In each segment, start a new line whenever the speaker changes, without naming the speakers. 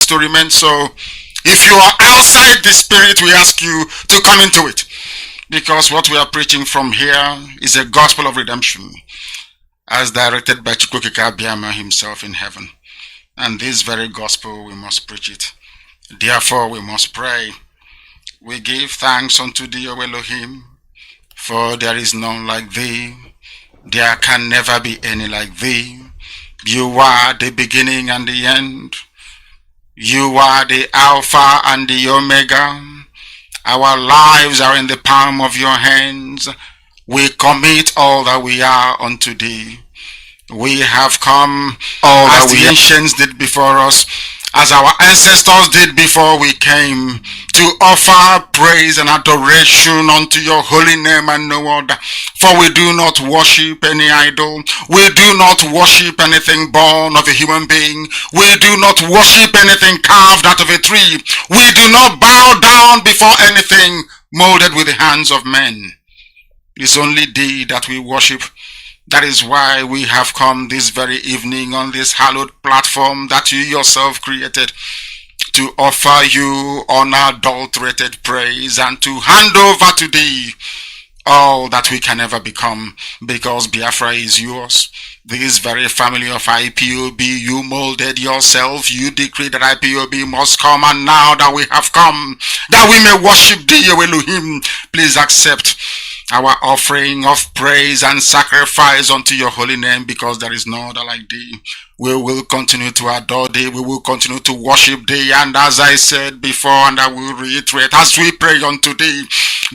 has to remain so. If you are outside the Spirit, we ask you to come into it. Because what we are preaching from here is a gospel of redemption, as directed by Chukwukika Abiyama himself in heaven. And this very gospel, we must preach it. Therefore, we must pray. We give thanks unto thee, O Elohim, for there is none like thee. There can never be any like thee. You are the beginning and the end. You are the Alpha and the Omega. Our lives are in the palm of your hands. We commit all that we are unto thee. We have come all as the ancients did before us, as our ancestors did before we came, to offer praise and adoration unto your holy name and no other. For we do not worship any idol. We do not worship anything born of a human being. We do not worship anything carved out of a tree. We do not bow down before anything molded with the hands of men. It's only thee that we worship. That is why we have come this very evening on this hallowed platform that you yourself created, to offer you unadulterated praise and to hand over to thee all that we can ever become, because Biafra is yours. This very family of IPOB, you molded yourself. You decreed that IPOB must come, and now that we have come, that we may worship thee, O Elohim, please accept our offering of praise and sacrifice unto your holy name, because there is no other like thee. We will continue to adore thee. We will continue to worship thee. And as I said before, and I will reiterate, as we pray unto thee,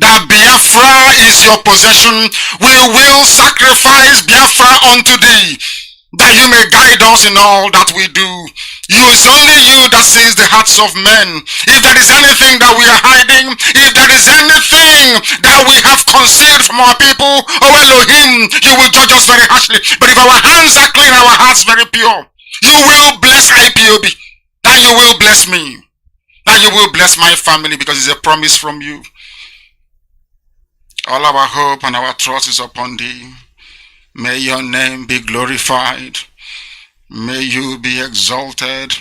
that Biafra is your possession, we will sacrifice Biafra unto thee, that you may guide us in all that we do. It's only you that sees the hearts of men. If there is anything that we are hiding, if there is anything that we have concealed from our people, oh Elohim, you will judge us very harshly. But if our hands are clean, our hearts very pure, you will bless IPOB, and you will bless me, and you will bless my family, because it's a promise from you. All our hope and our trust is upon thee. May your name be glorified. May you be exalted.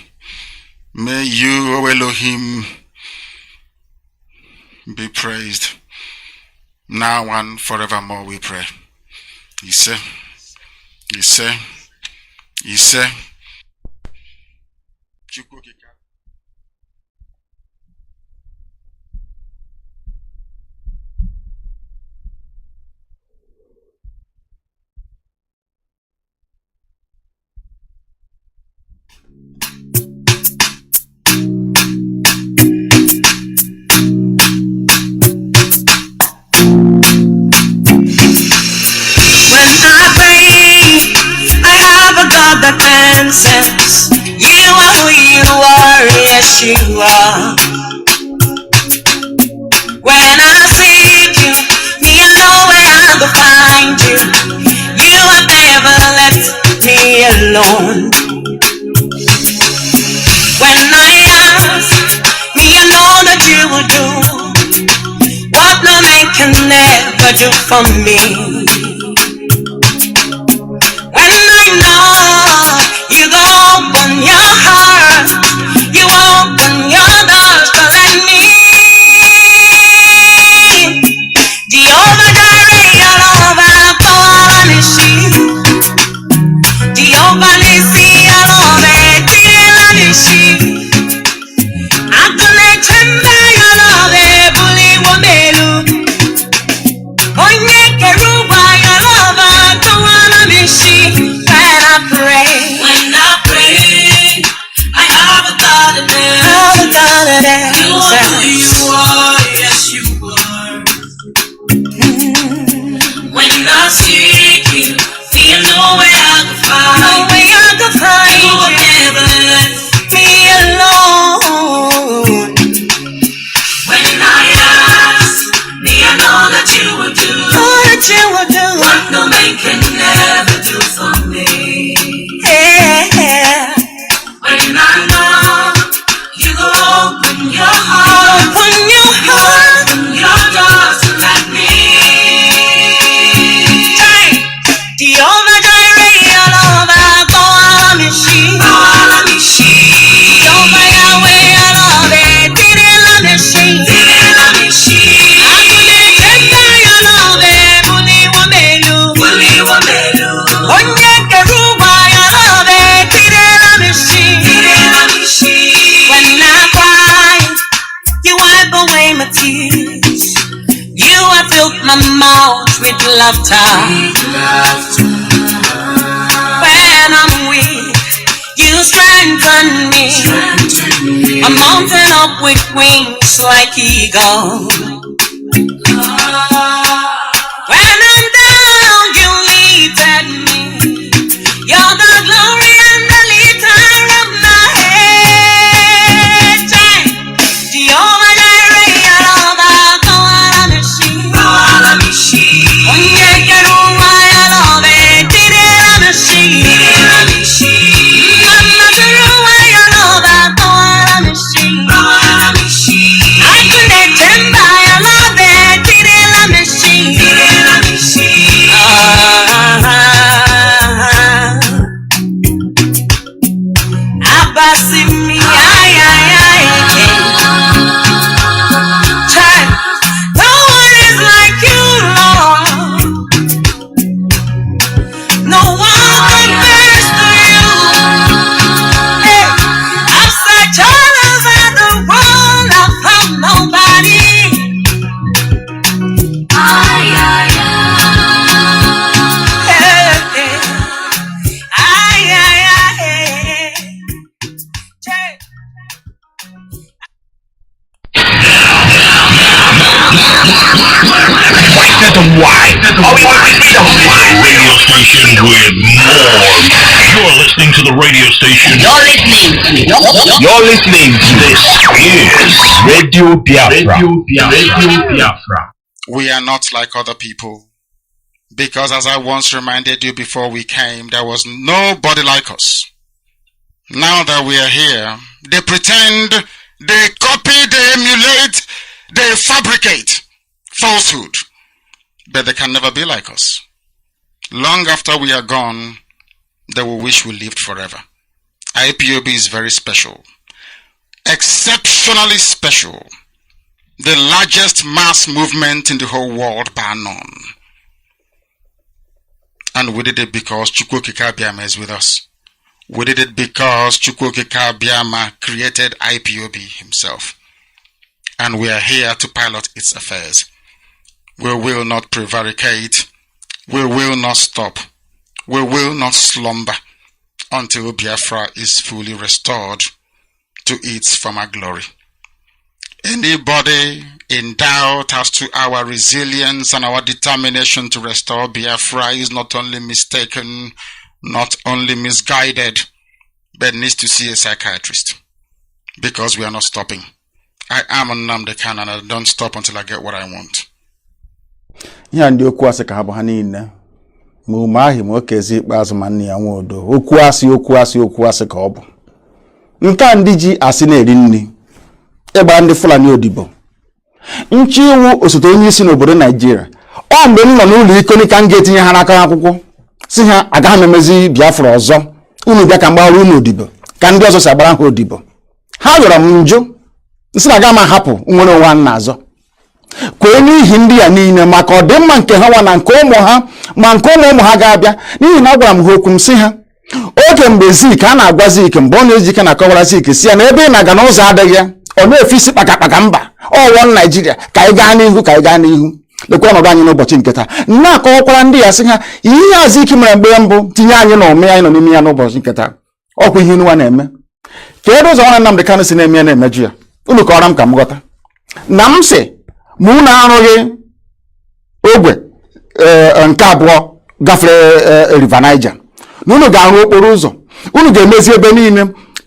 May you, O Elohim, be praised. Now and forevermore we pray. Ise, Ise, Ise.
That answers. You are who you are, yes you are. When I seek you, me I know where I will find you. You have never left me alone. When I ask, me I know that you will do what no man can never do for me. You go open your heart, you open your doors to let me. Jehovah Jireh, your love and policy. Jehovah Nissi, your love and policy. Akule chemba, your love and bully womelu. Onye keruba, your love and policy. When I pray. You are who you are, yes you are. When I seek you, you know where I can find you. You will never let me alone. When I ask, me I know that you will do what no man can never do for me. Yeah. When I know, you go open your heart, open your doors to let me. Jehovah Jireh, your love, I go on me she. laughter. When I'm weak, you strengthen me. I'm mounting up with wings like eagle. When I'm down, you lifted me. You're the glory and the lifter of my head. Jehovah Jireh, Yalova, Kawalamishi. Onyekeruwa, Yalove, Tidelamishi. Namaturuwa, Yalova, Kawalamishi. Akunetemba, Yalove, Tidelamishi. Abasimi, no one is like you, Lord. No one compares to you. Hey, I've searched all over the world, I've found nobody.
Radio station with more. You're listening to the radio station. You're listening to this is Radio Biafra. Radio Biafra.
We are not like other people, because as I once reminded you before we came, there was nobody like us. Now that we are here, they pretend, they copy, they emulate, they fabricate falsehood, but they can never be like us. Long after we are gone, they will wish we lived forever. IPOB is very special, exceptionally special, the largest mass movement in the whole world bar none. And we did it because Chukwokika Biama is with us. We did it because Chukwokika Biama created IPOB himself. And we are here to pilot its affairs. We will not prevaricate. We will not stop. We will not slumber until Biafra is fully restored to its former glory. Anybody in doubt as to our resilience and our determination to restore Biafra is not only mistaken, not only misguided, but needs to see a psychiatrist, because we are not stopping. I am Nnamdi Kanu, and I don't stop until I get what I want.
Ya ndi okwu asị ka ha bụ ha niile ma ume ahụ ma okezi ikpeazụ ma nne ya nwe odo okwu asị ka ọ bụ nke a ndị ji asị na-eri nri ịgba ndị Fulani odibo nchi iwu osote onye isi n'obodo Nigeria ọ mgbe m nọ n'ụlọ iko ka m ga-etinye ha n'aka akwụkwọ si ha agaghị emezi Biafra ọzọ unu bịa ka mgbara unu odibo ka ndị ọzọ si agbara ha odibo ha yọrọ m njụ nsị na aga m ahapụ nwere onwe nna azọ kwee n'ihi ndị ya niile maka ọdịmma nke ha nwa na nke ụmụ ha ma nke ụmụ ha ga-abịa n'ihi na agwara m ha okwu m sị ha oge mgbe Zik a na-agwa Zik mgbe ọ na-eji ike na-akọwara Zik si ya na ebe ị na-aga n'ụzọ adịghị ya ọ na-efe isi kpakakpaka mba ọwụwa Naijiria ka anyị gaa n'ihu lekwa ọnọdụ anyị n'ụbọchị nke taa na-akọwakwara ndị ya sị ha ihe a Zik mere mgbe mbụ tinye anyị na ome anyị nọ n'ime ya n'ụbọchị nke taa ọkwa ihe nwa na-eme ka ebe ụzọ nwa Nnamdi Kanu si na-eme ya na-emeju ya unu kọrọ m ka m ghọta na m sị mụ na arụghị ogwe nke abụọ gafere River Niger na unu ga-arụ okporo ụzọ unu ga-emezi ebe niile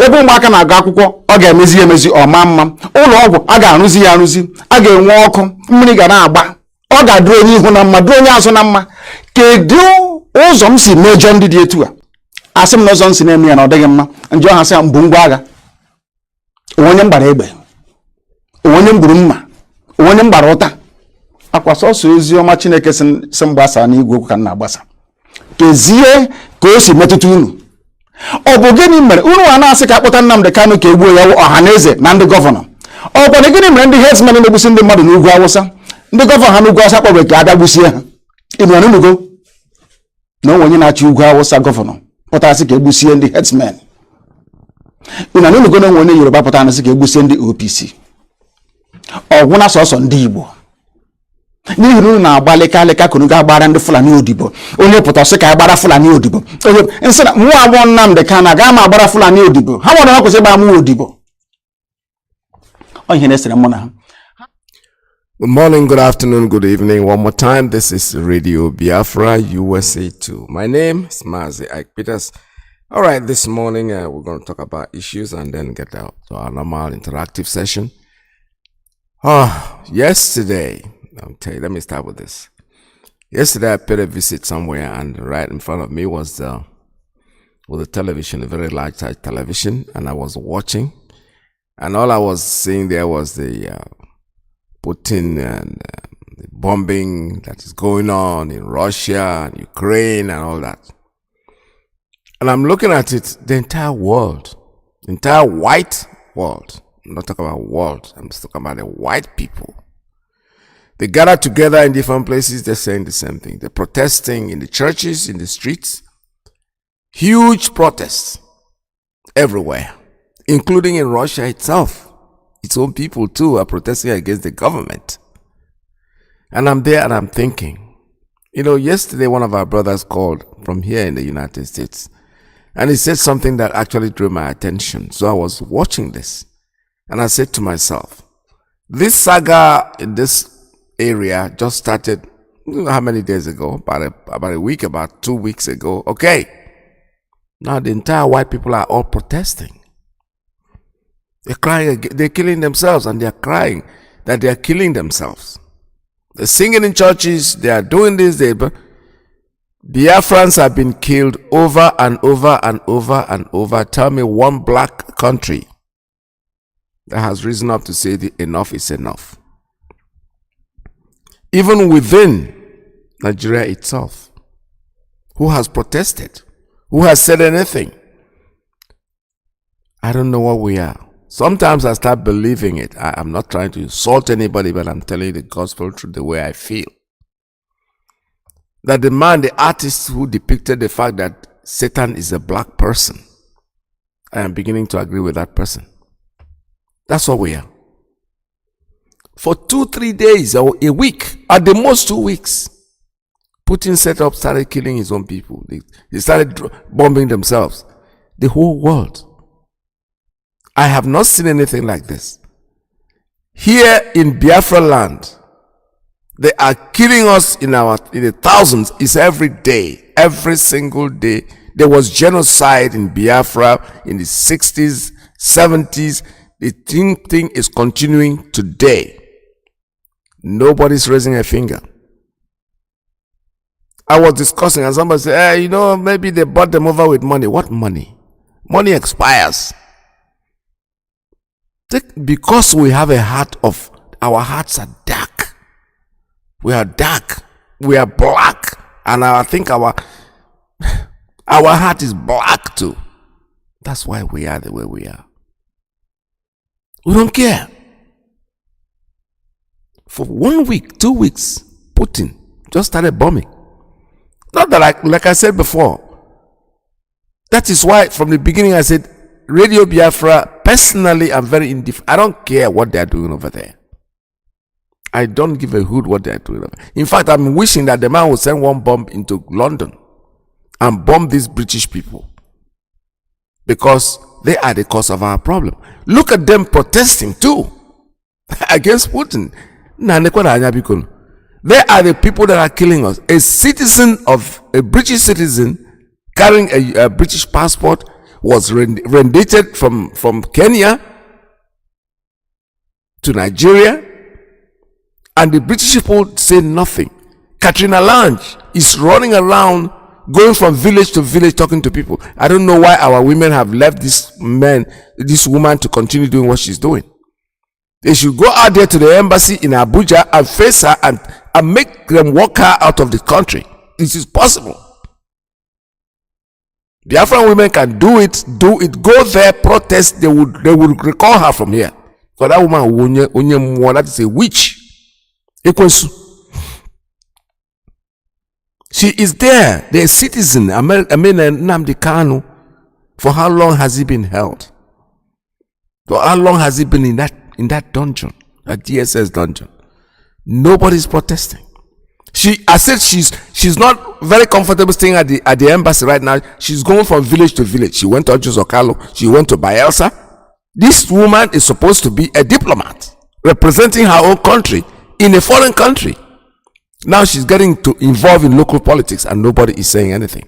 ebe ụmụaka na-agụ akwụkwọ ọ ga-emezi ọma mma ụlọ ọgwụ a ga-arụzi ya arụzi a ga-enwe ọkụ mmiri ga na-agba ọ ga-adụ onye ihu na mma dụ onye azụ na mma kedu ụzọ m si mejọ ndị dị etu a asị m na ụzọ m si na-eme ya na ọ dịghị mma njọ ha sị mbụ ngwa agha onye mgbara egbe onye mgburu mma onye mgbara ụta akwa sọsọ ozi ọma Chineke si mgbasa n'igwe okwu ka m na-agbasa kezie ka o si metụta unu ọ bụ gịnị mere unu a na-asị ka akpọta Nnamdi Kanu ka egbuo ya ọha na eze na ndị gọvanọ ọ bụ gịnị mere ndị herdsmen na-egbusi ndị mmadụ n'ugwu Awụsa ndị gọvanọ ha n'ugwu Awụsa kpọrọ ka ada gbusie ha inu anunugo na onye na-achị ugwu Awụsa gọvanọ pụtara sị ka egbusie ndị herdsmen inu anunugo na onye Yoruba pụtara sị ka egbusie ndị OPC ọgwụ na sọsọ ndị Igbo n'ihi na unu na-agbalịka alịka ka unu ga-agbara ndị Fulani odibo. Onye pụta sị ka ya gbara Fulani odibo. Onye nsị na mụ abụọ Nnamdi Kanu aga ma agbara Fulani odibo. Ha nwere na kwụsị ịgba mụ odibo. Ọ ihe na-esere mụ na ha.
Good morning, good afternoon, good evening. One more time, this is Radio Biafra, USA 2. My name is Mazi Iyke. All right, this morning we're going to talk about issues and then get out to our normal interactive session. Yesterday, I'll tell you, let me start with this. Yesterday, I paid a visit somewhere, and right in front of me was a television, a very large television, and I was watching, and all I was seeing there was the Putin and the bombing that is going on in Russia and Ukraine and all that. And I'm looking at it, the entire world, the entire white world. I'm not talking about world, I'm just talking about the white people. They gather together in different places, they're saying the same thing. They're protesting in the churches, in the streets. Huge protests everywhere, including in Russia itself. Its own people too are protesting against the government. And I'm there and I'm thinking, yesterday one of our brothers called from here in the United States, and he said something that actually drew my attention. So I was watching this, and I said to myself, this saga in this area just started, how many days ago? About a week, about 2 weeks ago. Okay. Now the entire white people are all protesting. They're crying, they're killing themselves, and they're crying that they're killing themselves. They're singing in churches, they are doing this, Biafrans have been killed over and over and over and over. Tell me one black country that has risen up to say that enough is enough. Even within Nigeria itself, who has protested, who has said anything? I don't know what we are. Sometimes I start believing it. I'm not trying to insult anybody, but I'm telling you the gospel truth the way I feel. That the artist who depicted the fact that Satan is a black person, I am beginning to agree with that person. That's what we are. For 2-3 days or a week, at the most 2 weeks, Putin started killing his own people. They started bombing themselves. The whole world. I have not seen anything like this. Here in Biafra land, they are killing us in the thousands. It's every day, every single day. There was genocide in Biafra in the 60s, 70s. The thing is continuing today. Nobody's raising a finger. I was discussing and somebody said, maybe they bought them over with money. What money? Money expires. Because we have a heart our hearts are dark. We are dark. We are black. And I think our heart is black too. That's why we are the way we are. We don't care. For 1 week, 2 weeks, Putin just started bombing. Not that, like I said before, that is why from the beginning I said, Radio Biafra, personally, I'm very indifferent. I don't care what they're doing over there. I don't give a hoot what they're doing over there. In fact, I'm wishing that the man would send one bomb into London and bomb these British people. Because they are the cause of our problem. Look at them protesting too against Putin. They are the people that are killing us. A British citizen carrying a British passport was rendited from Kenya to Nigeria, and the British people say nothing. Katrina Lange is running around, going from village to village talking to people. I don't know why our women have left this woman to continue doing what she's doing. They should go out there to the embassy in Abuja and face her and make them walk her out of the country. This is possible. Biafran women can do it, go there, protest, they would recall her from here. For that woman, that is a witch. She is there, the citizen, Nnamdi Kanu. For how long has he been held? For how long has he been in that dungeon, that DSS dungeon? Nobody's protesting. I said she's not very comfortable staying at the embassy right now. She's going from village to village. She went to Ojuzokalo. She went to Bayelsa. This woman is supposed to be a diplomat representing her own country in a foreign country. Now she's getting involved in local politics and nobody is saying anything.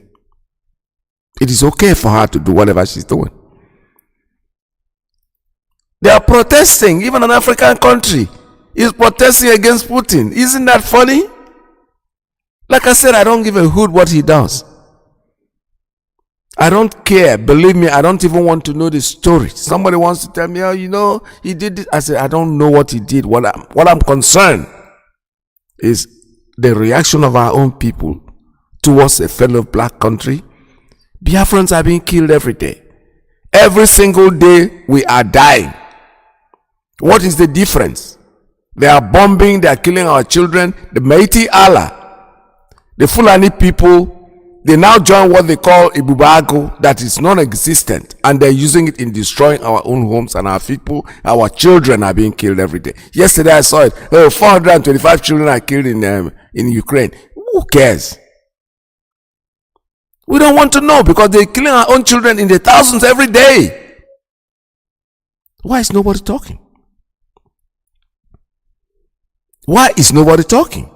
It is okay for her to do whatever she's doing. They are protesting. Even an African country is protesting against Putin. Isn't that funny? Like I said, I don't give a hoot what he does. I don't care. Believe me, I don't even want to know the story. Somebody wants to tell me, oh, you know, he did this. I said, I don't know what he did. What I'm concerned is the reaction of our own people towards a fellow black country. Biafrans are being killed every day. Every single day we are dying. What is the difference? They are bombing, they are killing our children. The Meiti Allah, the Fulani people, they now join what they call Ibubago, that is non-existent, and they're using it in destroying our own homes, and our people, our children are being killed every day. Yesterday I saw it. 425 children are killed in Ukraine. Who cares? We don't want to know, because they're killing our own children in the thousands every day. Why is nobody talking? Why is nobody talking?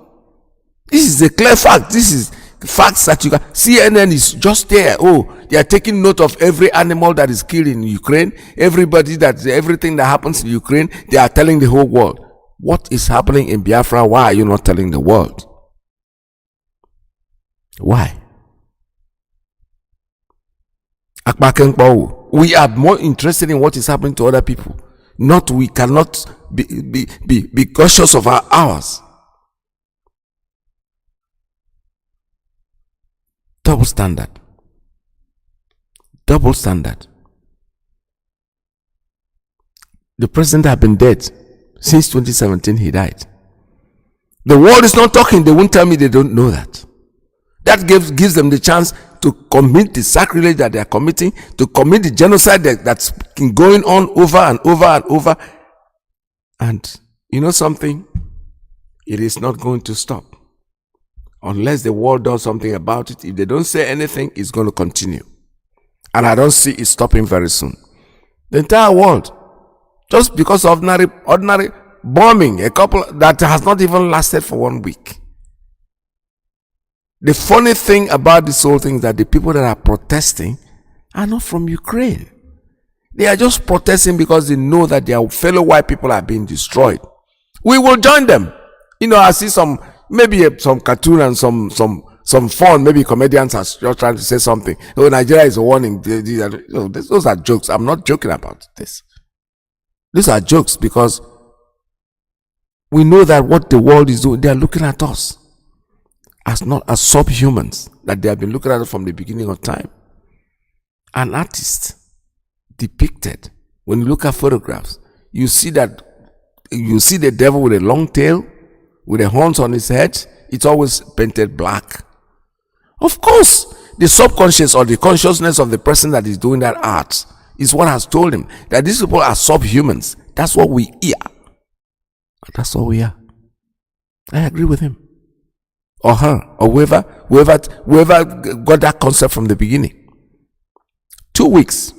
This is a clear fact. This is facts that you can. CNN is just there. Oh, they are taking note of every animal that is killed in Ukraine. Everything that happens in Ukraine, they are telling the whole world. What is happening in Biafra? Why are you not telling the world? Why? We are more interested in what is happening to other people. We cannot be cautious of our hours. Double standard. Double standard. The president had been dead since 2017. He died. The world is not talking. They won't tell me they don't know that. That gives them the chance to commit the sacrilege that they are committing, to commit the genocide that's been going on over and over and over. And you know something? It is not going to stop. Unless the world does something about it. If they don't say anything, it's going to continue. And I don't see it stopping very soon. The entire world, just because of ordinary bombing, a couple that has not even lasted for 1 week. The funny thing about this whole thing is that the people that are protesting are not from Ukraine. They are just protesting because they know that their fellow white people are being destroyed. We will join them. You know, I see maybe some cartoon and some fun, maybe comedians are just trying to say something. Oh, Nigeria is a warning. Those are jokes. I'm not joking about this. These are jokes because we know that what the world is doing, they are looking at us as not as subhumans, that they have been looking at us from the beginning of time. An artist depicted, when you look at photographs, you see the devil with a long tail, with the horns on his head. It's always painted black. Of course, the subconscious or the consciousness of the person that is doing that art is what has told him that these people are subhumans. That's what we are. That's what we are. I agree with him. Or her, or whoever got that concept from the beginning. 2 weeks.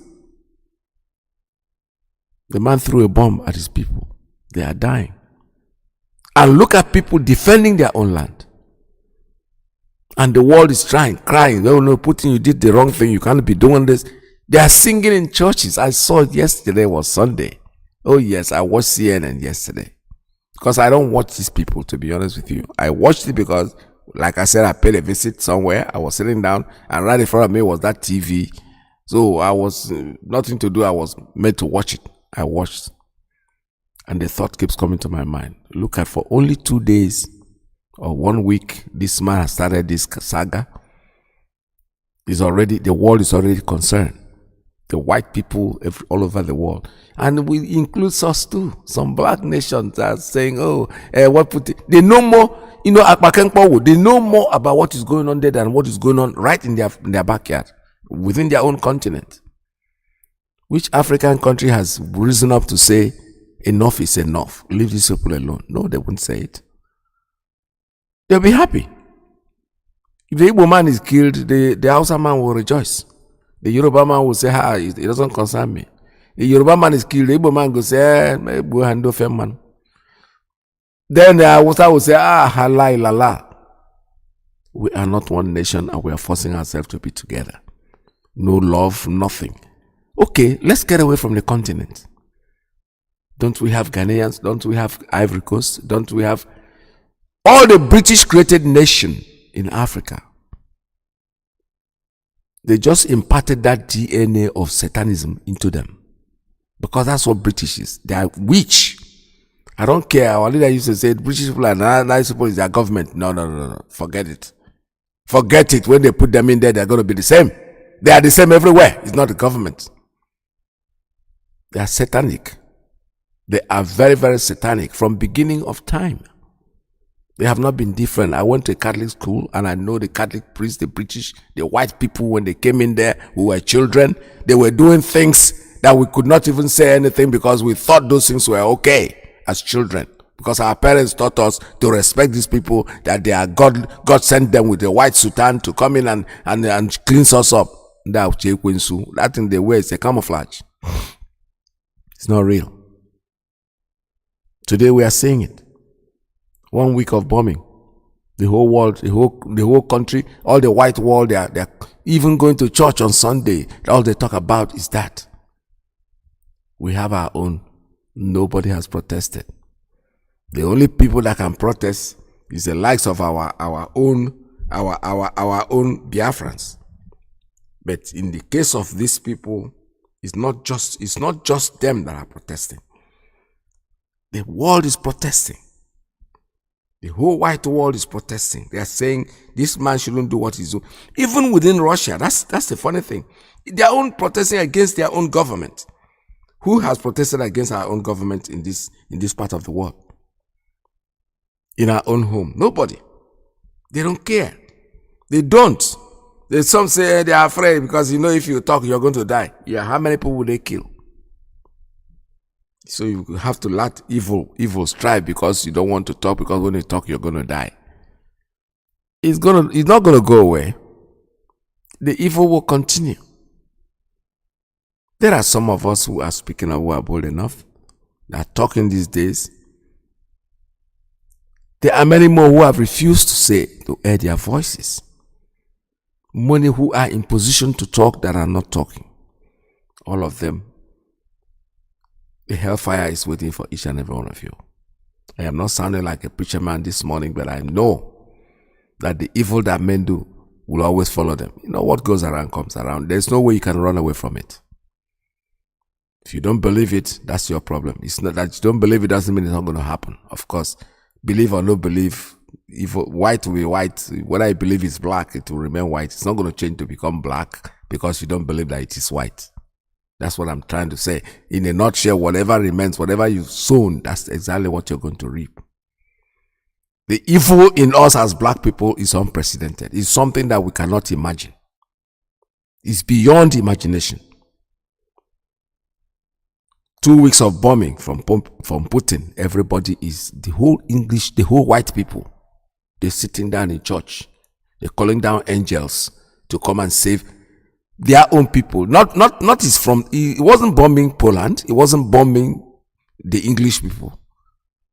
The man threw a bomb at his people. They are dying. And look at people defending their own land. And the world is crying. Oh no, Putin, you did the wrong thing. You can't be doing this. They are singing in churches. I saw it yesterday, was Sunday. Oh yes, I watched CNN yesterday. Because I don't watch these people, to be honest with you. I watched it because, like I said, I paid a visit somewhere. I was sitting down and right in front of me was that TV. So I was nothing to do. I was made to watch it. I watched. And the thought keeps coming to my mind. Look at, for only 2 days or 1 week, this man has started this saga. The world is already concerned. The white people all over the world. And we include us too. Some black nations are saying, they know more, they know more about what is going on there than what is going on right in their backyard, within their own continent. Which African country has risen up to say, enough is enough, leave these people alone? No, they won't say it. They'll be happy. If the Igbo man is killed, the Hausa man will rejoice. The Yoruba man will say, it doesn't concern me. The Yoruba man is killed, the Igbo man will say, man. Then the Hausa will say, halai lala. We are not one nation and we are forcing ourselves to be together. No love, nothing. Okay, let's get away from the continent. Don't we have Ghanaians? Don't we have Ivory Coast? Don't we have all the British created nation in Africa? They just imparted that DNA of Satanism into them. Because that's what British is. They are witch. I don't care. Our leader used to say British people are nice people, is their government. No. Forget it. Forget it. When they put them in there, they're going to be the same. They are the same everywhere. It's not the government. They are satanic. They are very, very satanic from beginning of time. They have not been different. I went to a Catholic school and I know the Catholic priests, the British, the white people, when they came in there, who were children, they were doing things that we could not even say anything because we thought those things were okay as children. Because our parents taught us to respect these people, that they are God sent them with a white sultan to come in and cleanse us up. That thing they wear is a camouflage. It's not real. Today we are seeing it. 1 week of bombing. The whole world, the whole country, all the white world, they're even going to church on Sunday. All they talk about is that. We have our own. Nobody has protested. The only people that can protest is the likes of our own Biafrans. But in the case of these people, it's not just them that are protesting. The world is protesting. The whole white world is protesting. They are saying this man shouldn't do what he's doing. Even within Russia, that's the funny thing. They are own protesting against their own government. Who has protested against our own government in this part of the world? In our own home? Nobody. They don't care. They don't. Some say they are afraid because if you talk, you're going to die. Yeah, how many people will they kill? So you have to let evil strive because you don't want to talk, because when you talk, you're going to die. It's not going to go away. The evil will continue. There are some of us who are speaking up, who are bold enough, that are talking these days. There are many more who have refused to air their voices. Many who are in position to talk that are not talking. All of them. The hellfire is waiting for each and every one of you. I am not sounding like a preacher man this morning, but I know that the evil that men do will always follow them. What goes around comes around. There's no way you can run away from it. If you don't believe it, that's your problem. It's not that you don't believe it doesn't mean it's not going to happen. Of course, believe or no believe, white will be white. Whether I believe it's black, it will remain white. It's not going to change to become black because you don't believe that it is white. That's what I'm trying to say. In a nutshell, whatever remains, whatever you've sown, that's exactly what you're going to reap. The evil in us as black people is unprecedented. It's something that we cannot imagine. It's beyond imagination. 2 weeks of bombing from Putin, everybody is, the whole English, the whole white people, they're sitting down in church. They're calling down angels to come and save their own people. It wasn't bombing Poland. It wasn't bombing the English people.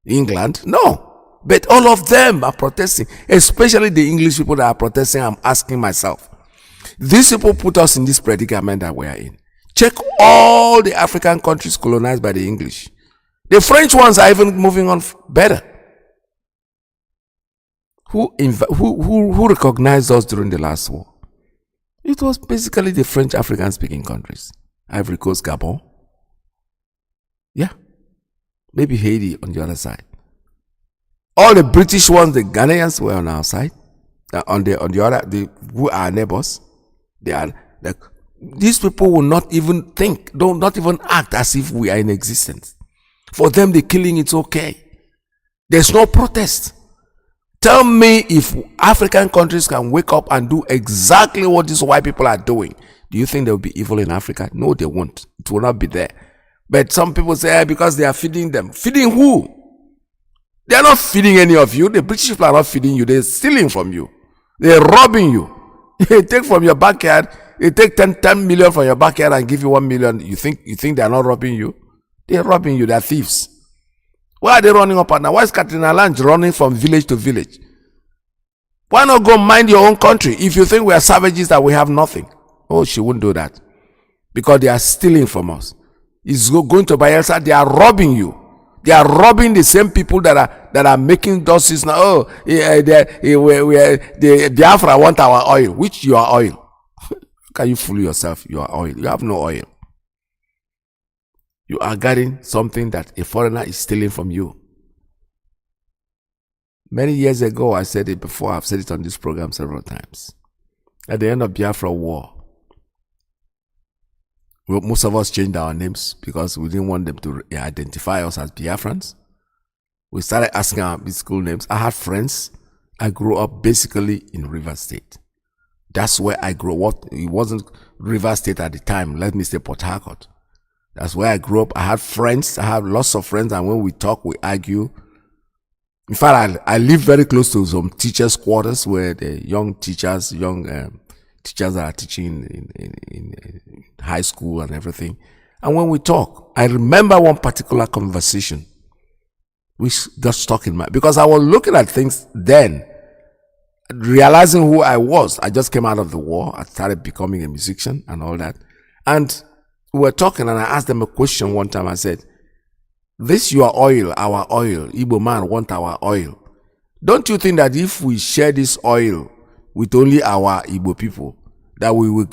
England. No. But all of them are protesting. Especially the English people that are protesting. I'm asking myself. These people put us in this predicament that we are in. Check all the African countries colonized by the English. The French ones are even moving on better. Who recognized us during the last war? It was basically the French African-speaking countries. Ivory Coast, Gabon. Yeah. Maybe Haiti on the other side. All the British ones, the Ghanaians were on our side. On the other, who are our neighbors. They are like, these people will not even think, not even act as if we are in existence. For them, the killing, it's okay. There's no protest. Tell me if African countries can wake up and do exactly what these white people are doing. Do you think there will be evil in Africa? No, they won't. It will not be there. But some people say because they are feeding them. Feeding who? They are not feeding any of you. The British people are not feeding you. They're stealing from you. They're robbing you. They take from your backyard. They take 10 million from your backyard and give you 1 million. You think they are not robbing you? They're robbing you. They're thieves. Why are they running up and down? Why is Katrina Lange running from village to village? Why not go mind your own country? If you think we are savages that we have nothing. Oh, she wouldn't do that. Because they are stealing from us. It's going to Bayelsa. They are robbing you. They are robbing the same people that are making doses now. Oh, the Biafra want our oil. Which you are oil? Can you fool yourself? You are oil. You have no oil. You are getting something that a foreigner is stealing from you. Many years ago, I said it before. I've said it on this program several times. At the end of Biafra war, most of us changed our names because we didn't want them to identify us as Biafrans. We started asking our school names. I had friends. I grew up basically in River State. That's where I grew up. It wasn't River State at the time. Let me say Port Harcourt. That's where I grew up. I had friends. I have lots of friends. And when we talk, we argue. In fact, I live very close to some teachers' quarters where the young teachers that are teaching in high school and everything. And when we talk, I remember one particular conversation which got stuck in my, because I was looking at things then, realizing who I was. I just came out of the war. I started becoming a musician and all that. And we were talking and I asked them a question one time. I said, this your oil, our oil, Igbo man want our oil. Don't you think that if we share this oil with only our Igbo people, that we will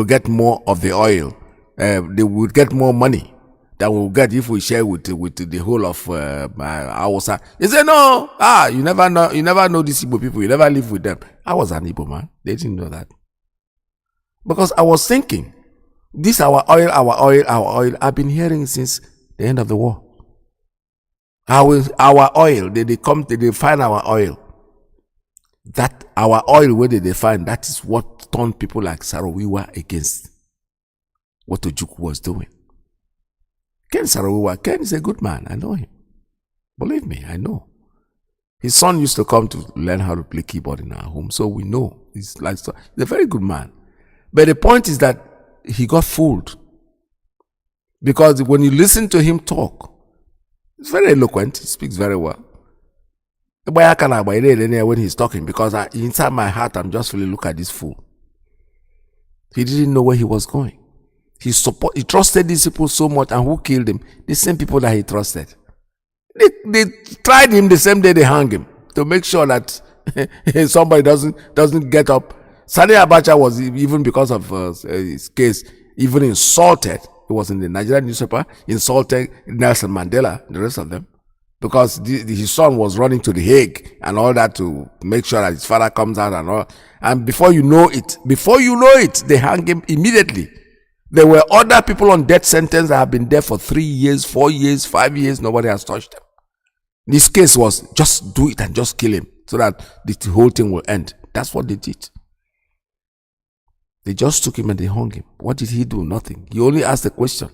get more of the oil? They will get more money than we will get if we share with the whole of our side. They said, no, you never know these Igbo people, you never live with them. I was an Igbo man. They didn't know that. Because I was thinking, this our oil, I've been hearing since the end of the war. Our oil, they find our oil. That our oil, where they find, that is what turned people like Sarawiwa against what Ojukwu was doing. Ken is a good man. I know him. Believe me, I know. His son used to come to learn how to play keyboard in our home, so we know. He's a very good man. But the point is that he got fooled. Because when you listen to him talk, he's very eloquent, he speaks very well. When he's talking, because inside my heart, I'm just feeling, look at this fool. He didn't know where he was going. He trusted these people so much, and who killed him? The same people that he trusted. They tried him the same day they hung him to make sure that somebody doesn't get up. Sani Abacha was, even because of his case, even insulted. He was in the Nigerian newspaper, insulted Nelson Mandela, the rest of them, because his son was running to the Hague and all that to make sure that his father comes out and all. And before you know it, they hang him immediately. There were other people on death sentence that have been there for 3 years, 4 years, 5 years. Nobody has touched them. This case was just do it and just kill him so that the whole thing will end. That's what they did. They just took him and they hung him. What did he do? Nothing. He only asked the question.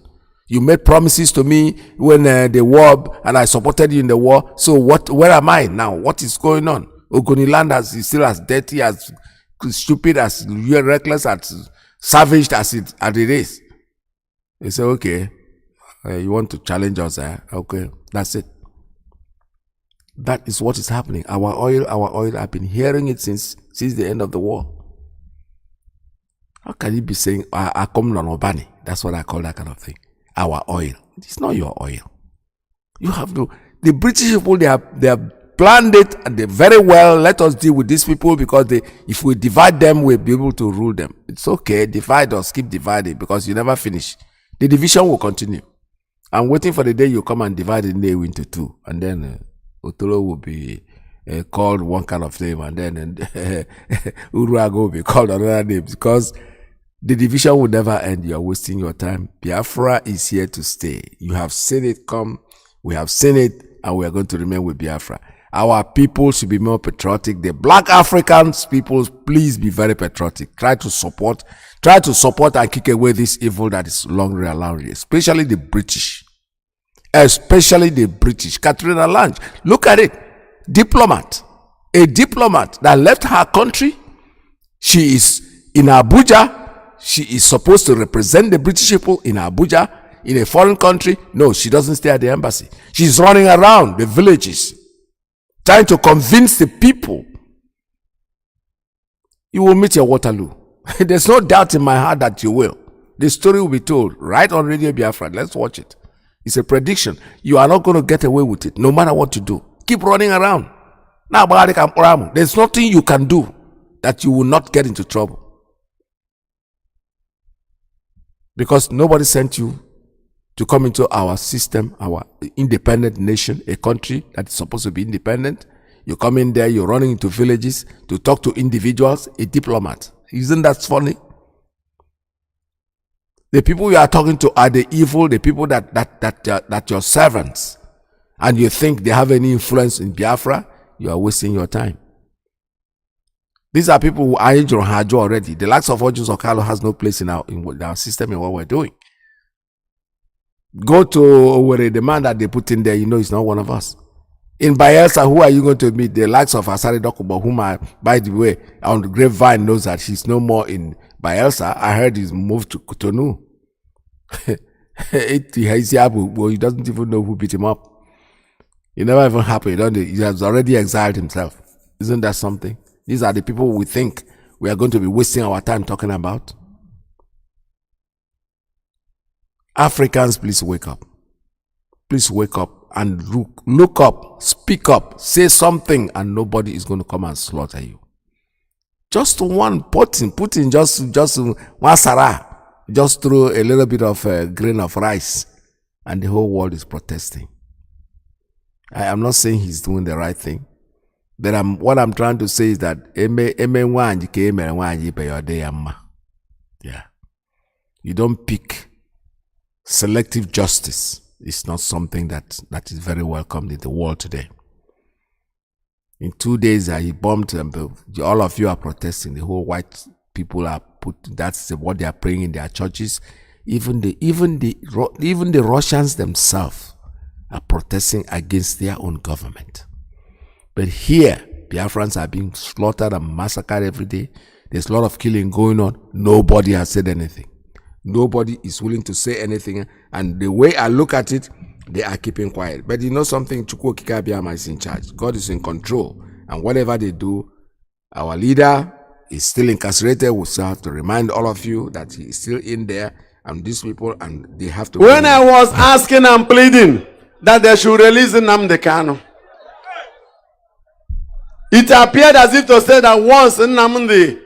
You made promises to me when the war, and I supported you in the war. So where am I now? What is going on? Ogoniland is still as dirty, as stupid, as reckless, as savage as it is. They say, okay, you want to challenge us? Okay, that's it. That is what is happening. Our oil, I've been hearing it since the end of the war. How can you be saying, Akom Nonobani? That's what I call that kind of thing. Our oil. It's not your oil. You have to, the British people, they have planned it and they very well. Let us deal with these people because if we divide them, we'll be able to rule them. It's okay, divide us, keep dividing because you never finish. The division will continue. I'm waiting for the day you come and divide the name into two, and then Otolo will be called one kind of name, and then Uruago will be called another name, because the division will never end. You're wasting your time. Biafra is here to stay. You have seen it come. We have seen it, and we are going to remain with Biafra. Our people should be more patriotic. The Black Africans people, please be very patriotic. Try to support and kick away this evil that is long around you, especially the British. Especially the British. Katrina Lange, look at it. diplomat. A diplomat that left her country. She is in Abuja. She is supposed to represent the British people in Abuja, in a foreign country. No, she doesn't stay at the embassy. She's running around the villages, trying to convince the people. You will meet your Waterloo. There's no doubt in my heart that you will. The story will be told right on Radio Biafra. Let's watch it. It's a prediction. You are not going to get away with it, no matter what you do. Keep running around. Now, there's nothing you can do that you will not get into trouble. Because nobody sent you to come into our system, our independent nation, a country that is supposed to be independent. You come in there, you're running into villages to talk to individuals, a diplomat. Isn't that funny? The people you are talking to are the evil, the people that your servants, and you think they have any influence in Biafra. You are wasting your time. These are people who are injured already. The likes of Ojus Okalo has no place in our system in what we're doing. Go to where the man that they put in there, you know he's not one of us. In Bayelsa, who are you going to meet? The likes of Asari Dokubo, whom I, by the way, on the grapevine knows that he's no more in Bayelsa. I heard he's moved to Kanu. He doesn't even know who beat him up. He never even happened. He has already exiled himself. Isn't that something? These are the people we think we are going to be wasting our time talking about. Africans, please wake up. Please wake up and look up, speak up, say something, and nobody is going to come and slaughter you. Just one Putin just one sarah, just throw a little bit of a grain of rice, and the whole world is protesting. I am not saying he's doing the right thing. But what I'm trying to say is that yeah, you don't pick. Selective justice is not something that is very welcomed in the world today. In 2 days, he bombed them. All of you are protesting. The whole white people are that's what they are praying in their churches. Even the Russians themselves are protesting against their own government. But here, Biafrans are being slaughtered and massacred every day. There's a lot of killing going on. Nobody has said anything. Nobody is willing to say anything. And the way I look at it, they are keeping quiet. But you know something? Chukwu Okike Abiyama is in charge. God is in control. And whatever they do, our leader is still incarcerated. We still have to remind all of you that he is still in there. And these people, and they have to...
When I was asking and pleading that they should release Nnamdi Kanu, it appeared as if to say that once Nnamdi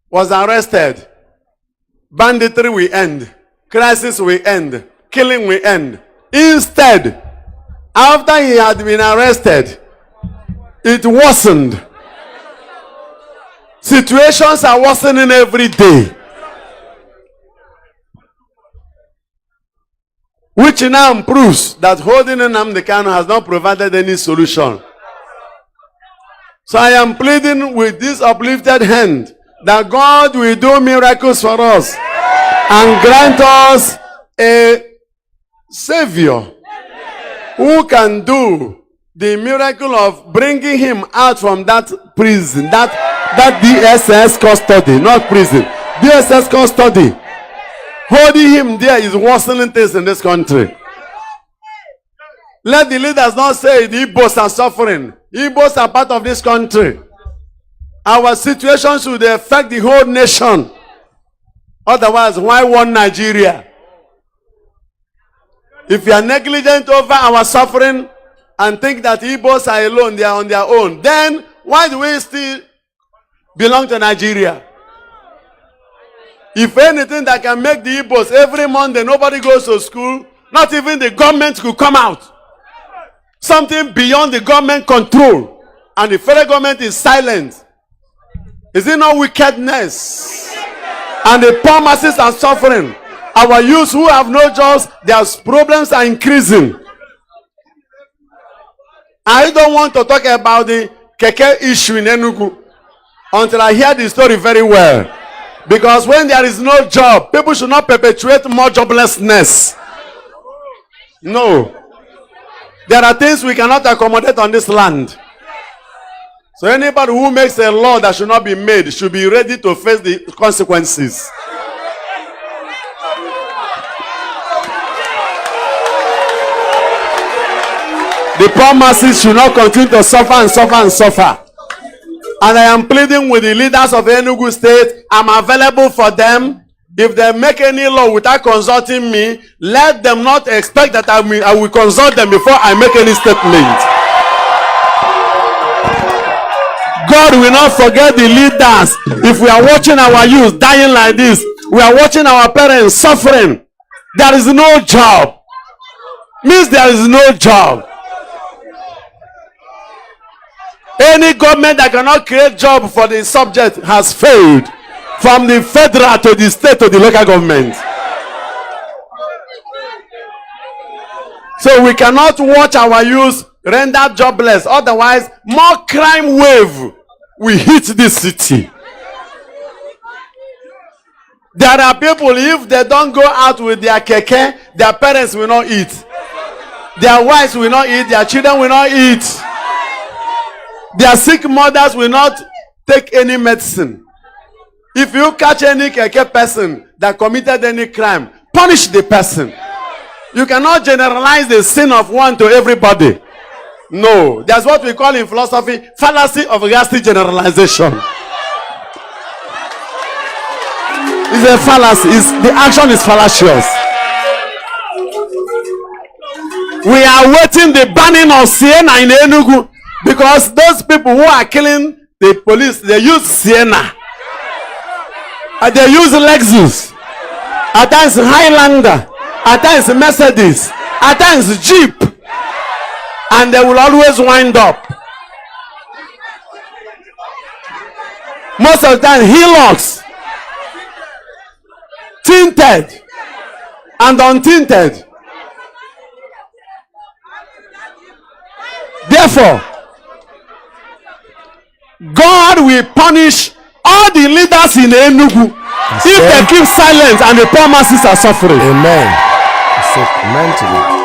was arrested, banditry will end, crisis will end, killing will end. Instead, after he had been arrested, it worsened. Situations are worsening every day, which now proves that holding Nnamdi Kanu has not provided any solution. So I am pleading with this uplifted hand that God will do miracles for us and grant us a Savior who can do the miracle of bringing him out from that prison, that DSS custody, not prison, DSS custody. Holding him there is worsening things in this country. Let the leaders not say the Igbos are suffering. Igbos are part of this country. Our situation should affect the whole nation. Otherwise, why one Nigeria? If you are negligent over our suffering and think that Igbos are alone, they are on their own, then why do we still belong to Nigeria? If anything that can make the Igbos every Monday, nobody goes to school, not even the government could come out. Something beyond the government control, and the federal government is silent. Is it not wickedness? And the poor masses are suffering. Our youths who have no jobs, their problems are increasing. I don't want to talk about the keke issue in Enugu until I hear the story very well. Because when there is no job, people should not perpetuate more joblessness. No. There are things we cannot accommodate on this land. So anybody who makes a law that should not be made should be ready to face the consequences. The poor masses should not continue to suffer and suffer and suffer. And I am pleading with the leaders of Enugu State. I'm available for them. If they make any law without consulting me, let them not expect that I will consult them before I make any statement. God will not forget the leaders. If we are watching our youth dying like this, we are watching our parents suffering. There is no job. Means there is no job. Any government that cannot create job for the subject has failed. From the federal to the state to the local government. So we cannot watch our youth render jobless. Otherwise, more crime wave will hit this city. There are people, if they don't go out with their keke, their parents will not eat. Their wives will not eat. Their children will not eat. Their sick mothers will not take any medicine. If you catch any keke person that committed any crime, punish the person. You cannot generalize the sin of one to everybody. No, that's what we call in philosophy fallacy of elastic generalization. It's a fallacy. The action is fallacious. We are waiting the banning of Siena in Enugu because those people who are killing the police, they use Siena. And they use Lexus. At times Highlander. At times Mercedes. At times Jeep. And they will always wind up. Most of the time Hilux. Tinted. And untinted. Therefore, God will punish all the leaders in Enugu if they keep silent and the poor masses are suffering.
Amen. Amen to you.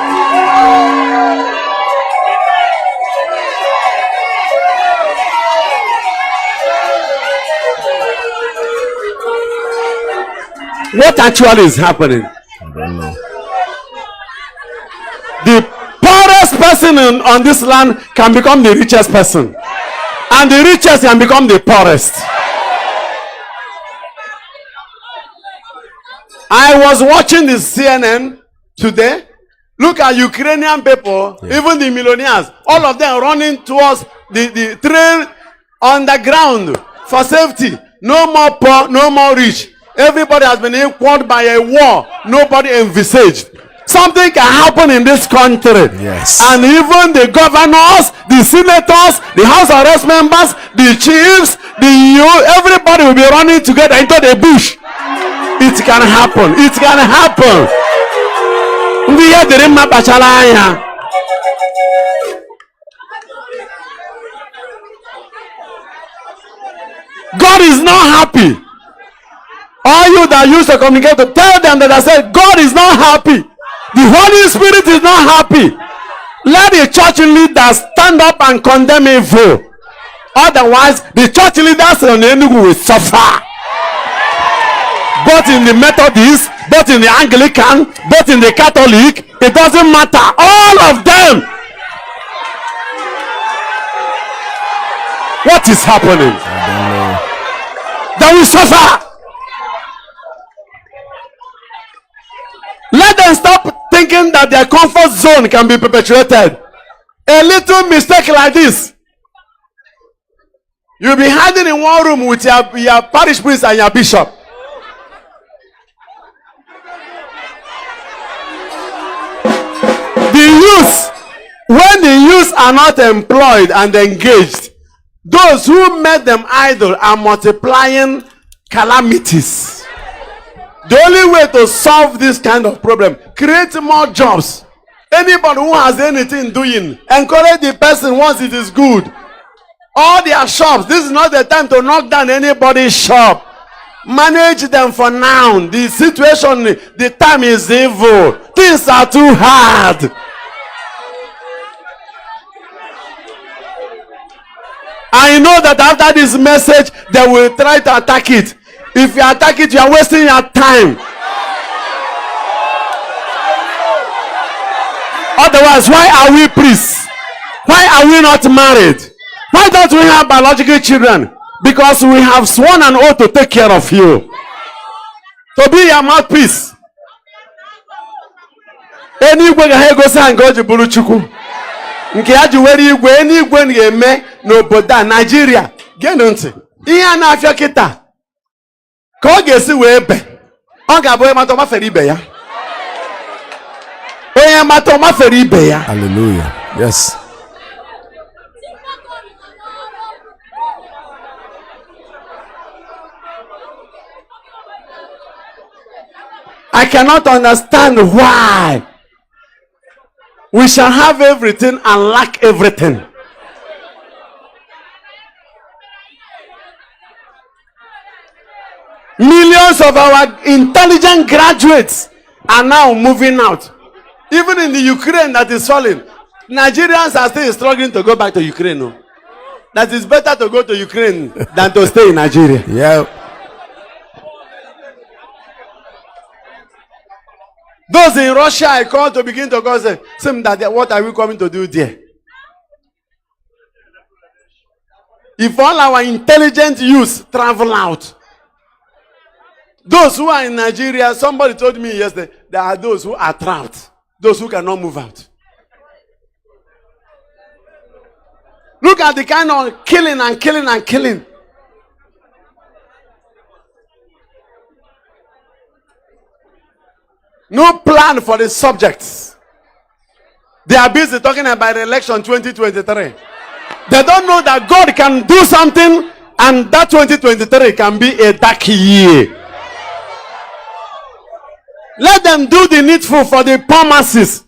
What actually is happening?
I don't know.
The poorest person on this land can become the richest person. And the richest can become the poorest. I was watching the CNN today. Look at Ukrainian people, even the millionaires, all of them running towards the train underground for safety. No more poor, no more rich. Everybody has been equaled by a war nobody envisaged. Something can happen in this country.
Yes.
And even the governors, the senators, the House of Arrest members, the chiefs, everybody will be running together into the bush. It can happen. It can happen. God is not happy. All you that used to communicate, to tell them that I said God is not happy. The Holy Spirit is not happy. Let the church leaders stand up and condemn evil. Otherwise, the church leaders in Enugu will suffer. Both in the Methodist, both in the Anglican, both in the Catholic, it doesn't matter. All of them. What is happening?
I don't know.
They will suffer. Let them stop thinking that their comfort zone can be perpetuated. A little mistake like this, you'll be hiding in one room with your parish priest and your bishop. The youth, when the youth are not employed and engaged, those who made them idle are multiplying calamities. The only way to solve this kind of problem, create more jobs. Anybody who has anything doing, encourage the person once it is good. All their shops, this is not the time to knock down anybody's shop. Manage them for now. The situation, the time is evil. Things are too hard. And I know that after this message, they will try to attack it. If you attack it, you are wasting your time. Otherwise, why are we priests? Why are we not married? Why don't we have biological children? Because we have sworn an oath to take care of you. To be your mouthpiece. Anywhere ga gosi and go buru chukwu. Nke ya ji were igwe enigwe na-eme n'obodo a Nigeria. Geenụ ntị. Ihe a na-afịa kịta ka ọ ga-esi wee be. Ọ ga-abụ onye mata ọmafere ibe ya. Onye mata ọmafere ibe ya.
Hallelujah. Yes.
I cannot understand why we shall have everything and lack everything. Millions of our intelligent graduates are now moving out. Even in the Ukraine that is falling, Nigerians are still struggling to go back to Ukraine. No? That is better to go to Ukraine than to stay in Nigeria.
Yeah.
Those in Russia, I call to begin to go say, that what are we coming to do there? If all our intelligent youths travel out, those who are in Nigeria, somebody told me yesterday, there are those who are trapped, those who cannot move out. Look at the kind of killing and killing and killing. No plan for the subjects. They are busy talking about the election 2023. They don't know that God can do something and that 2023 can be a dark year. Let them do the needful for the poor masses.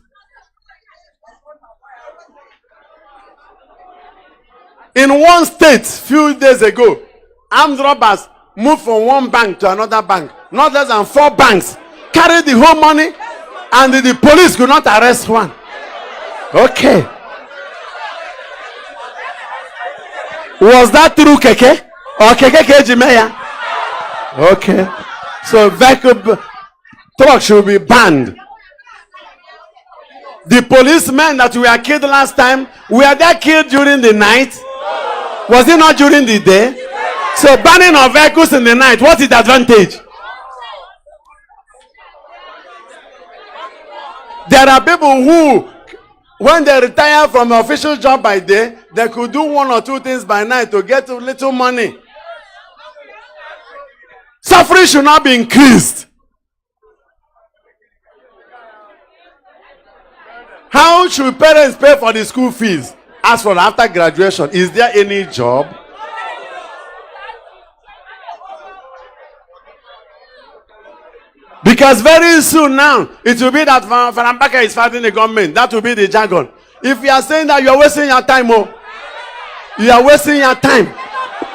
In one state, few days ago, armed robbers moved from one bank to another bank. Not less than 4 banks. Carried the whole money and the police could not arrest one. Okay. Was that through Keke? Or Keke Kejimeya? Okay. So vehicle truck should be banned. The policemen that were killed last time, were they killed during the night? Was it not during the day? So banning of vehicles in the night, what is the advantage? There are people who, when they retire from an official job by day, they could do 1 or 2 things by night to get a little money. Suffering should not be increased. How should parents pay for the school fees? As for after graduation, is there any job? Because very soon now, it will be that Farambaka is fighting the government. That will be the jargon. If you are saying that, you are wasting your time, oh, you are wasting your time.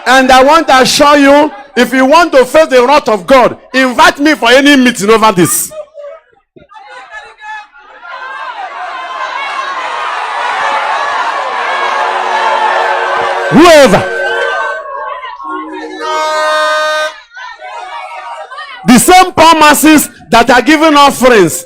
And I want to assure you, if you want to face the wrath of God, invite me for any meeting over this. Whoever. The same poor masses that are giving offerings.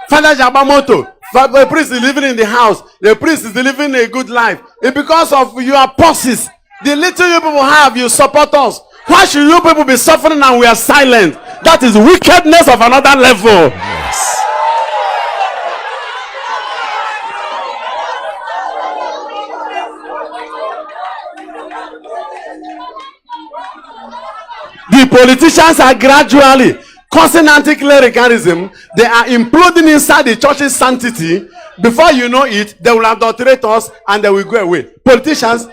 Father Jabamoto, the priest is living in the house. The priest is living a good life. It's because of your purses. The little you people have, you support us. Why should you people be suffering and we are silent? That is wickedness of another level. Yes. The politicians are gradually causing anti-clericalism. They are imploding inside the church's sanctity. Before you know it, they will adulterate us and they will go away. Politicians,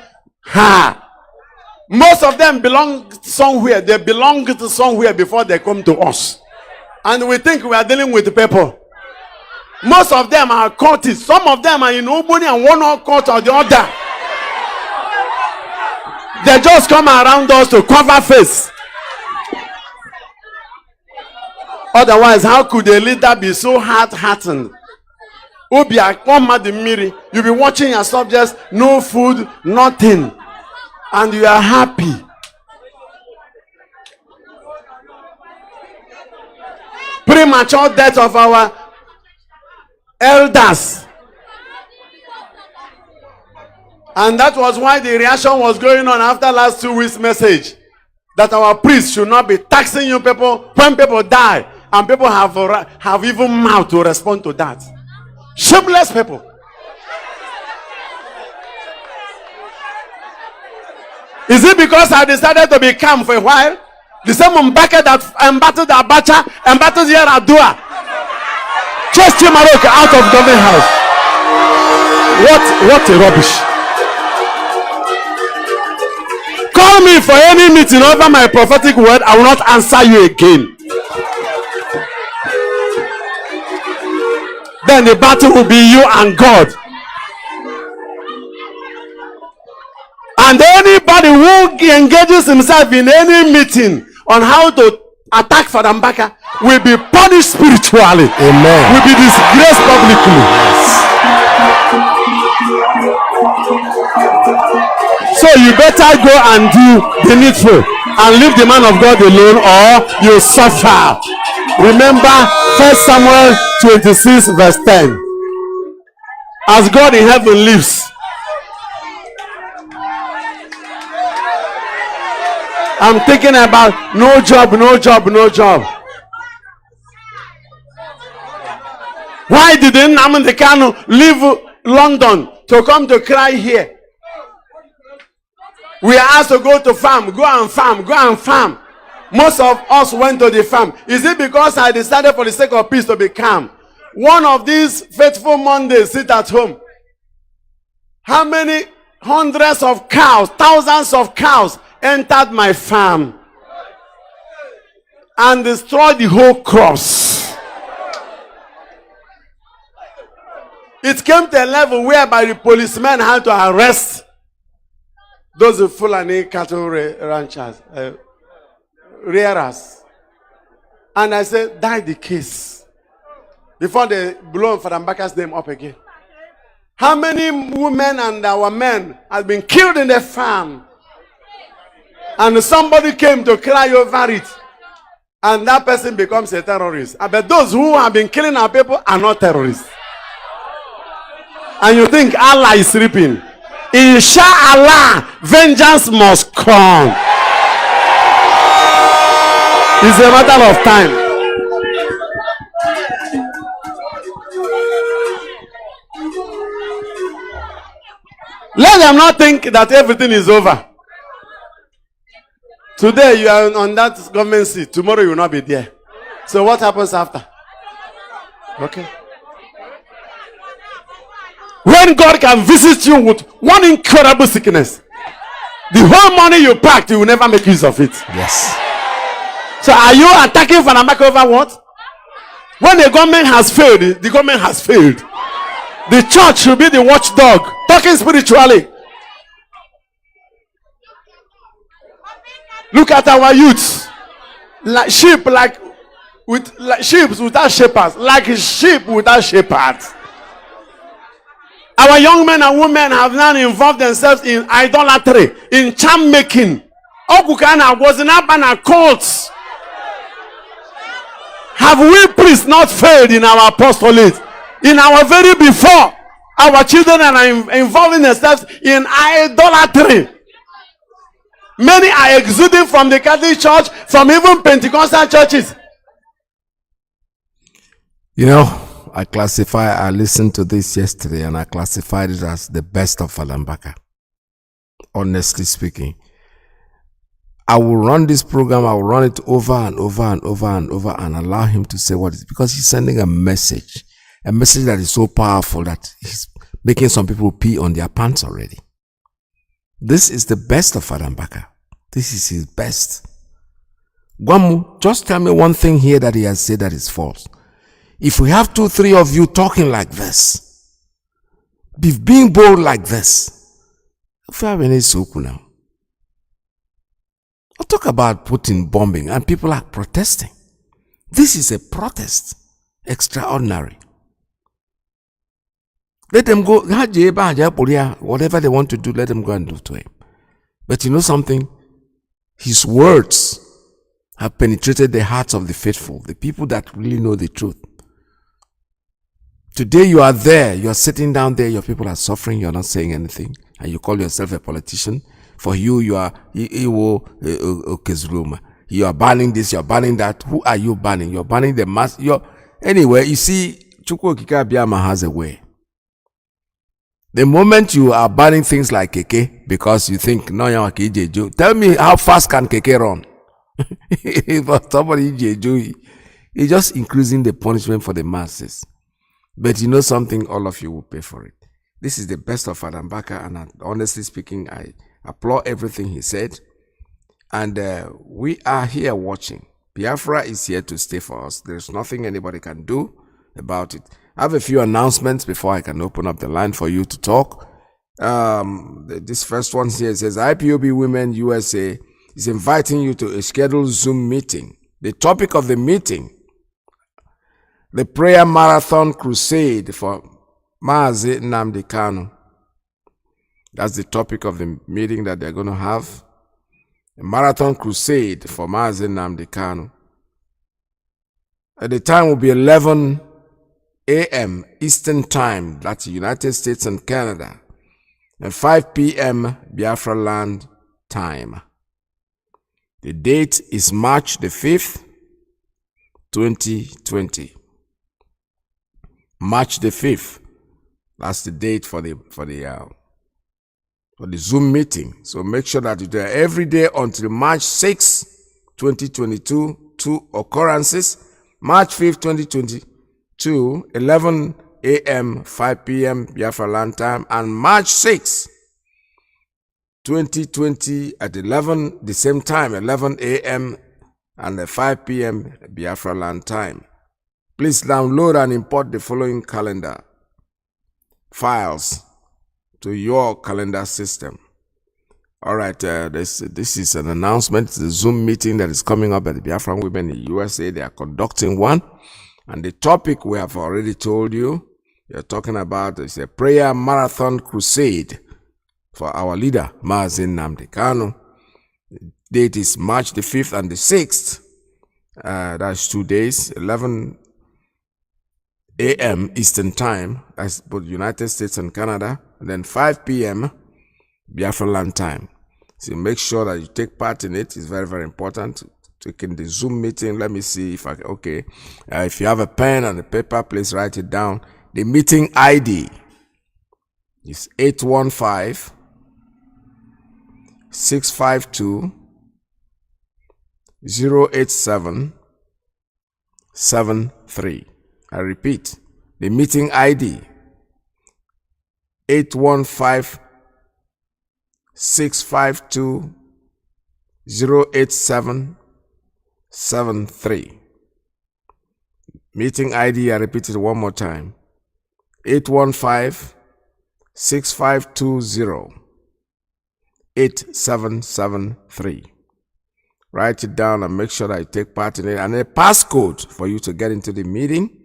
most of them belong somewhere. They belong to somewhere before they come to us. And we think we are dealing with people. Most of them are cultists. Some of them are in Ubuni and one cult or the other. They just come around us to cover face. Otherwise, how could a leader be so hard-hearted You'll be watching your subjects, no food, nothing. And you are happy. Premature death of our elders. And that was why the reaction was going on after last 2 weeks' message. That our priests should not be taxing you people when people die. And people have even mouth to respond to that. Shameless people. Is it because I decided to be calm for a while? The same Mbaka that embattled Abacha, embattled Yaradua, chased Chimaroke out of government house. What a rubbish. Call me for any meeting over my prophetic word, I will not answer you again. Then the battle will be you and God. And anybody who engages himself in any meeting on how to attack Father Mbaka will be punished spiritually.
Amen.
Will be disgraced publicly. So you better go and do the needful and leave the man of God alone, or you suffer. Remember 1 Samuel 26 verse 10. As God in heaven lives, I'm thinking about no job, no job, no job. Why did Nnamdi Kanu leave London to come to cry here? We are asked to go to farm, go and farm, go and farm. Most of us went to the farm. Is it because I decided for the sake of peace to be calm? One of these faithful Mondays, sit at home. How many hundreds of cows, thousands of cows entered my farm and destroyed the whole crops? It came to a level whereby the policemen had to arrest those Fulani cattle ranchers, rearers. And I said, die the case before they blow Father Mbaka's name up again. How many women and our men have been killed in the farm? And somebody came to cry over it. And that person becomes a terrorist. But those who have been killing our people are not and you think Allah is sleeping. Inshallah, vengeance must come. It's a matter of time. Let them not think that everything is over. Today you are on that government seat. Tomorrow you will not be there. So what happens after? Okay. When God can visit you with one incredible sickness, the whole money you packed, you will never make use of it.
Yes. Yes.
So are you attacking Father Mbaka over what? When the government has failed, the government has failed. The church should be the watchdog, talking spiritually. Look at our youths, like sheep, like sheep without shepherds, like sheep without shepherds. Our young men and women have now involved themselves in idolatry, in charm making. Okukana was in Abana cults. Have we priests not failed in our apostolate? In our very before, our children are involving themselves in idolatry. Many are exuding from the Catholic Church, from even Pentecostal churches.
You know, I listened to this yesterday and I classified it as the best of Father Mbaka. Honestly speaking. I will run this program, I will run it over and over and over and over and allow him to say what it is, because he's sending a message that is so powerful that he's making some people pee on their pants already. This is the best of Father Mbaka. This is his best. Gwamu, just tell me one thing here that he has said that is false. If we have 2-3 of you talking like this, being bold like this, if we have any soku now, I'll talk about Putin bombing and people are protesting. This is a protest. Extraordinary. Let them go. Whatever they want to do, let them go and do to him. But you know something? His words have penetrated the hearts of the faithful, the people that really know the truth. Today you are there, you are sitting down there, your people are suffering, you are not saying anything, and you call yourself a politician. For you are you are banning this, you are banning that. Who are you banning? You're banning the mass. Anyway, you see, Chukwu Okike Abiyama has a way. The moment you are banning things like Keke, because you think, no, tell me how fast can Keke run? If somebody is just increasing the punishment for the masses. But you know something, all of you will pay for it. This is the best of Adam Baka, and honestly speaking, I applaud everything he said. And we are here watching. Biafra is here to stay for us. There's nothing anybody can do about it. I have a few announcements before I can open up the line for you to talk. This first one here says, IPOB Women USA is inviting you to a scheduled Zoom meeting. The topic of the meeting, the prayer marathon crusade for Mazi Nnamdi Kanu. That's the topic of the meeting that they're going to have. A marathon crusade for Mazi Nnamdi Kanu. At the time will be 11 a.m. Eastern Time, that's the United States and Canada, and 5 p.m. Biafra land time. The date is March the 5th, 2020. March the 5th. That's the date for the Zoom meeting. So make sure that you're there every day until March 6th, 2022. 2 occurrences. March 5th, 2022, 11 a.m., 5 p.m. Biafra land time, and March 6th, 2020 at 11, the same time, 11 a.m. and 5 p.m. Biafra land time. Please download and import the following calendar files to your calendar system. All right, this is an announcement. It's a Zoom meeting that is coming up at the Biafran Women in the USA. They are conducting one. And the topic we have already told you, they're talking about is a prayer marathon crusade for our leader, Mazi Nnamdi Kanu. The date is March the 5th and the 6th. That's 2 days, 11 a.m. Eastern Time, that's both United States and Canada, and then 5 p.m. Biafra land time. So make sure that you take part in it. It's very, very important. Taking the Zoom meeting. Let me see if I can. Okay. If you have a pen and a paper, please write it down. The meeting ID is 815 652 087 73. I repeat, the meeting ID 815 652 087 73. Meeting ID, I repeat it one more time. 815 6520 8773. Write it down and make sure that you take part in it. And a passcode for you to get into the meeting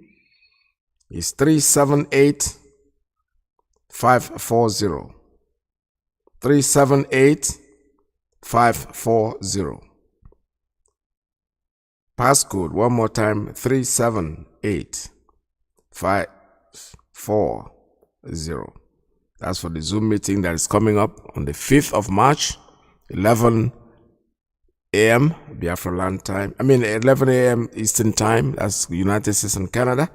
is 378 540. 378 540. Passcode, one more time, 378 540. That's for the Zoom meeting that is coming up on the 5th of March, 11 a.m. Biafra land time. 11 a.m. Eastern Time, that's United States and Canada.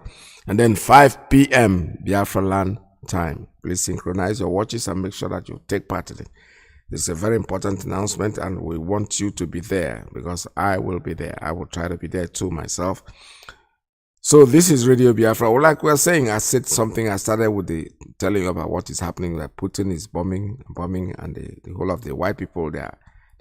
And then 5 p.m. Biafra land time. Please synchronize your watches and make sure that you take part in it. This is a very important announcement, and we want you to be there because I will be there. I will try to be there too myself. So this is Radio Biafra. Well, like we were saying, I said something. I started with telling you about what is happening. That Putin is bombing, and the whole of the white people, they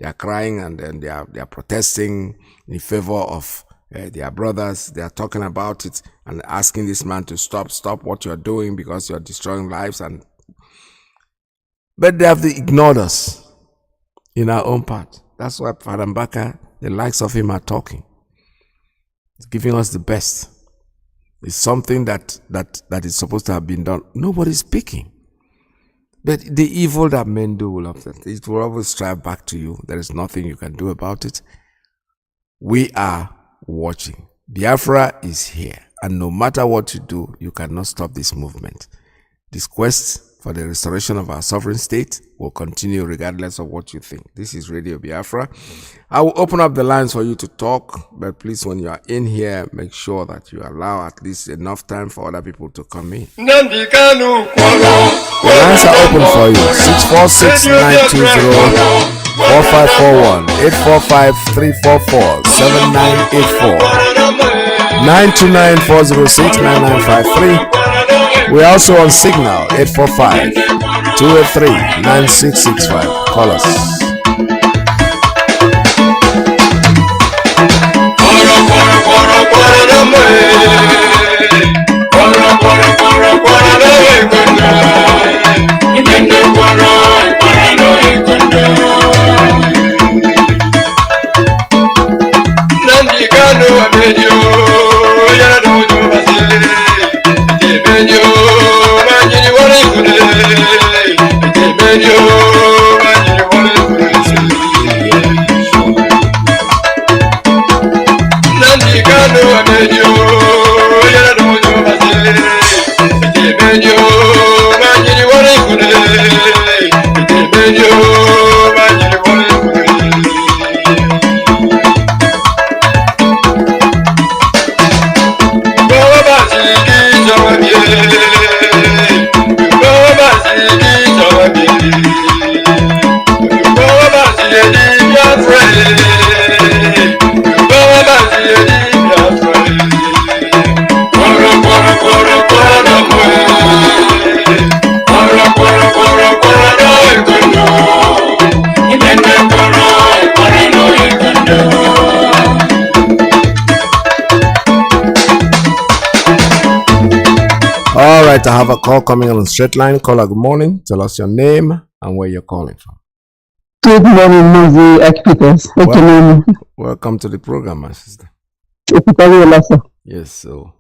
are crying, and then they are protesting in favor of their brothers. They are talking about it and asking this man to stop what you are doing because you are destroying lives. But they have ignored us in our own part. That's why Father Mbaka, the likes of him, are talking. He's giving us the best. It's something that is supposed to have been done. Nobody's speaking. But the evil that men do it will always strive back to you. There is nothing you can do about it. We are watching. Biafra is here. And no matter what you do, you cannot stop this movement. This quest for the restoration of our sovereign state will continue regardless of what you think. This is Radio Biafra. I will open up the lines for you to talk, but please, when you are in here, make sure that you allow at least enough time for other people to come in.
Nnamdi Kanu,
The lines are open for you. 646-920-4541, 845-344-7984, 929-406-9953. We're also on Signal, 845-283-9665. Call us. All right, I have a call coming on straight line. Caller, good morning. Tell us your name and where you're calling from.
Good morning, Mazi Iyke.
Welcome to the program, my sister. Yes, so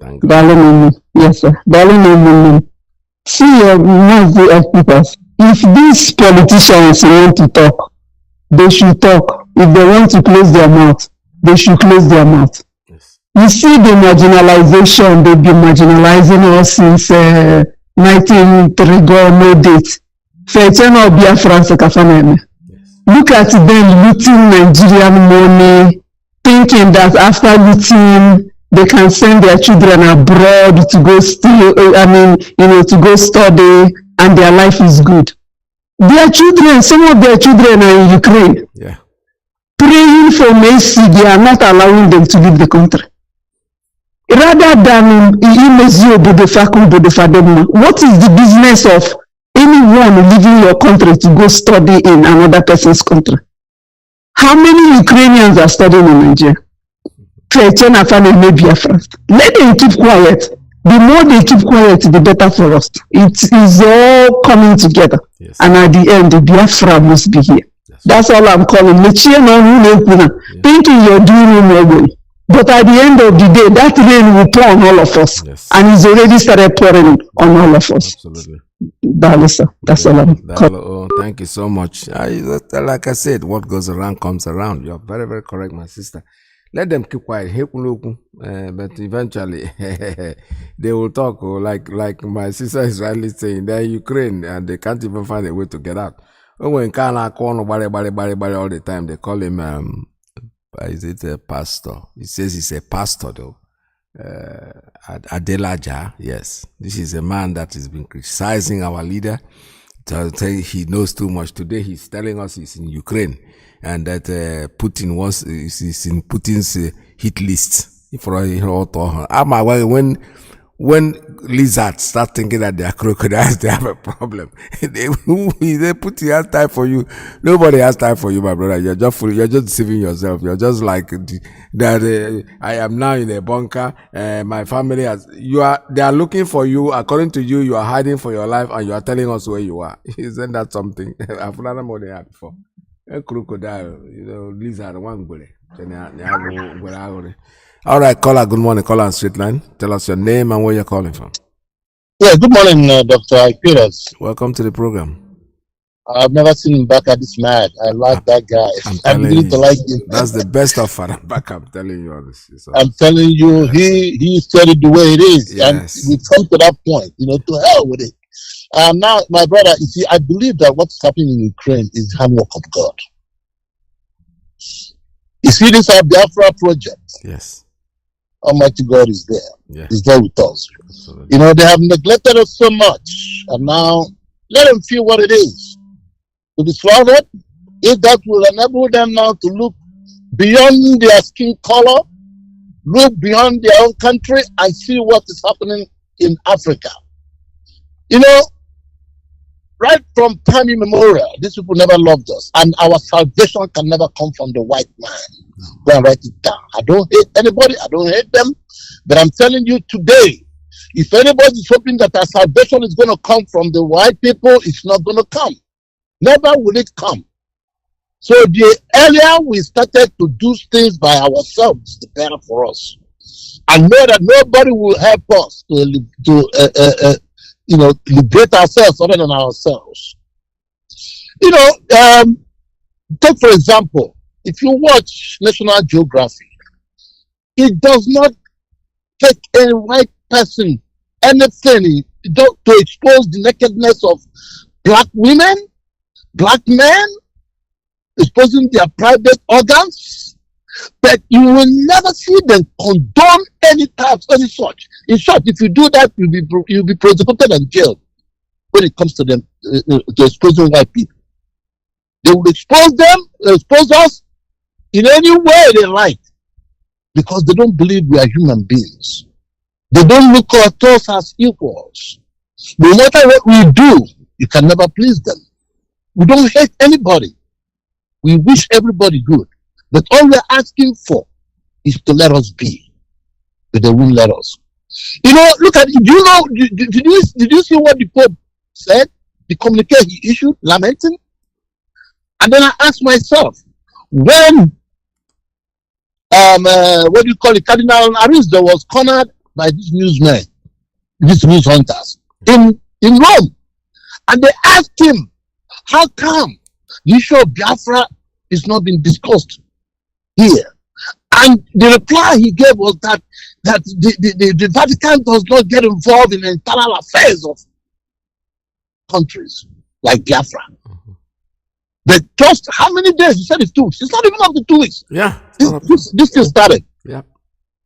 thank God.
Darling, yes, sir. Darling, see, Mazi Iyke, if these politicians want to talk, they should talk. If they want to close their mouth, they should close their mouth.
Yes.
You see the marginalization, they've been marginalizing us since 1903, no date. Fetcheno Biafrans Kafaneme. Look at them looting Nigerian money, thinking that after looting, they can send their children abroad to go steal, to go study, and their life is good. Their children, some of their children are in Ukraine.
Yeah.
Praying for mercy, they are not allowing them to leave the country. Rather than what is the business of anyone leaving your country to go study in another person's country? How many Ukrainians are studying in Nigeria? Let them keep quiet. The more they keep quiet, the better for us. It is all coming together.
Yes.
And at the end, the Biafra must be here.
Yes.
That's all I'm calling. Thinking you're doing more good. But at the end of the day, that rain will pour on all of us.
Yes.
And it's already started pouring on all of us.
Absolutely.
That's all I'm calling.
Oh, thank you so much. Like I said, what goes around comes around. You're very, very correct, my sister. Let them keep quiet. But eventually they will talk. Like my sister is rightly saying, they're Ukraine and they can't even find a way to get out. When Kana call all the time, they call him is it a pastor? He says he's a pastor though. Adelaja, yes. This is a man that has been criticizing our leader. He knows too much. Today he's telling us he's in Ukraine and that Putin is in Putin's hit list. When lizards start thinking that they are crocodiles, they have a problem. They put has time for you. Nobody has time for you, my brother. You're just deceiving yourself. You're just like that. I am now in a bunker. My family they are looking for you. According to you, you are hiding for your life, and you are telling us where you are. Isn't that something? I've never more than that before. A crocodile, lizard, one bullet. All right, caller, good morning. Caller on street line. Tell us your name and where you're calling from.
Yeah, good morning, Dr. Ike.
Welcome to the program.
I've never seen him back at this mad. I like that guy. I'm beginning to like him.
That's the best of Father back. I'm telling you all this.
I'm telling you, he said it the way it is.
Yes.
And we come to that point, to hell with it. Now, my brother, you see, I believe that what's happening in Ukraine is the handwork of God. You see, this our Biafra project.
Yes.
Almighty God is there.
Yeah.
He's there with us.
Absolutely.
They have neglected us so much. And now, let them feel what it is to be slaughtered. If that will enable them now to look beyond their skin color, look beyond their own country and see what is happening in Africa. Right from time immemorial, these people never loved us, and our salvation can never come from the white man. Go and write it down. I don't hate anybody, I don't hate them, but I'm telling you today, if anybody is hoping that our salvation is going to come from the white people, it's not going to come. Never will it come. So the earlier we started to do things by ourselves, the better for us. And know that nobody will help us to liberate ourselves other than ourselves. Take for example, if you watch National Geographic, it does not take a white person anything to expose the nakedness of black women, black men, exposing their private organs, but you will never see them condone any such. In short, if you do that, you'll be prosecuted and jailed when it comes to them to exposing white people. They will expose us in any way they like, because they don't believe we are human beings. They don't look at us as equals. No matter what we do, you can never please them. We don't hate anybody. We wish everybody good. But all we're asking for is to let us be. But they won't let us. Look at it. Did you see what the Pope said? The communique he issued, lamenting? And then I asked myself, when Cardinal Aristo was cornered by these newsmen, these news hunters in Rome, and they asked him, how come the issue of Biafra is not being discussed here? And the reply he gave was that the Vatican does not get involved in the internal affairs of countries like Biafra. But just how many days? You said it's 2 weeks. It's not even up to 2 weeks.
Yeah.
This thing started.
Yeah.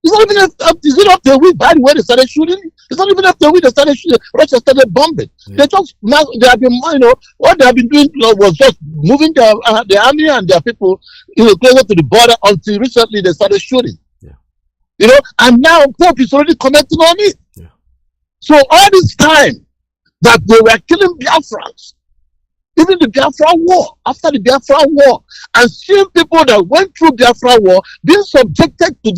It's not even is it up to a week by the way they started shooting? It's not even up to a week they started shooting. Russia started bombing. Yeah. They have been, what they have been doing was just moving their army and their people, closer to the border until recently they started shooting. Yeah. And now Pope is already commenting on it. Yeah. So all this time that they were killing Biafrans, even the Biafra war, after the Biafra war, and seeing people that went through Biafra war being subjected to the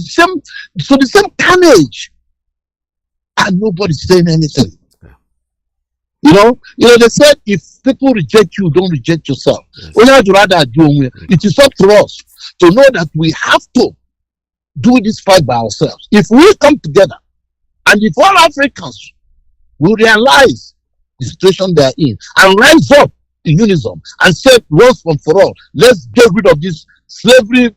same carnage, and nobody's saying anything. They said if people reject you, don't reject yourself. Yes. It is up to us to know that we have to do this fight by ourselves. If we come together, and if all Africans will realize the situation they are in and rise up in unison and say once and for all, let's get rid of this slavery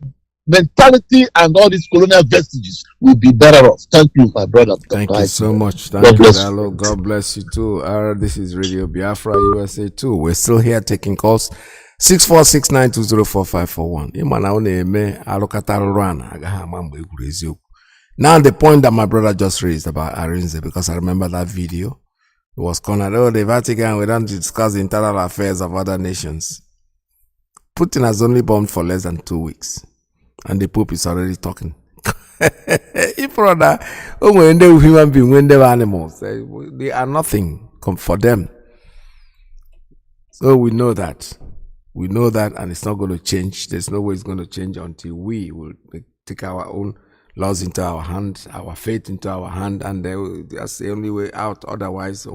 mentality and all these colonial vestiges, we'll be better off. Thank you, my brother.
Thank you so much. Thank you, Dalo. God bless you too. This is Radio Biafra USA 2. We're still here taking calls. 646920454. Now the point that my brother just raised about Arinze, because I remember that video. It was cornered. The Vatican, we don't discuss the internal affairs of other nations. Putin has only bombed for less than 2 weeks. And the Pope is already talking. When they human beings, when they animals, they are nothing for them. So we know that. We know that, and it's not going to change. There's no way it's going to change until we will take our own laws into our hand, our faith into our hand, and that's the only way out. Otherwise,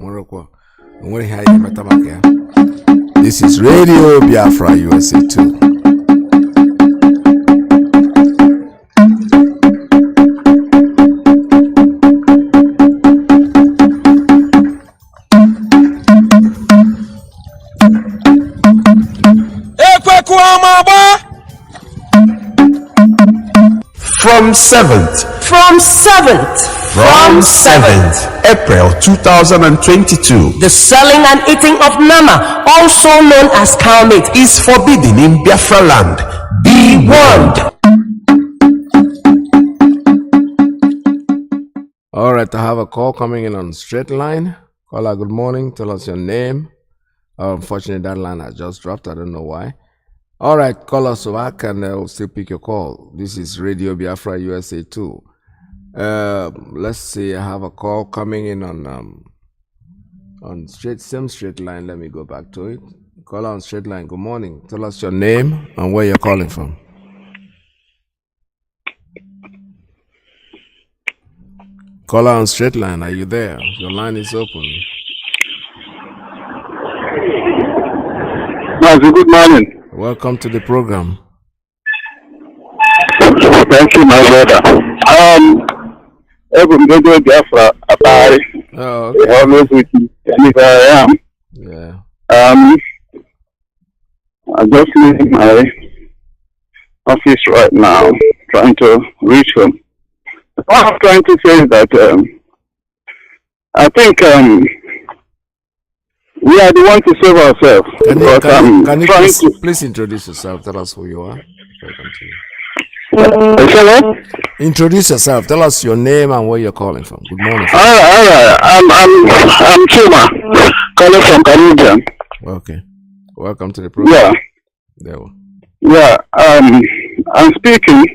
this is Radio Biafra USA 2.
From 7th April 2022,
the selling and eating of nama, also known as cow meat,
is forbidden in Biafra land. Be warned.
All right, I have a call coming in on straight line. Caller, good morning. Tell us your name. Unfortunately, that line has just dropped. I don't know why. All right, call us back and I'll still pick your call. This is Radio Biafra USA 2. Let's see. I have a call coming in on same straight line. Let me go back to it. Caller on straight line. Good morning. Tell us your name and where you're calling from. Caller on straight line, are you there? Your line is open.
Mazi, good morning.
Welcome to the program.
Thank you, my brother. Every day, Biafra,
Oh, okay.
always with you. And if I am,
Yeah.
I'm just leaving my office right now, trying to reach home. What I'm trying to say is that I think we are the ones to save ourselves.
Can you please introduce yourself? Tell us who you are.
Hello?
Introduce yourself. Tell us your name and where you're calling from. Good morning.
All right. I'm Chuma, calling from Kanu.
Okay. Welcome to the program.
Yeah.
There we
Yeah. I'm speaking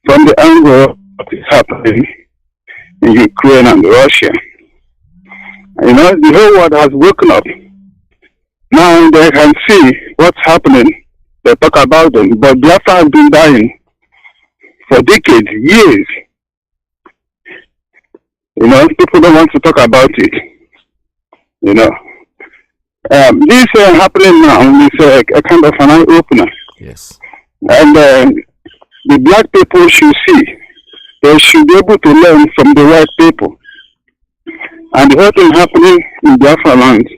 from the angle of what is happening in Ukraine and Russia. You know, the whole world has woken up. Now they can see what's happening. They talk about them. But Biafra has been dying for decades, years. You know, people don't want to talk about it. You know. This happening now is a kind of an eye-opener.
Yes.
And the black people should see. They should be able to learn from the white people. And the whole thing happening in Biafra land.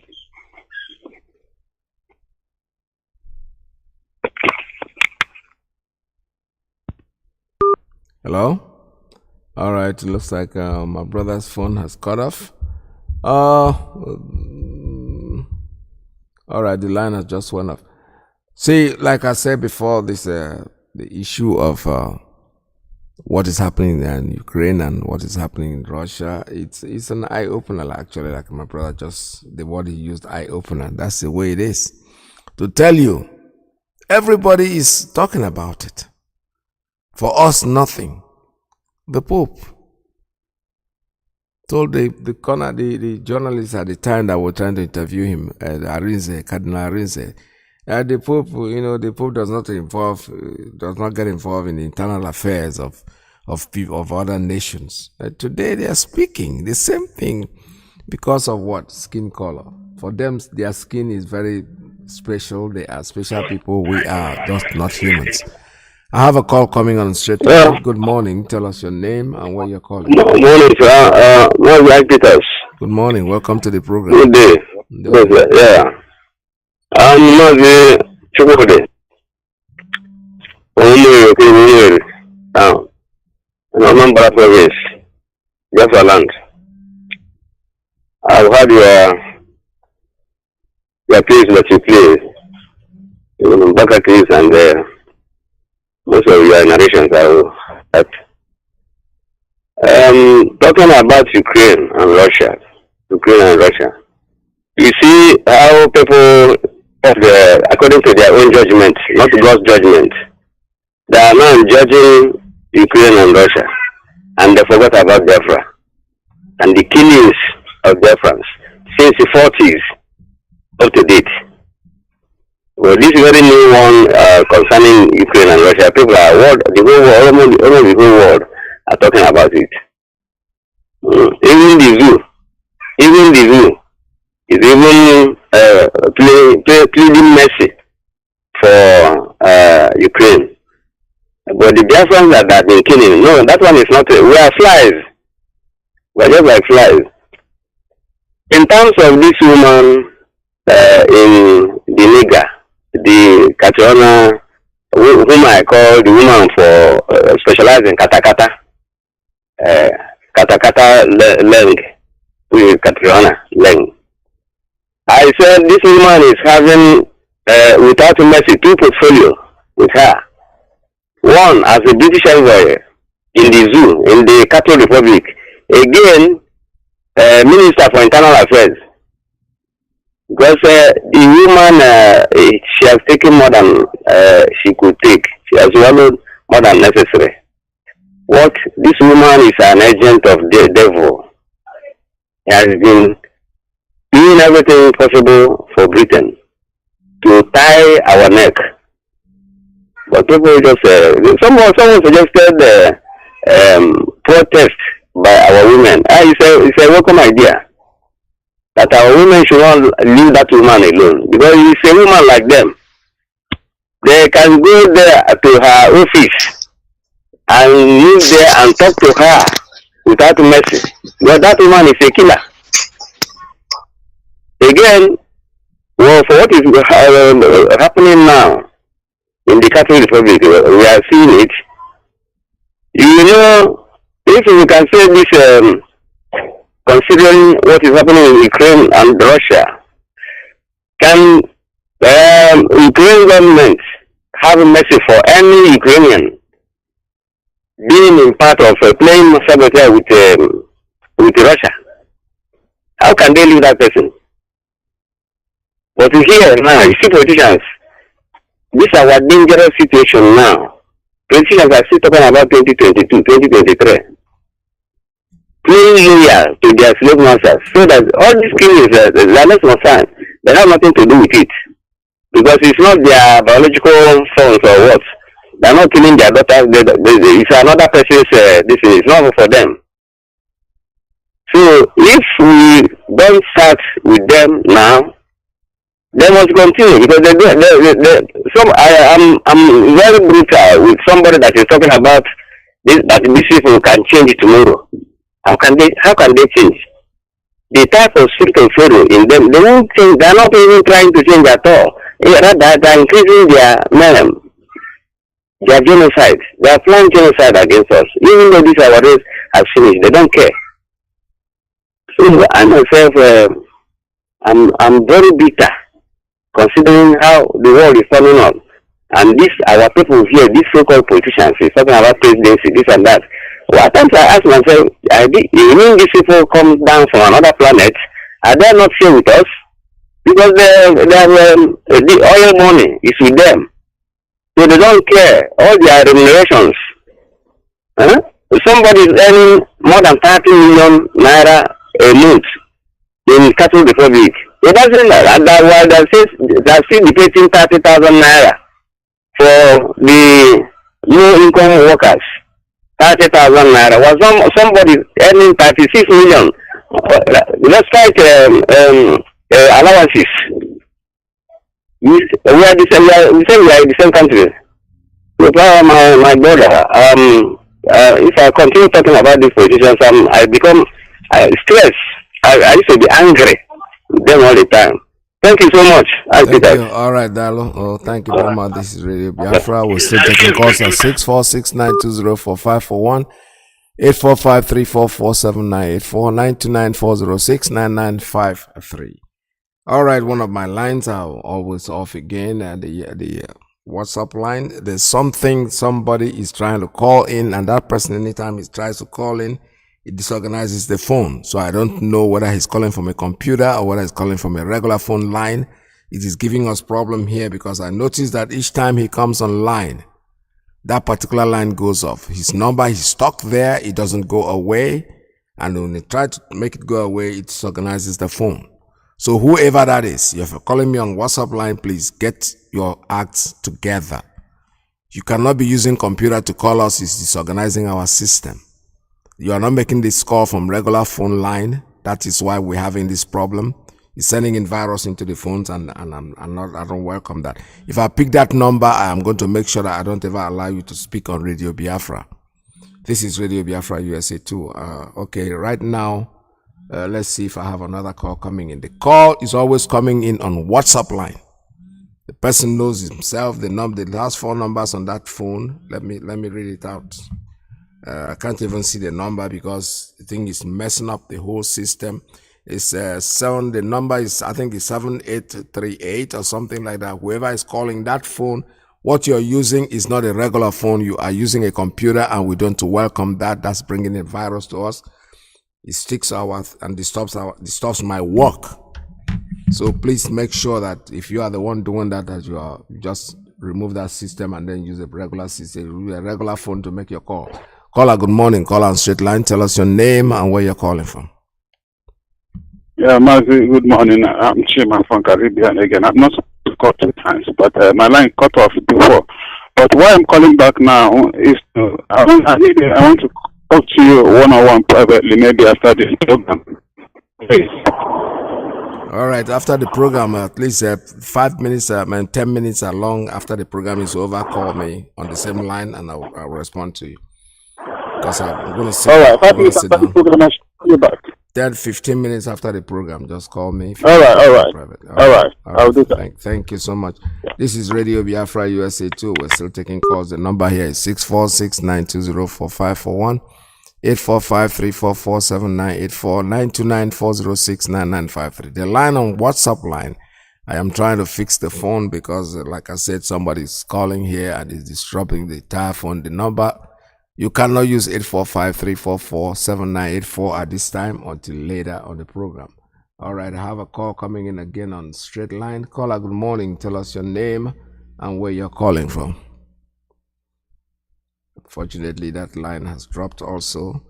Hello? All right. It looks like my brother's phone has cut off. All right. The line has just went off. See, like I said before, this the issue of what is happening in Ukraine and what is happening in Russia, it's an eye-opener, actually, like my brother the word he used, eye-opener. That's the way it is. To tell you, everybody is talking about it. For us, nothing. The Pope told the journalists at the time that were trying to interview him, Cardinal Arinze, the Pope, the Pope does not get involved in the internal affairs of people of other nations. Today they are speaking the same thing because of what? Skin color. For them, their skin is very special. They are special people. We are just not humans. I have a call coming on straight.
Yeah.
Good morning. Tell us your name and where you're calling.
Good morning, sir. Mazi Iyke.
Good morning. Welcome to the program.
Good day. Good day. Yeah. I'm Mazi Iyke. I'm a member province, Biafra land. I've had your case that you play, Baka case, and most of your narrations are that. Talking about Ukraine and Russia, you see how people, according to their own judgment, not God's judgment, they are now judging Ukraine and Russia, and they forgot about Biafra and the killings of Biafrans since the 40s up to date. Well, this very new one concerning Ukraine and Russia, people are almost the whole world are talking about it. Even the zoo is even pleading mercy for Ukraine. But the Biafrans that have been killing, no, that one is not. We are flies. We are just like flies. In terms of this woman in the Niger, the Catriona whom I call the woman for specializing in katakata, leng, which is Catriona leng. I said this woman is having, without mercy, 2 portfolios with her. One as a British envoy in the zoo, in the Catholic Republic. Again, Minister for Internal Affairs. Because the woman, she has taken more than she could take. She has swallowed more than necessary. What? This woman is an agent of the devil. He has been doing everything possible for Britain to tie our neck. But people just, someone suggested protest by our women. It's a welcome idea that our women should not leave that woman alone, because it's a woman like them. They can go there to her office and live there and talk to her without mercy. But that woman is a killer. Again, well, for what is happening now in the Catholic Republic, we are seeing it. You know, if we can say this, considering what is happening in Ukraine and Russia, can Ukraine government have mercy for any Ukrainian being in part of playing saboteur with Russia? How can they leave that person? But here now, you see politicians, this is our dangerous situation now. Politicians are still talking about 2022, 2023. Playing loyal to their slave masters, so that all these killings, they are not concerned. They have nothing to do with it. Because it's not their biological sons or what. They are not killing their daughters. It's another person's, this is not for them. So if we don't start with them now, they must continue, because I'm very brutal with somebody that is talking about this, that these people can change tomorrow. How can they change? The type of spirit of Pharaoh in them, they won't change. They are not even trying to change at all. Rather, they are increasing their genocide. They are planning genocide against us. Even though this our race has finished, they don't care. So I myself, I'm very bitter, considering how the world is turning on. And this, our people here, these so-called politicians, is talking about presidency, this and that. Well, at times I ask myself, you mean these people come down from another planet? Are they not here with us? Because the oil money is with them. So they don't care. All their remunerations. Somebody is earning more than 30 million naira a month in Catholic Republic. It doesn't matter. They're still debating 30,000 naira for the low-income workers. 30,000 naira. Was somebody earning 36 million? Let's strike allowances. We are in the same country. My brother, if I continue talking about these politicians, I become stressed. I used to be angry with them all the time. Thank you so much.
Thank you. All right, Dalo. Oh, thank you very much. This is Radio Biafra. We're still taking calls at 646-920-4541, 845-344-7984, 929-406-9953. All right, one of my lines are always off again, and the WhatsApp line. There's somebody is trying to call in, and that person, anytime he tries to call in, it disorganizes the phone. So I don't know whether he's calling from a computer or whether he's calling from a regular phone line. It is giving us problem here, because I noticed that each time he comes online, that particular line goes off. His number is stuck there. It doesn't go away. And when they try to make it go away, it disorganizes the phone. So whoever that is, if you're calling me on WhatsApp line, please get your acts together. You cannot be using computer to call us. It's disorganizing our system. You are not making this call from regular phone line. That is why we're having this problem. It's sending in virus into the phones, and I don't welcome that. If I pick that number, I am going to make sure that I don't ever allow you to speak on Radio Biafra. This is Radio Biafra USA 2. Okay, right now, let's see if I have another call coming in. The call is always coming in on WhatsApp line. The person knows himself, the last 4 numbers on that phone. Let me read it out. I can't even see the number because the thing is messing up the whole system. It's the number is, I think it's 7838 or something like that. Whoever is calling that phone, what you're using is not a regular phone. You are using a computer, and we don't welcome that. That's bringing a virus to us. It sticks and disturbs my work. So please make sure that if you are the one doing that you just remove that system and then use a regular system, a regular phone to make your call. Caller, good morning. Call on straight line. Tell us your name and where you're calling from.
Yeah, Mazi, good morning. I'm Chima from Caribbean again. I'm not supposed to call 2 times, but my line cut off before. But why I'm calling back now is I want to talk to you one-on-one privately, maybe after this program. Please.
All right, after the program, at least 5 minutes, 10 minutes along after the program is over, call me on the same line and I'll respond to you. Because I'm going to sit down. All right, 5 minutes after the program, I'll call you back. 10-15 minutes after the program, just call me.
All right. I'll do that.
Thank you so much. This is Radio Biafra USA 2. We're still taking calls. The number here is 646-920-4541, 845-344-7984, 929-406-9953. The line on WhatsApp line, I am trying to fix the phone because, like I said, somebody's calling here and is disrupting the entire phone. The number, you cannot use 845-344-7984 at this time until later on the program. All right, I have a call coming in again on straight line. Caller, good morning. Tell us your name and where you're calling from. Fortunately, that line has dropped also.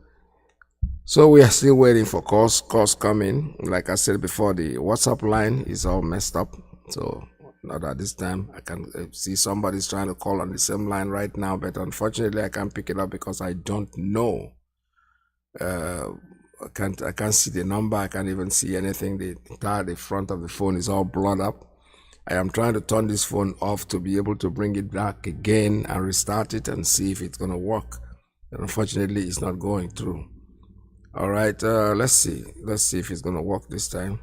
So we are still waiting for calls coming. Like I said before, the WhatsApp line is all messed up. So not at this time. I can see somebody's trying to call on the same line right now, but unfortunately I can't pick it up because I don't know. I can't see the number. I can't even see anything. The front of the phone is all blurred up. I am trying to turn this phone off to be able to bring it back again and restart it and see if it's going to work. And unfortunately, it's not going through. All right, let's see. Let's see if it's going to work this time.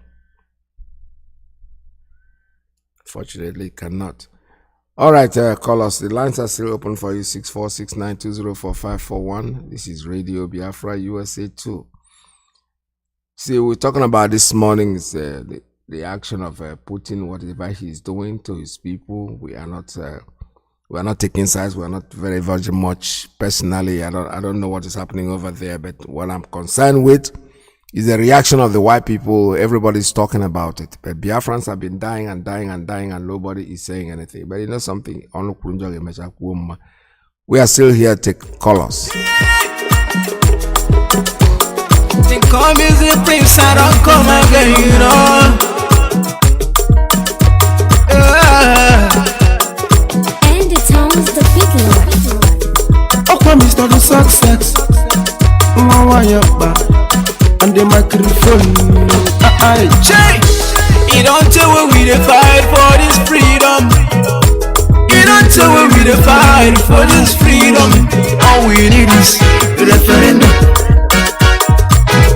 Fortunately, it cannot. All right, call us. The lines are still open for you, 646-920-4541. This is Radio Biafra USA 2. See, we're talking about this morning is the action of Putin, whatever he's doing to his people. We are not taking sides. We are not very much. Personally, I don't know what is happening over there, but what I'm concerned with is the reaction of the white people. Everybody's talking about it. But Biafrans have been dying and nobody is saying anything. But you know something? We are still here to call us.
Come is the prince, I don't come again, you know.
And the town's the big one.
Oh, come is the success. And the microphone. You don't tell what we dey fight for this freedom. You don't tell what we dey fight for this freedom. All we need is the referendum.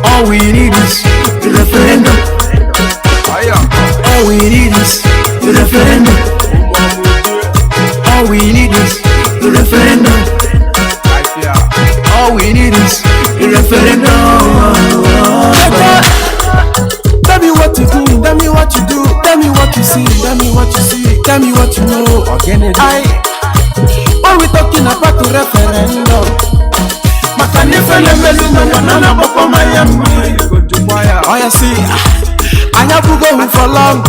All we need is the referendum. All we need is the referendum. All we need is the referendum. All we need is the referendum. Tell me what to do, tell me what you do, tell me what you see, tell me what you see, tell me what you know. When we talking about the referendum, oh you see, I have to go for long.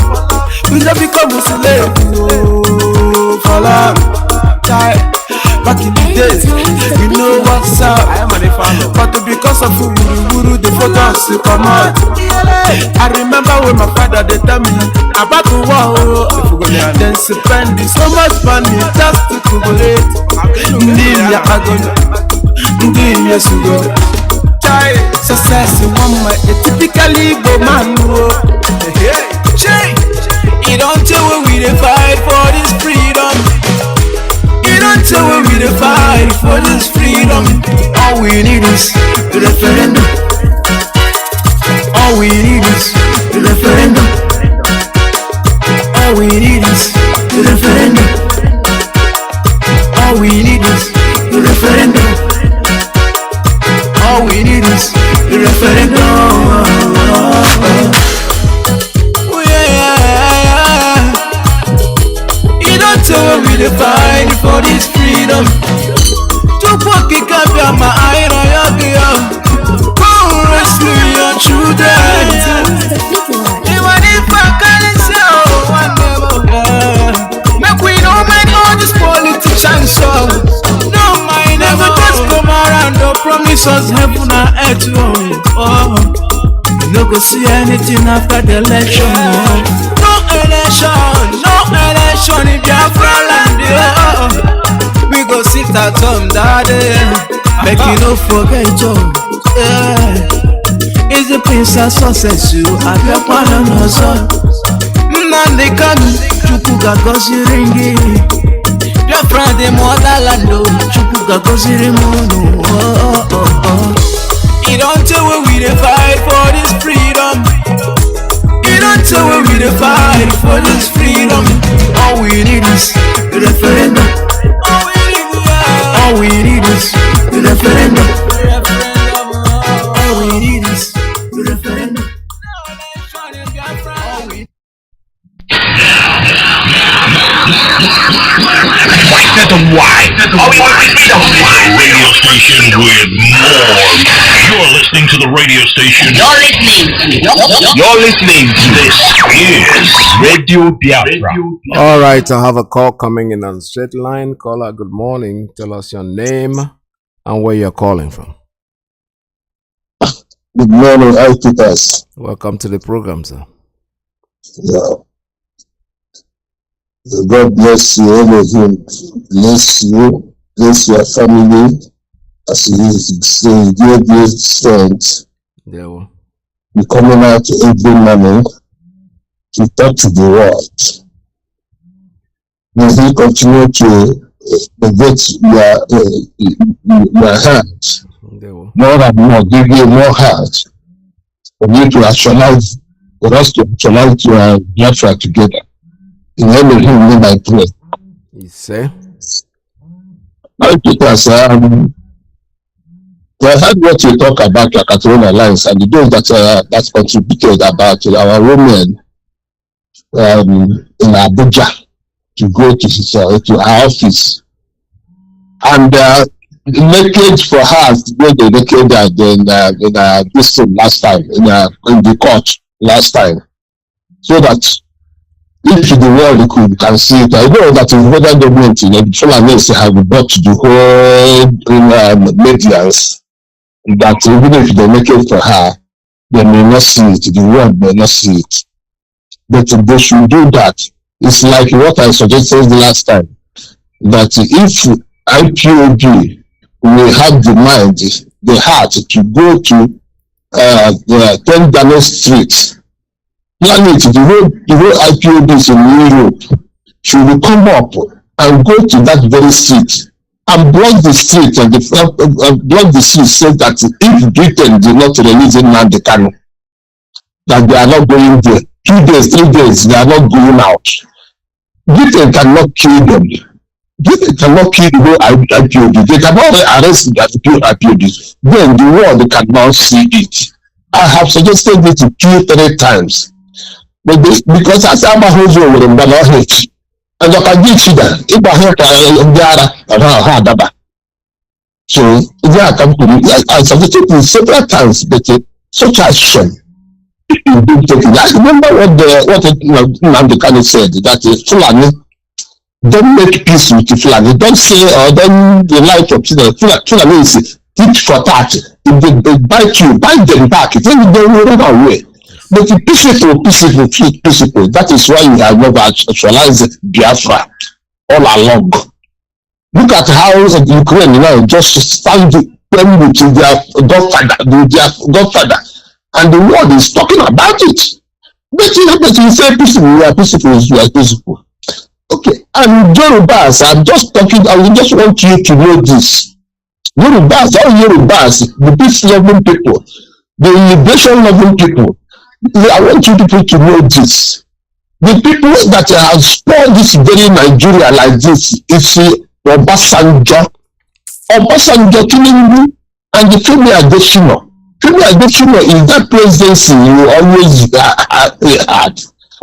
We don't become a slave for long. Back in the days, we know what's up. But because of Wuru, the photos to come out. I remember when my father they tell me about the war. Then spend so much money just to commemorate. Ndiya agony, ndiya sugo. Success in one way, a typically go man. You don't tell what we dey fight for this freedom. You don't tell what we dey fight for this freedom. All we need is the referendum. All we need is the referendum. All we need is the referendum. All we need is a referendum. All we need is a referendum. Oh yeah. You don't tell me to fight for this freedom. To pocket up my iron, go rescue your children. Even if I can't say one never, make we no mind all these politicians. So no mind never just come around. No promise us heaven and earth. Oh, you no go see anything after the election. No election in Biafra land. We go sit at home that day, make you no forget it's the princess success you have your partner no son. Nnamdi Kanu, chukuga gozi ringi. Biafra de motherland, chukuga gozi rimono. You don't tell where we dey fight for this freedom. You don't tell where we dey fight for this freedom. All we need is a referendum. All we need is a referendum. All we need is a referendum.
Radio station with more. You're listening to the radio station. You're listening to this is Radio Biafra.
All right, I have a call coming in on straight line. Caller, good morning. Tell us your name and where you're calling from.
Good morning, Iketas.
Welcome to the program, sir.
Yeah. God bless you, Elohim. Bless you, bless your family. As he say, give you strength.
Yeah, well.
Be coming out every morning to talk to the world. May he continue to get your heart more and more, give you more heart for you to actualize, for us to actualize your Biafra together. In Elohim name I pray.
You say?
Because I heard what you talk about your Catalonia Alliance and the those that contributed about our women in Abuja to go to her office, and leakage for her where they leaked in this thing last time in the court last time, so that if the world can see it. I know that the federal government in the Fulani have brought the whole medias that even if they make it for her, they may not see it, the world may not see it. But they should do that. It's like what I suggested the last time, that if IPOB will have the mind, the heart to go to the 10 Daniel Street, planet, the whole IPOBs in Europe should come up and go to that very street and block the street and block the street, so that if Britain did not release Nnamdi Kanu, that they are not going there. 2 days, 3 days, they are not going out. Britain cannot kill them. Britain cannot kill the whole IPOB. They cannot arrest the IPOBs. Then the world cannot see it. I have suggested it to kill 3 times. But because as I'm a whole with them, but not hate. And I can get you that. If I heard that, so they are coming. I suggested it several times, but such action you didn't take it. I remember what Nnamdi Kanu said, that Fulani don't make peace with the Fulani. Don't say or don't lie to the Fulani is tit for tat. If they bite you, bite them back. Then they will run away. But the peaceful, that is why we have never actualized Biafra all along. Look at how Ukraine now just stand them with their godfather, and the world is talking about it. But you say peaceful, we are peaceful. Okay, and Yorubas, I'm just talking, I just want you to know this. Yorubas, all Yorubas, the peace-loving people, the immigration-loving people, I want you people to know this. The people that have spoiled this very Nigeria like this is Obasanjo, Tinubu, and the Femi Adesina. Femi Adesina is that presidency you always had.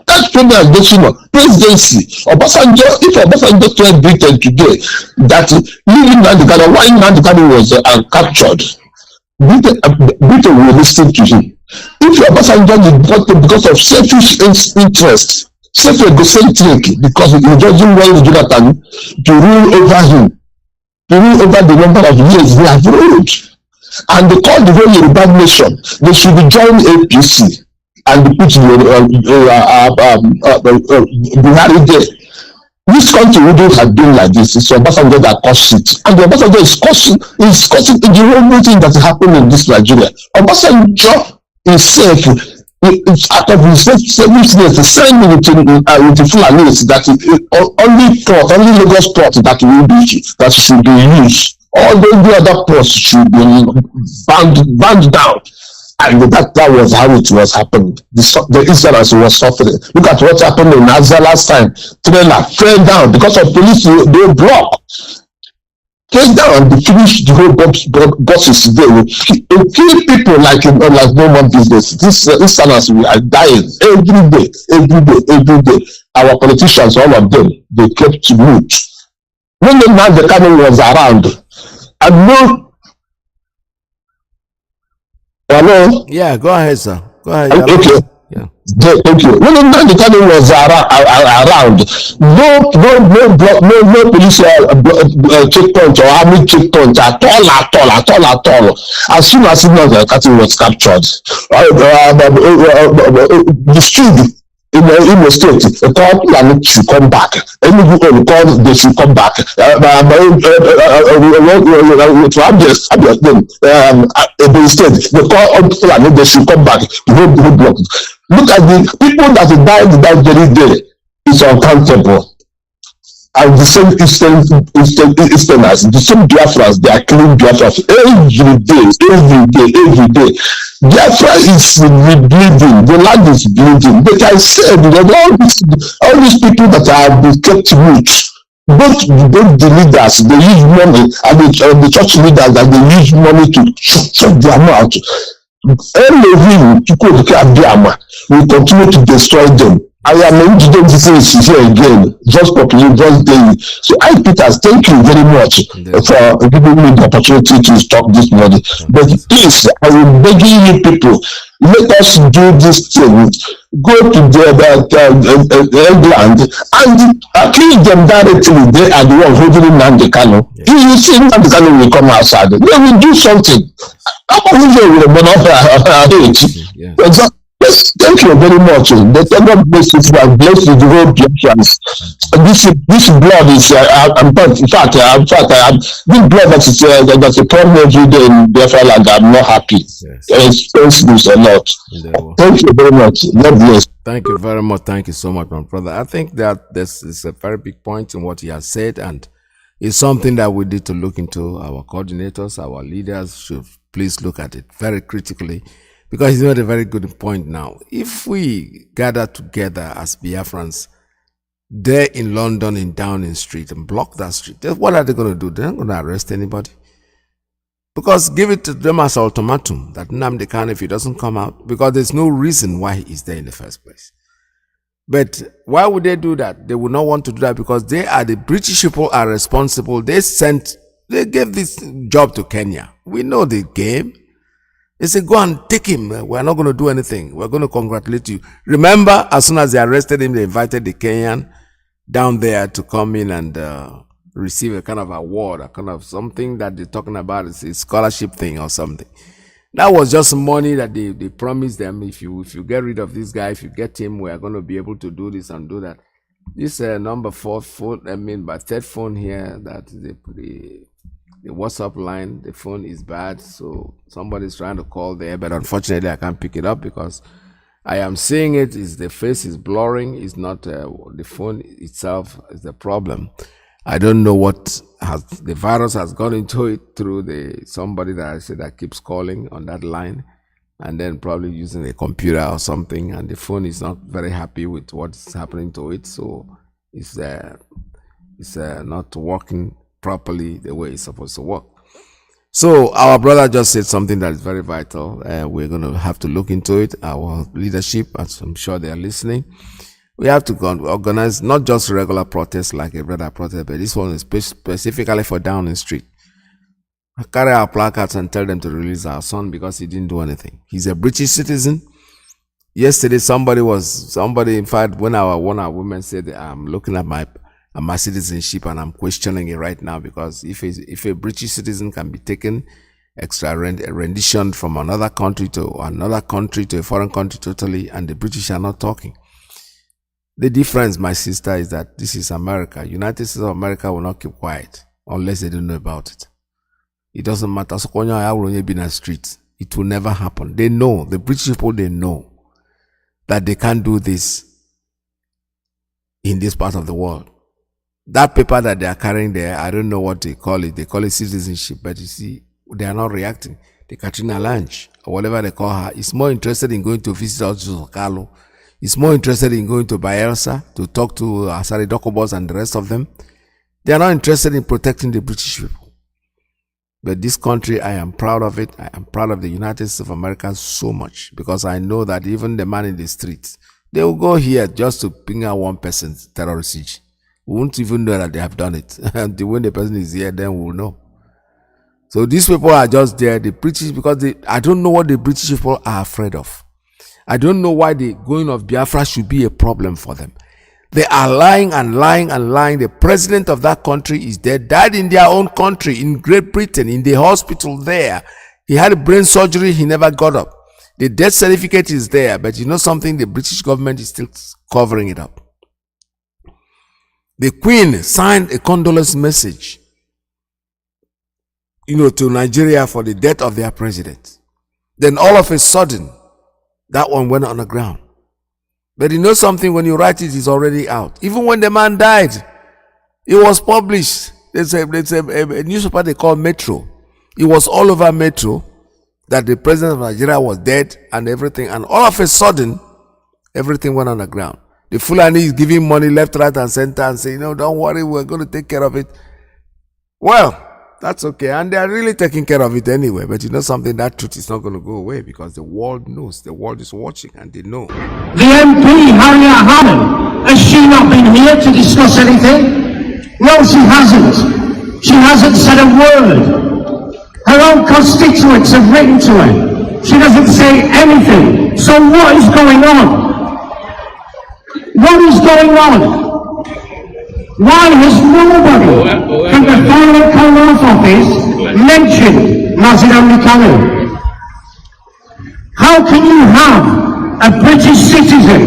That's Femi Adesina presidency. Obasanjo, if Obasanjo told Britain today that leaving Nnamdi Kanu, why Nnamdi Kanu was captured, Britain will listen to him. If Obasanjo is because of selfish interest, self-egocentric, because he doesn't want Jonathan to rule over him, to rule over the number of years they have ruled. And they call the whole Yoruba nation, they should join APC and put Buhari there. This country wouldn't have been like this. It's Obasanjo that caused it. And Obasanjo is causing the whole thing that happened in this Nigeria. Obasanjo himself, out of his selfishness, signed with the Fulanis that only Lagos port that should be used. All the other ports should be banned down. And that was how it was happening. The Israelites were suffering. Look at what happened in Gaza last time. Trailer fell down because of police. They block. Fell down. They finished the whole buses today. They kill people like no more business. These Israelites are dying every day. Our politicians, all of them, they kept mute. When the man the Kanu was around, and no. Hello?
Yeah, go ahead, sir. Go ahead.
Okay.
Yeah.
Thank you. When the Kanu was around, no police checkpoint or army checkpoint at all. As soon as the Kanu was captured, the street in the state, the Plea should come back. Any people call they should come back. To have this, the state, they call Plea they should come back. The whole block. Look at the people that died that very day. It's uncountable. And the same Easterners, the same Biafrans, they are killing Biafrans every day. Biafra is bleeding, the land is bleeding. But I said that all these people that have been kept mute, both the leaders, they use money, and the church leaders that they use money to shut their mouth. Elohim, will continue to destroy them. I am enjoying this here again, just popularly, just daily. So Peters, thank you very much for giving me the opportunity to talk this morning. But please, I am begging you people, let us do this thing. Go to England and accuse them directly. They are the one holding Nnamdi Kanu. You see Nnamdi Kanu will come outside. They will do something. Yes, thank you very much. The God bless you and bless you the whole Biafrans. This blood is, in fact, this blood that's a problem every day in Biafra land. I'm not happy. Yes. It's a lot. Thank you very much. God bless.
Thank you very much. Thank you so much, my brother. I think that this is a very big point in what he has said, and it's something that we need to look into. Our coordinators, our leaders should please look at it very critically. Because he's made a very good point now. If we gather together as Biafrans there in London, in Downing Street, and block that street, what are they going to do? They're not going to arrest anybody. Because give it to them as an ultimatum that Nnamdi Kanu, if he doesn't come out, because there's no reason why he is there in the first place. But why would they do that? They would not want to do that because they are the British people are responsible. They gave this job to Kenya. We know the game. They say, go and take him. We're not going to do anything. We're going to congratulate you. Remember, as soon as they arrested him, they invited the Kenyan down there to come in and receive a kind of award, a kind of something that they're talking about. It's a scholarship thing or something. That was just money that they promised them. If you get rid of this guy, if you get him, we're going to be able to do this and do that. This number 4 phone, by third phone here, that the WhatsApp line, the phone is bad, so somebody's trying to call there, but unfortunately I can't pick it up because I am seeing it. Is the face is blurring. It's not the phone itself is the problem. I don't know what the virus has gone into it through somebody that I said that keeps calling on that line. and then probably using a computer or something, and the phone is not very happy with what's happening to it, so it's not working properly the way it's supposed to work. So our brother just said something that is very vital. We're going to have to look into it. Our leadership, as I'm sure they are listening, we have to organize not just regular protests like a brother protest, but this one is specifically for Downing Street. I carry our placards and tell them to release our son because he didn't do anything. He's a British citizen. Yesterday, somebody, in fact, when one of our women said, I'm looking at my citizenship and I'm questioning it right now, because if a British citizen can be taken extra rendition from another country to a foreign country totally, and the British are not talking. The difference, my sister, is that this is America. United States of America will not keep quiet unless they don't know about it. It doesn't matter. So when you're in the street, it will never happen. They know, the British people, they know that they can't do this in this part of the world. That paper that they are carrying there, I don't know what they call it. They call it citizenship, but you see, they are not reacting. The Katrina Lange, or whatever they call her, is more interested in going to visit Carlo. Is more interested in going to Bayelsa to talk to Asari Dokobos and the rest of them. They are not interested in protecting the British people. But this country, I am proud of it. I am proud of the United States of America so much, because I know that even the man in the streets, they will go here just to ping out one person's terrorist siege. We won't even know that they have done it. And when the person is here, then we'll know. So these people are just there, the British, because I don't know what the British people are afraid of. I don't know why the going of Biafra should be a problem for them. They are lying and lying and lying. The president of that country is dead, died in their own country, in Great Britain, in the hospital there. He had a brain surgery, he never got up. The death certificate is there, but you know something, the British government is still covering it up. The Queen signed a condolence message, to Nigeria for the death of their president. Then all of a sudden, that one went on the ground. But you know something, when you write it, it's already out. Even when the man died, it was published. There's a newspaper they call Metro. It was all over Metro that the president of Nigeria was dead and everything. And all of a sudden, everything went on the ground. The Fulani is giving money left, right, and center and saying, don't worry, we're going to take care of it. Well, that's okay. And they are really taking care of it anyway. But you know something, that truth is not going to go away, because the world knows. The world is watching and they know.
The MP, Harriet Hammond, has she not been here to discuss anything? No, she hasn't. She hasn't said a word. Her own constituents have written to her. She doesn't say anything. So what is going on? What is going on? Why has nobody from the Foreign Commonwealth Office mentioned Mazi Iyke? How can you have a British citizen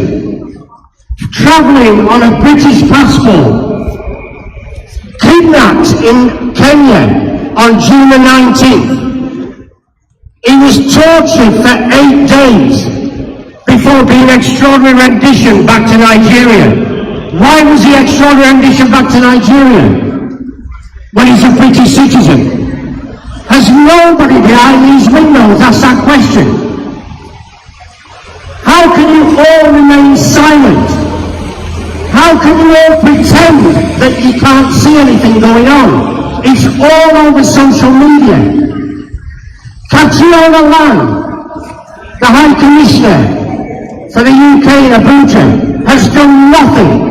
travelling on a British passport kidnapped in Kenya on June the 19th? He was tortured for 8 days before being extraordinary rendition back to Nigeria. Why was he extraordinary rendition back to Nigeria when he's a British citizen? Has nobody behind these windows asked that question? How can you all remain silent? How can you all pretend that you can't see anything going on? It's all over social media. Catriona Lang, the High Commissioner for the UK in Abuja, has done nothing.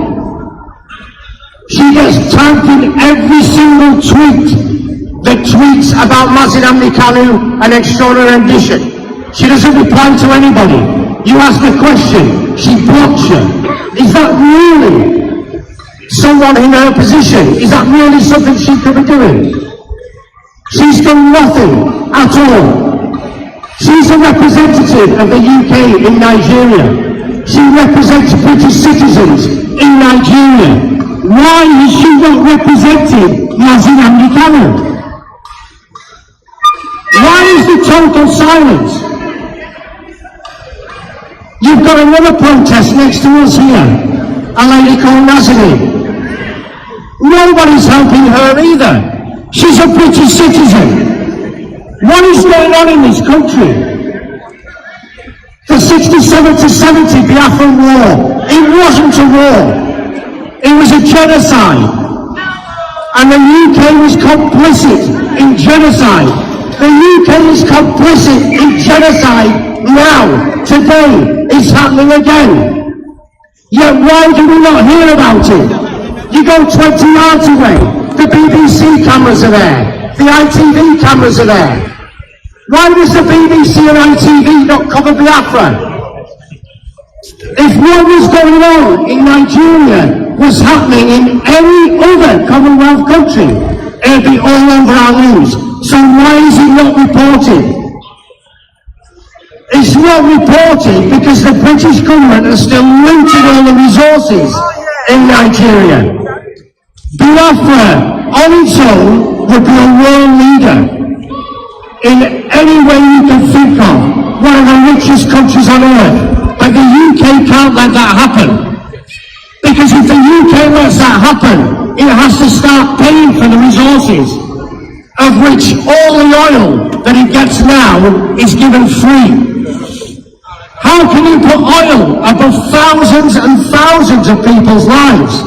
She gets tagged in every single tweet that tweets about Mazi Iyke and extraordinary rendition. She doesn't reply to anybody. You ask a question, she blocks you. Is that really someone in her position? Is that really something she could be doing? She's done nothing at all. She's a representative of the UK in Nigeria. She represents British citizens in Nigeria. Why is she not representing Mazi Iyke? Why is the total silence? You've got another protest next to us here, a lady called Nazarene. Nobody's helping her either. She's a British citizen. What is going on in this country? The 67 to 70 Biafran war, it wasn't a war, it was a genocide. And the UK was complicit in genocide. The UK is complicit in genocide now, today, it's happening again. Yet why do we not hear about it? You go 20 yards away, the BBC cameras are there, the ITV cameras are there. Why does the BBC and ITV not cover Biafra? If what was going on in Nigeria was happening in any other Commonwealth country, it would be all over our news. So why is it not reported? It's not reported because the British government has still looted all the resources in Nigeria. Biafra on its own would be a world leader in any way you can think of, one of the richest countries on earth. But the UK can't let that happen. Because if the UK lets that happen, it has to start paying for the resources, of which all the oil that it gets now is given free. How can you put oil above thousands and thousands of people's lives,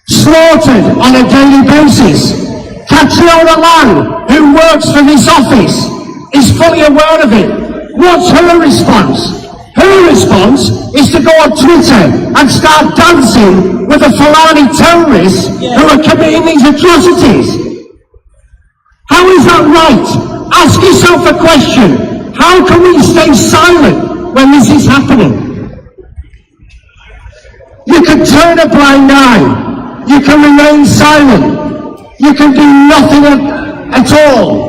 slaughtered on a daily basis? Catriona Lang, who works for this office, is fully aware of it. What's her response? Her response is to go on Twitter and start dancing with the Fulani terrorists who are committing these atrocities. How is that right? Ask yourself a question. How can we stay silent when this is happening? You can turn a blind eye. You can remain silent. You can do nothing at all.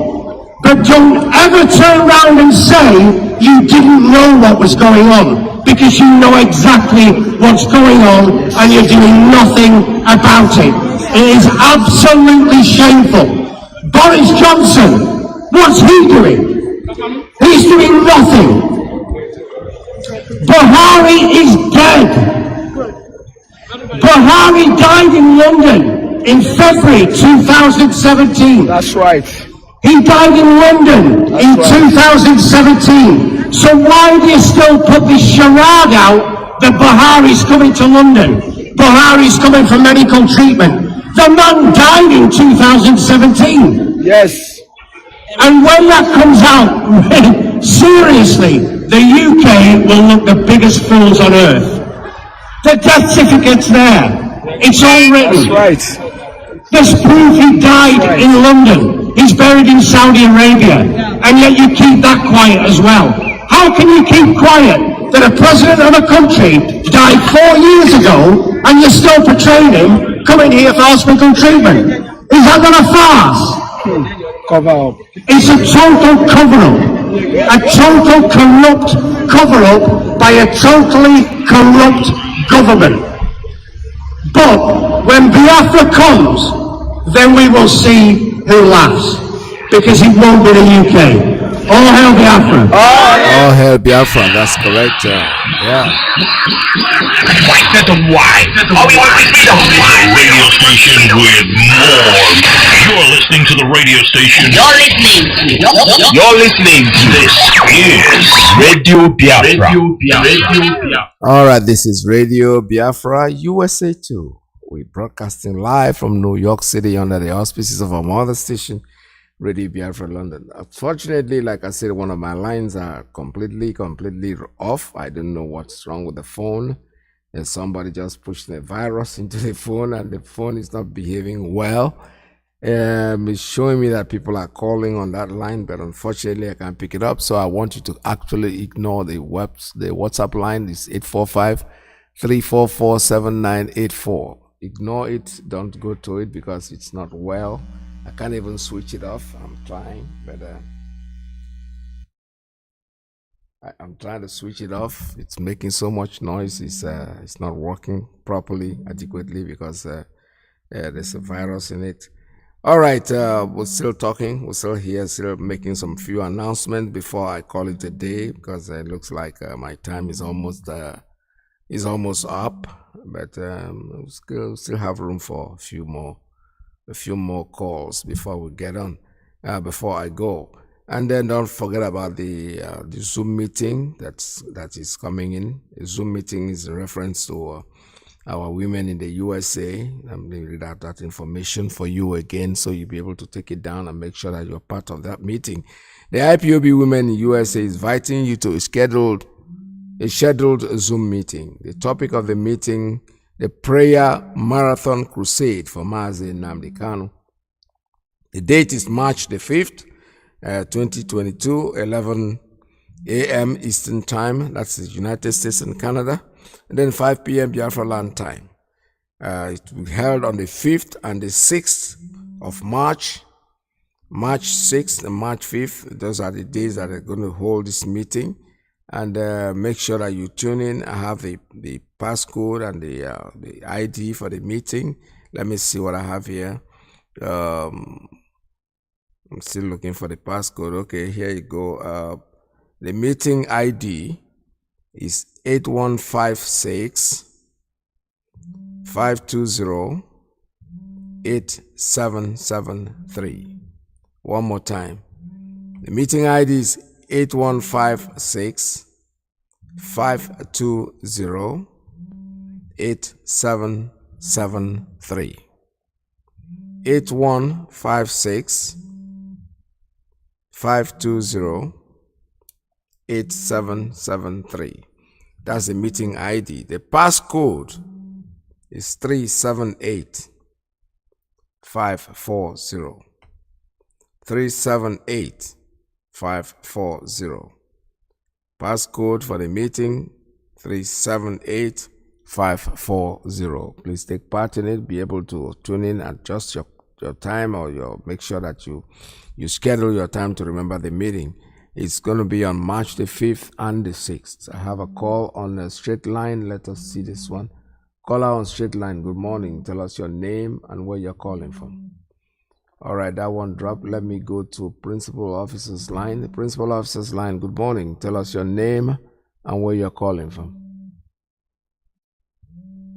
But don't ever turn around and say you didn't know what was going on, because you know exactly what's going on and you're doing nothing about it. It is absolutely shameful. Boris Johnson, what's he doing? He's doing nothing. Buhari is dead. Buhari died in London in February 2017.
That's right.
He died in London in 2017. So why do you still put this charade out that Buhari's coming to London? Buhari's coming for medical treatment. The man died in 2017.
Yes.
And when that comes out, seriously, the UK will look the biggest fools on earth. The death certificate's there. It's all written.
That's right.
There's proof he died in London. He's buried in Saudi Arabia. And yet you keep that quiet as well. How can you keep quiet that a president of a country died 4 years ago and you're still portraying him coming here for hospital treatment? Is that not a farce?
Cover up.
It's a total cover-up. A total corrupt cover-up by a totally corrupt government. But when Biafra comes, then we will see who laughs. Because it won't be the UK. All hail Biafra.
All hail Biafra, that's correct. Yeah.
Radio station with more. You're listening to the radio station. You're listening to this is Radio Biafra.
Alright, this is Radio Biafra USA 2. We're broadcasting live from New York City under the auspices of our mother station, Radio Biafra London. Unfortunately, like I said, one of my lines are completely off. I don't know what's wrong with the phone. And somebody just pushed a virus into the phone and the phone is not behaving well. It's showing me that people are calling on that line, but unfortunately I can't pick it up. So I want you to actually ignore the WhatsApp line. It's 845-344-7984. Ignore it. Don't go to it because it's not well. I can't even switch it off. I'm trying, but I'm trying to switch it off. It's making so much noise. It's not working properly, adequately, because there's a virus in it. All right, we're still talking. We're still here, still making some few announcements before I call it a day, because it looks like my time is almost up. But we still have room for a few more calls before we get on. Before I go, And then don't forget about the Zoom meeting that is coming in. The Zoom meeting is a reference to our women in the USA. I'm going to read out that information for you again, so you'll be able to take it down and make sure that you're part of that meeting. The IPOB Women in USA is inviting you to a scheduled Zoom meeting. The topic of the meeting, the Prayer Marathon Crusade for Mazi Nnamdi Kanu. The date is March the 5th, 2022, 11 a.m. Eastern Time. That's the United States and Canada. And then 5 p.m. Biafra land time. It will be held on the 5th and the 6th of March. March 6th and March 5th. Those are the days that are going to hold this meeting. And make sure that you tune in. I have the passcode and the ID for the meeting. Let me see what I have here. I'm still looking for the passcode. Okay, here you go. The meeting ID is 8156 520 8773. One more time. The meeting ID is 8156 520 8773. 8156 520 8773. That's the meeting ID. The passcode is 378 540. 378 540. Passcode for the meeting 378 540. Please take part in it. Be able to tune in, adjust your time, or make sure that you schedule your time to remember the meeting. It's going to be on March the 5th and the 6th. I have a call on the straight line. Let us see this one. Caller on straight line. Good morning. Tell us your name and where you're calling from. All right, that one dropped. Let me go to principal officer's line. The principal officer's line. Good morning. Tell us your name and where you're calling from.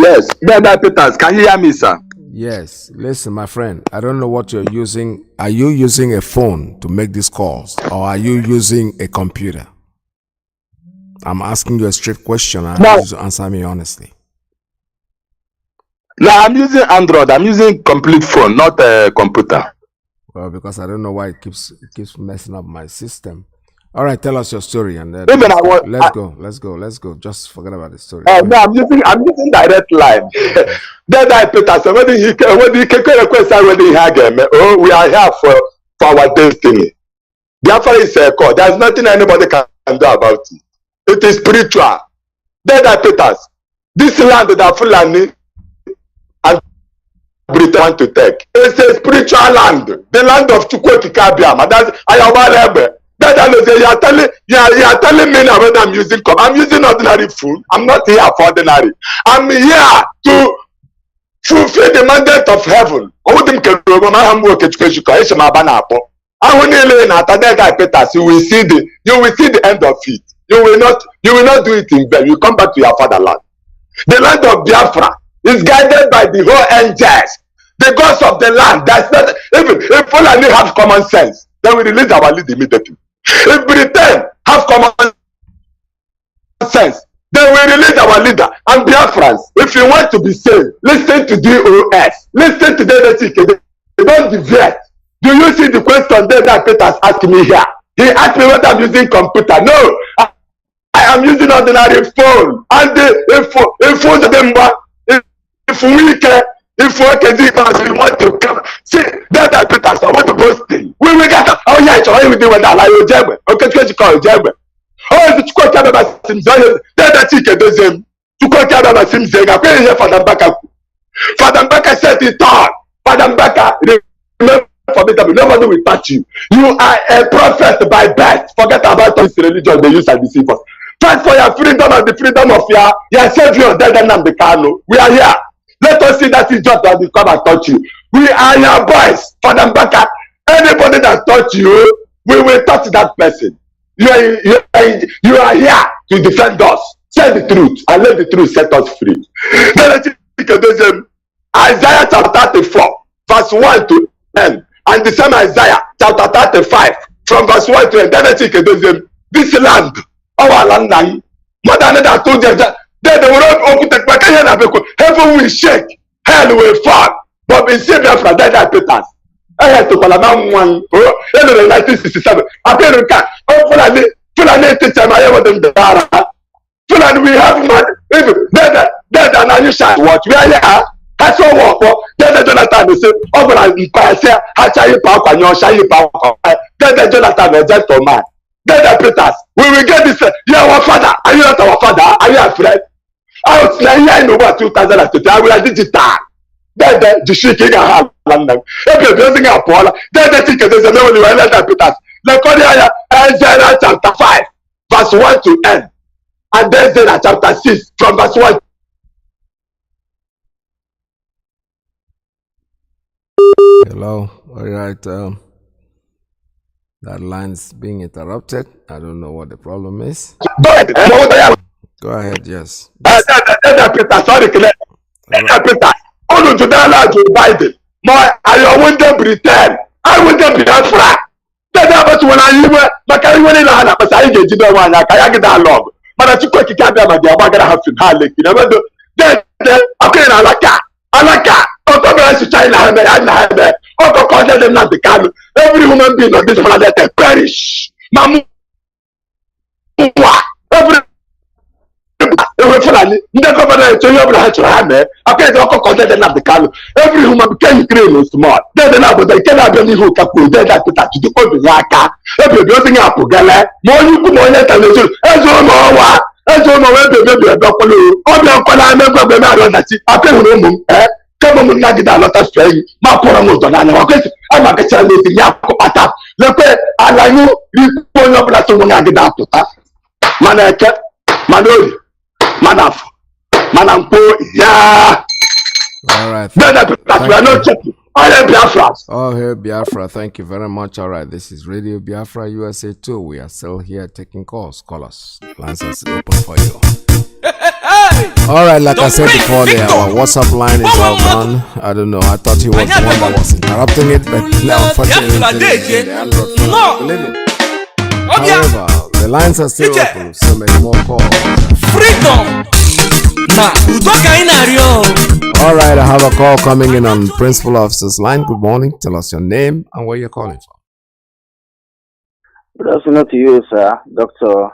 Yes, Brother Peters, can you hear me, sir?
Yes. Listen, my friend, I don't know what you're using. Are you using a phone to make these calls, or are you using a computer? I'm asking you a straight question, and I need you to answer me honestly.
No, I'm using Android. I'm using complete phone, not a computer.
Well, because I don't know why it keeps messing up my system. All right, tell us your story, and then let's go. Just forget about the story.
No, I'm using direct line. Then I Peters, when he request, oh, we are here for our destiny. Biafra is a call. There's nothing anybody can do about it. It is spiritual. Then I Peters, this land that Fulani and Britain want to take, it's a spiritual land, the land of Chukwokikabiam. That's Ayawarebe. That you are telling me now whether I'm using ordinary food. I'm not here for ordinary. I'm here to fulfill the mandate of heaven. You will see the end of it. You will not do it in vain. You come back to your fatherland. The land of Biafra is guided by the whole angels, the gods of the land. That's not even if Fulani have common sense, then we release our lead immediately. If Britain have common sense, then we release our leader. And Biafrans, if you want to be saved, listen to DOS, listen to the they don't deviate. Do you see the question that Peter's asking me here? He asked me whether I'm using computer. No, I am using ordinary phone. And if we want to come, see that Peters, I want to go stay. We will get oh yeah, it's already with when I like Jabba. Okay, you call Jabba. Oh, it's quite a Simson. That ticket does him to quite a Simson. I pay here for the backup. Father Baka said it all. Father Baka, remember for me that nobody will touch you. You are a prophet by birth. Forget about this religion they use as deceivers. Fight for your freedom and the freedom of your savior, Nnamdi Kanu. We are here. Let us see that is just that will come and touch you. We are your boys, Father Baka. Anybody that touch you, we will touch that person. You are here to defend us. Say the truth and let the truth set us free. Isaiah chapter 34, verse 1 to 10, and the same Isaiah chapter 35, from verse 1 to 10. This land, our land, more than that told them that they will open the back heaven will shake, hell will fall. But in Biafra, that Peters. I had to call a man one in 1967. I paid a car. Oh, Fulani, time I ever done the Dara. Fulani, we have money. Then I shall watch where you are. I saw what then Jonathan will say, oh, but I inquire, say, how shall you park on your shy power? Then Jonathan, a gentleman. Then Peters, we will get this. You are our father. Are you not our father? Are you a friend? I was like, I know what 2020. I will digital. Then the shaking a London. If you're using a Paula, then the ticket is a no one let Peters. Isaiah chapter 5, verse 1 to end. And then Isaiah chapter 6, from verse 1.
Hello. All right. That line's being interrupted. I don't know what the problem is. Go ahead, yes.
Peter, sorry, Peter. Oh, to Joe Biden. I want them pretend. I want them Biafra. That's when I were, but I went in a hand, but I get you one. I get that log. But I took a cab, but I'm going to have to hardly. You know, then, okay, I like that. Oh, to China, and oh, content them not the Kanu. Every human being on this planet perish. Mamu. Every Fulani, the governor to your branch to have it. Okay, the content them not the Kanu. Every human can create small. Then the number they cannot be who can put that to the Yaka. If you're using up to Gala, more you come on it and you as all my baby, a doctor. Oh, no, I never been out on that. I can't eh? Come on, not get a lot of strength. My poor Mozana, I'm a catcher in Yakopata. Look, I like you pull up like someone I get out to that. Manaka, Manoli, Manaf, Manampo, yeah.
All right.
We are not checking. I am Biafrans.
Oh, here, Biafra. Thank you very much. All right. This is Radio Biafra USA 2. We are still here taking calls. Call us. Lines are open for you. All right. Like I said before, our WhatsApp line is all gone. I don't know. I thought he was the one that was interrupting it, but unfortunately, the Android phone. However, the lines are still open. So many more calls.
Freedom.
All right, I have a call coming in on Principal Officer's line. Good morning. Tell us your name and where you're calling from.
Good afternoon to you, sir. Dr.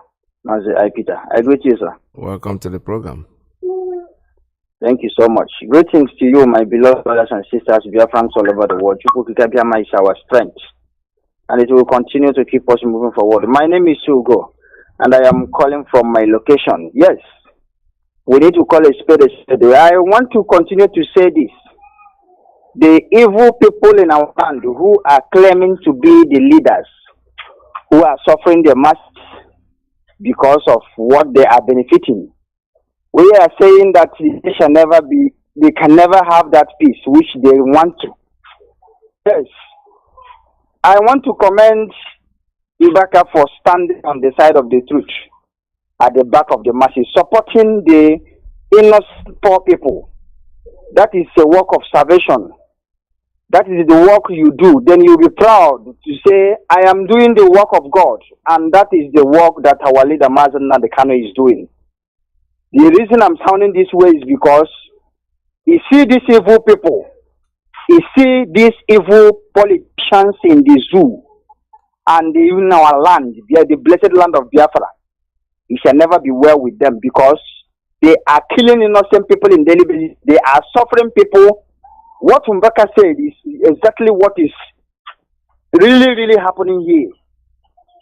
Mazi Iyke. I greet you, sir.
Welcome to the program.
Thank you so much. Greetings to you, my beloved brothers and sisters, Biafrans all over the world. Chukwu is our strength, and it will continue to keep us moving forward. My name is Sugo, and I am calling from my location. Yes. We need to call a spade a spade. I want to continue to say this. The evil people in our land who are claiming to be the leaders, who are suffering the masses because of what they are benefiting, we are saying that they can never have that peace which they want to. Yes. I want to commend Ibaka for standing on the side of the truth, at the back of the masses, supporting the innocent poor people. That is a work of salvation. That is the work you do. Then you'll be proud to say, I am doing the work of God. And that is the work that our leader Mazi Iyke is doing. The reason I'm sounding this way is because you see these evil people, you see these evil politicians in the zoo, and even our land, the blessed land of Biafra. It shall never be well with them because they are killing innocent people in daily basis. They are suffering people. What Mbaka said is exactly what is really happening here.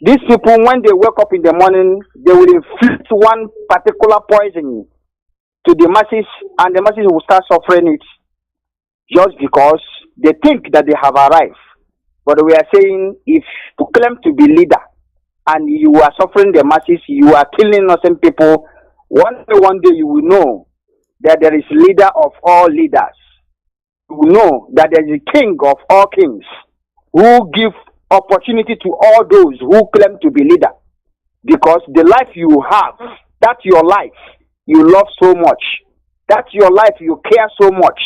These people, when they wake up in the morning, they will inflict one particular poison to the masses, and the masses will start suffering it just because they think that they have arrived. But we are saying, if you claim to be leader, and you are suffering the masses, you are killing innocent people, one day you will know that there is leader of all leaders. You will know that there is a king of all kings who give opportunity to all those who claim to be leader. Because the life you have, that's your life you love so much. That's your life you care so much.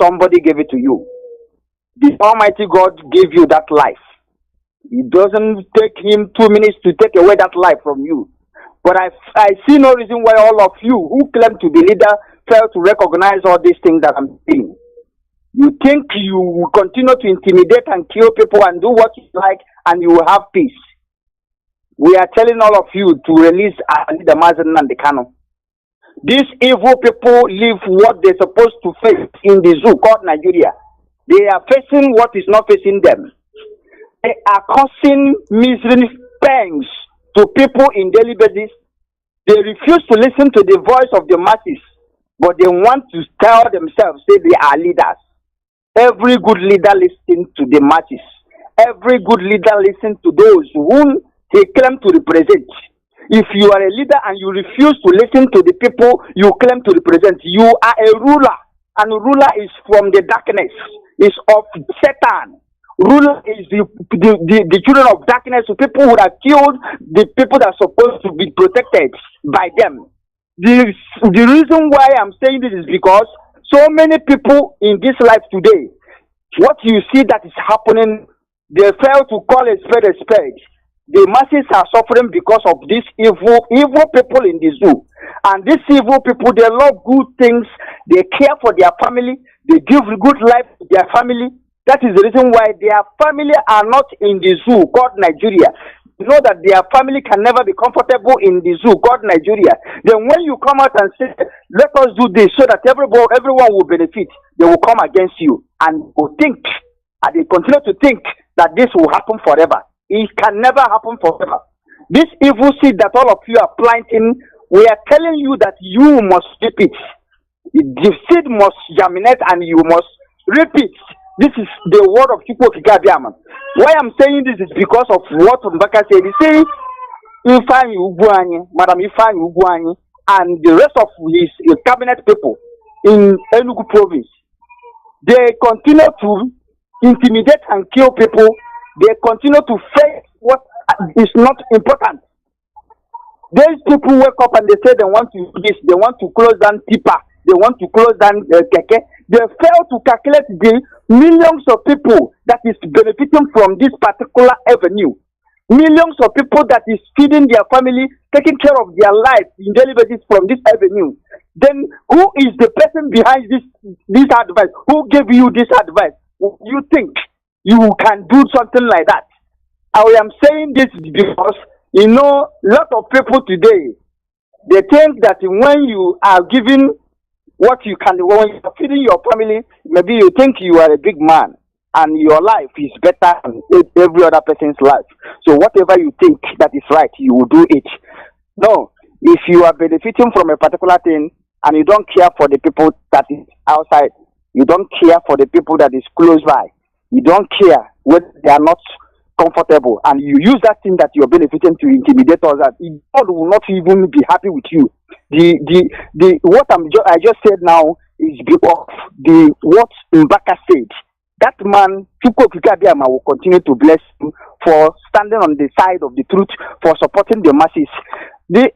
Somebody gave it to you. The Almighty God gave you that life. It doesn't take him 2 minutes to take away that life from you. But I see no reason why all of you who claim to be leader fail to recognize all these things that I'm saying. You think you will continue to intimidate and kill people and do what you like and you will have peace. We are telling all of you to release the Mazi Iyke. These evil people live what they're supposed to face in the zoo called Nigeria. They are facing what is not facing them. They are causing misery pangs to people in daily basis. They refuse to listen to the voice of the masses, but they want to tell themselves, say they are leaders. Every good leader listens to the masses. Every good leader listens to those whom he claims to represent. If you are a leader and you refuse to listen to the people you claim to represent, you are a ruler. And a ruler is from the darkness, is of Satan. Ruler is the children of darkness, so people who have killed the people that are supposed to be protected by them. The reason why I'm saying this is because so many people in this life today, what you see that is happening, they fail to call a spade a spade. The masses are suffering because of these evil people in the zoo. And these evil people, they love good things. They care for their family. They give good life to their family. That is the reason why their family are not in the zoo called Nigeria. You know that their family can never be comfortable in the zoo called Nigeria. Then when you come out and say, let us do this so that everyone will benefit, they will come against you and will think, and they continue to think that this will happen forever. It can never happen forever. This evil seed that all of you are planting, we are telling you that you must reap it. The seed must germinate and you must reap it. This is the word of Chukwu Kikabiaman. Why I'm saying this is because of what Mbaka said. He said, Ifeanyi Ugwuanyi, Madam Ifeanyi Ugwuanyi, and the rest of his cabinet people in Enugu province, they continue to intimidate and kill people. They continue to face what is not important. These people wake up and they say they want to do this, they want to close down Tipa, they want to close down Keke. They fail to calculate the millions of people that is benefiting from this particular avenue. Millions of people that is feeding their family, taking care of their life in daily basis from this avenue. Then who is the person behind this advice? Who gave you this advice? You think you can do something like that? I am saying this because, you know, a lot of people today, they think that when you are giving what you can, when you are feeding your family, maybe you think you are a big man and your life is better than every other person's life. So whatever you think that is right, you will do it. No, if you are benefiting from a particular thing and you don't care for the people that is outside, you don't care for the people that is close by, you don't care when they are not comfortable, and you use that thing that you're benefiting to intimidate others, God will not even be happy with you. What I just said now is because what Mbaka said. That man, Chukwu Kikabiama, will continue to bless him for standing on the side of the truth, for supporting the masses.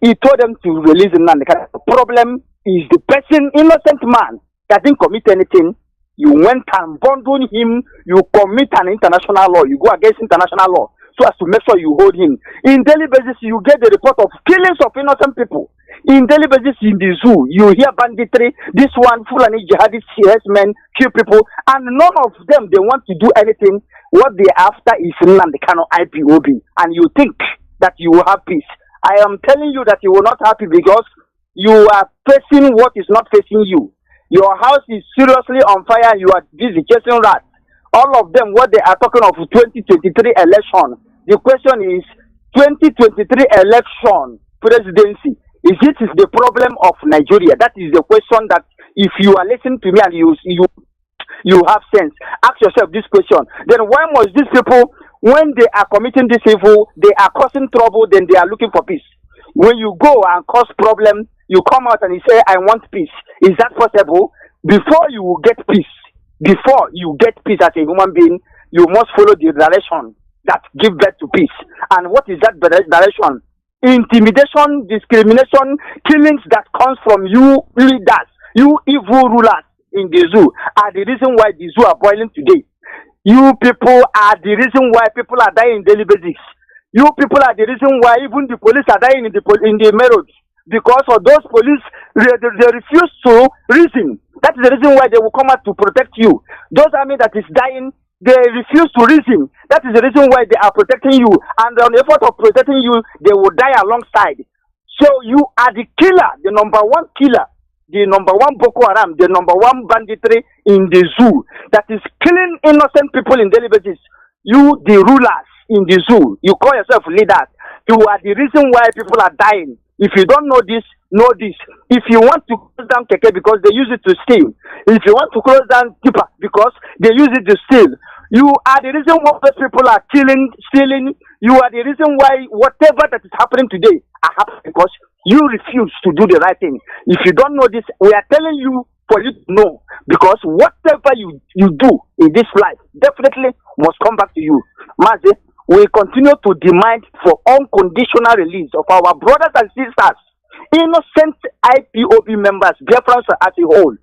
He told them to release Nnamdi. The problem is the person, innocent man, that didn't commit anything. You went and bundled him, you commit an international law, you go against international law, so as to make sure you hold him. In daily basis, you get the report of killings of innocent people. In daily basis, in the zoo, you hear banditry, this one, Fulani jihadist men kill people, and none of them, they want to do anything. What they after is Nnamdi Kanu IPOB, and you think that you will have peace. I am telling you that you will not have peace because you are facing what is not facing you. Your house is seriously on fire and you are busy chasing rats. All of them, what they are talking of 2023 election. The question is, 2023 election presidency, is it the problem of Nigeria? That is the question that if you are listening to me and you have sense, ask yourself this question. Then why must these people, when they are committing this evil, they are causing trouble, then they are looking for peace? When you go and cause problem, you come out and you say, I want peace. Is that possible? Before you will get peace, before you get peace as a human being, you must follow the direction that give birth to peace. And what is that direction? Intimidation, discrimination, killings that comes from you leaders, you evil rulers in the zoo are the reason why the zoo are boiling today.
You people are the reason why people are dying in daily basis. You people are the reason why even the police are dying in the main roads. Because of those police, they refuse to reason. That is the reason why they will come out to protect you. Those army that is dying, they refuse to reason. That is the reason why they are protecting you. And on the effort of protecting you, they will die alongside. So you are the killer, the number one killer, the number one Boko Haram, the number one banditry in the zoo that is killing innocent people in daily basis. You, the rulers in the zoo, you call yourself leaders. You are the reason why people are dying. If you don't know this, know this. If you want to close down Keke because they use it to steal, if you want to close down Tipa because they use it to steal, you are the reason why those people are killing, stealing. You are the reason why whatever that is happening today are happening because you refuse to do the right thing. If you don't know this, we are telling you for you to know. Because whatever you do in this life definitely must come back to you. Mazi, we continue to demand for unconditional release of our brothers and sisters, innocent IPOB members, Biafrans as a whole.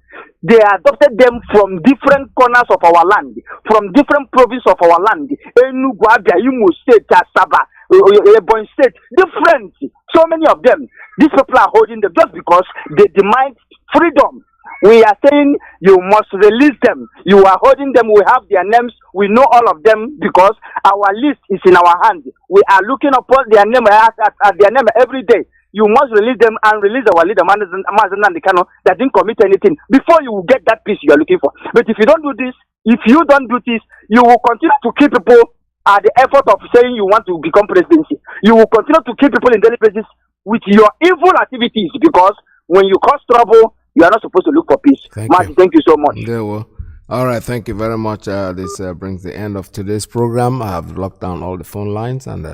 They adopted them from different corners of our land, from different provinces of our land. Enugu, Abia, Imo State, Asaba, Ebonyi State, different. So many of them. These people are holding them just because they demand freedom. We are saying you must release them. You are holding them. We have their names. We know all of them because our list is in our hand. We are looking upon their name at their name every day. You must release them and release our leader, Mazi Iyke, that didn't commit anything before you will get that peace you are looking for. But if you don't do this, you will continue to keep people at the effort of saying you want to become presidency. You will continue to keep people in daily basis with your evil activities because when you cause trouble, you are not supposed to look for peace. Thank you so much.
There were. All right, thank you very much. This brings the end of today's program. I have locked down all the phone lines and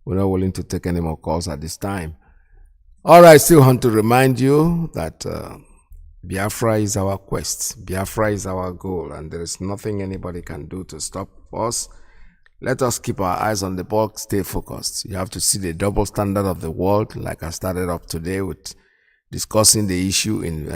we're not willing to take any more calls at this time. All right, still want to remind you that Biafra is our quest. Biafra is our goal, and there is nothing anybody can do to stop us. Let us keep our eyes on the ball, stay focused. You have to see the double standard of the world, like I started up today with discussing the issue in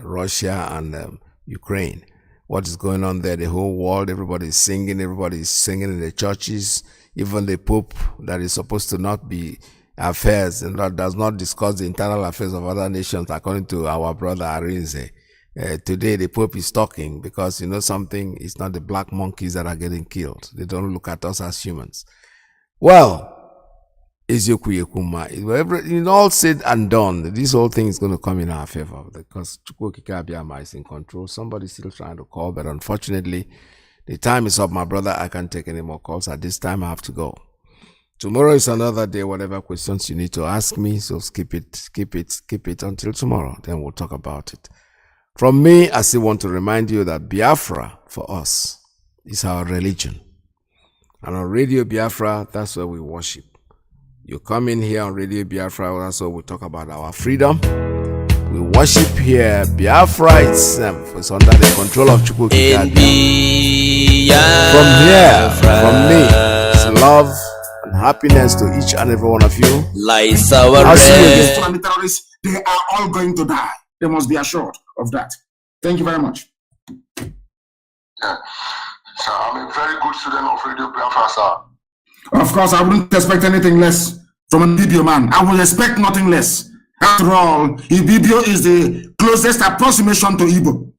Russia and Ukraine. What is going on there? The whole world, everybody is singing in the churches. Even the Pope, that is supposed to not be affairs and that does not discuss the internal affairs of other nations, according to our brother Arinze. Today the Pope is talking because you know something, it's not the black monkeys that are getting killed. They don't look at us as humans. Well, in all said and done, this whole thing is going to come in our favor because Chukwukika is in control. Somebody's still trying to call, but unfortunately the time is up, my brother. I can't take any more calls at this time. I have to go. Tomorrow is another day. Whatever questions you need to ask me, so keep it until tomorrow. Then we'll talk about it. From me, I still want to remind you that Biafra for us is our religion. And on Radio Biafra, that's where we worship. You come in here on Radio Biafra, that's where we talk about our freedom. We worship here. Biafra itself is under the control of Chukwukika. From here, from me, it's love and happiness to each and every one of you. I'll see you again.
Terrorists, they are all going to die. They must be assured of that. Thank you very much.
Yeah. So I'm a very good student of Radio Biafra, sir.
Of course, I wouldn't expect anything less from a Ibibio man. I will expect nothing less. After all, Ibibio is the closest approximation to Igbo.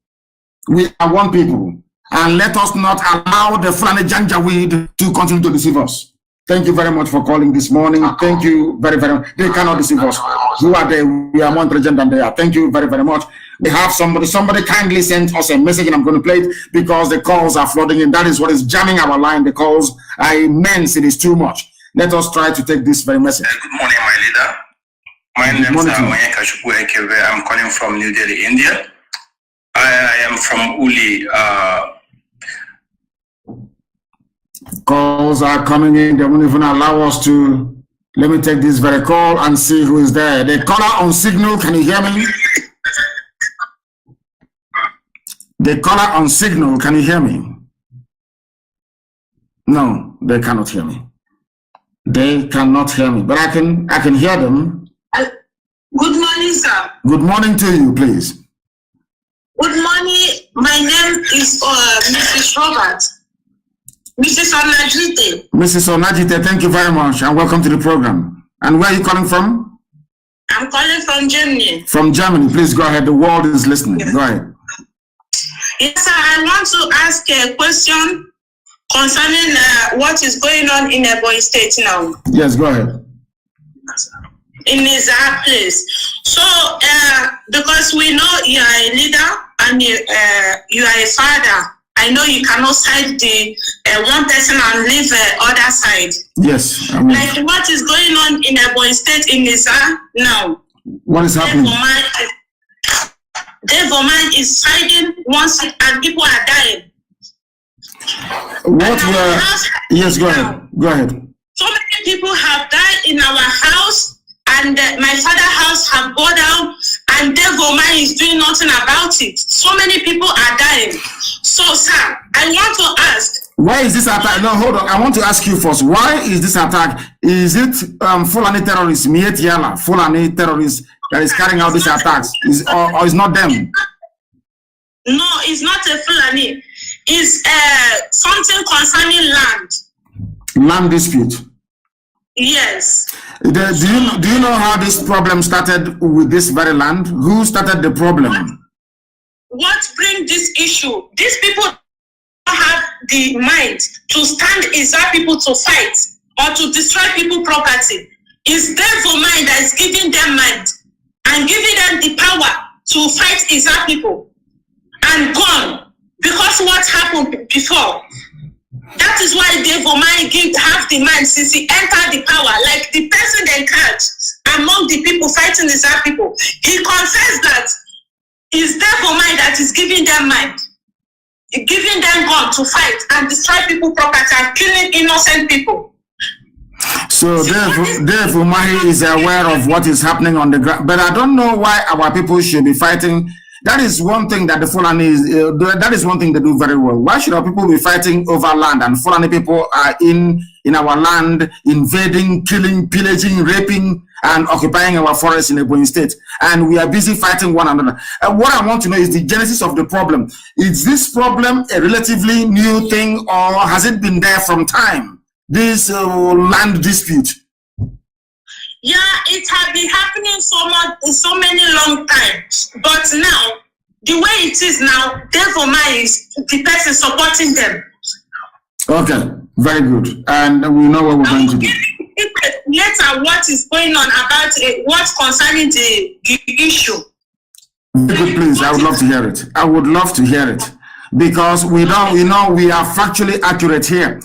We are one people. And let us not allow the Fulani Janjaweed to continue to deceive us. Thank you very much for calling this morning. Thank you very, very much. They cannot deceive us. Who are they? We are more intelligent than they are. Thank you very, very much. We have somebody kindly sent us a message and I'm going to play it because the calls are flooding in. That is what is jamming our line. The calls are immense. It is too much. Let us try to take this very message.
Good morning, my leader. My name is Mazi Iyke. I'm calling from New Delhi, India. I am from Uli.
Calls are coming in. They won't even allow us to. Let me take this very call and see who is there. The caller on signal, can you hear me? The caller on signal, can you hear me? No, they cannot hear me. They cannot hear me, but I can hear them.
Good morning, sir.
Good morning to you, please.
Good morning. My name is Mrs. Robert. Mrs. Onajite.
Mrs. Onajite, thank you very much and welcome to the program. And where are you calling from?
I'm calling from Germany.
From Germany, please go ahead. The world is listening. Go ahead.
Yes, sir. I want to ask a question concerning what is going on in Ebonyi State now.
Yes, go ahead.
In his place. So, because we know you are a leader and you are a father, I know you cannot side the one person and leave the other side.
Yes.
Like what is going on in Ebonyi State in Nisa now?
What is happening?
Devoman is siding one side and people are dying.
What were... Yes, go ahead. Go ahead.
So many people have died in our house and my father's house have gone down and Devoman is doing nothing about it. So many people are dying. So, sir, I want to ask.
Why is this attack? No, hold on. I want to ask you first. Why is this attack? Is it Fulani terrorists, Miet Yala, Fulani terrorists that is carrying out these attacks? Or is not them?
No, it's not a Fulani. It's something concerning land.
Land dispute.
Yes.
Do you know how this problem started with this very land? Who started the problem?
What brings this issue? These people have the mind to stand inside people to fight or to destroy people's property. It's therefore mind that is giving them mind and giving them the power to fight inside people and gone because what happened before. That is why Devomai have the mind since he entered the power, like the person they catch among the people fighting inside people. He confessed that it's Devomai that is giving them mind, giving them gun to fight and destroy people property and killing innocent people.
So Devomai is aware of what is happening on the ground, but I don't know why our people should be fighting. That is one thing that the Fulani that is one thing they do very well. Why should our people be fighting over land and Fulani people are in our land, invading, killing, pillaging, raping, and occupying our forests in Ebonyi State? And we are busy fighting one another. What I want to know is the genesis of the problem. Is this problem a relatively new thing or has it been there from time? This land dispute?
Yeah, it has been happening so many long times. But now, the way it is now, Devomai is the person supporting them.
Okay, very good. And we know what we're going to do.
Later, what is going on about what's concerning the issue.
Very good, please. I would love to hear it. I would love to hear it. Because we know we are factually accurate here.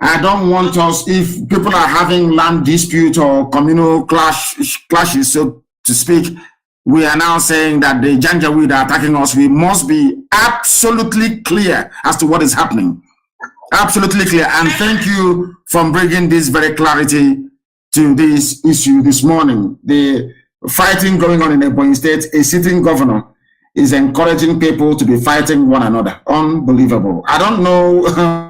I don't want us, if people are having land dispute or communal clashes, so to speak, we are now saying that the Janjaweed are attacking us. We must be absolutely clear as to what is happening. Absolutely clear. And thank you for bringing this very clarity to this issue this morning. The fighting going on in Ebonyi State, a sitting governor is encouraging people to be fighting one another. Unbelievable. I don't know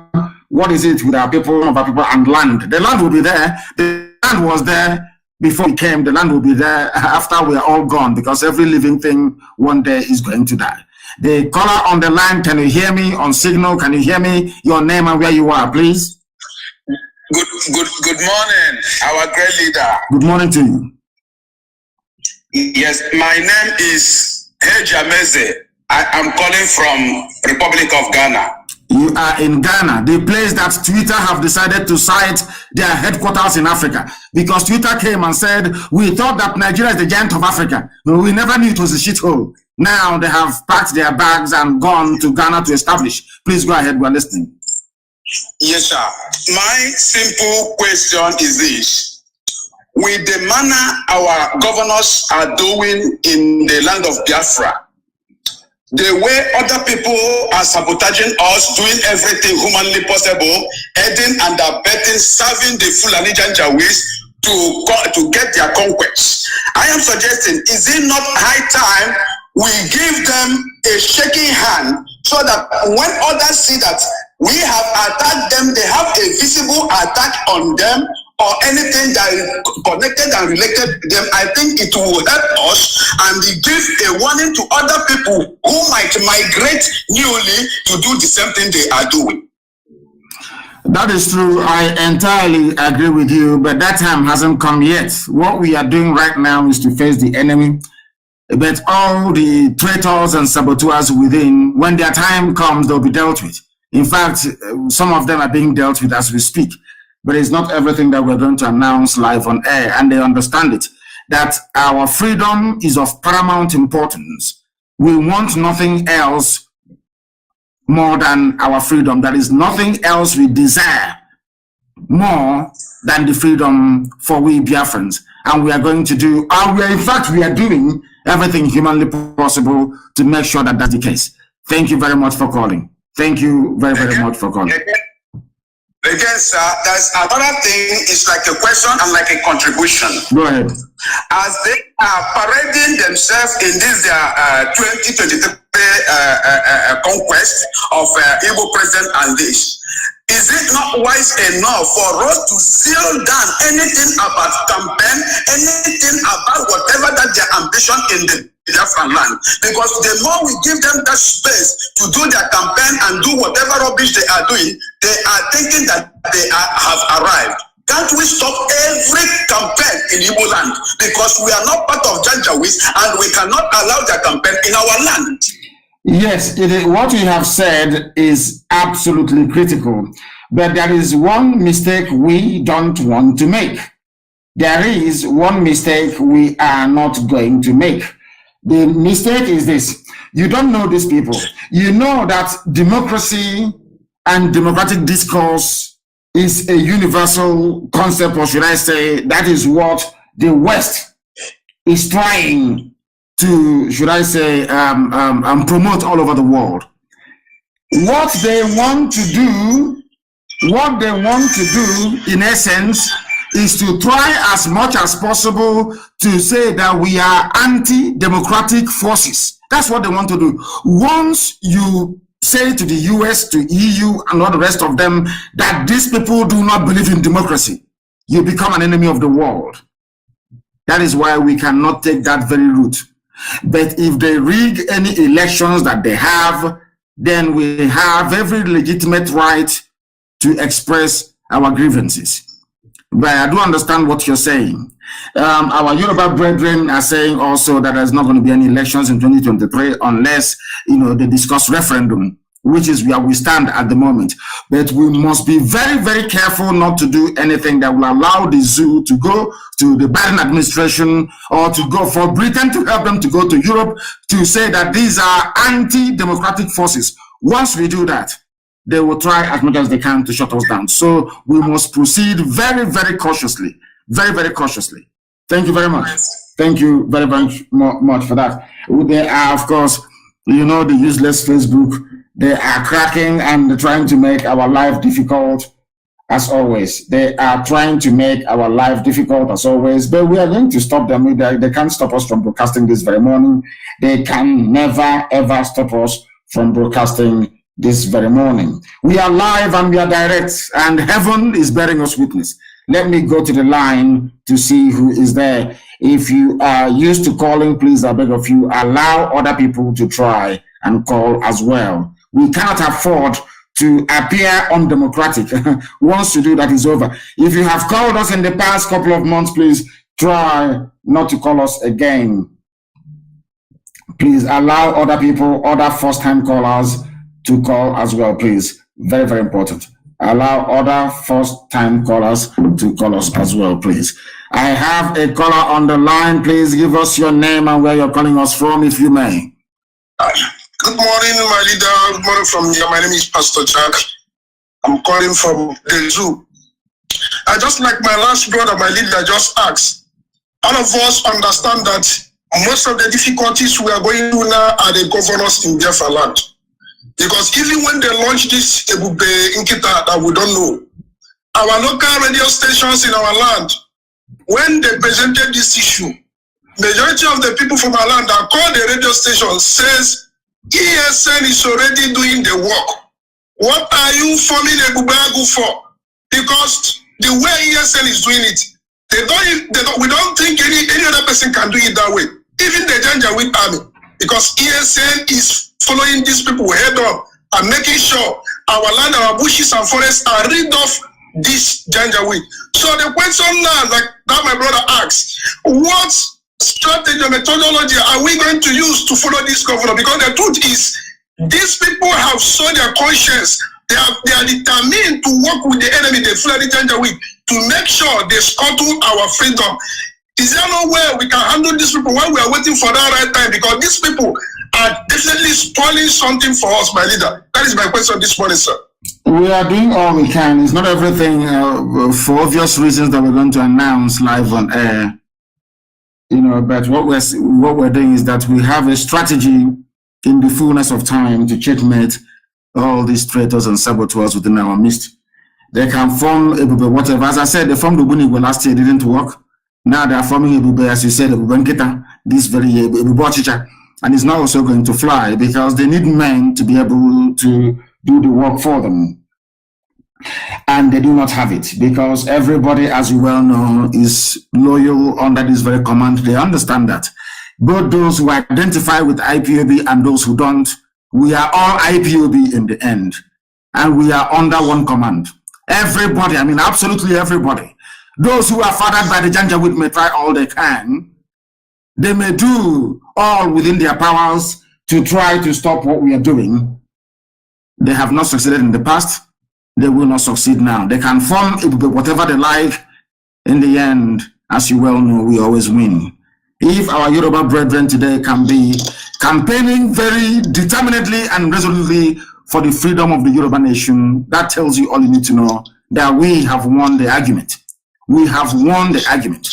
what is it with our people and land. The land will be there. The land was there before we came. The land will be there after we are all gone, because every living thing one day is going to die. The caller on the line, can you hear me on signal? Can you hear me? Your name and where you are, please.
Good morning, our great leader.
Good morning to you.
Yes, my name is Ejameze. I am calling from Republic of Ghana.
You are in Ghana, the place that Twitter have decided to site their headquarters in Africa, because Twitter came and said, we thought that Nigeria is the giant of Africa. We never knew it was a shithole. Now they have packed their bags and gone to Ghana to establish. Please go ahead, we're listening.
Yes, sir. My simple question is this. With the manner our governors are doing in the land of Biafra, the way other people are sabotaging us, doing everything humanly possible, aiding and abetting, serving the Fulani Janjaweeds to get their conquest. I am suggesting, is it not high time we give them a shaking hand so that when others see that we have attacked them, they have a visible attack on them, or anything that is connected and related to them? I think it will help us and give a warning to other people who might migrate newly to do the same thing they are doing.
That is true. I entirely agree with you, but that time hasn't come yet. What we are doing right now is to face the enemy. But all the traitors and saboteurs within, when their time comes, they'll be dealt with. In fact, some of them are being dealt with as we speak. But it's not everything that we're going to announce live on air, and they understand it, that our freedom is of paramount importance. We want nothing else more than our freedom. There is nothing else we desire more than the freedom for we Biafrans. And we are going to do, we are doing everything humanly possible to make sure that that's the case. Thank you very much for calling. Thank you very, very much for calling.
Again, sir, there's another thing. It's like a question and like a contribution.
Go ahead.
As they are parading themselves in this 2023 conquest of Igbo president and this, is it not wise enough for us to seal down anything about campaign, anything about whatever that their ambition in the Biafran land? Because the more we give them that space to do their campaign and do whatever rubbish they are doing, they are thinking that they have arrived. Can't we stop every campaign in Igbo land? Because we are not part of Janjaweed and we cannot allow their campaign in our land.
Yes, what you have said is absolutely critical. But there is one mistake we don't want to make. There is one mistake we are not going to make. The mistake is this. You don't know these people. You know that democracy and democratic discourse is a universal concept, or should I say, that is what the West is trying to, should I say, promote all over the world. What they want to do, in essence, is to try as much as possible to say that we are anti-democratic forces. That's what they want to do. Once you say to the US, to EU, and all the rest of them that these people do not believe in democracy, you become an enemy of the world. That is why we cannot take that very route. But if they rig any elections that they have, then we have every legitimate right to express our grievances. But I do understand what you're saying. Our Yoruba brethren are saying also that there's not going to be any elections in 2023 unless, they discuss referendum, which is where we stand at the moment. But we must be very, very careful not to do anything that will allow the zoo to go to the Biden administration or to go for Britain to help them to go to Europe to say that these are anti-democratic forces. Once we do that, they will try as much as they can to shut us down. So we must proceed very, very cautiously. Very, very cautiously. Thank you very much. Thank you very, very much for that. There are, of course, the useless Facebook. They are cracking and trying to make our life difficult as always. They are trying to make our life difficult as always, but we are going to stop them. They can't stop us from broadcasting this very morning. They can never, ever stop us from broadcasting this very morning. We are live and we are direct, and heaven is bearing us witness. Let me go to the line to see who is there. If you are used to calling, please, I beg of you, allow other people to try and call as well. We cannot afford to appear undemocratic. Once you do that, is over. If you have called us in the past couple of months, please try not to call us again. Please allow other people, other first-time callers to call as well, please. Very, very important. Allow other first-time callers to call us as well, please. I have a caller on the line. Please give us your name and where you're calling us from, if you may.
Good morning, my leader. Good morning from here. My name is Pastor Jack. I'm calling from the zoo. I just like my last brother, my leader, just asked. All of us understand that most of the difficulties we are going through now are the governors in Biafra land. Because even when they launched this Ebube Inkita that we don't know, our local radio stations in our land, when they presented this issue, majority of the people from our land that call the radio station says ESN is already doing the work. What are you forming a Bubagu for? Because the way ESN is doing it, we don't think any other person can do it that way. Even the Janjaweed army, because ESN is following these people head on and making sure our land, our bushes and forests are rid of this janjaweed. So the question now, like that my brother asks, what strategy or methodology are we going to use to follow this governor? Because the truth is, these people have sold their conscience. They are determined to work with the enemy, the Fulani Janjaweed, to make sure they scuttle our freedom. Is there no way we can handle these people while we are waiting for that right time? Because these people are definitely spoiling something for us, my leader. That is my question this morning, sir.
We are doing all we can. It's not everything for obvious reasons that we're going to announce live on air. You know, but what we're doing is that we have a strategy in the fullness of time to checkmate all these traitors and saboteurs within our midst. They can form a whatever. As I said, they formed the Bunigwe last year, it didn't work. Now they are forming a as you said, a this very year, and it's now also going to fly because they need men to be able to do the work for them. And they do not have it because everybody, as you well know, is loyal under this very command. They understand that. Both those who identify with IPOB and those who don't, we are all IPOB in the end. And we are under one command. Everybody, I mean, absolutely everybody. Those who are fathered by the Janjaweed may try all they can. They may do all within their powers to try to stop what we are doing. They have not succeeded in the past. They will not succeed now. They can form whatever they like. In the end, as you well know, we always win. If our Yoruba brethren today can be campaigning very determinedly and resolutely for the freedom of the Yoruba nation, that tells you all you need to know, that we have won the argument. We have won the argument.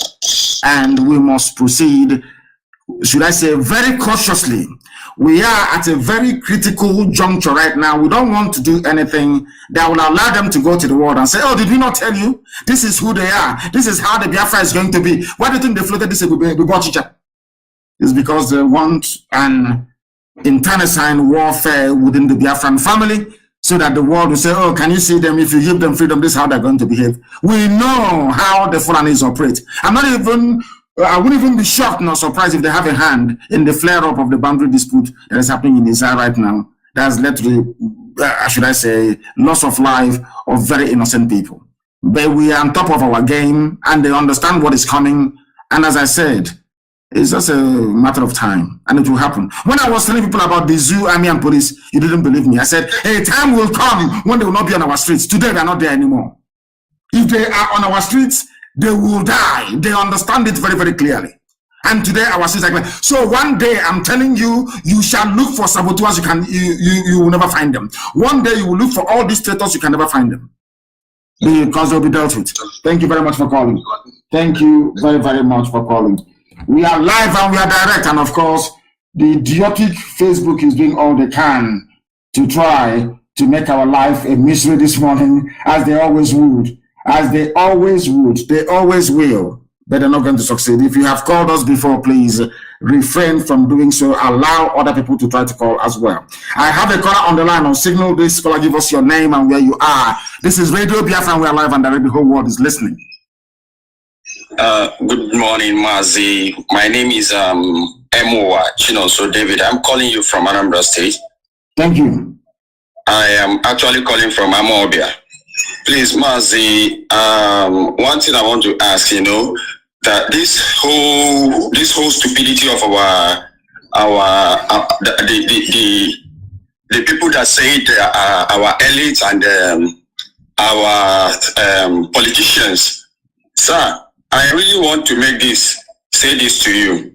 And we must proceed, should I say, very cautiously. We are at a very critical juncture right now. We don't want to do anything that will allow them to go to the world and say, oh, did we not tell you? This is who they are. This is how the Biafra is going to be. Why do you think they floated this? It's because they want an internecine warfare within the Biafran family so that the world will say, oh, can you see them? If you give them freedom, this is how they're going to behave. We know how the Fulanis operate. I wouldn't even be shocked nor surprised if they have a hand in the flare-up of the boundary dispute that is happening in Israel right now. That has led to the, should I say, loss of life of very innocent people. But we are on top of our game, and they understand what is coming. And as I said, it's just a matter of time, and it will happen. When I was telling people about the zoo, army, and police, you didn't believe me. I said, a time will come when they will not be on our streets. Today, they are not there anymore. If they are on our streets, they will die. They understand it very, very clearly. And today our sisters are like, so one day I'm telling you, you shall look for saboteurs, you will never find them. One day you will look for all these traitors, you can never find them. Because they'll be dealt with. Thank you very much for calling. Thank you very, very much for calling. We are live and we are direct, and of course, the idiotic Facebook is doing all they can to try to make our life a misery this morning, as they always would. As they always would, they always will, but they're not going to succeed. If you have called us before, please refrain from doing so. Allow other people to try to call as well. I have a caller on the line on Signal. This caller, give us your name and where you are. This is Radio Biafra, and we are live and the whole world is listening.
Good morning, Mazi. My name is Emowa Chinoso David. I'm calling you from Anambra State.
Thank you.
I am actually calling from Amobia. Please, Mazi, one thing I want to ask, that this whole stupidity of the people that say they are our elites and our politicians, sir, I really want to say this to you,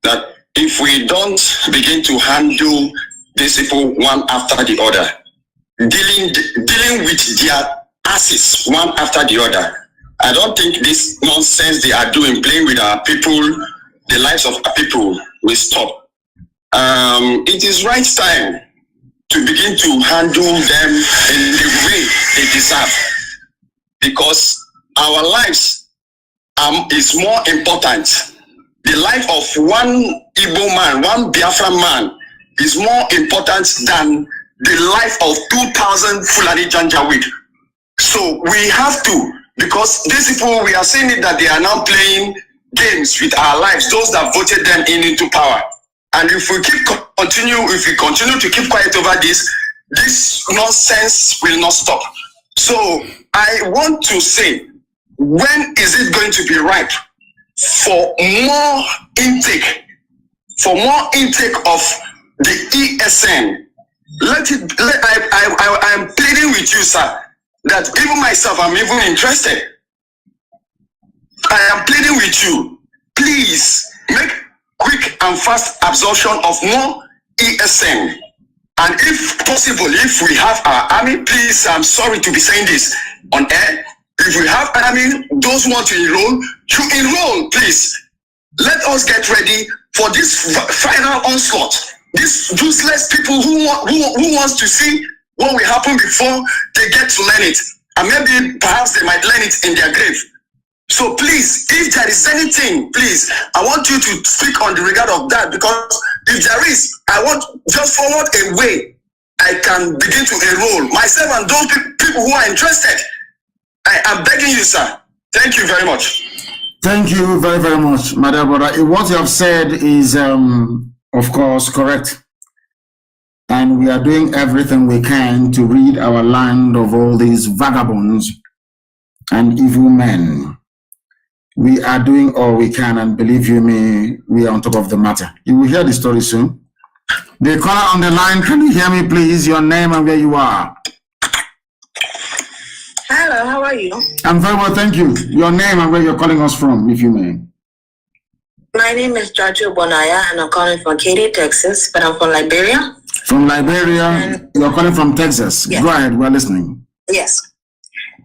that if we don't begin to handle these people one after the other, dealing with their asses one after the other, I don't think this nonsense they are doing, playing with our people, the lives of our people, will stop. It is right time to begin to handle them in the way they deserve, because our lives is more important. The life of one Igbo man, one Biafra man, is more important than the life of 2,000 Fulani Janjaweed. So we have to, because these people, we are seeing it that they are now playing games with our lives, those that voted them into power. And if we continue to keep quiet over this,
this nonsense will not stop. So I want to say, when is it going to be ripe for more intake of the ESN? I'm pleading with you, sir, that even myself, I'm even interested. I am pleading with you, please make quick and fast absorption of more ESN. And if possible, if we have our army, please, I'm sorry to be saying this on air, if we have army, those who want to enroll, please. Let us get ready for this final onslaught. These useless people who wants to see what will happen before they get to learn it. And maybe perhaps they might learn it in their grave. So please, if there is anything, please, I want you to speak on the regard of that, because if there is, I want just forward a way I can begin to enroll myself and those people who are interested. I am begging you, sir. Thank you very much.
Thank you very, very much, my dear brother. What you have said is, of course, correct. And we are doing everything we can to rid our land of all these vagabonds and evil men. We are doing all we can, and believe you me, we are on top of the matter. You will hear the story soon. The caller on the line, can you hear me, please? Your name and where you are.
Hello, how are you?
I'm very well, thank you. Your name and where you're calling us from, if you may.
My name is Jojo Bonaya, and I'm calling from Katy, Texas, but I'm from Liberia.
From Liberia, you're calling from Texas. Yes. Go ahead, we're listening.
Yes.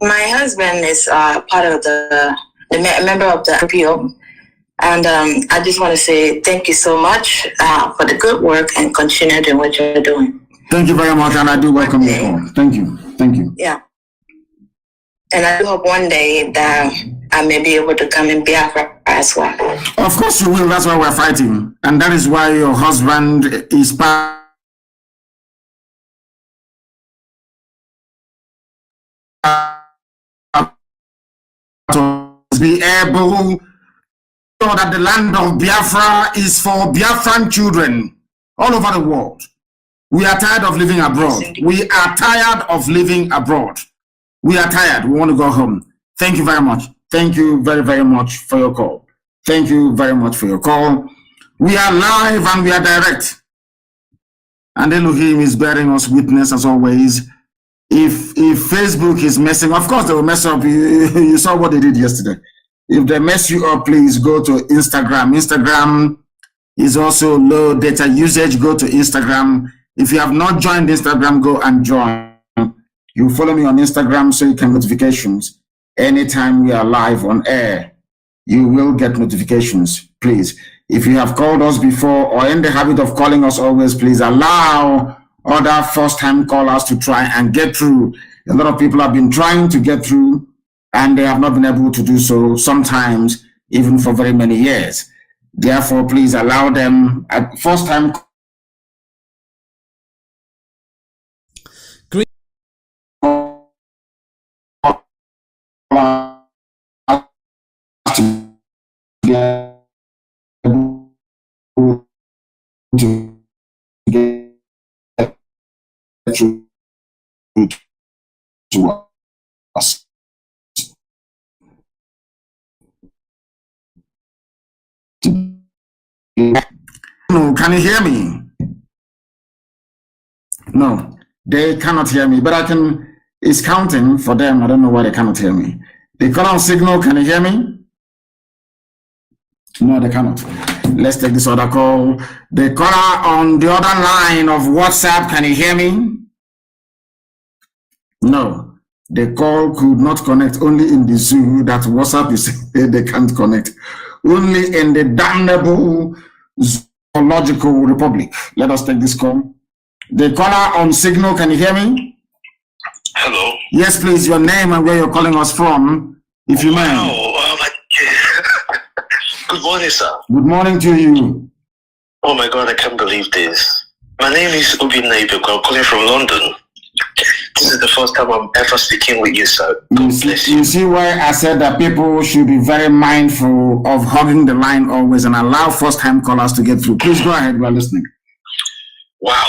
My husband is part of the member of the FEB, and I just want to say thank you so much for the good work and continue doing what you're doing.
Thank you very much, and I do welcome your call. Thank you. Thank you.
Yeah. And I hope one day that I may be able to come in Biafra as well.
Of course you will. That's why we're fighting. And that is why your husband is part to be able to know that the land of Biafra is for Biafran children all over the world. We are tired of living abroad. We are tired of living abroad. We are tired. We want to go home. Thank you very much. Thank you very, very much for your call. Thank you very much for your call. We are live and we are direct. And Elohim is bearing us witness as always. If Facebook is messing, of course they will mess up. You saw what they did yesterday. If they mess you up, please go to Instagram. Instagram is also low data usage. Go to Instagram. If you have not joined Instagram, go and join. You follow me on Instagram so you can notifications. Anytime we are live on air, you will get notifications, please. If you have called us before or in the habit of calling us always, please allow other first-time callers to try and get through. A lot of people have been trying to get through and they have not been able to do so, sometimes even for very many years. Therefore, please allow them at first-time to us. No, can you hear me? No, they cannot hear me, but I can, it's counting for them. I don't know why they cannot hear me. They call on signal, can you hear me? No, they cannot. Let's take this other call. The caller on the other line of WhatsApp, can you hear me? No, the call could not connect. Only in the zoo that WhatsApp is they can't connect. Only in the damnable zoological republic. Let us take this call. The caller on signal, can you hear me?
Hello.
Yes, please. Your name and where you're calling us from, if you may.
Good morning, sir.
Good morning to you.
Oh my God, I can't believe this. My name is Nnamdi Iyke. I'm calling from London. This is the first time I'm ever speaking with you, sir. God bless you.
You see why I said that people should be very mindful of hugging the line always and allow first-time callers to get through. Please go ahead, we're listening.
Wow.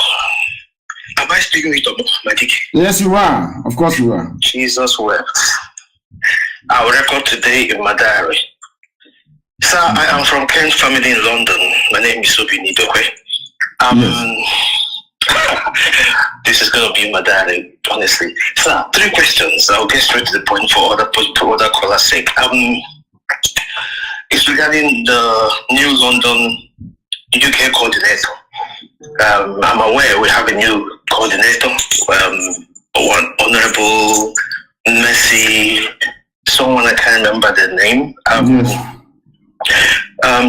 Am I speaking with Madike?
Yes, you are. Of course you are.
Jesus wept. Our record today in my diary. Sir, I am from Kent family in London. My name is Nnamdi. This is going to be my diary, honestly. Sir, 3 questions. I'll get straight to the point for other callers' sake. It's regarding the new London UK coordinator. I'm aware we have a new coordinator, one Honorable Mercy, someone I can't remember the name.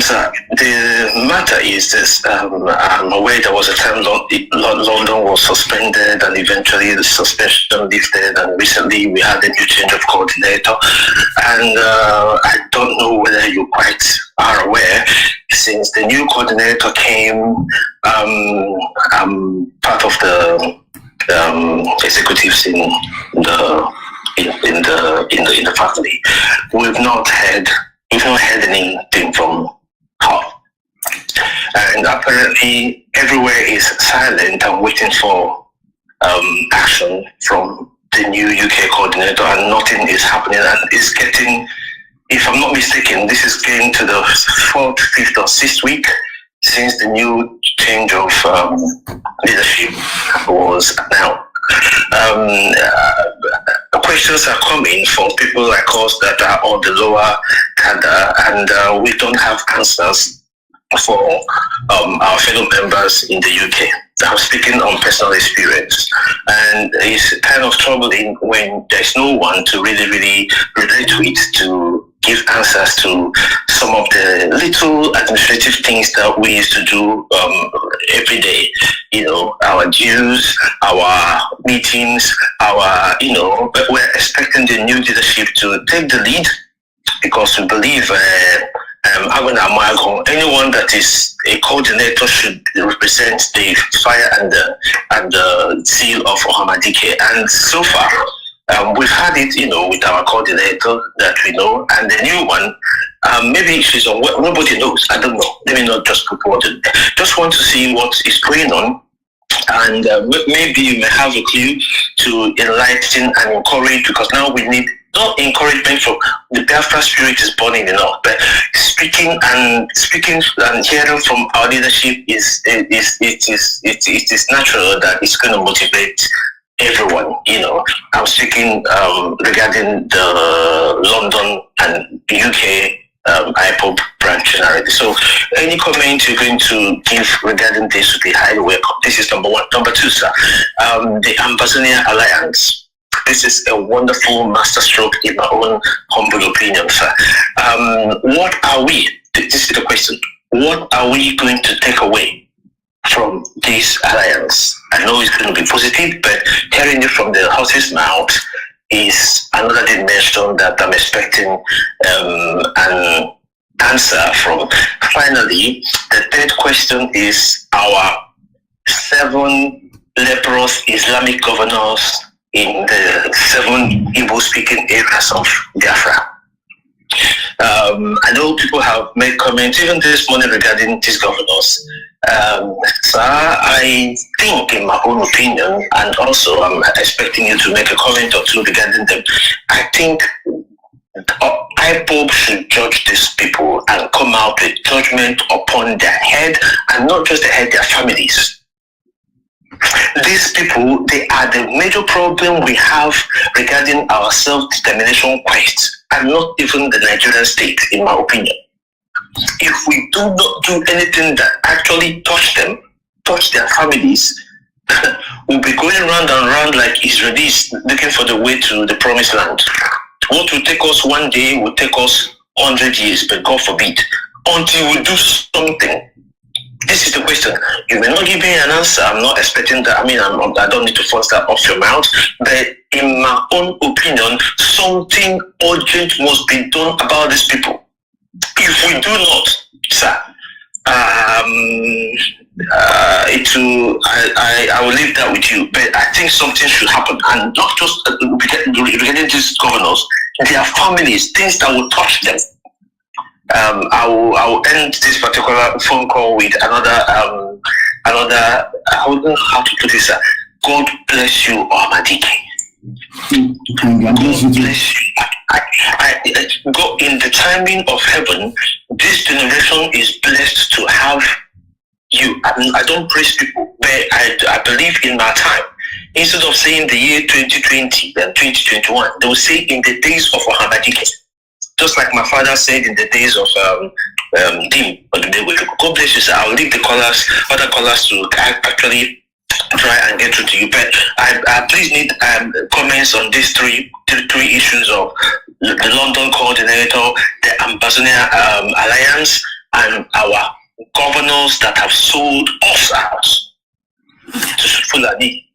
Sir, the matter is this. I'm aware there was a time London was suspended and eventually the suspension lifted, and recently we had a new change of coordinator, and I don't know whether you quite are aware, since the new coordinator came, part of the executives in the family. We've not heard anything from her, and apparently everywhere is silent and waiting for action from the new UK coordinator, and nothing is happening. And it's getting, if I'm not mistaken, this is getting to the 4th, 5th, or 6th week since the new change of leadership was announced. Questions are coming from people like us that are on the lower cadre, and we don't have answers for our fellow members in the UK. I'm speaking on personal experience, and it's kind of troubling when there's no one to really relate to it, to give answers to some of the little administrative things that we used to do every day. You know, our dues, our meetings, but we're expecting the new leadership to take the lead, because we believe anyone that is a coordinator should represent the fire and the zeal of Ohamadike. And so far, we've had it, with our coordinator that we know, and the new one, maybe she's on, nobody knows, I don't know. Let me not just put words in there. Just want to see what is going on, and maybe you may have a clue to enlighten and encourage, because now we need not encouragement from the Biafra spirit is burning enough, but speaking and hearing from our leadership it is natural that it's going to motivate everyone. I'm speaking regarding the London and UK Ipob branch generally. So any comment you're going to give regarding this would be highly welcome. This is number 1. Number 2, sir, the Ambazonia Alliance. This is a wonderful masterstroke in my own humble opinion, sir. What are we, this is the question, what are we going to take away from this alliance? I know it's going to be positive, but hearing it from the horse's mouth is another dimension that I'm expecting an answer from. Finally, the 3rd question is our 7 leprous Islamic governors in the 7 Igbo-speaking areas of Biafra. I know people have made comments even this morning regarding these governors. Sir, I think, in my own opinion, and also I'm expecting you to make a comment or two regarding them, I think Ipob should judge these people and come out with judgment upon their head, and not just their head, their families. These people, they are the major problem we have regarding our self-determination quest, and not even the Nigerian state, in my opinion. If we do not do anything that actually touch them, touch their families, we'll be going round and round like Israelis looking for the way to the promised land. What will take us one day will take us 100 years, but God forbid, until we do something. This is the question. You may not give me an answer. I'm not expecting that. I don't need to force that off your mouth. But in my own opinion, something urgent must be done about these people. If we do not, sir, I will leave that with you. But I think something should happen, and not just regarding these governors, their families, things that will touch them. I will end this particular phone call with another. I don't know how to put this. God bless you, Ahmadike. God bless you. God, in the timing of heaven, this generation is blessed to have you. I don't praise people, but I believe in my time. Instead of saying the year 2020 and 2021, they will say in the days of Ahmadike. Just like my father said in the days of Dim. God bless you, sir. I'll leave the other callers to actually try and get through to you. But I please need comments on these three issues of the London coordinator, the Ambazonian Alliance, and our governors that have sold us out to Fulani.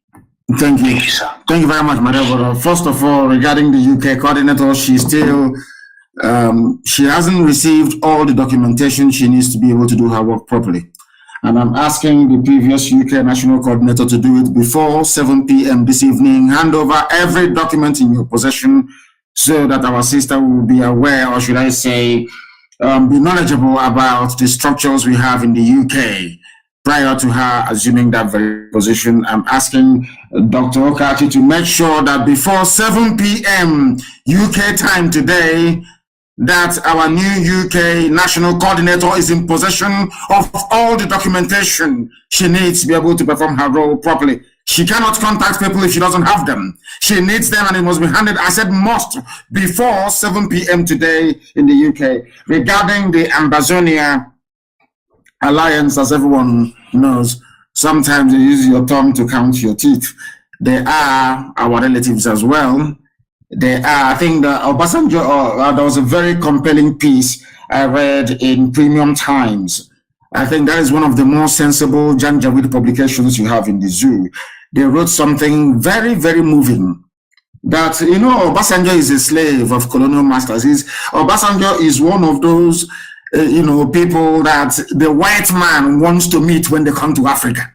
Thank you, sir. Thank you very much, Madam. First of all, regarding the UK coordinator, she still she hasn't received all the documentation she needs to be able to do her work properly. And I'm asking the previous UK national coordinator to do it before 7 p.m. this evening. Hand over every document in your possession so that our sister will be aware, or should I say, be knowledgeable about the structures we have in the UK prior to her assuming that very position. I'm asking Dr. Okachi to make sure that before 7 p.m. UK time today, that our new UK national coordinator is in possession of all the documentation she needs to be able to perform her role properly. She cannot contact people if she doesn't have them. She needs them, and it must be handed, I said must, before 7 p.m. today in the UK. Regarding the Ambazonia Alliance, as everyone knows, sometimes you use your tongue to count your teeth. They are our relatives as well. They are, I think that Obasanjo, there was a very compelling piece I read in Premium Times. I think that is one of the more sensible Janjaweed publications you have in the zoo. They wrote something very, very moving. That, you know, Obasanjo is a slave of colonial masters. Obasanjo is one of those, people that the white man wants to meet when they come to Africa.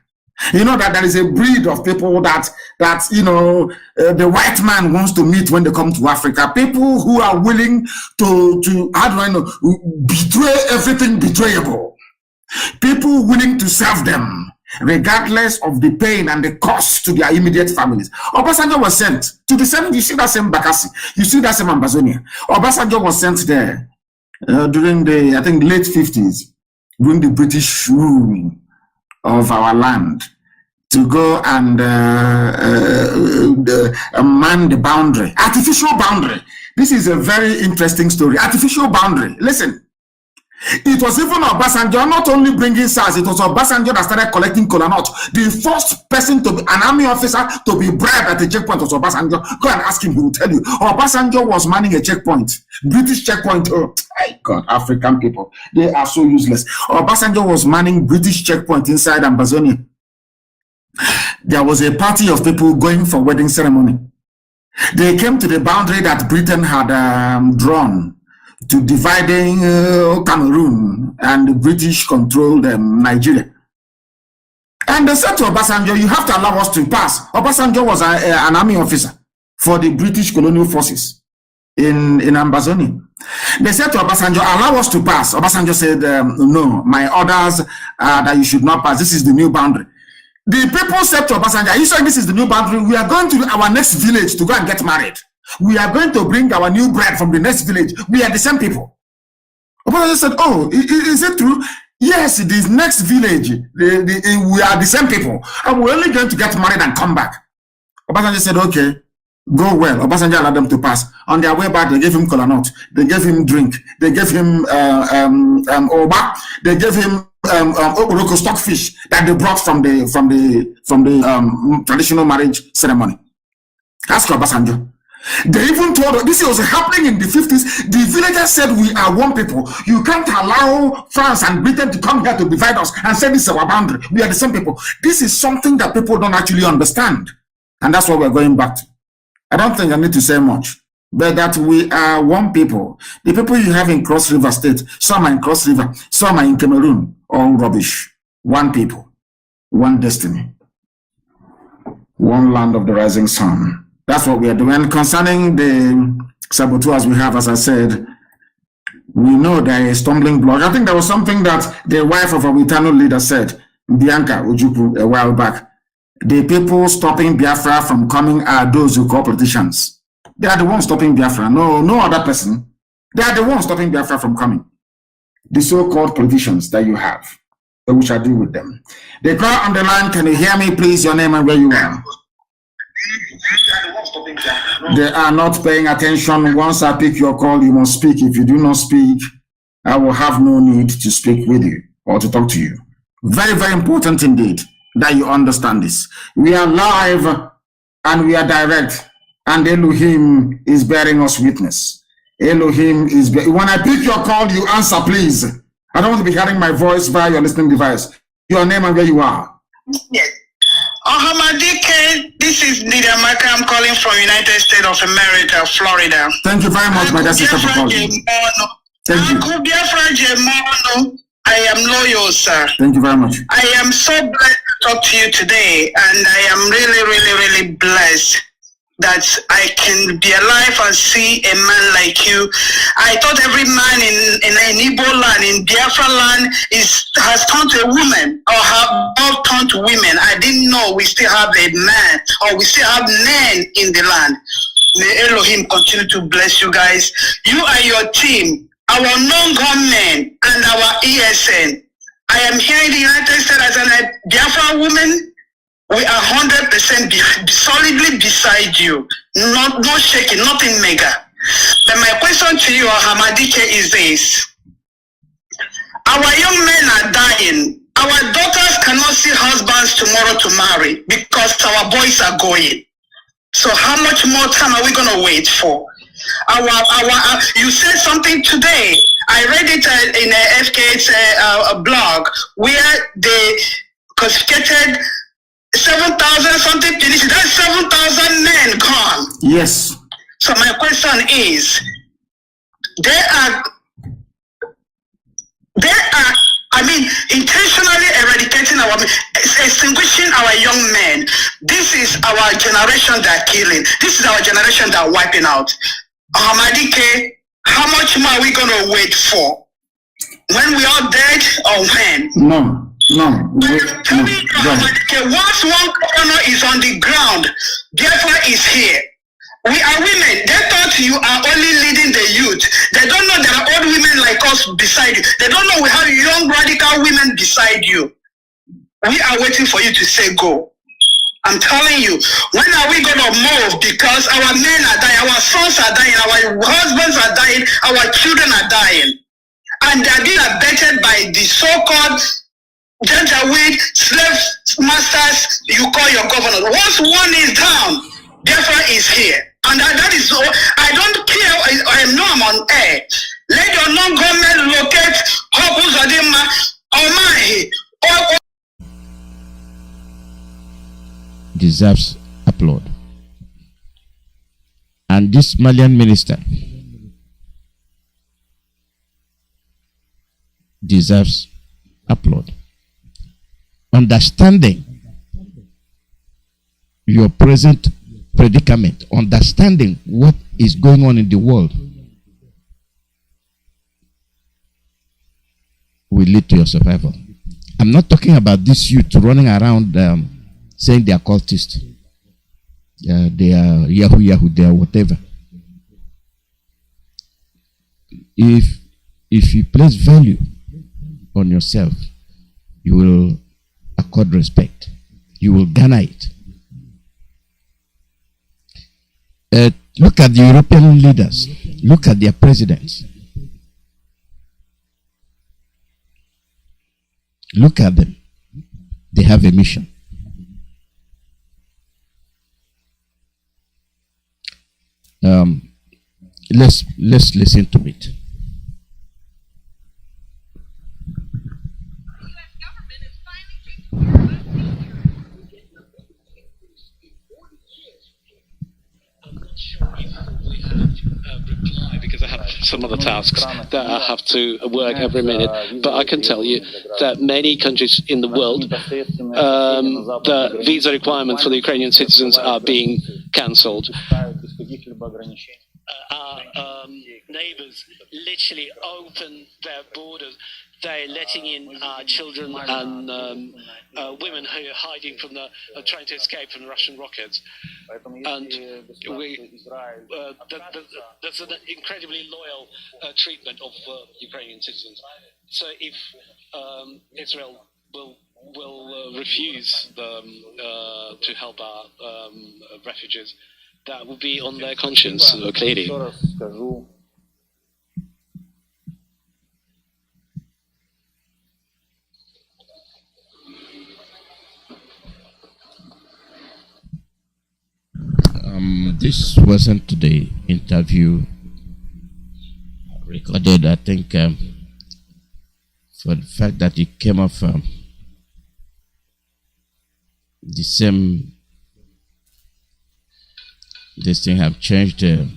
You know that there is a breed of people that the white man wants to meet when they come to Africa. People who are willing to betray everything betrayable. People willing to serve them, regardless of the pain and the cost to their immediate families. Obasanjo was sent to the same, you see that same Bakassi, you see that same Ambazonia. Obasanjo was sent there during the, I think, late 50s, during the British rule of our land, to go and man the boundary, artificial boundary. This is a very interesting story. Artificial boundary. Listen, it was even Obasanjo not only bringing SARS, it was Obasanjo that started collecting kola nut. The first person to be an army officer to be bribed at a checkpoint was Obasanjo. Go and ask him, he will tell you. Obasanjo was manning a checkpoint, British checkpoint. Oh my God, African people, they are so useless. Obasanjo was manning British checkpoint inside Ambazonia. There was a party of people going for wedding ceremony. They came to the boundary that Britain had drawn to dividing Cameroon, and the British controlled Nigeria. And they said to Obasanjo, you have to allow us to pass. Obasanjo was an army officer for the British colonial forces in Ambazonia. They said to Obasanjo, allow us to pass. Obasanjo said, no, my orders are that you should not pass. This is the new boundary. The people said to Obasanjo, are you saying this is the new boundary? We are going to our next village to go and get married. We are going to bring our new bride from the next village. We are the same people. Obasanjo said, oh, is it true? Yes, this next village, we are the same people. And we're only going to get married and come back. Obasanjo said, okay, go well. Obasanjo allowed them to pass. On their way back, they gave him kola nut. They gave him drink. They gave him oba. They gave him okoroko stockfish that they brought from the traditional marriage ceremony. Ask Obasanjo. They even told us this was happening in the 50s. The villagers said, we are one people. You can't allow France and Britain to come here to divide us and say this is our boundary. We are the same people. This is something that people don't actually understand. And that's what we're going back to. I don't think I need to say much, but that we are one people. The people you have in Cross River State, some are in Cross River, some are in Cameroon, all rubbish. One people, one destiny, one land of the rising sun. That's what we are doing. Concerning the saboteurs we have, as I said, we know there is a stumbling block. I think there was something that the wife of our Itano leader said, Bianca Ojukwu, a while back. The people stopping Biafra from coming are those who call politicians. They are the ones stopping Biafra. No other person. They are the ones stopping Biafra from coming. The so-called politicians that you have. What we shall do with them. The call on the line, can you hear me, please? Your name and where you are. They are not paying attention. Once I pick your call, you must speak. If you do not speak, I will have no need to speak with you or to talk to you. Very, very important indeed that you understand this. We are live and we are direct, and Elohim is bearing us witness. Elohim is when I pick your call, you answer, please. I don't want to be hearing my voice via your listening device. Your name and where you are.
Yes. Nnamdi, this is Lydia Maka. I'm calling from United States of America, Florida.
Thank you very much, my dear sister, for calling. Thank you.
I am loyal, sir.
Thank you very much.
I am so blessed to talk to you today, and I am really, really, really blessed that I can be alive and see a man like you. I thought every man in Igbo land, in Biafra land, has turned to a woman or have turned to women. I didn't know we still have a man or we still have men in the land. May Elohim continue to bless you guys. You and your team, our non-government and our ESN. I am here in the United States as a Biafra woman. We are 100% solidly beside you. No shaking, nothing mega. But my question to you, Hamadike, is this. Our young men are dying. Our daughters cannot see husbands tomorrow to marry because our boys are going. So how much more time are we going to wait for? You said something today. I read it in a FK's blog where they confiscated 7,000 something. That's 7,000 men gone.
Yes.
So my question is, they are intentionally eradicating extinguishing our young men. This is our generation that are killing. This is our generation that are wiping out. Hamadike, how much more are we going to wait for? When we are dead or when?
No.
Tell me, once one corner is on the ground, Biafra is here. We are women. They thought you are only leading the youth. They don't know there are old women like us beside you. They don't know we have young radical women beside you. We are waiting for you to say go. I'm telling you, when are we going to move? Because our men are dying, our sons are dying, our husbands are dying, our children are dying. And they are being abetted by the so-called gentleweed slave masters you call your governor. Once one is down, Biafra is here. And that is all. I don't care. I know I'm on air. Let your non-government locate Hopus Adima or
deserves applaud. And this Malian minister deserves applaud. Understanding your present predicament, understanding what is going on in the world will lead to your survival. I'm not talking about this youth running around saying they are cultists. They are Yahoo, they are whatever. If you place value on yourself, you will accord respect. You will garner it. Look at the European leaders. Look at their presidents. Look at them. They have a mission. Let's listen to it.
Because I have some other tasks that I have to work every minute. But I can tell you that many countries in the world, the visa requirements for the Ukrainian citizens are being cancelled. our neighbors literally open their borders. They're letting in children and women who are hiding from trying to escape from the Russian rockets. And there's an incredibly loyal treatment of Ukrainian citizens. So if Israel will refuse to help our refugees, that will be on their conscience, clearly.
This wasn't the interview recorded, I think, for the fact that it came off the same. This thing have changed it.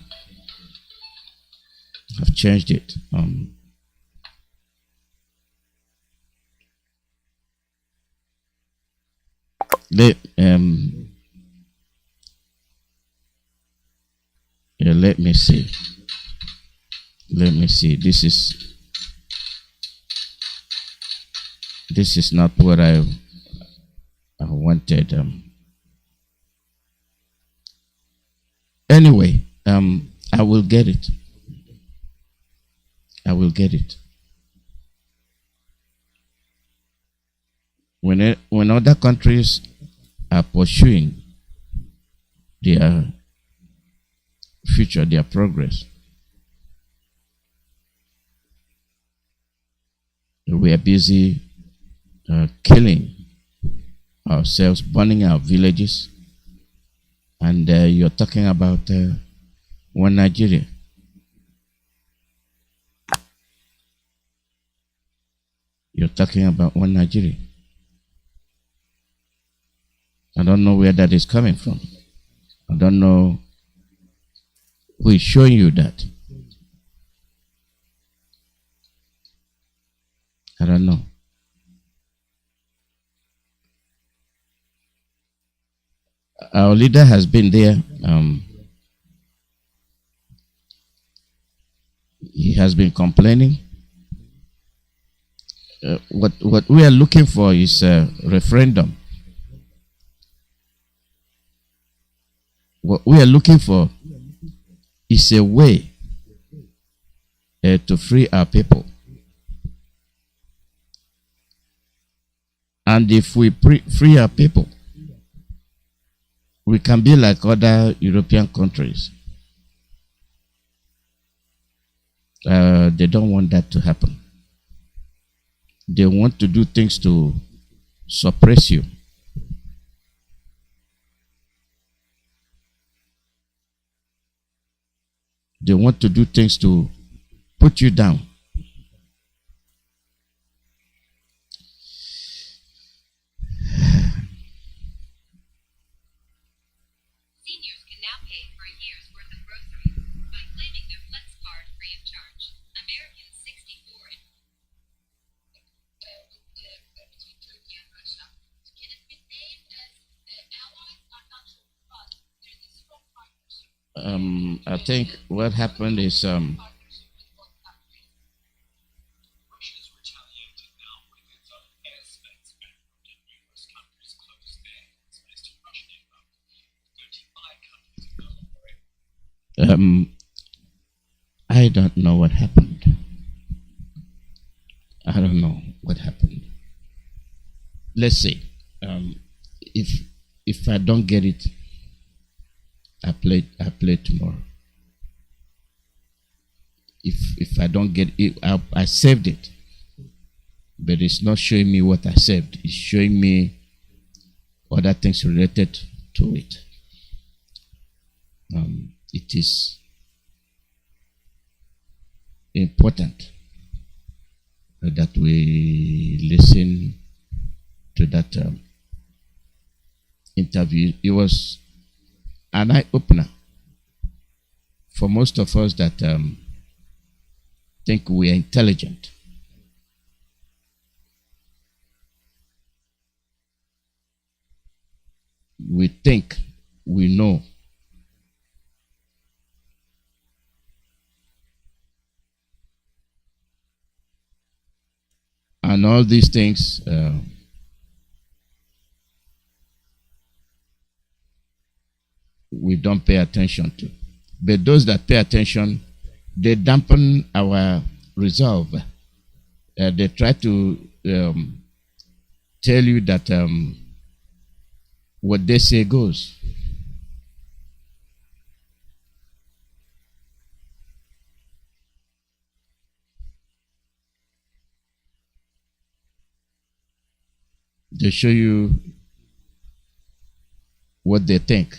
Let me see. This is not what I wanted. Anyway, I will get it. When other countries are pursuing their future, their progress, we are busy killing ourselves, burning our villages, and you're talking about one Nigeria. You're talking about one Nigeria. I don't know where that is coming from. I don't know who is showing you that. I don't know. Our leader has been there. He has been complaining. What we are looking for is a referendum. What we are looking for is a way to free our people. And if we free our people, we can be like other European countries. They don't want that to happen. They want to do things to suppress you. They want to do things to put you down. I think what happened is I don't know what happened. I don't know what happened. Let's see. If I don't get it, I play tomorrow. If I don't get it, I saved it, but it's not showing me what I saved. It's showing me other things related to it. It is important that we listen to that interview. It was an eye-opener for most of us that think we are intelligent. We think we know And all these things we don't pay attention to. But those that pay attention, they dampen our resolve. They try to tell you that what they say goes. They show you what they think.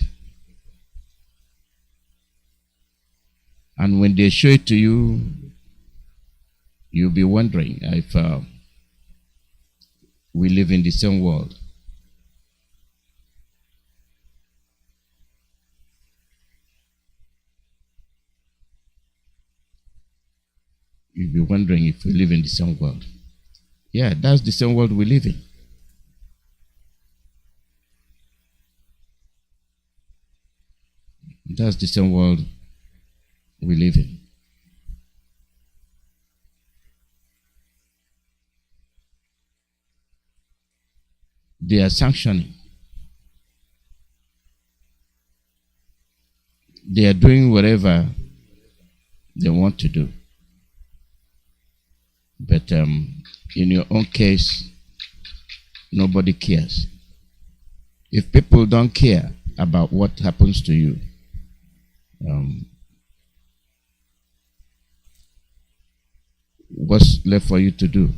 And when they show it to you, you'll be wondering if we live in the same world. You'll be wondering if we live in the same world. Yeah, that's the same world we live in. That's the same world we live in. They are sanctioning. They are doing whatever they want to do. But in your own case, nobody cares. If people don't care about what happens to you, what's left for you to do?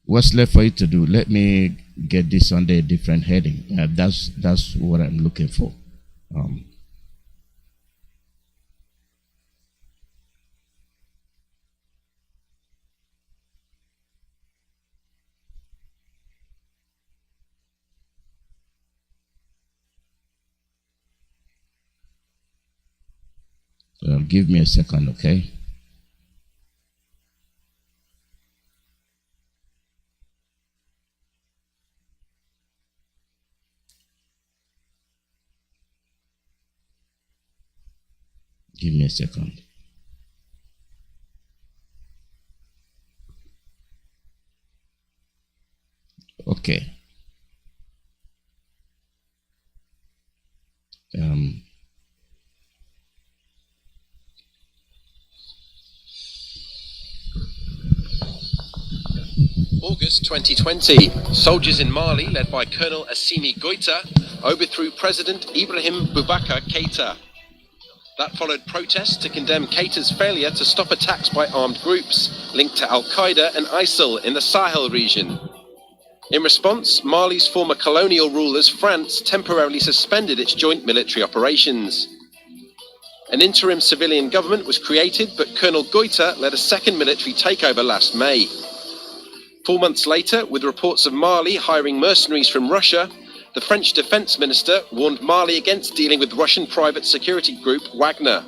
What's left for you to do? Let me get this under a different heading. That's what I'm looking for. Give me a second, okay? Give me a second. Okay.
August 2020, soldiers in Mali, led by Colonel Assimi Goïta, overthrew President Ibrahim Boubacar Keïta. That followed protests to condemn Keïta's failure to stop attacks by armed groups linked to Al-Qaeda and ISIL in the Sahel region. In response, Mali's former colonial rulers, France, temporarily suspended its joint military operations. An interim civilian government was created, but Colonel Goïta led a second military takeover last May. 4 months later, with reports of Mali hiring mercenaries from Russia, the French defense minister warned Mali against dealing with Russian private security group Wagner.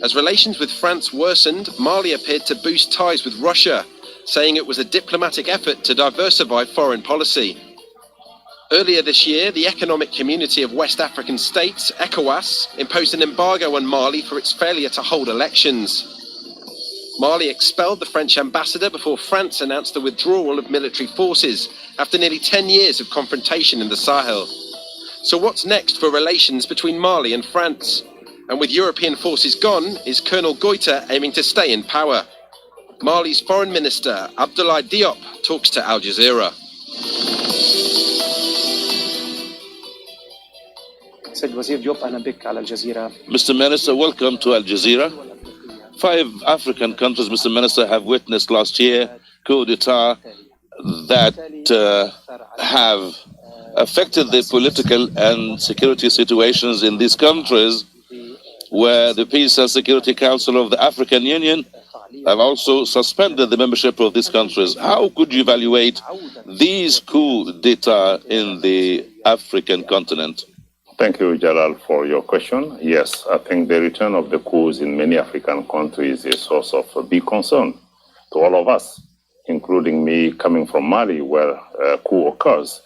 As relations with France worsened, Mali appeared to boost ties with Russia, saying it was a diplomatic effort to diversify foreign policy. Earlier this year, the Economic Community of West African States, ECOWAS, imposed an embargo on Mali for its failure to hold elections. Mali expelled the French ambassador before France announced the withdrawal of military forces after nearly 10 years of confrontation in the Sahel. So what's next for relations between Mali and France? And with European forces gone, is Colonel Goïta aiming to stay in power? Mali's Foreign Minister, Abdoulaye Diop, talks to Al Jazeera.
Mr. Minister, welcome to Al Jazeera. 5 African countries, Mr. Minister, have witnessed last year coup d'etat that have affected the political and security situations in these countries, where the Peace and Security Council of the African Union have also suspended the membership of these countries. How could you evaluate these coup d'etat in the African continent?
Thank you, Jalal, for your question. Yes, I think the return of the coups in many African countries is a source of a big concern to all of us, including me coming from Mali, where a coup occurs.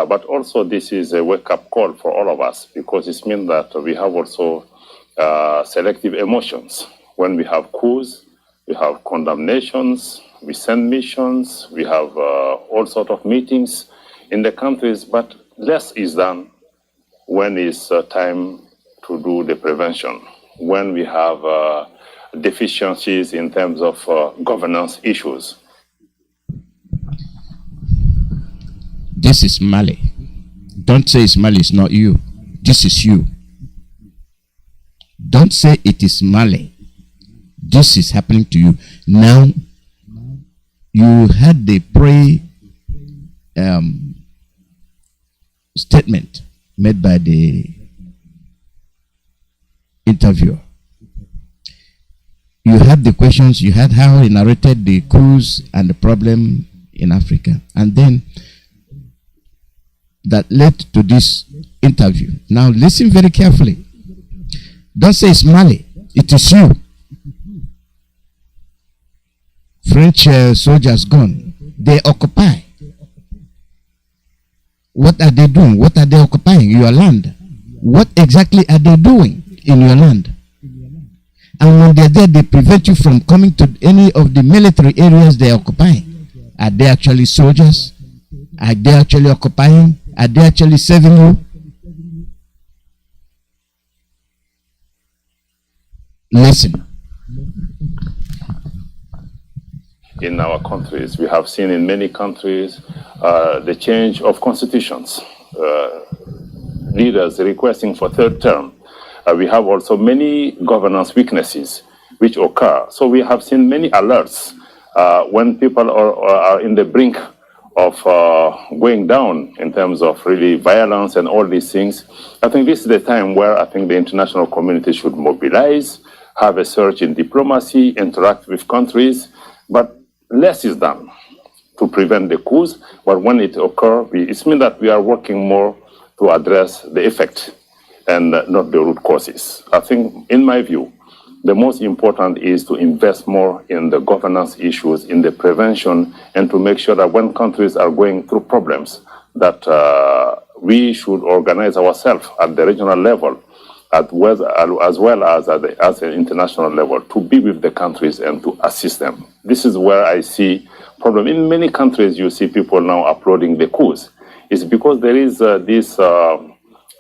But also this is a wake-up call for all of us, because it means that we have also selective emotions. When we have coups, we have condemnations, we send missions, we have all sorts of meetings in the countries, but less is done when it's time to do the prevention, when we have deficiencies in terms of governance issues.
This is Mali. Don't say it's Mali, it's not you. This is you. Don't say it is Mali. This is happening to you. Now, you had the statement made by the interviewer. You had the questions, you had how he narrated the coups and the problem in Africa. And then that led to this interview. Now listen very carefully. Don't say it's Mali, it is you. French soldiers gone, they occupy. What are they doing? What are they occupying? Your land. What exactly are they doing in your land? And when they're there, they prevent you from coming to any of the military areas they're occupying. Are they actually soldiers? Are they actually occupying? Are they actually serving you? Listen.
In our countries, we have seen in many countries the change of constitutions, leaders requesting for third term. We have also many governance weaknesses which occur. So we have seen many alerts when people are in the brink of going down in terms of really violence and all these things. I think this is the time where I think the international community should mobilize, have a surge in diplomacy, interact with countries, but less is done to prevent the coups. But when it occurs, it means that we are working more to address the effect and not the root causes. I think, in my view, the most important is to invest more in the governance issues, in the prevention, and to make sure that when countries are going through problems, that we should organize ourselves at the regional level, as well as at the international level, to be with the countries and to assist them. This is where I see problem. In many countries, you see people now applauding the coups. It's because there is this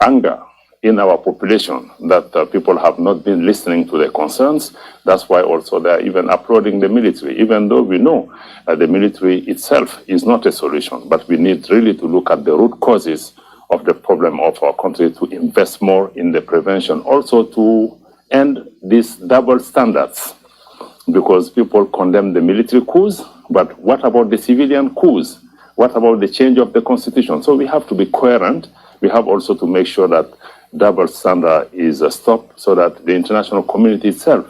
anger in our population that people have not been listening to their concerns. That's why also they're even applauding the military, even though we know the military itself is not a solution. But we need really to look at the root causes of the problem of our country, to invest more in the prevention, also to end these double standards, because people condemn the military coups, but what about the civilian coups? What about the change of the constitution? So we have to be coherent. We have also to make sure that double standard is stopped, so that the international community itself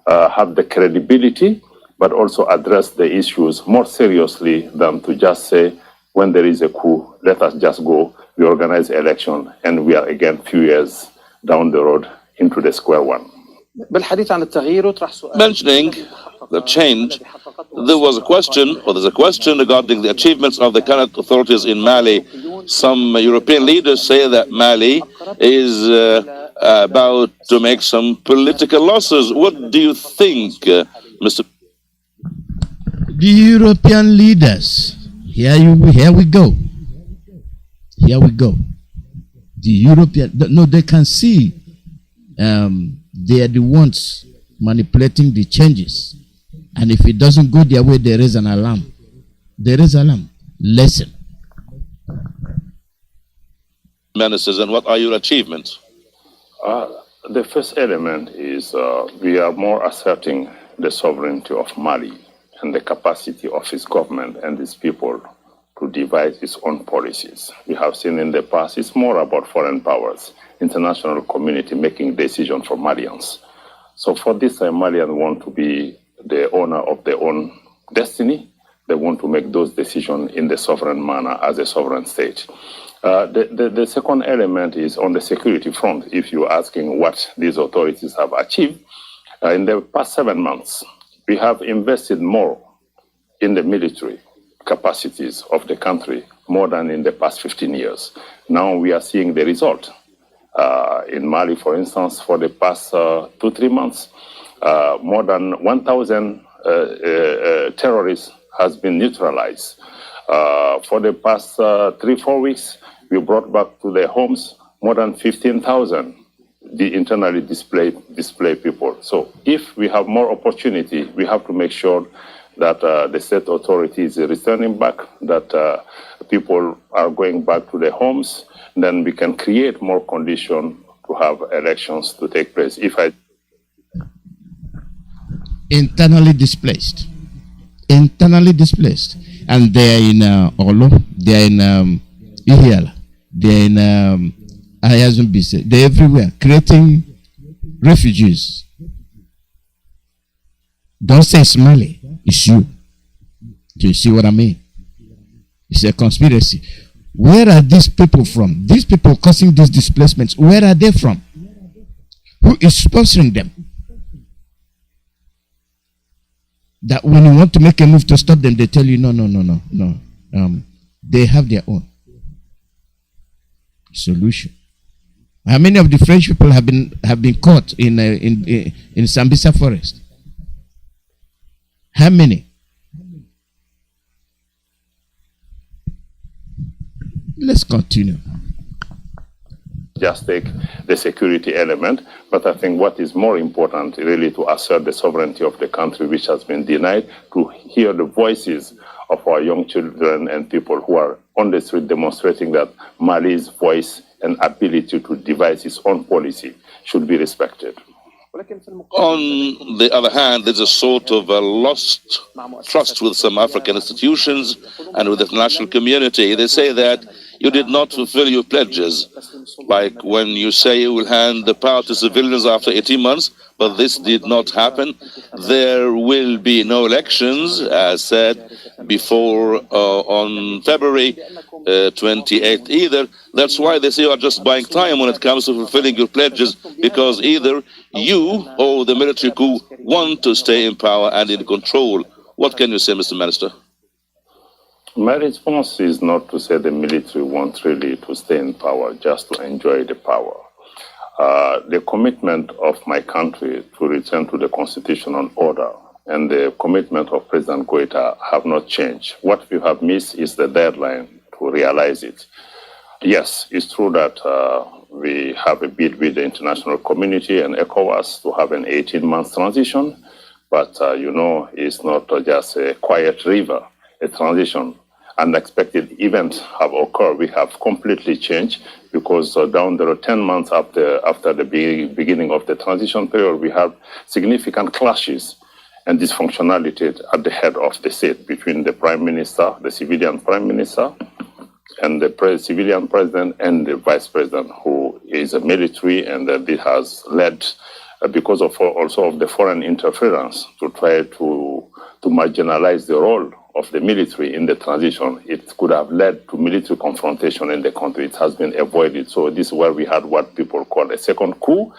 have the credibility, but also address the issues more seriously than to just say, when there is a coup, let us just go, we organize election, and we are again few years down the road into the square one.
Mentioning the change, there was a question, or there's a question regarding the achievements of the current authorities in Mali. Some European leaders say that Mali is about to make some political losses. What do you think, Mr.
The European leaders, here we go. Here we go. The European, no, they can see they are the ones manipulating the changes. And if it doesn't go their way, there is an alarm. There is alarm. Listen.
Menaces, and what are your achievements?
The first element is we are more asserting the sovereignty of Mali and the capacity of its government and its people to devise its own policies. We have seen in the past, it's more about foreign powers, international community making decisions for Malians. So for this time, Malians want to be the owner of their own destiny. They want to make those decisions in the sovereign manner as a sovereign state. The second element is on the security front. If you're asking what these authorities have achieved, in the past 7 months, we have invested more in the military capacities of the country more than in the past 15 years. Now we are seeing the result. In Mali, for instance, for the past 2-3 months, more than 1,000 terrorists has been neutralized. For the past 3-4 weeks, we brought back to their homes more than 15,000 the internally displaced people. So if we have more opportunity, we have to make sure that the state authorities are returning back, that people are going back to their homes, then we can create more conditions to have elections to take place. If I
internally displaced, and they are in Olo, they are in Ihiala, they are in Ayazumbise, they're everywhere creating refugees. Don't say it's Mali, it's you. Do you see what I mean? It's a conspiracy. Where are these people from? These people causing these displacements, where are they from? Who is sponsoring them? That when you want to make a move to stop them, they tell you, no. They have their own solution. How many of the French people have been caught in Sambisa forest? How many? Let's continue.
Just take the security element, but I think what is more important really to assert the sovereignty of the country, which has been denied, to hear the voices of our young children and people who are on the street demonstrating that Mali's voice and ability to devise its own policy should be respected.
On the other hand, there's a sort of a lost trust with some African institutions and with the international community. They say that you did not fulfill your pledges, like when you say you will hand the power to civilians after 18 months, but this did not happen. There will be no elections, as said before, on February 28th either. That's why they say you are just buying time when it comes to fulfilling your pledges, because either you or the military coup want to stay in power and in control. What can you say, Mr. Minister?
My response is not to say the military wants really to stay in power just to enjoy the power. The commitment of my country to return to the constitutional order and the commitment of President Goita have not changed. What we have missed is the deadline to realize it. Yes, it's true that we have a bid with the international community and ECOWAS to have an 18-month transition, but it's not just a quiet river, a transition. Unexpected events have occurred. We have completely changed because down the road, 10 months after the beginning of the transition period, we have significant clashes and dysfunctionality at the head of the state between the prime minister, the civilian prime minister, and the civilian president and the vice president, who is a military, and this has led, because of also of the foreign interference, to try to marginalize the role of the military in the transition. It could have led to military confrontation in the country. It has been avoided. So this is where we had what people call a second coup,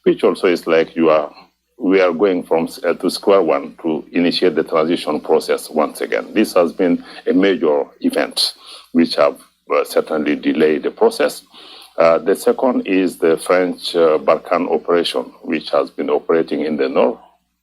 which also is like we are going from to square one to initiate the transition process once again. This has been a major event, which have certainly delayed the process. The second is the French Barkhane operation, which has been operating in the north,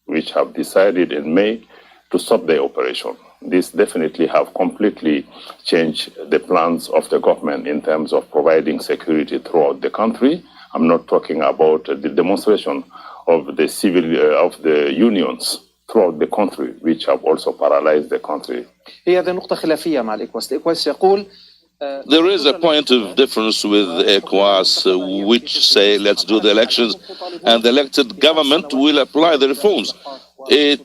which have decided in May to stop the operation. This definitely have completely changed the plans of the government in terms of providing security throughout the country. I'm not talking about the demonstration of the of the unions throughout the country, which have also paralyzed the country.
There is a point of difference with ECOWAS, which say, let's do the elections, and the elected government will apply the reforms. It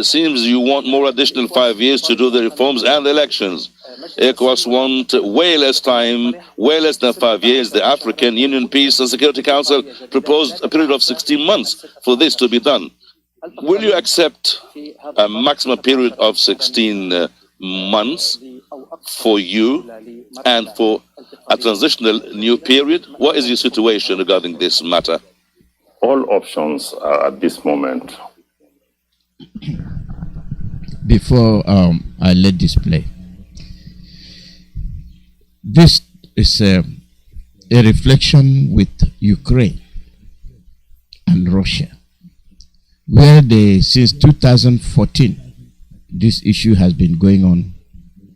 seems you want more additional 5 years to do the reforms and the elections. ECOWAS want way less time, way less than 5 years. The African Union Peace and Security Council proposed a period of 16 months for this to be done. Will you accept a maximum period of 16 months for you and for a transitional new period? What is your situation regarding this matter?
All options are at this moment.
Before I let this play, This is a reflection with Ukraine and Russia, where since 2014, this issue has been going on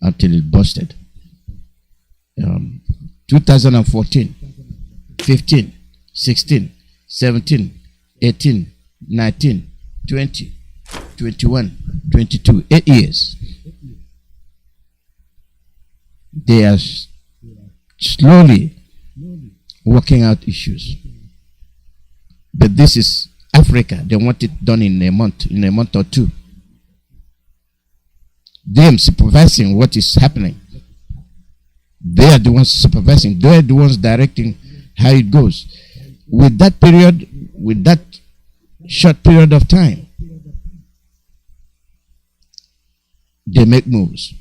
until it busted. 2014, 15, 16, 17, 18, 19, 20, 21, 22, 8 years. They are slowly working out issues. But this is Africa. They want it done in a month or two. Them supervising what is happening. They are the ones supervising. They are the ones directing how it goes. With that period, with that short period of time, they make moves.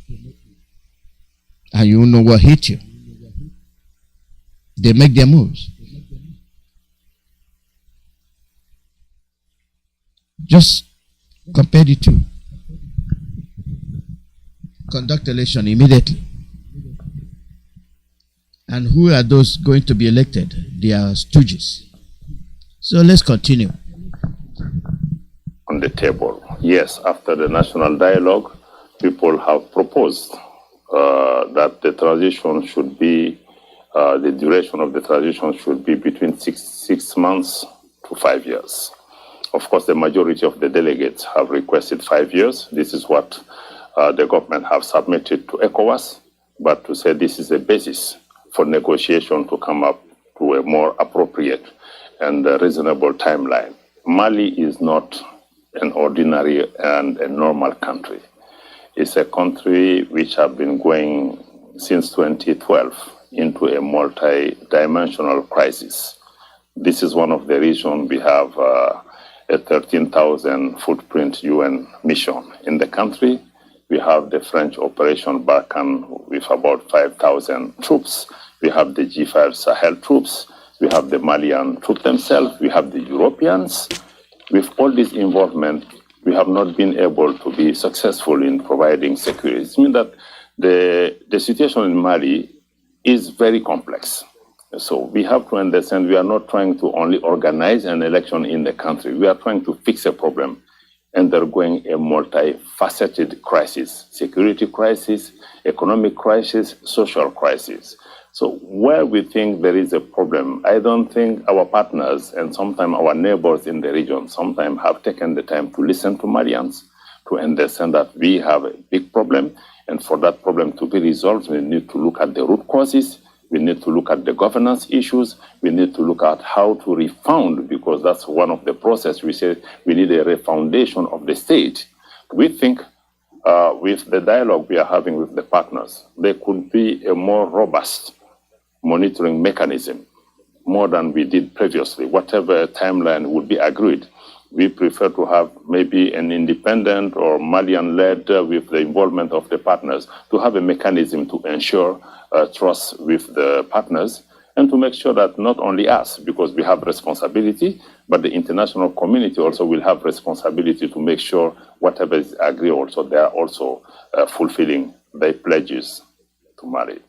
And you know what hit you. They make their moves. Just compare the two. Conduct election immediately. And who are those going to be elected? They are stooges. So let's continue.
On the table, yes, after the national dialogue, people have proposed that the transition should be, the duration of the transition should be between six months to 5 years. Of course, the majority of the delegates have requested 5 years. This is what the government have submitted to ECOWAS, but to say this is a basis for negotiation to come up to a more appropriate and reasonable timeline. Mali is not an ordinary and a normal country. It's a country which has been going since 2012 into a multi-dimensional crisis. This is one of the reasons we have a 13,000 footprint UN mission in the country. We have the French Operation Barkhane with about 5,000 troops. We have the G5 Sahel troops. We have the Malian troops themselves. We have the Europeans. With all this involvement, we have not been able to be successful in providing security. It means that the situation in Mali is very complex. So we have to understand we are not trying to only organize an election in the country. We are trying to fix a problem undergoing a multifaceted crisis, security crisis, economic crisis, social crisis. So where we think there is a problem, I don't think our partners and sometimes our neighbors in the region sometimes have taken the time to listen to Malians, to understand that we have a big problem, and for that problem to be resolved, we need to look at the root causes, we need to look at the governance issues, we need to look at how to refound, because that's one of the process. We say we need a refoundation of the state. We think with the dialogue we are having with the partners, there could be a more robust monitoring mechanism, more than we did previously. Whatever timeline would be agreed, we prefer to have maybe an independent or Malian-led with the involvement of the partners to have a mechanism to ensure trust with the partners and to make sure that not only us, because we have responsibility, but the international community also will have responsibility to make sure whatever is agreed also, they are also fulfilling their pledges to Mali.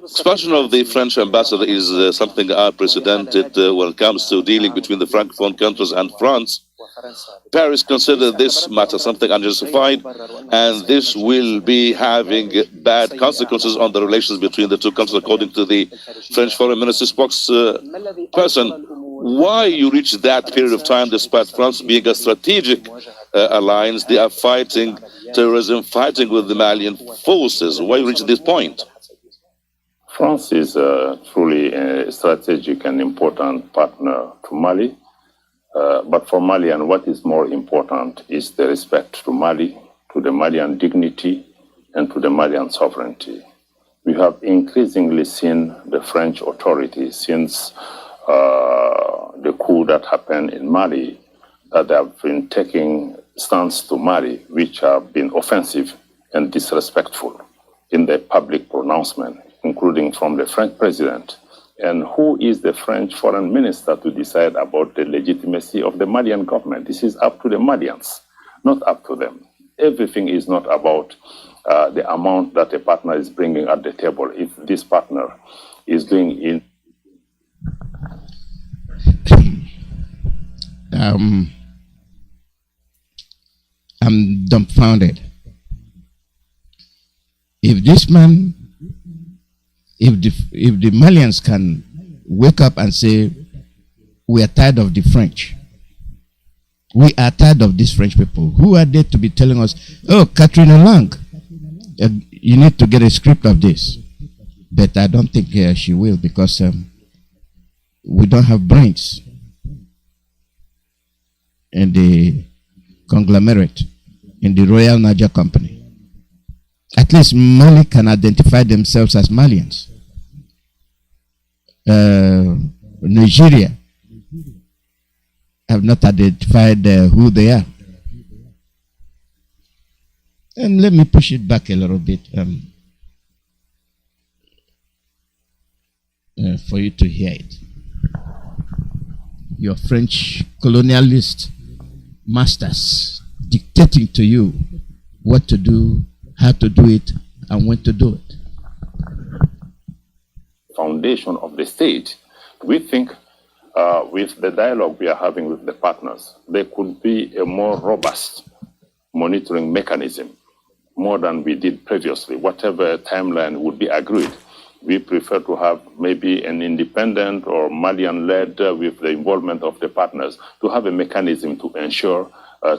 Expansion of the French ambassador is something unprecedented when it comes to dealing between the Francophone countries and France. Paris considered this matter something unjustified, and this will be having bad consequences on the relations between the two countries, according to the French Foreign Minister spokesperson. Why you reach that period of time, despite France being a strategic alliance? They are fighting terrorism, fighting with the Malian forces. Why you reach this point?
France is truly a strategic and important partner to Mali. But for Malian, what is more important is the respect to Mali, to the Malian dignity, and to the Malian sovereignty. We have increasingly seen the French authorities since the coup that happened in Mali, that they have been taking stance to Mali, which have been offensive and disrespectful in their public pronouncement, including from the French president. And who is the French foreign minister to decide about the legitimacy of the Malian government? This is up to the Malians, not up to them. Everything is not about the amount that a partner is bringing at the table. If this partner is doing in
I'm dumbfounded. If this man, if the Malians can wake up and say, we are tired of the French, we are tired of these French people, who are they to be telling us, oh, Catherine Lang, you need to get a script of this? But I don't think she will, because we don't have brains in the conglomerate, in the Royal Niger Company. At least Mali can identify themselves as Malians. Nigeria have not identified who they are. And let me push it back a little bit for you to hear it. Your French colonialist masters dictating to you what to do, how to do it, and when to do it.
Foundation of the state, we think with the dialogue we are having with the partners, there could be a more robust monitoring mechanism, more than we did previously. Whatever timeline would be agreed, we prefer to have maybe an independent or Malian-led with the involvement of the partners to have a mechanism to ensure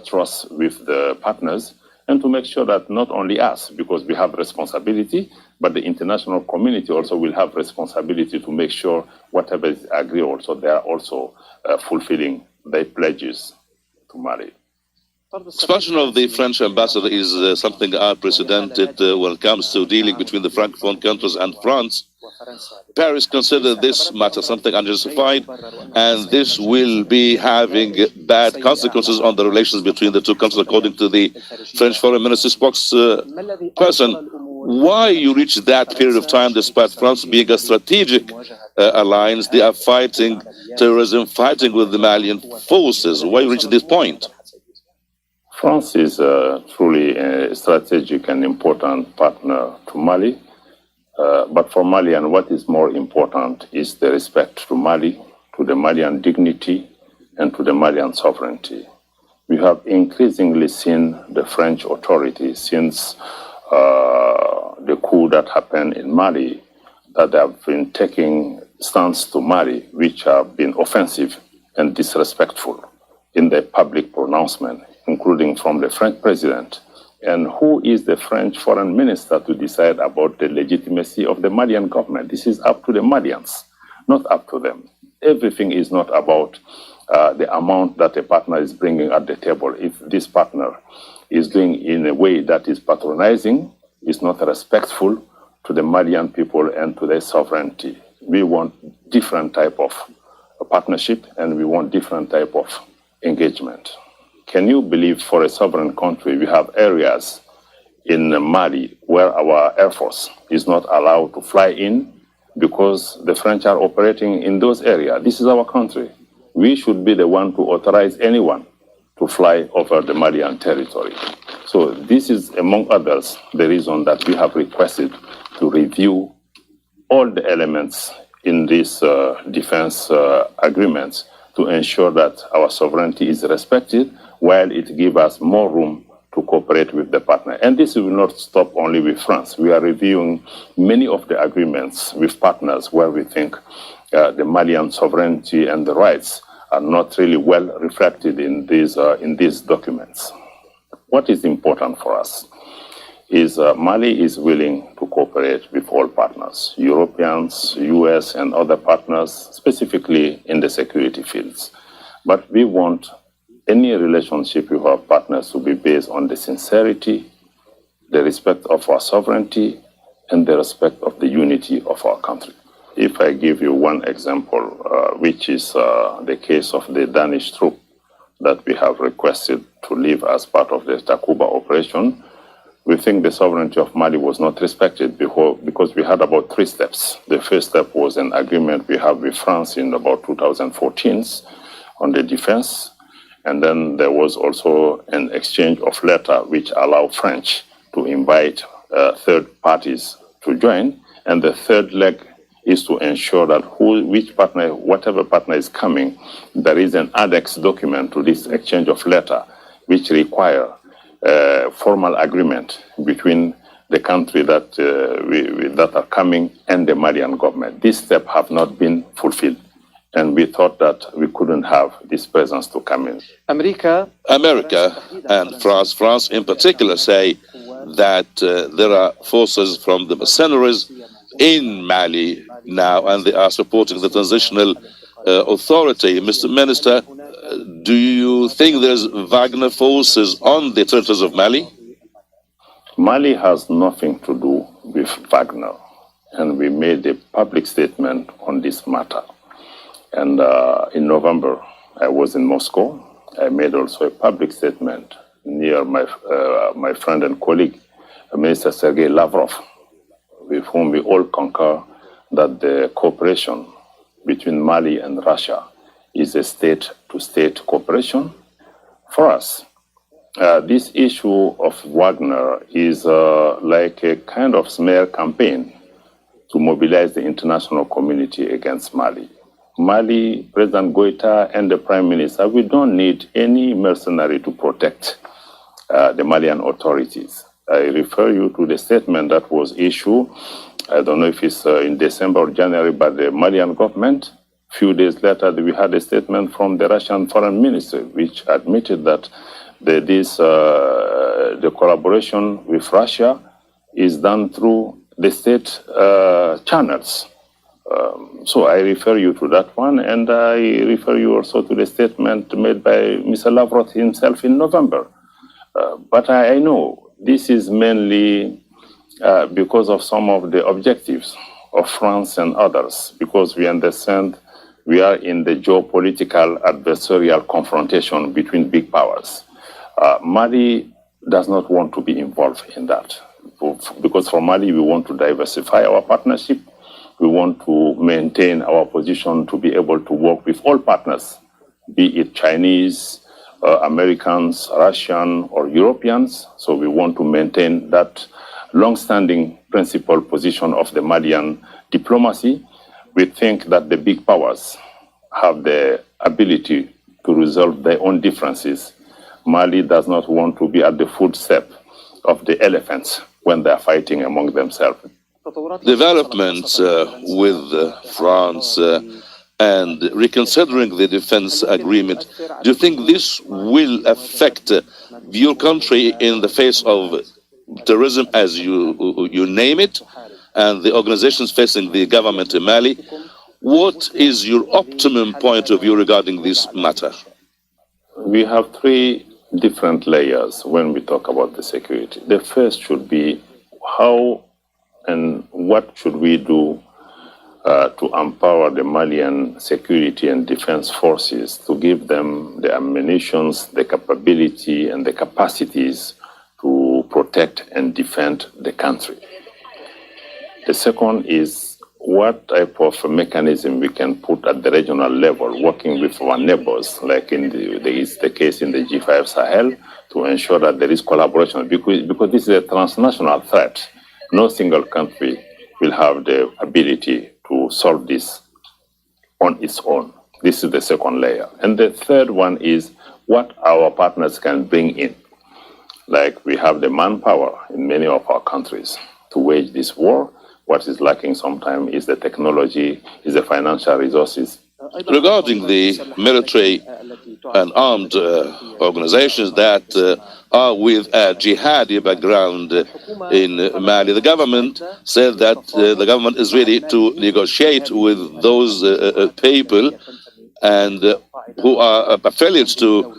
trust with the partners and to make sure that not only us, because we have responsibility, but the international community also will have responsibility to make sure whatever is agreed also, they are also fulfilling their pledges to Mali.
Expansion of the French ambassador is something unprecedented when it comes to dealing between the Francophone countries and France. Paris considered this matter something unjustified, and this will be having bad consequences on the relations between the two countries, according to the French Foreign Minister spokesperson. Why you reach that period of time, despite France being a strategic alliance? They are fighting terrorism, fighting with the Malian forces. Why you reach this point?
France is truly a strategic and important partner to Mali. But for Malian, what is more important is the respect to Mali, to the Malian dignity, and to the Malian sovereignty. We have increasingly seen the French authorities since the coup that happened in Mali, that they have been taking stands to Mali, which have been offensive and disrespectful in their public pronouncement, including from the French president. And who is the French foreign minister to decide about the legitimacy of the Malian government? This is up to the Malians, not up to them. Everything is not about the amount that a partner is bringing at the table. If this partner is doing in a way that is patronizing, is not respectful to the Malian people and to their sovereignty. We want different type of partnership, and we want different type of engagement. Can you believe for a sovereign country, we have areas in Mali where our Air Force is not allowed to fly in because the French are operating in those areas? This is our country. We should be the one to authorize anyone to fly over the Malian territory. So this is, among others, the reason that we have requested to review all the elements in these defense agreements to ensure that our sovereignty is respected, while it gives us more room to cooperate with the partner. And this will not stop only with France. We are reviewing many of the agreements with partners where we think the Malian sovereignty and the rights are not really well reflected in these documents. What is important for us is Mali is willing to cooperate with all partners, Europeans, US, and other partners, specifically in the security fields. But we want any relationship with our partners to be based on the sincerity, the respect of our sovereignty, and the respect of the unity of our country. If I give you one example, which is the case of the Danish troop that we have requested to leave as part of the Takuba operation, we think the sovereignty of Mali was not respected because we had about 3 steps. The first step was an agreement we have with France in about 2014 on the defense. And then there was also an exchange of letter which allowed French to invite third parties to join. And the third leg is to ensure that which partner, whatever partner is coming, there is an annex document to this exchange of letter, which require formal agreement between the country that that are coming and the Malian government. These steps have not been fulfilled, and we thought that we couldn't have this presence to come in.
America and France in particular, say that there are forces from the mercenaries in Mali now, and they are supporting the transitional authority. Mr. Minister, do you think there's Wagner forces on the territories of Mali?
Mali has nothing to do with Wagner, and we made a public statement on this matter. And in November, I was in Moscow. I made also a public statement near my friend and colleague, Minister Sergei Lavrov, with whom we all concur that the cooperation between Mali and Russia is a state-to-state cooperation for us. This issue of Wagner is like a kind of smear campaign to mobilize the international community against Mali. Mali, President Goita and the Prime Minister, we don't need any mercenary to protect the Malian authorities. I refer you to the statement that was issued, I don't know if it's in December or January, by the Malian government. A few days later, we had a statement from the Russian Foreign Ministry, which admitted that the collaboration with Russia is done through the state channels. So I refer you to that one, and I refer you also to the statement made by Mr. Lavrov himself in November. But I know this is mainly because of some of the objectives of France and others, because we understand we are in the geopolitical adversarial confrontation between big powers. Mali does not want to be involved in that, because for Mali we want to diversify our partnership. We want to maintain our position to be able to work with all partners, be it Chinese, Americans, Russian, or Europeans. So we want to maintain that long-standing principal position of the Malian diplomacy. We think that the big powers have the ability to resolve their own differences. Mali does not want to be at the footstep of the elephants when they are fighting among themselves.
Developments with France and reconsidering the defense agreement, do you think this will affect your country in the face of terrorism, as you name it, and the organizations facing the government in Mali? What is your optimum point of view regarding this matter?
We have three different layers when we talk about the security. The first should be how and what should we do to empower the Malian security and defense forces, to give them the ammunitions, the capability, and the capacities to protect and defend the country. The second is what type of mechanism we can put at the regional level, working with our neighbors, like is the case in the G5 Sahel, to ensure that there is collaboration, because this is a transnational threat. No single country will have the ability to solve this on its own. This is the second layer. And the third one is what our partners can bring in. Like we have the manpower in many of our countries to wage this war. What is lacking sometimes is the technology, is the financial resources.
Regarding the military and armed organizations that are with a jihadi background in Mali, the government said that the government is ready to negotiate with those people and who are affiliates to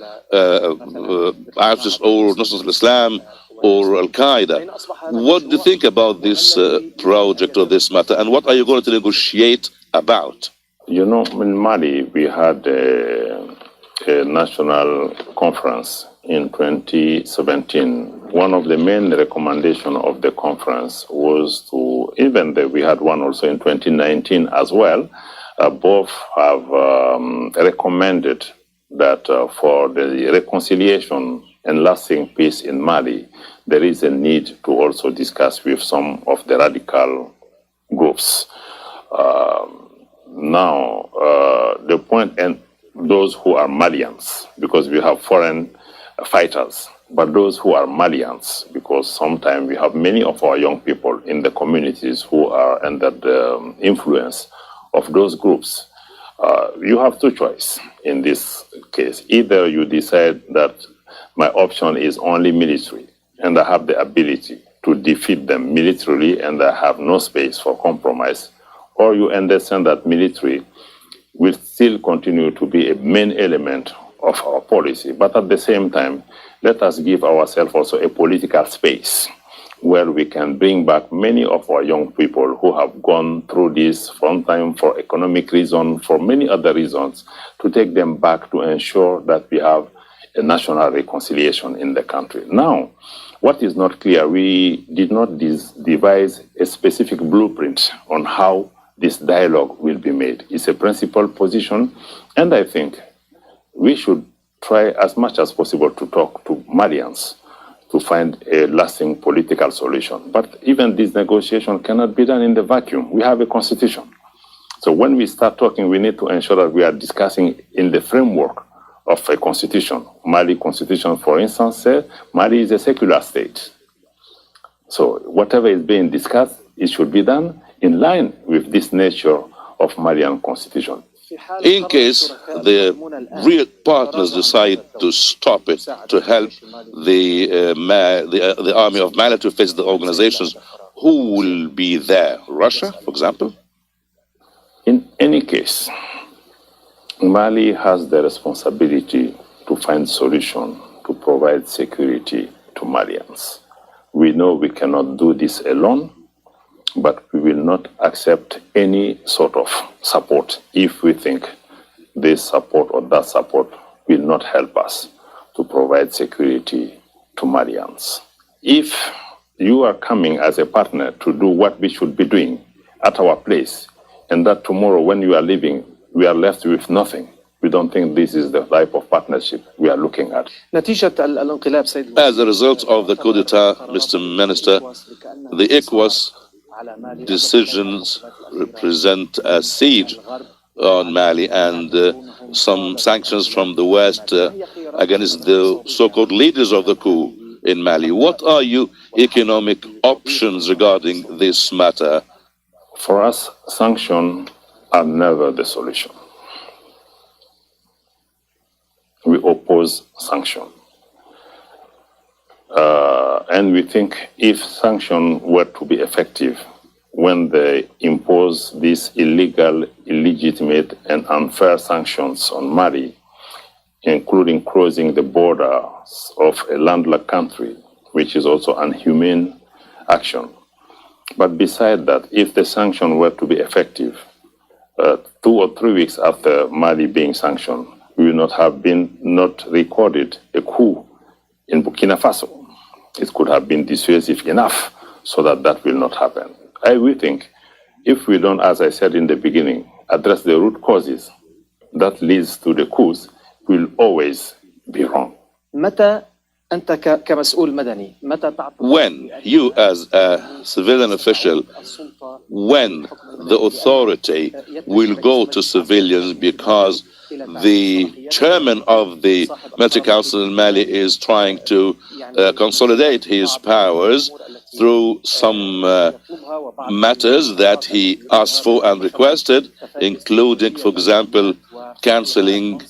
ISIS or Nusrat al-Islam or Al-Qaeda. What do you think about this project or this matter, and what are you going to negotiate about?
You know, in Mali, we had a national conference in 2017. One of the main recommendations of the conference was to, even though we had one also in 2019 as well, both have recommended that for the reconciliation and lasting peace in Mali, there is a need to also discuss with some of the radical groups. Now, the point, and those who are Malians, because we have foreign fighters, but those who are Malians, because sometimes we have many of our young people in the communities who are under the influence of those groups. You have two choices in this case. Either you decide that my option is only military, and I have the ability to defeat them militarily, and I have no space for compromise, or you understand that military will still continue to be a main element of our policy. But at the same time, let us give ourselves also a political space where we can bring back many of our young people who have gone through this from time for economic reasons, for many other reasons, to take them back to ensure that we have a national reconciliation in the country. Now, what is not clear, we did not devise a specific blueprint on how this dialogue will be made. It's a principled position, and I think we should try as much as possible to talk to Malians to find a lasting political solution. But even this negotiation cannot be done in the vacuum. We have a constitution. So when we start talking, we need to ensure that we are discussing in the framework of a constitution. Mali constitution, for instance, says Mali is a secular state. So whatever is being discussed, it should be done in line with this nature of Malian constitution.
In case the real partners decide to stop it, to help the army of Mali to face the organizations, who will be there? Russia, for example?
In any case, Mali has the responsibility to find solution to provide security to Malians. We know we cannot do this alone, but we will not accept any sort of support if we think this support or that support will not help us to provide security to Malians. If you are coming as a partner to do what we should be doing at our place, and that tomorrow when you are leaving, we are left with nothing, we don't think this is the type of partnership we are looking at.
As a result of the coup d'etat, Mr. Minister, the ECOWAS decisions represent a siege on Mali and some sanctions from the West against the so-called leaders of the coup in Mali. What are your economic options regarding this matter?
For us, sanctions are never the solution. We oppose sanctions. And we think if sanctions were to be effective when they impose these illegal, illegitimate, and unfair sanctions on Mali, including closing the borders of a landlocked country, which is also an inhumane action. But beside that, if the sanction were to be effective, 2 or 3 weeks after Mali being sanctioned, we will not have been recorded a coup in Burkina Faso. It could have been dissuasive enough so that that will not happen. We think if we don't, as I said in the beginning, address the root causes that leads to the coups, will always be wrong.
When you as a civilian official, when the authority will go to civilians because the chairman of the military council in Mali is trying to consolidate his powers through some matters that he asked for and requested, including, for example, cancelling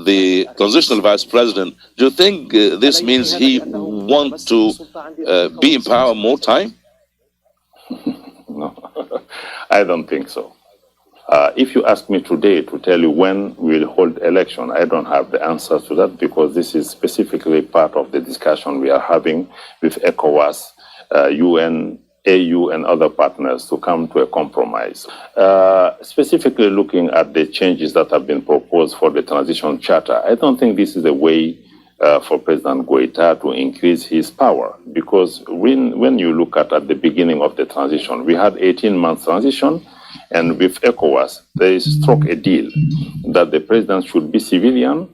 the transitional vice president. Do you think this means he wants to be in power more time?
No, I don't think so. If you ask me today to tell you when we'll hold election, I don't have the answer to that because this is specifically part of the discussion we are having with ECOWAS, UN, AU, and other partners to come to a compromise. Specifically looking at the changes that have been proposed for the transition charter, I don't think this is a way for President Goïta to increase his power, because when you look at the beginning of the transition, we had 18 months transition, and with ECOWAS, they struck a deal that the president should be civilian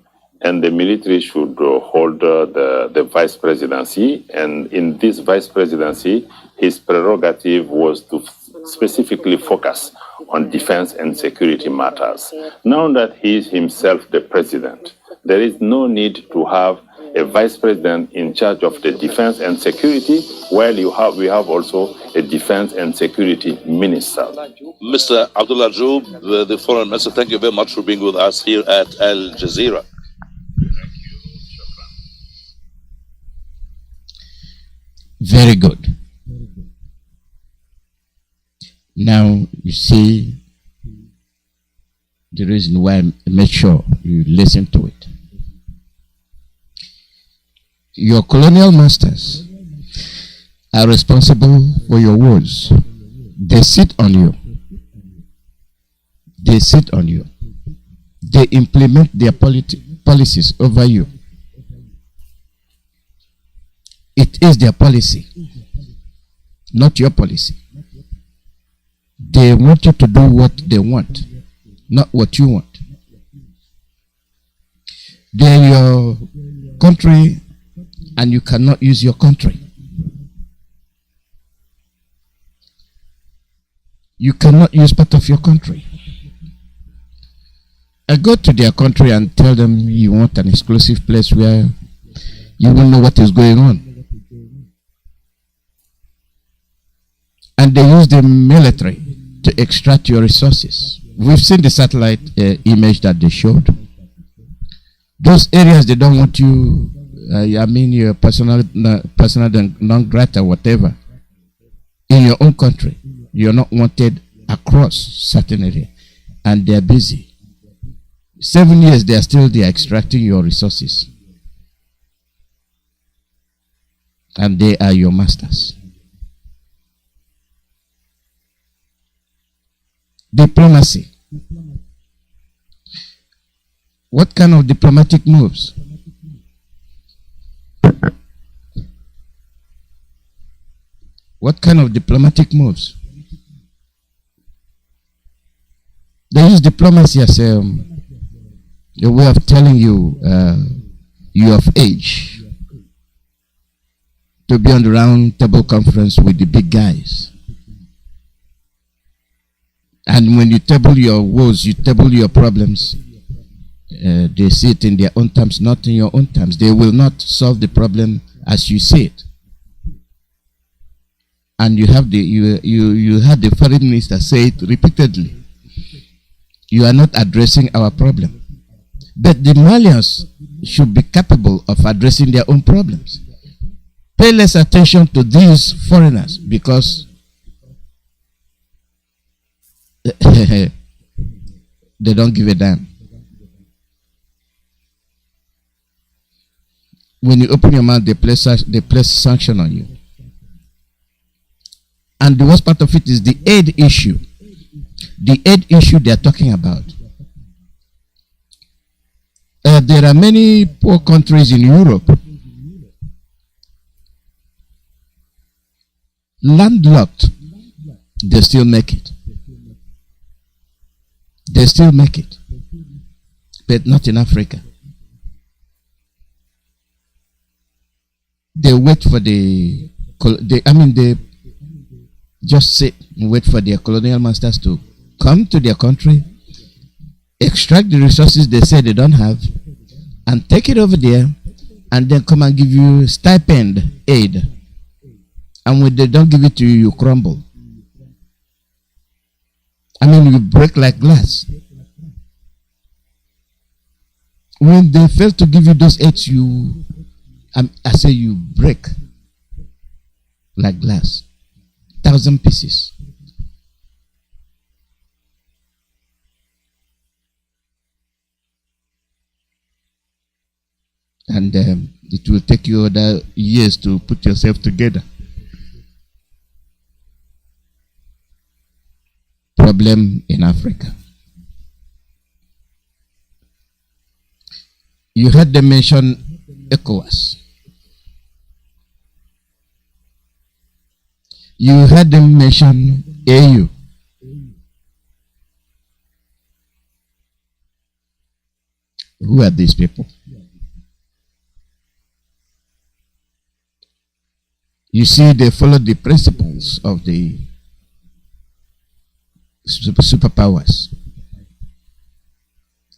and the military should hold the vice presidency. And in this vice presidency, his prerogative was to specifically focus on defense and security matters. Now that he is himself the president, there is no need to have a vice president in charge of the defense and security, while we have also a defense and security minister.
Mr. Abdullah Joub, the foreign minister, thank you very much for being with us here at Al Jazeera.
Very good. Now, you see the reason why I make sure you listen to it. Your colonial masters are responsible for your woes. They sit on you. They sit on you. They implement their policies over you. It is their policy, not your policy. They want you to do what they want, not what you want. They're your country, and you cannot use your country. You cannot use part of your country. I go to their country and tell them you want an exclusive place where you will know what is going on. And they use the military to extract your resources. We've seen the satellite image that they showed. Those areas, they don't want you, your personal non grata, whatever. In your own country, you're not wanted across certain area, and they're busy. 7 years, they are extracting your resources. And they are your masters. Diplomacy. What kind of diplomatic moves? What kind of diplomatic moves? They use diplomacy as a way of telling you you're of age to be on the round table conference with the big guys. And when you table your woes, you table your problems, they see it in their own terms, not in your own terms. They will not solve the problem as you see it. And you have you had the foreign minister say it repeatedly. You are not addressing our problem. But the Malians should be capable of addressing their own problems. Pay less attention to these foreigners, because they don't give a damn. When you open your mouth, they place sanction on you. And the worst part of it is the aid issue. The aid issue they are talking about. There are many poor countries in Europe, landlocked. They still make it. They still make it, but not in Africa. They wait for they just sit and wait for their colonial masters to come to their country, extract the resources they say they don't have, and take it over there, and then come and give you stipend aid. And when they don't give it to you, you crumble. You break like glass. When they fail to give you those aids, you break like glass. 1,000 pieces. And it will take you other years to put yourself together. Problem in Africa. You heard them mention ECOWAS. You heard them mention AU. Who are these people? You see, they follow the principles of the superpowers.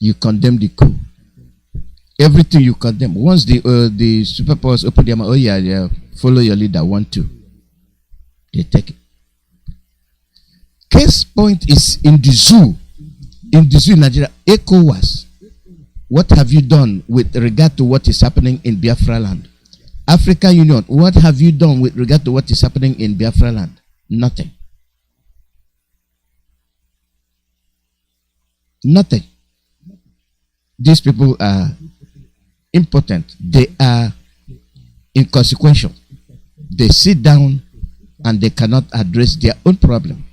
You condemn the coup. Everything you condemn. Once the superpowers open their mouth, oh yeah, follow your leader, 1, 2. They take it. Case point is in the zoo. In the zoo in Nigeria, ECOWAS. What have you done with regard to what is happening in Biafra land? African Union, what have you done with regard to what is happening in Biafra land? Nothing. Nothing. These people are impotent. They are inconsequential. They sit down and they cannot address their own problem.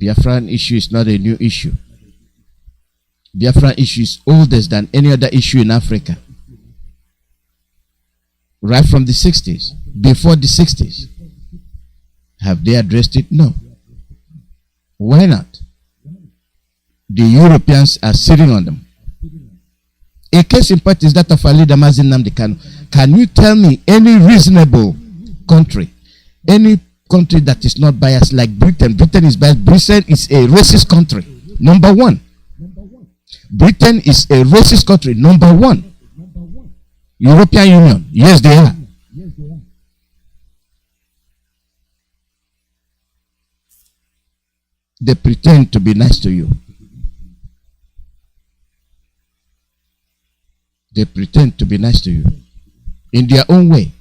Biafran issue is not a new issue. Biafran issue is older than any other issue in Africa. Right from the 60s, before the 60s. Have they addressed it? No. Why not? The Europeans are sitting on them. A case in point is that of our leader Mazi Nnamdi. Can you tell me any reasonable country, any country that is not biased like Britain? Britain is biased. Britain is a racist country, number one. Britain is a racist country, number one. European Union, yes they are. They pretend to be nice to you. They pretend to be nice to you in their own way.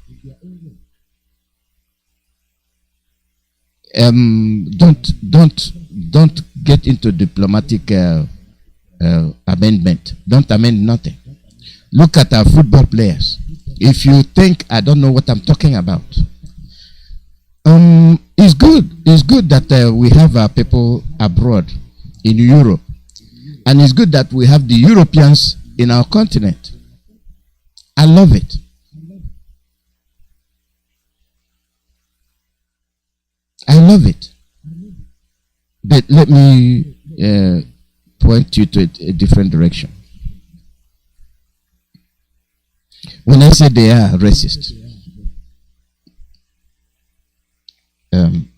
Don't get into diplomatic amendment. Don't amend nothing. Look at our football players. If you think I don't know what I'm talking about, it's good. It's good that we have our people abroad in Europe, and it's good that we have the Europeans in our continent. I love it. I love it. But let me point you to a different direction. When I say they are racist,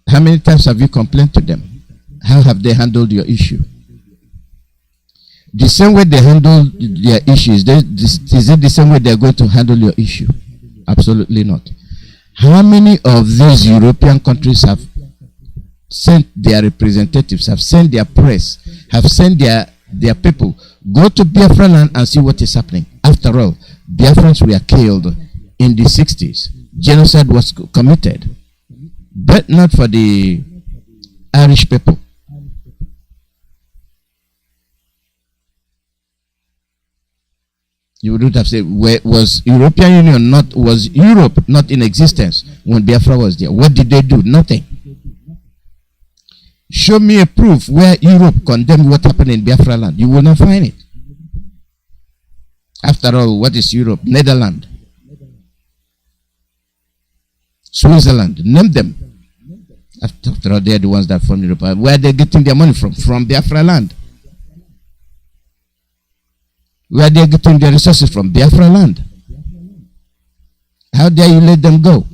how many times have you complained to them? How have they handled your issue? The same way they handle their issues, is it the same way they're going to handle your issue? Absolutely not. How many of these European countries have sent their representatives, have sent their press, have sent their people? Go to Biafra land and see what is happening. After all, Biafrans were killed in the 60s. Genocide was committed. But not for the Irish people. You wouldn't have said, was European Union not, was Europe not in existence when Biafra was there? What did they do? Nothing. Show me a proof where Europe condemned what happened in Biafra land. You will not find it. After all, what is Europe? Netherlands, Switzerland, name them. After all, they are the ones that formed Europe. Where are they getting their money from? From Biafra land. Where are they getting their resources from? Biafra land. How dare you let them go?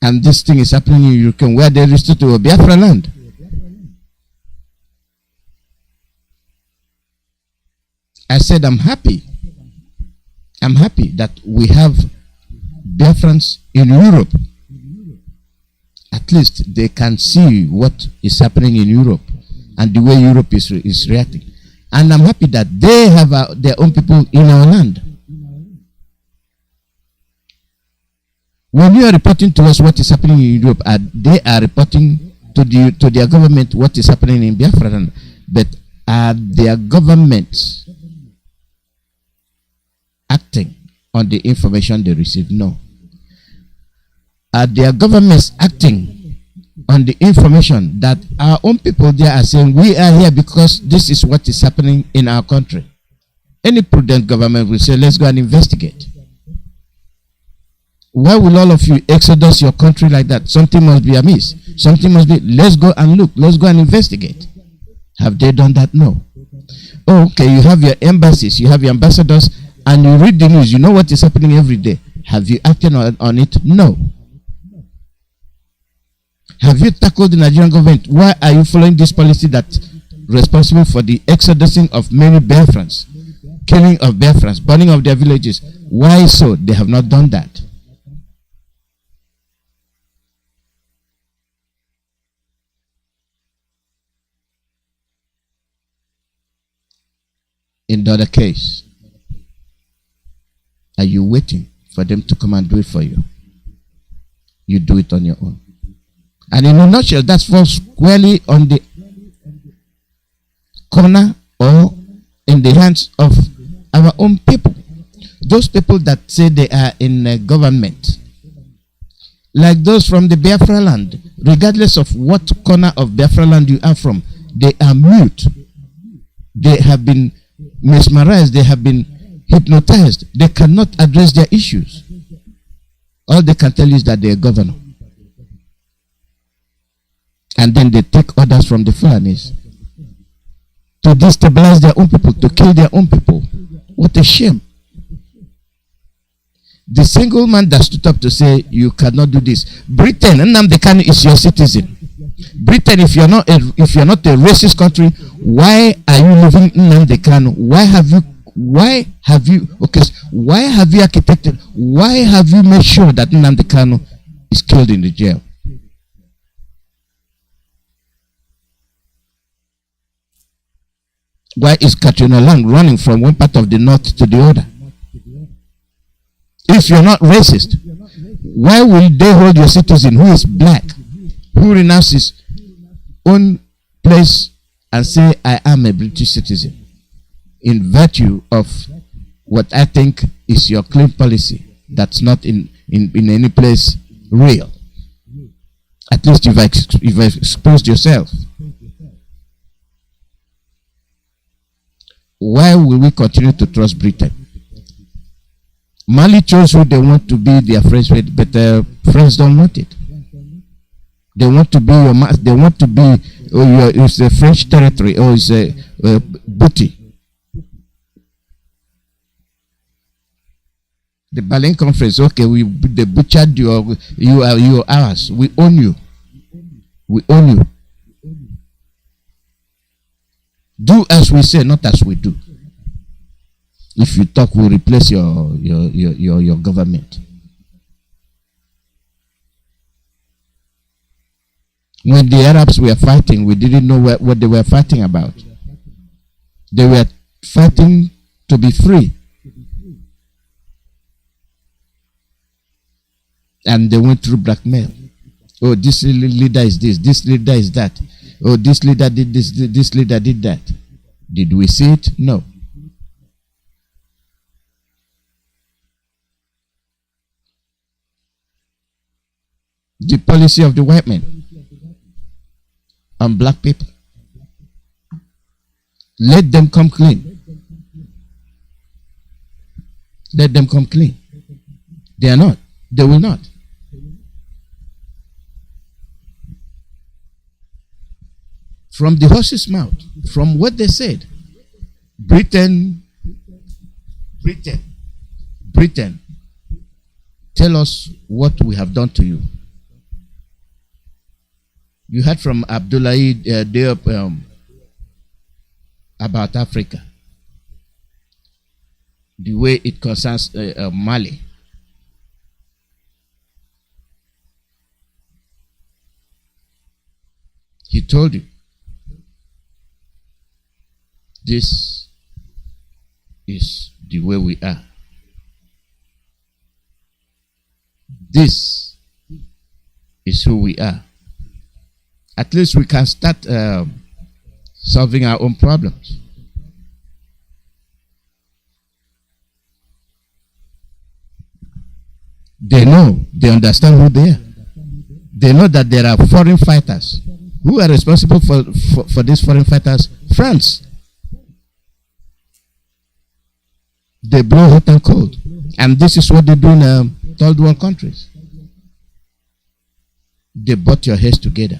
And this thing is happening in Ukraine, where they restored to Biafra land. I said I'm happy. I'm happy that we have Biafrans in Europe. At least they can see what is happening in Europe and the way Europe is reacting. And I'm happy that they have their own people in our land. When you are reporting to us what is happening in Europe, they are reporting to their government what is happening in Biafra land. But are their governments acting on the information they receive? No. Are their governments acting on the information that our own people there are saying, we are here because this is what is happening in our country? Any prudent government will say, let's go and investigate. Why will all of you exodus your country like that? Something must be amiss. Something must be, let's go and look, let's go and investigate. Have they done that? No. Oh, okay, you have your embassies, you have your ambassadors and you read the news, you know what is happening every day. Have you acted on it? No. Have you tackled the Nigerian government? Why are you following this policy that's responsible for the exodusing of many Biafrans, killing of Biafrans, burning of their villages? Why so? They have not done that. In the other case, are you waiting for them to come and do it for you? You do it on your own. And in a nutshell, that falls squarely on the corner or in the hands of our own people. Those people that say they are in government, like those from the Biafra land, regardless of what corner of Biafra land you are from, they are mute. They have been mesmerized, they have been hypnotized. They cannot address their issues. All they can tell you is that they are governor. And then they take orders from the Fulanis to destabilize their own people, to kill their own people. What a shame. The single man that stood up to say you cannot do this. Britain, Nnamdi Kanu is your citizen. Britain, if you're not a racist country, why are you leaving Nnamdi Kanu? Why have you architected, why have you made sure that Nnamdi Kanu is killed in the jail? Why is Katrina Lang running from one part of the north to the other? If you're not racist, why will they hold your citizen who is black, who renounces his own place and say, I am a British citizen, in virtue of what I think is your clean policy that's not in any place real? At least you've exposed yourself. Why will we continue to trust Britain? Mali chose who they want to be their friends with, but friends don't want it. They want to be your master. They want to be it's a French territory or it's a booty. The Berlin Conference, okay, they butchered you are ours. We own you. We own you. Do as we say, not as we do. If you talk, we'll replace your government. When the Arabs were fighting, we didn't know what they were fighting about. They were fighting to be free. And they went through blackmail. Oh, this leader is this leader is that. Oh, this leader did this leader did that. Did we see it? No. The policy of the white men on black people. Let them come clean. Let them come clean. They are not. They will not. From the horse's mouth, from what they said, Britain, tell us what we have done to you. You heard from Abdullahi Diop about Africa, the way it concerns Mali. He told you, this is the way we are. This is who we are. At least we can start solving our own problems. They know, they understand who they are. They know that there are foreign fighters. Who are responsible for these foreign fighters? France. They blow hot and cold. And this is what they do in third world countries. They butt your heads together.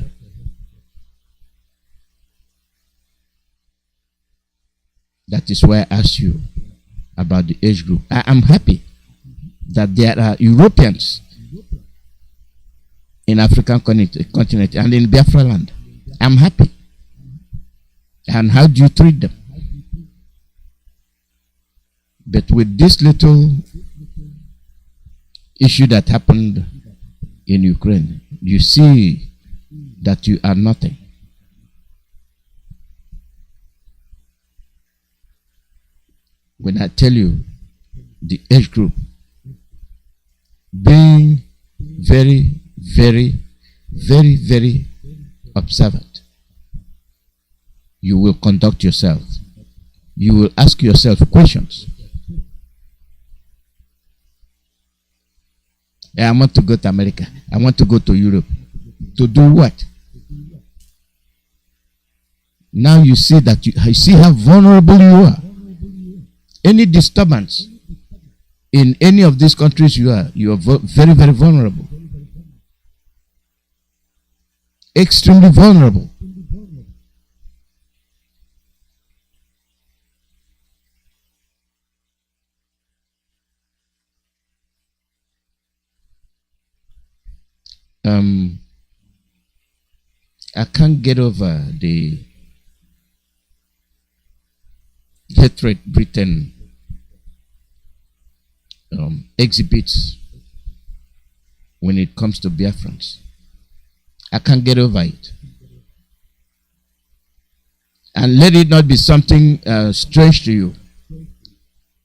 That is why I ask you, about the age group. I am happy that there are Europeans in African continent and in Biafra land. I'm happy. And how do you treat them? But with this little issue that happened in Ukraine, you see that you are nothing. When I tell you the age group, being very, very, very, very observant, you will conduct yourself. You will ask yourself questions. I want to go to America. I want to go to Europe. To do what? Now you see that you see how vulnerable you are. Any disturbance in any of these countries you are very, very vulnerable. Extremely vulnerable. I can't get over the hatred Britain exhibits when it comes to Biafrans. I can't get over it. And let it not be something strange to you,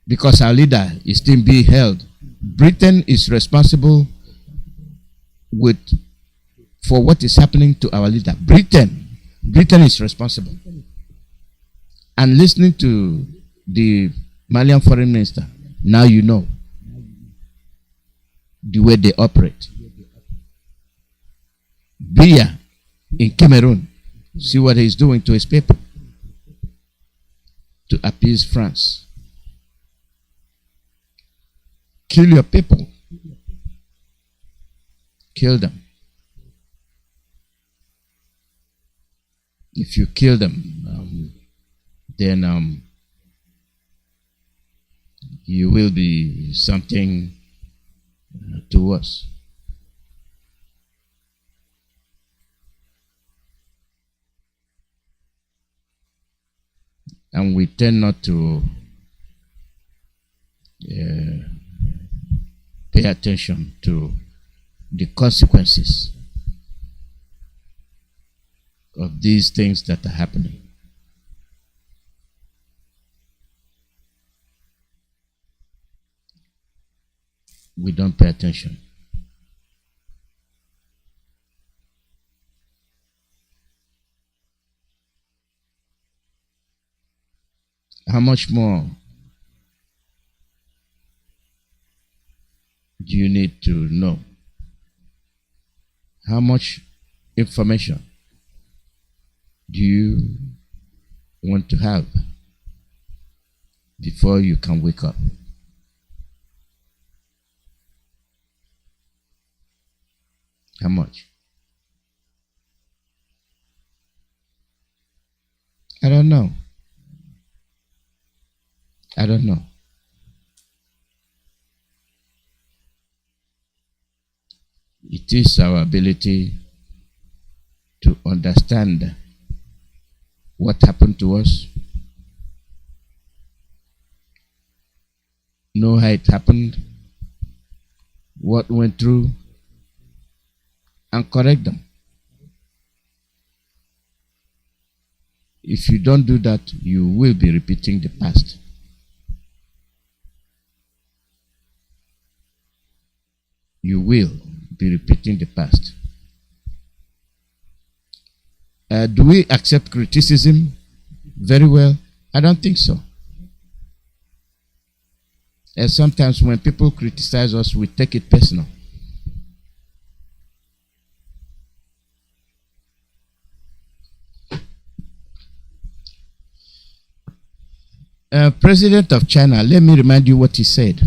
because our leader is still being held. Britain is responsible for what is happening to our leader. Britain is responsible. And listening to the Malian foreign minister, now you know the way they operate. Biya in Cameroon, see what he's doing to his people to appease France. Kill your people. Kill them. If you kill them, then you will be something to us. And we tend not to pay attention to the consequences of these things that are happening. We don't pay attention. How much more do you need to know? How much information do you want to have before you can wake up? How much? I don't know. I don't know. It is our ability to understand what happened to us, know how it happened, what went through, and correct them. If you don't do that, you will be repeating the past. You will be repeating the past. Do we accept criticism very well? I don't think so. Sometimes when people criticize us, we take it personal. President of China, let me remind you what he said.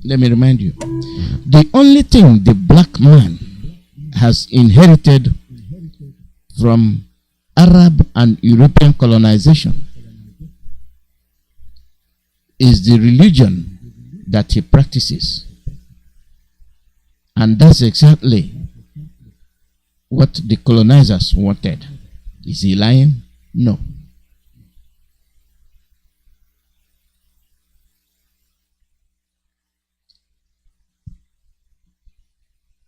Let me remind you. The only thing the black man has inherited from Arab and European colonization is the religion that he practices. And that's exactly what the colonizers wanted. Is he lying? No.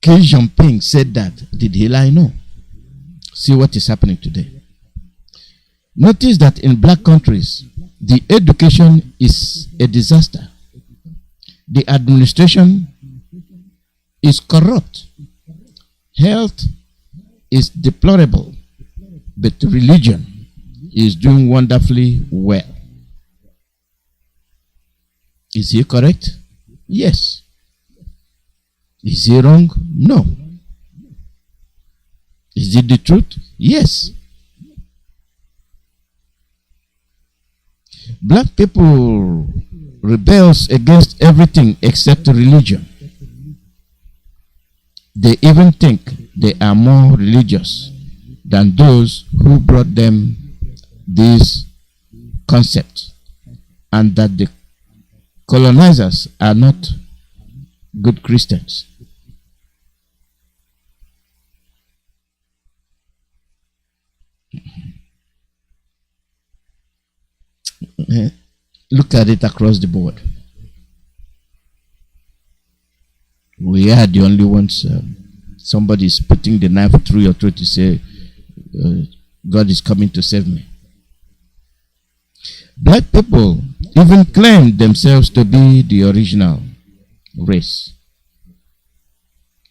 Xi Jinping said that. Did he lie? No. See what is happening today. Notice that in black countries, the education is a disaster. The administration is corrupt. Health is deplorable. But religion is doing wonderfully well. Is he correct? Yes. Is he wrong? No. Is it the truth? Yes. Black people rebels against everything except religion. They even think they are more religious than those who brought them these concepts, and that the colonizers are not good Christians. Look at it across the board. We are the only ones. Somebody is putting the knife through your throat to say, God is coming to save me. Black people even claim themselves to be the original race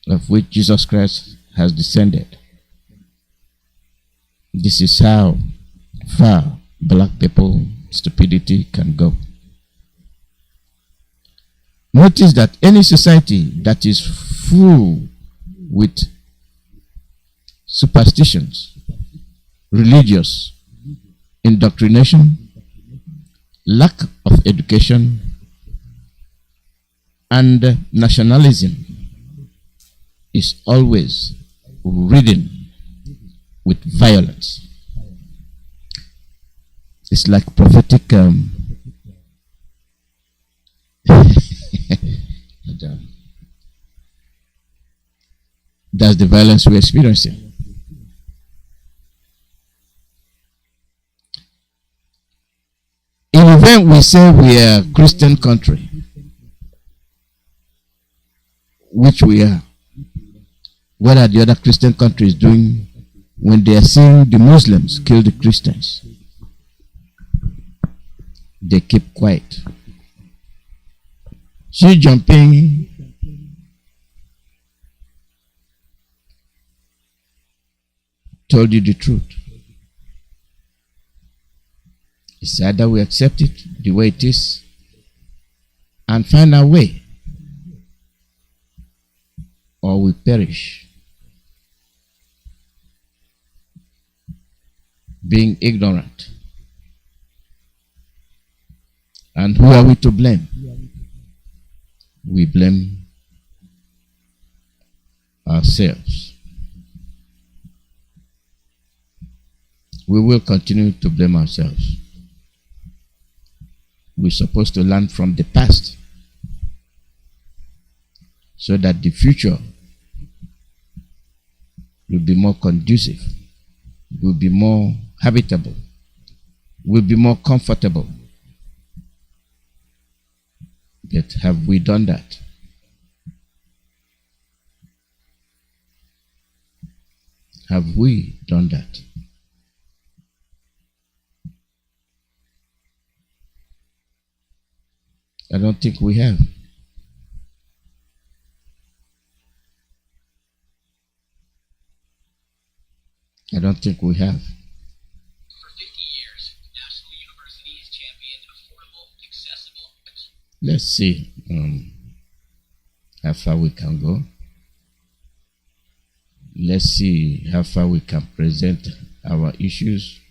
of which Jesus Christ has descended. This is how far black people stupidity can go. Notice that any society that is full with superstitions, religious indoctrination, lack of education, and nationalism is always ridden with violence. It's like prophetic that's the violence we're experiencing. Even we say we are a Christian country, which we are, what are the other Christian countries doing when they are seeing the Muslims kill the Christians? They keep quiet. Xi Jinping told you the truth. It's either we accept it the way it is and find our way, or we perish. Being ignorant. And who are we to blame? We blame ourselves. We will continue to blame ourselves. We're supposed to learn from the past so that the future will be more conducive, will be more habitable, will be more comfortable. But have we done that? Have we done that? I don't think we have. I don't think we have. Let's see how far we can go. Let's see how far we can present our issues.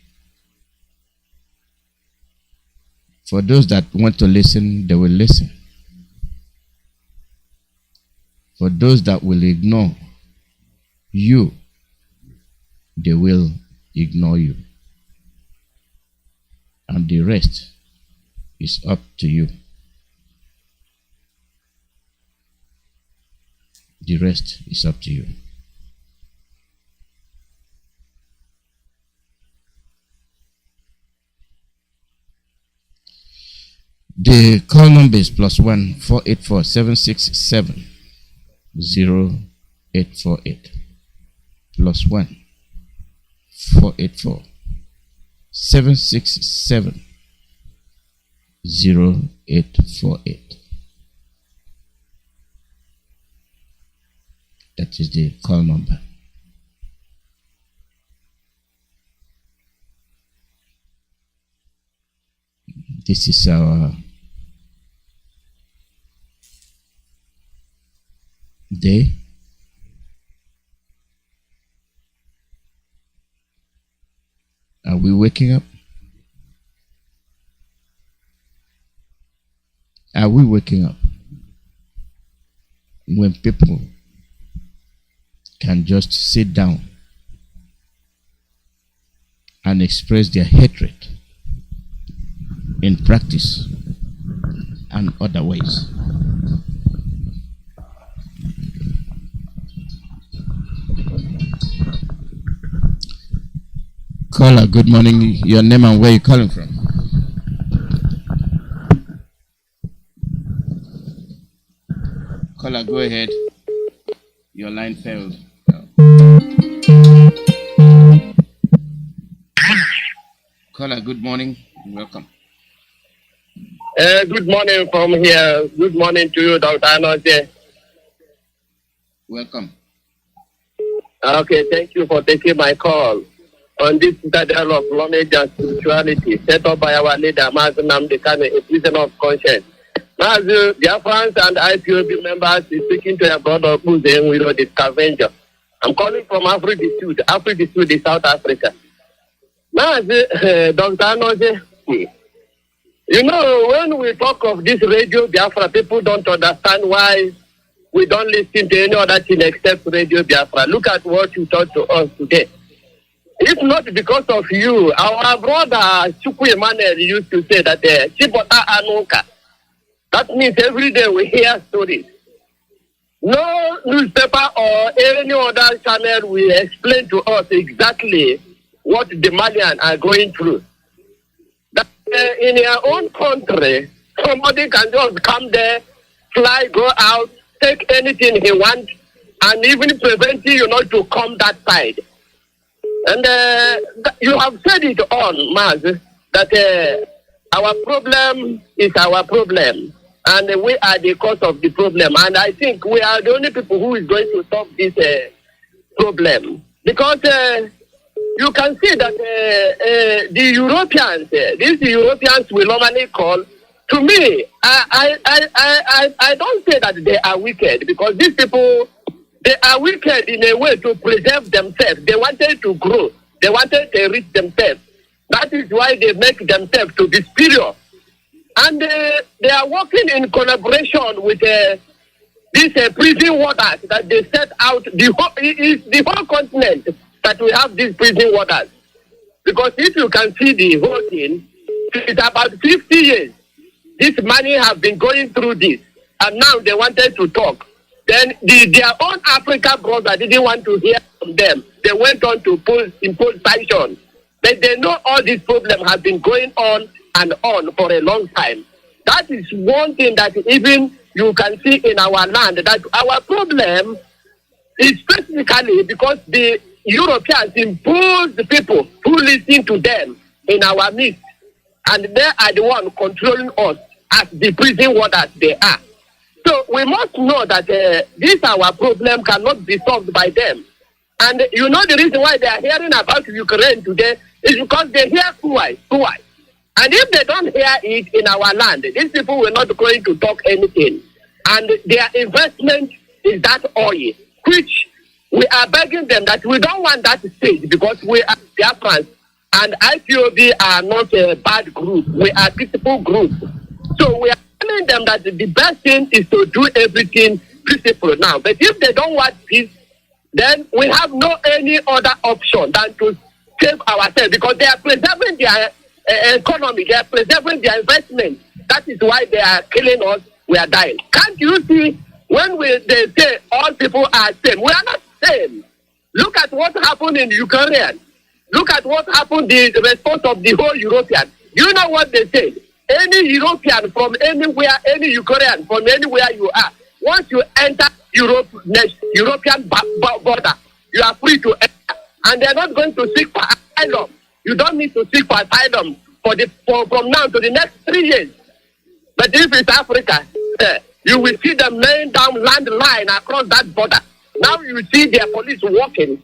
For those that want to listen, they will listen. For those that will ignore you, they will ignore you. And the rest is up to you. The rest is up to you. The call number is +1 484 767 0848. +1 484 767 0848. That is the call number. This is our day. Are we waking up? Are we waking up? When people can just sit down and express their hatred in practice and other ways. Caller, good morning. Your name and where you calling from? Caller, go ahead. Your line failed. Caller, good morning. Welcome.
Good morning from here. Good morning to you, Dr. Nnamdi.
Welcome.
Okay, thank you for taking my call on this citadel of knowledge and spirituality set up by our leader, Mazi Nnamdi, Kanu, a prison of conscience. Mazi, Biafrans and IPOB members is speaking to a brother who's the widow, the scavenger. I'm calling from Africa Sud. Africa Sud is South Africa. Mazi, Dr. Nnamdi, you know, when we talk of this radio Biafra, people don't understand why we don't listen to any other thing except radio Biafra. Look at what you taught to us today. If not because of you, our brother Chukwu Emmanuel used to say that Chibota Anuka. That means every day we hear stories. No newspaper or any other channel will explain to us exactly what the Malians are going through. That in your own country, somebody can just come there, fly, go out, take anything he wants, and even prevent you not to come that side. And you have said it on, Maz, that our problem is our problem, and we are the cause of the problem. And I think we are the only people who is going to solve this problem. Because you can see that the Europeans, these Europeans will normally call, to me, I don't say that they are wicked, because these people, they are wicked in a way to preserve themselves. They wanted to grow. They wanted to reach themselves. That is why they make themselves to be superior. And they are working in collaboration with these prison waters that they set out. The whole continent that we have these prison waters. Because if you can see the whole thing, it's about 50 years. This money have been going through this. And now they wanted to talk. Then their own African brother didn't want to hear from them. They went on to impose sanctions. But they know all these problems have been going on and on for a long time. That is one thing that even you can see in our land, that our problem is specifically because the Europeans impose the people who listen to them in our midst. And they are the ones controlling us as the prison warders they are. So we must know that this our problem cannot be solved by them. And you know the reason why they are hearing about Ukraine today is because they hear twice. And if they don't hear it in our land, these people will not going to talk anything. And their investment is that oil, which we are begging them that we don't want that state, because we are Biafrans and IPOB are not a bad group. We are a peaceful group. So we are telling them that the best thing is to do everything peaceful now. But if they don't want peace, then we have no any other option than to save ourselves, because they are preserving their economy, they are preserving their investment That is why they are killing us. We are dying. Can't you see when they say all people are same? We are not same. Look at what happened in Ukraine. Look at what happened, the response of the whole European. You know what they say? Any European from anywhere, any Ukrainian from anywhere you are, once you enter European border, you are free to enter. And they're not going to seek for asylum. You don't need to seek for asylum from now to the next 3 years. But if it's Africa, you will see them laying down landline across that border. Now you see their police walking,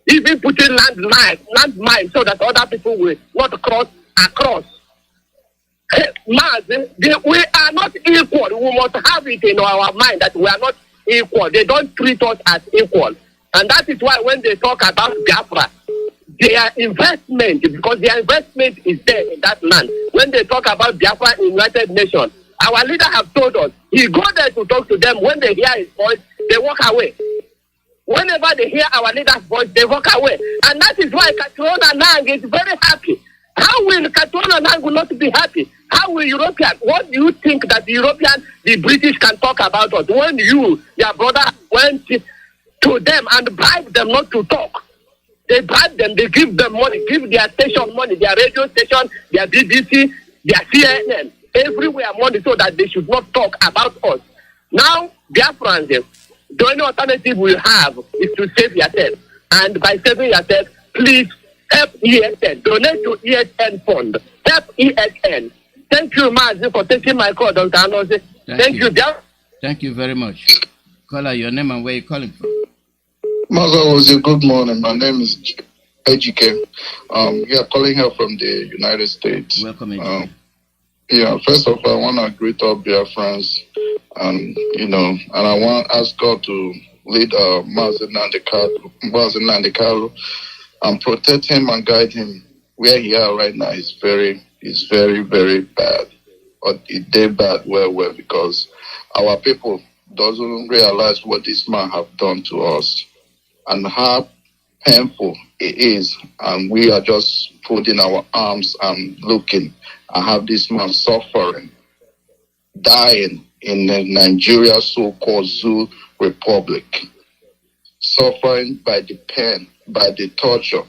even putting landmines so that other people will not cross across. Mazi, we are not equal. We must have it in our mind that we are not equal. They don't treat us as equal. And that is why when they talk about Biafra, their investment, because their investment is there in that land. When they talk about Biafra in United Nations, our leader have told us, he go there to talk to them. When they hear his voice, they walk away. Whenever they hear our leader's voice, they walk away. And that is why Katrona Nang is very happy. How will Katrona Nang not be happy? How will European? What do you think that the British can talk about us? When you, your brother, went to them and bribed them not to talk. They bribe them, they give them money, give their station money, their radio station, their BBC, their CNN, everywhere money so that they should not talk about us. Now, Biafrans, the only alternative we have is to save yourself. And by saving yourself, please help ESN. Donate to ESN fund. Help ESN. Thank you, Mazi, for taking my call, Dr. Anoze. Thank you, Biafra.
Thank you very much. Caller, your name and where you calling from?
Mazi, good morning. My name is Iyke. We are calling here from the United States.
Welcome, Iyke.
First of all, I want to greet all Biafrans, and I want to ask God to lead Mazi Nnamdi and protect him and guide him. Where he is right now is very, very bad. But it did bad well because our people doesn't realize what this man have done to us and how painful it is, and we are just putting our arms and looking and have this man suffering, dying in the Nigeria so-called Zoo Republic, suffering by the pain, by the torture,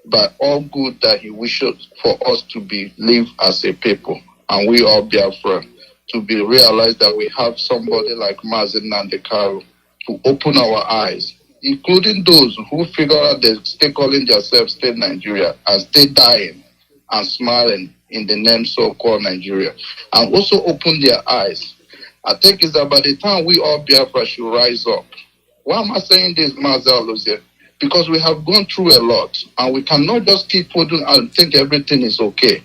by all good that he wishes for us to be live as a people, and we all Biafra, to be realized that we have somebody like Mazi Nnamdi to open our eyes, including those who figure out they stay calling themselves State Nigeria and stay dying and smiling in the name so-called Nigeria, and also open their eyes. I think it's about the time we all Biafra should rise up. Why am I saying this, Mazi? Because we have gone through a lot, and we cannot just keep putting and think everything is okay.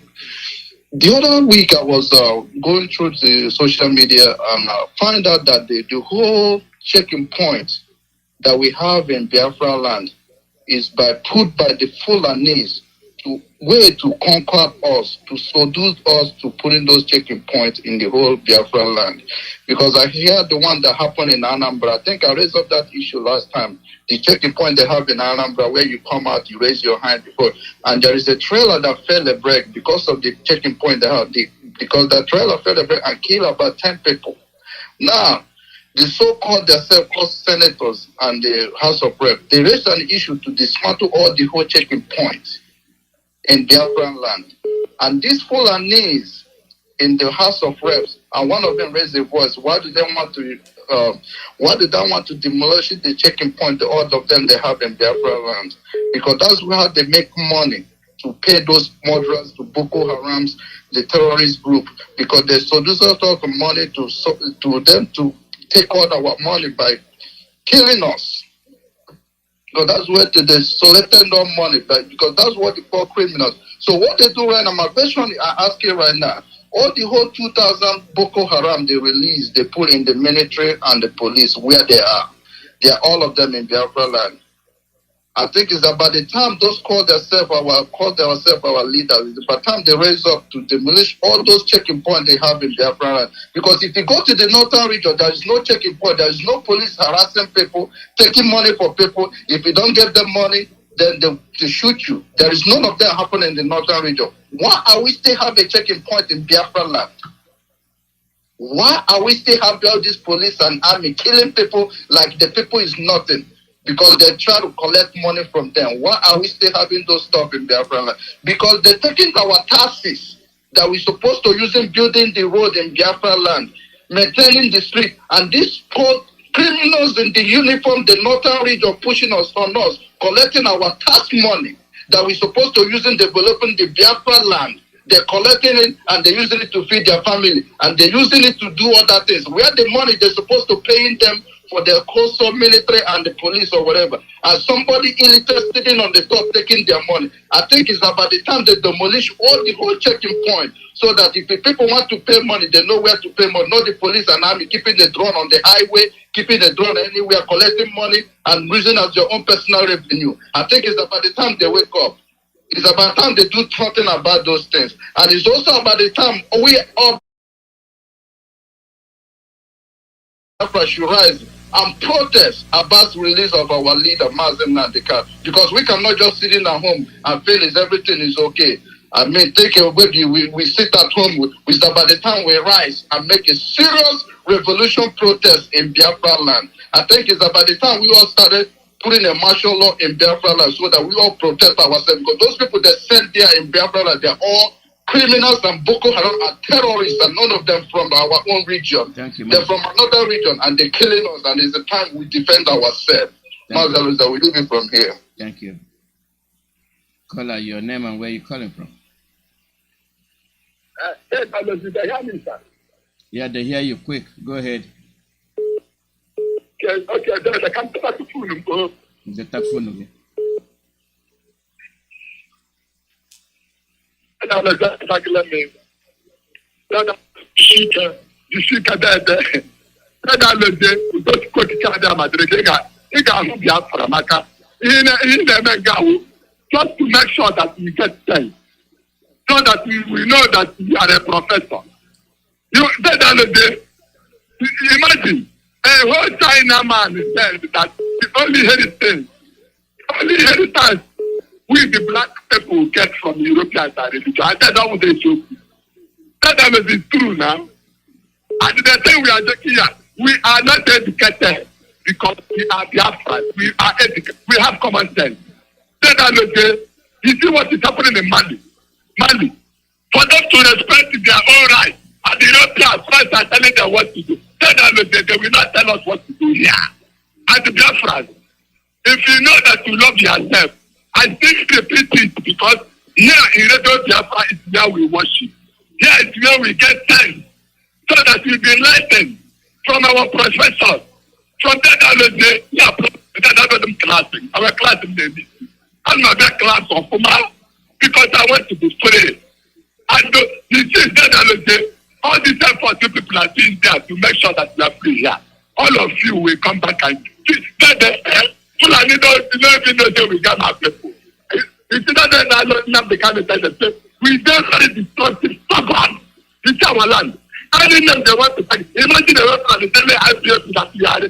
The other week, I was going through the social media and find out that the whole checking point that we have in Biafra land is put by the Fulanis to conquer us, to seduce us to putting those checking points in the whole Biafra land. Because I hear the one that happened in Anambra. I think I raised up that issue last time. The checking point they have in Anambra, where you come out, you raise your hand before, and there is a trailer that fell a break because of the checking point they have. Because the trailer fell a break and killed about 10 people. Now, the so-called themselves senators and the House of Reps, they raised an issue to dismantle all the whole checking points in Biafran land. And these Fulanis in the House of Reps, and one of them raised a voice, why do they want to demolish the checking point, all of them they have in Biafra land? Because that's how they make money to pay those murderers, to Boko Haram's, the terrorist group, because they seduce us all the money to them to take all our money by killing us. Because that's where they selected no money, because that's what they call criminals. So what they do right now, my question I ask you right now, all the whole 2,000 Boko Haram they released, they put in the military and the police where they are. They are all of them in Biafra land. I think it's about the time those call themselves our leaders, it's about time they raise up to demolish all those checking points they have in Biafra land. Because if you go to the northern region, there is no checking point, there is no police harassing people, taking money for people. If you don't give them money, then they shoot you. There is none of that happening in the northern region. Why are we still have a checking point in Biafra land? Why are we still having all this police and army killing people like the people is nothing? Because they try to collect money from them. Why are we still having those stuff in Biafra land? Because they're taking our taxes that we're supposed to use in building the road in Biafra land, maintaining the street, and these criminals in the uniform, the northern region pushing us on us, collecting our tax money that we're supposed to use in developing the Biafra land. They're collecting it and they're using it to feed their family, and they're using it to do other things. Where the money they're supposed to pay them for their coastal military and the police or whatever, and somebody illiterate sitting on the top taking their money. I think it's about the time they demolish all the whole checking point, so that if the people want to pay money, they know where to pay money. Not the police and army keeping the drone on the highway, keeping the drone anywhere, collecting money and using as your own personal revenue. I think it's about the time they wake up. It's about time they do something about those things. And it's also about the time we all should rise and protest about the release of our leader, Mazi Iyke, because we cannot just sit in at home and feel everything is okay. I mean, take a baby, we sit at home, it's about the time we rise and make a serious revolution protest in Biafra land. I think it's about the time we all started putting a martial law in Biafra land so that we all protect ourselves. Because those people that sent there in Biafra land, they're all criminals, and Boko Haram are terrorists, and none of them from our own region. They're from another region, and they're killing us, and it's the time we defend ourselves. Mazi, we leave it from here.
Thank you. Caller, your name and where you calling from? Yeah, they hear you. Quick, go ahead.
Okay, I can't talk to phone.
The telephone again.
And I'm like, you see, that and I look there, we go to Kotika Madrid. He got Biafra Maka. In the go just to make sure that we get paid, so that we know that you are a professor. You that imagine a whole China man said that the only inheritance we the black people get from Europeans are religion. I said that was a joke. That is true now. And the thing we are joking here, we are not educated because we are Biafrans. We are educated. We have common sense. You see what is happening in Mali? For them to respect their own rights, and the Europeans first are telling them what to do. They will not tell us what to do here. And the Biafrans, if you know that you love yourself, I think repeat it, because here in Radio Biafra is where we worship. Here is where we get thanks, so that we be enlightened from our professors. From that, our class in the I'm not that class of Umar, because I want to be free. And you see that all these efforts you people are doing there to make sure that we are free here. All of you will come back and Fulani don't even know that we got our people. You see that Nnamdi Kanu said, we don't very destructive, stubborn. It's our land. I didn't know they want to fight. Imagine the rest of the IPF that we are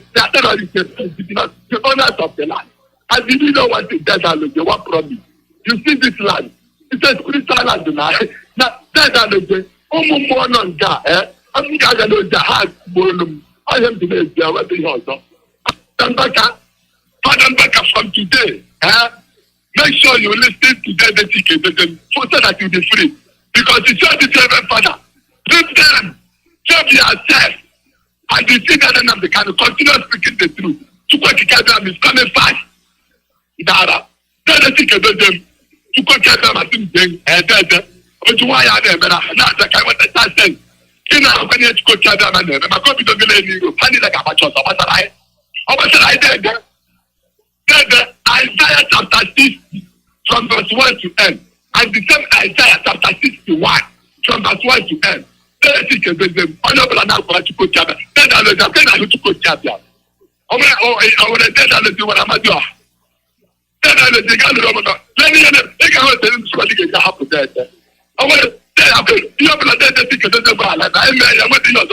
the owners of the land. And you don't want to get out of the one promise. You see this land, it's a spiritual land now. Now, that's how they say, I'm going to the heart, I am to make the wedding also. Father Becca from today, make sure you listen to them so that you'll be free. Because you said to your father, leave them, serve yourself, and you see that Nnamdi Kanu continue speaking the truth. Chukwuka is coming fast. Dara, then I think about them. Chukwuka I think them, why are they? Not like I want to say. You know, when you go to them and them, my copy of the lady, funny like a macho, what I did. Then Isaiah chapter 60 from verse 1 to end, and the same Isaiah chapter 61 from verse 1 to end. Then I think about them. Honorable and now to go to them. Then I look at them to go to them. I want to tell them what I'm doing. Then I look at them. Let me know. They can't tell them what they happen there. I want to tell them. You have to let them think of the ball. I want to know.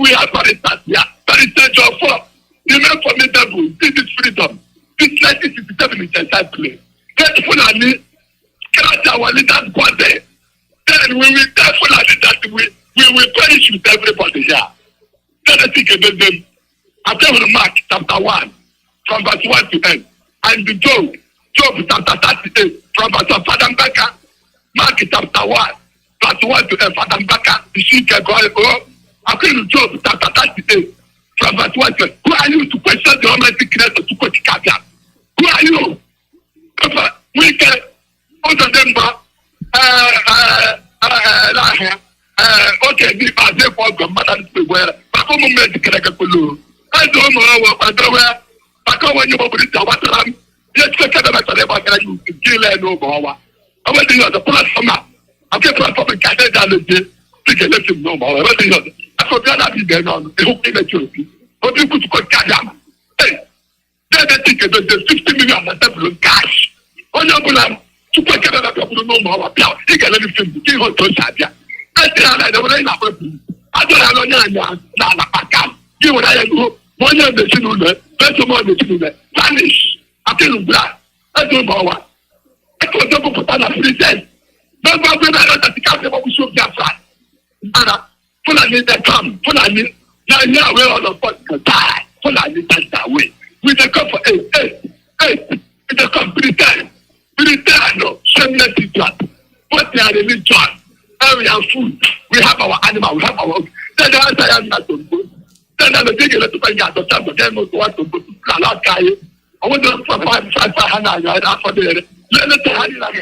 We have for instance, yeah, that is the job for. You know, formidable. This is freedom. This 1967 is a sad place. Get Fulani, get our leaders go there. Then we will tell Fulani that we will punish with everybody here. I tell you Mark chapter 1 from verse 1 to 10. And the Job chapter 38 from verse 1. Father Mbaka, Mark chapter 1 verse 1 to 10. Father Mbaka, the sheep can go. According to Job chapter 38 from verse 1 to 10. Who are you to question the Almighty creator to quote the. Who are you? We can also them okay, the other for grandmother to wear. But come on, make it like a blue. I don't know what I wear. But come on, you will be the water. Let's take a better about you to kill and over. I went to the platform. I get from a cat down the day. Take a lesson no more. I forgot that you get on the hook in the church. But you could put Kayama. Hey, then the ticket is 50 million of cash. On your plan, to put Canada to no more. You can let him give her to Sabia. I tell her the way I don't know. You and I go 1 year the children, better more the children. Spanish. I tell you that. I don't know what. I told them to put on a free day. Don't go when I don't think I'm going to show Biafra. Anna, full of need that come, full of need. Now we're all of us can die. Full of need that way. We can come for 8. We can come pretend. No, shameless idiot. What they are the religion. We have food. We have our animal. We have our. Then the answer is not to go. Then the thing is to find out the time again to want to go to Plea. I want to find for the. Let me tell you that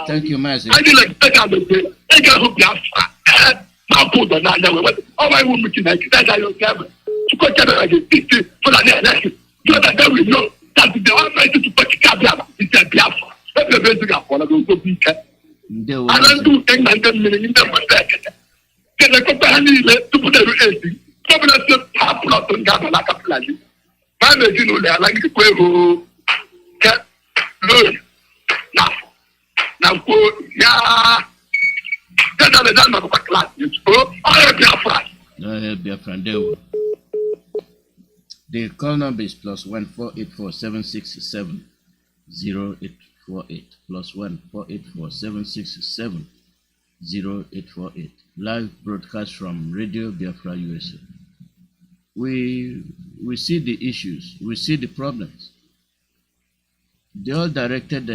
Thank you, Mazi.
I did like take out the day. I got hope Biafra. Now put the night away. Oh, I won't make it like that. I don't have to go to the 50 for the next. So that we know that the Almighty to put Biafra is a Biafra. That's the basic of what I go to be. I don't do things like that in the second. Can I come back to put every 80? Some of them have not done that like a plan. Man, you know, they are like the Quavo. Look. Now, yeah. That's all the time of a class. Oh, I have Biafra.
I have Biafra. The call number is +1 767 0848 +1 767 0848. Live broadcast from Radio Biafra USA. We see the issues, we see the problems. They're all directed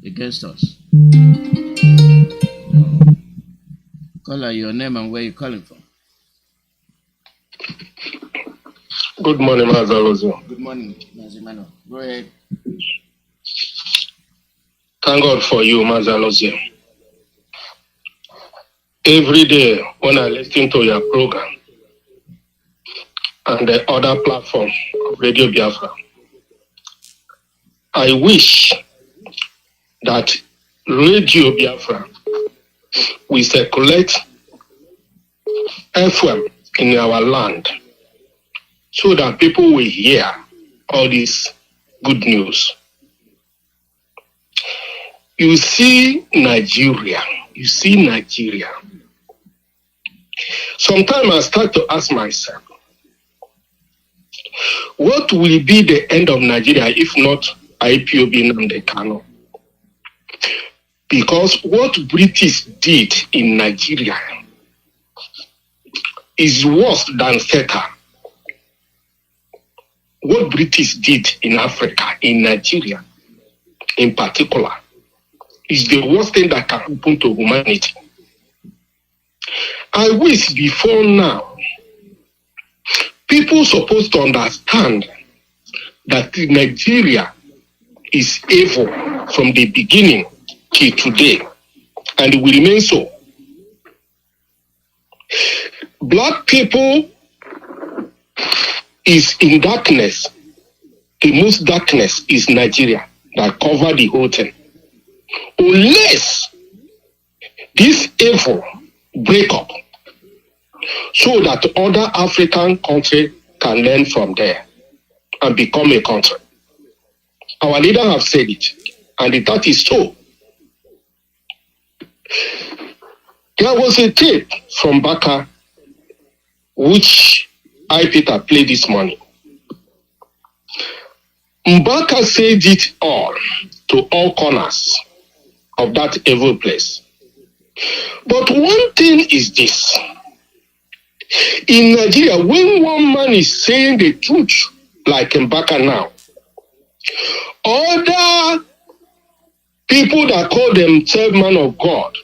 against us. Caller, your name and where you're calling from.
Good morning, Mazi.
Good morning, Mazi Mano. Go ahead.
Thank God for you, Mazi. Every day when I listen to your program and the other platform of Radio Biafra, I wish that Radio Biafra will circulate FM in our land so that people will hear all this good news. You see Nigeria. Sometimes I start to ask myself, what will be the end of Nigeria if not Ipob Nnamdi Kanu? Because what British did in Nigeria is worse than theta. What British did in Africa, in Nigeria in particular, is the worst thing that can happen to humanity. I wish before now, people supposed to understand that Nigeria is evil from the beginning till today, and it will remain so. Black people is in darkness. The most darkness is Nigeria that cover the whole thing. Unless this evil break up so that other African countries can learn from there and become a country. Our leader have said it, and that is so. There was a tape from Baka which Peter played this morning. Mbaka said it all to all corners of that evil place. But one thing is this. In Nigeria, when one man is saying the truth, like Mbaka now, other people that call themselves man of God,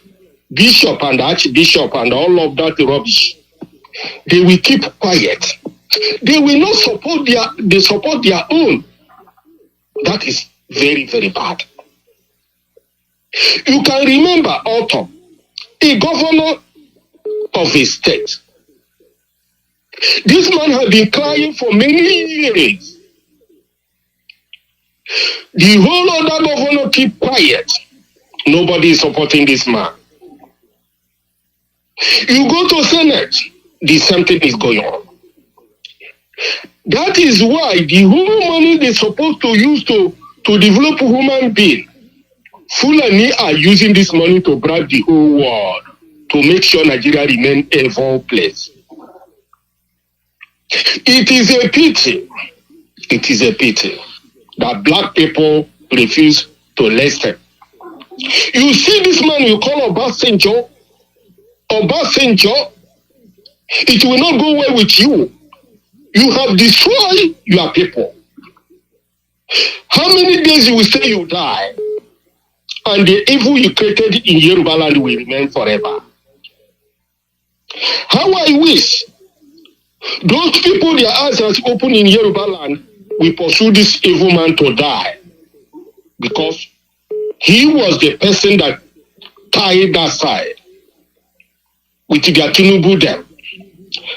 bishop and archbishop and all of that rubbish, they will keep quiet. They will not support they support their own. That is very, very bad. You can remember Otto, a governor of a state. This man had been crying for many years. The whole other governor keep quiet. Nobody is supporting this man. You go to Senate, the same thing is going on. That is why the whole money they're supposed to use to develop human being, Fulani are using this money to bribe the whole world to make sure Nigeria remain a evil place. It is a pity. It is a pity that black people refuse to listen. You see this man you call Obasanjo, it will not go well with you. You have destroyed your people. How many days you will say you die? And the evil you created in Yoruba land will remain forever. How I wish those people their eyes are open in Yoruba land will pursue this evil man to die. Because he was the person that tied that side with their Tinubu them.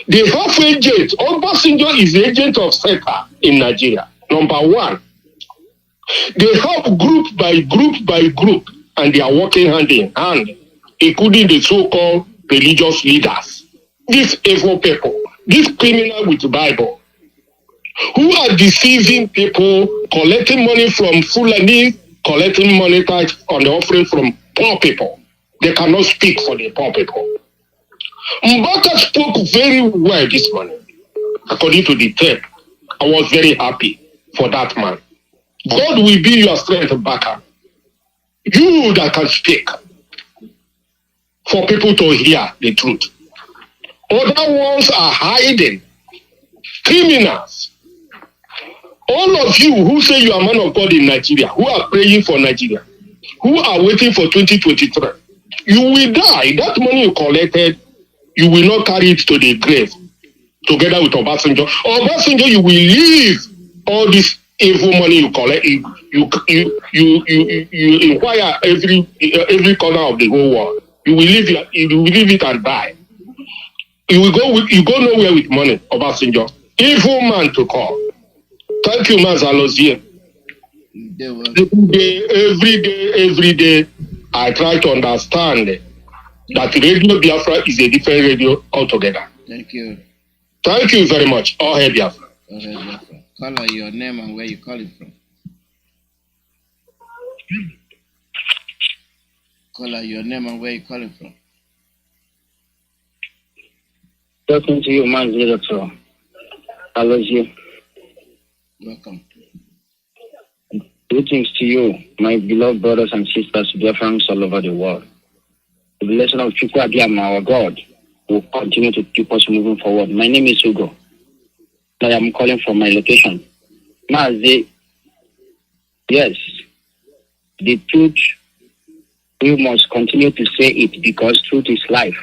They have agent. Obasanjo is the agent of SETA in Nigeria. Number one. They have group by group by group, and they are working hand in hand, including the so-called religious leaders. These evil people, these criminals with the Bible, who are deceiving people, collecting money from Fulani, collecting money tax on the offering from poor people. They cannot speak for the poor people. Mbaka spoke very well this morning. According to the tape, I was very happy for that man. God will be your strength, Mbaka. You that can speak for people to hear the truth. Other ones are hiding. Criminals. All of you who say you are man of God in Nigeria, who are praying for Nigeria, who are waiting for 2023, you will die. That money you collected, you will not carry it to the grave together with Obasanjo. Obasanjo, you will leave all this evil money you collect. You inquire every corner of the whole world. You will leave it and die. You go nowhere with money, Obasanjo. Evil man to call. Thank you, Mazi Iyke. Every day, I try to understand that Radio Biafra is a different radio altogether.
Thank you.
Thank you very much. All hail Biafra.
All hail Biafra. Call out your name and where you calling from. Call out your name and where you calling from.
Talking to you, Mazi Iyke. Alozie.
Welcome.
Greetings to you, my beloved brothers and sisters, Biafrans all over the world. The blessing of Chukwu Abiyama, our God, will continue to keep us moving forward. My name is Ugo. I am calling from my location. Mazi, yes, the truth, we must continue to say it because truth is life.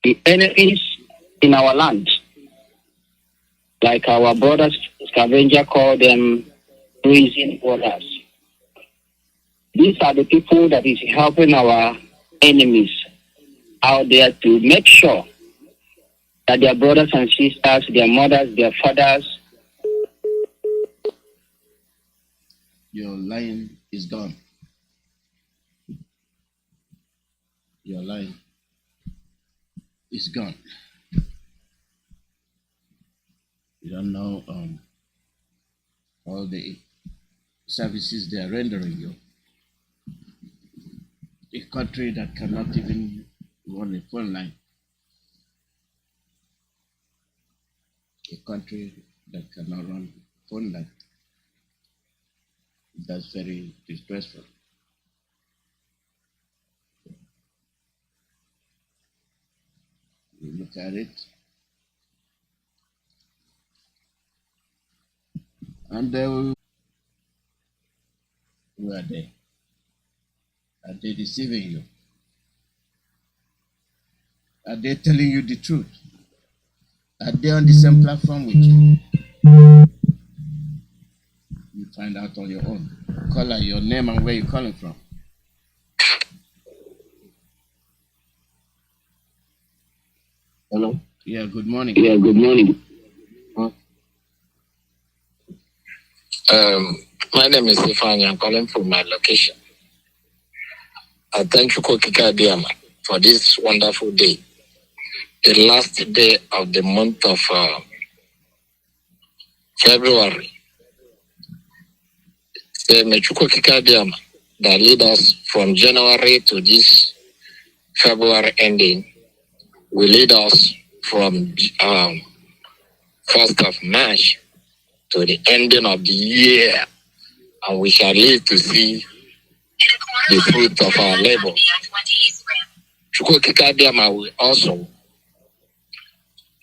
The enemies in our land, like our brothers scavenger call them prison orders. These are the people that is helping our enemies out there to make sure that their brothers and sisters, their mothers, their fathers.
Your line is gone. Your line is gone. You don't know all the services they are rendering you. A country that cannot even run a phone line. A country that cannot run a phone line. That's very disgraceful. You look at it, and who are they? Are they deceiving you? Are they telling you the truth? Are they on the same platform with you? You find out on your own. Call out your name and where you're calling from.
Hello?
Yeah, good morning.
Yeah, good morning. My name is Stefani. I'm calling from my location. I thank you, Kokika Diama, for this wonderful day. The last day of the month of February. The Mechuko Kikadiama that lead us from January to this February ending will lead us from 1st of March to the ending of the year, and we shall live to see the fruit of our labor. Chukwu Kikadiama will also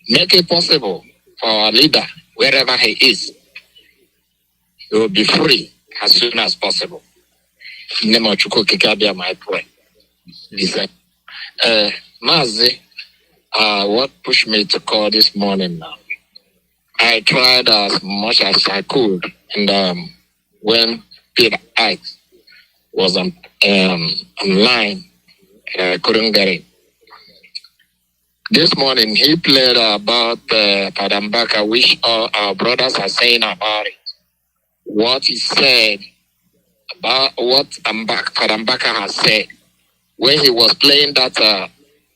make it possible for our leader, wherever he is, he will be free as soon as possible. In the name of Chukwu Kikadiama, I pray. He said, Mazi, what pushed me to call this morning now? I tried as much as I could, and when Peter asked was online, I couldn't get it. This morning he played about Padambaka, which all our brothers are saying about it. What he said about what Padambaka has said. When he was playing that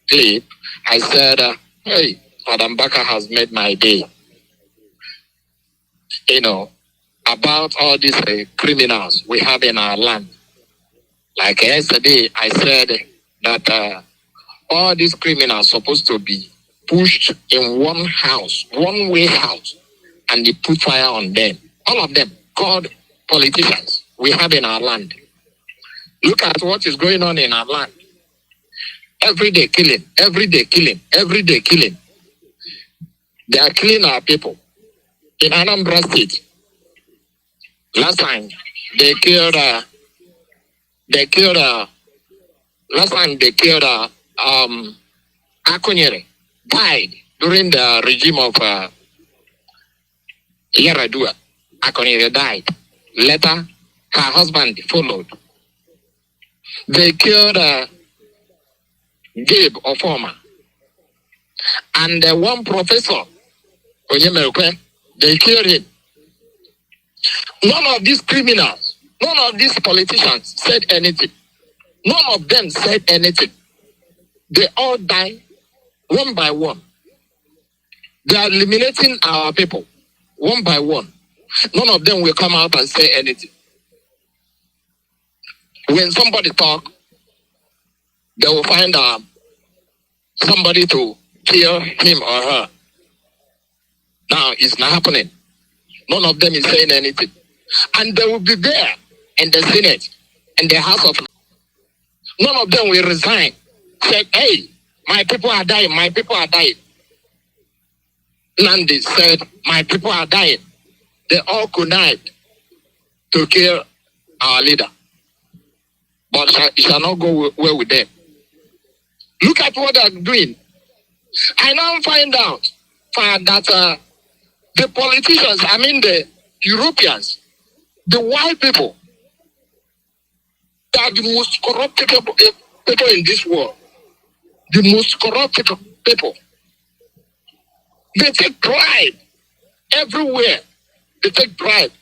clip, I said, hey, Padambaka has made my day. You know, about all these criminals we have in our land. Like yesterday, I said that all these criminals are supposed to be pushed in one house, one-way house, and they put fire on them. All of them, called politicians we have in our land. Look at what is going on in our land. Every day killing, every day killing, every day killing. They are killing our people. In Anambra State, last time they killed Akunyere, died during the regime of Yaradua. Akunyere died. Later, her husband followed. They killed Gabe Ofoma. And one professor, Onyemerukwe, they killed him. None of these criminals, none of these politicians said anything. None of them said anything. They all die one by one. They are eliminating our people one by one. None of them will come out and say anything. When somebody talk, they will find somebody to kill him or her. Now it's not happening. None of them is saying anything. And they will be there in the Senate, in the House of. None of them will resign. Said, hey, my people are dying, my people are dying. Nnamdi said, my people are dying. They all connived to kill our leader. But it shall not go well with them. Look at what they're doing. I now find out that the politicians, I mean the Europeans, the white people, they are the most corrupt people in this world. The most corrupt people. They take bribe everywhere. They take bribe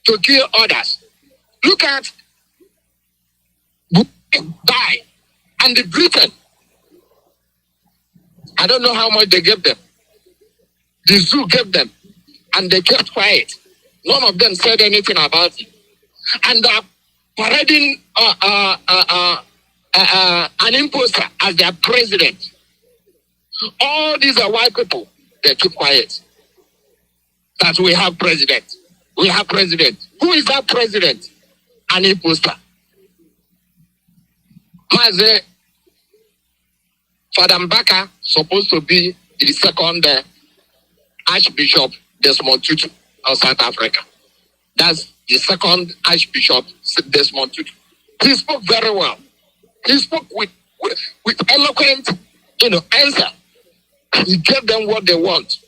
to kill others. Look at die and the Britain. I don't know how much they gave them. The zoo gave them, and they kept quiet. None of them said anything about it. And they're parading an imposter as their president. All these are white people. They keep quiet. That we have president. We have president. Who is that president? any poster. Mazi, Father Mbaka supposed to be the second Archbishop Desmond Tutu of South Africa. That's the second Archbishop Desmond Tutu. He spoke very well. He spoke with eloquent, answer. He gave them what they want.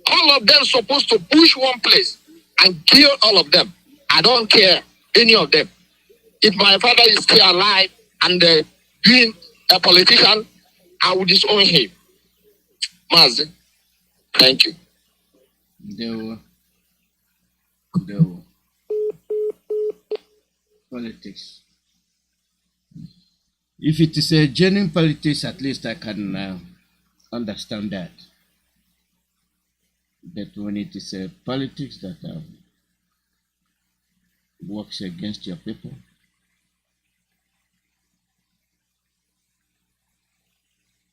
All of them supposed to push one place and kill all of them. I don't care any of them. If my father is still alive and being a politician, I will disown him. Mazi, thank you.
The politics. If it is a genuine politics, at least I can understand that. But when it is a politics that works against your people,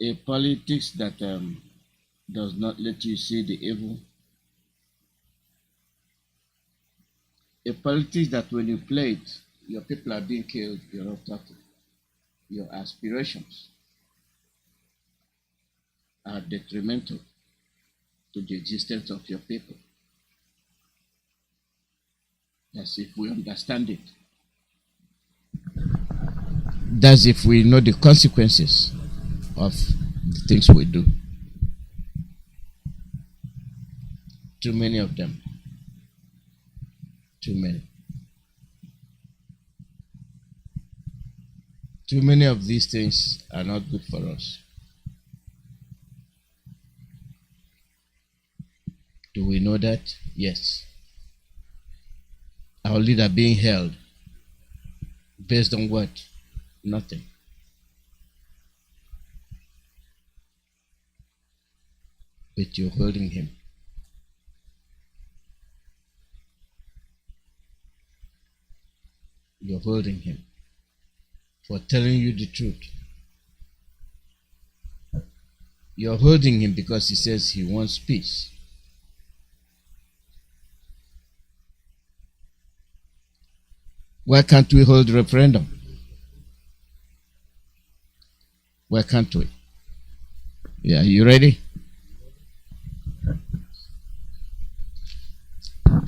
a politics that does not let you see the evil, a politics that when you play it, your people are being killed, you're not talking. Your aspirations are detrimental to the existence of your people. That's if we understand it. That's if we know the consequences of the things we do. Too many of them. Too many. Too many of these things are not good for us. Do we know that? Yes. Our leader being held based on what? Nothing. But you're holding him. You're holding him for telling you the truth. You're holding him because he says he wants peace. Why can't we hold referendum? Why can't we? Yeah, you ready?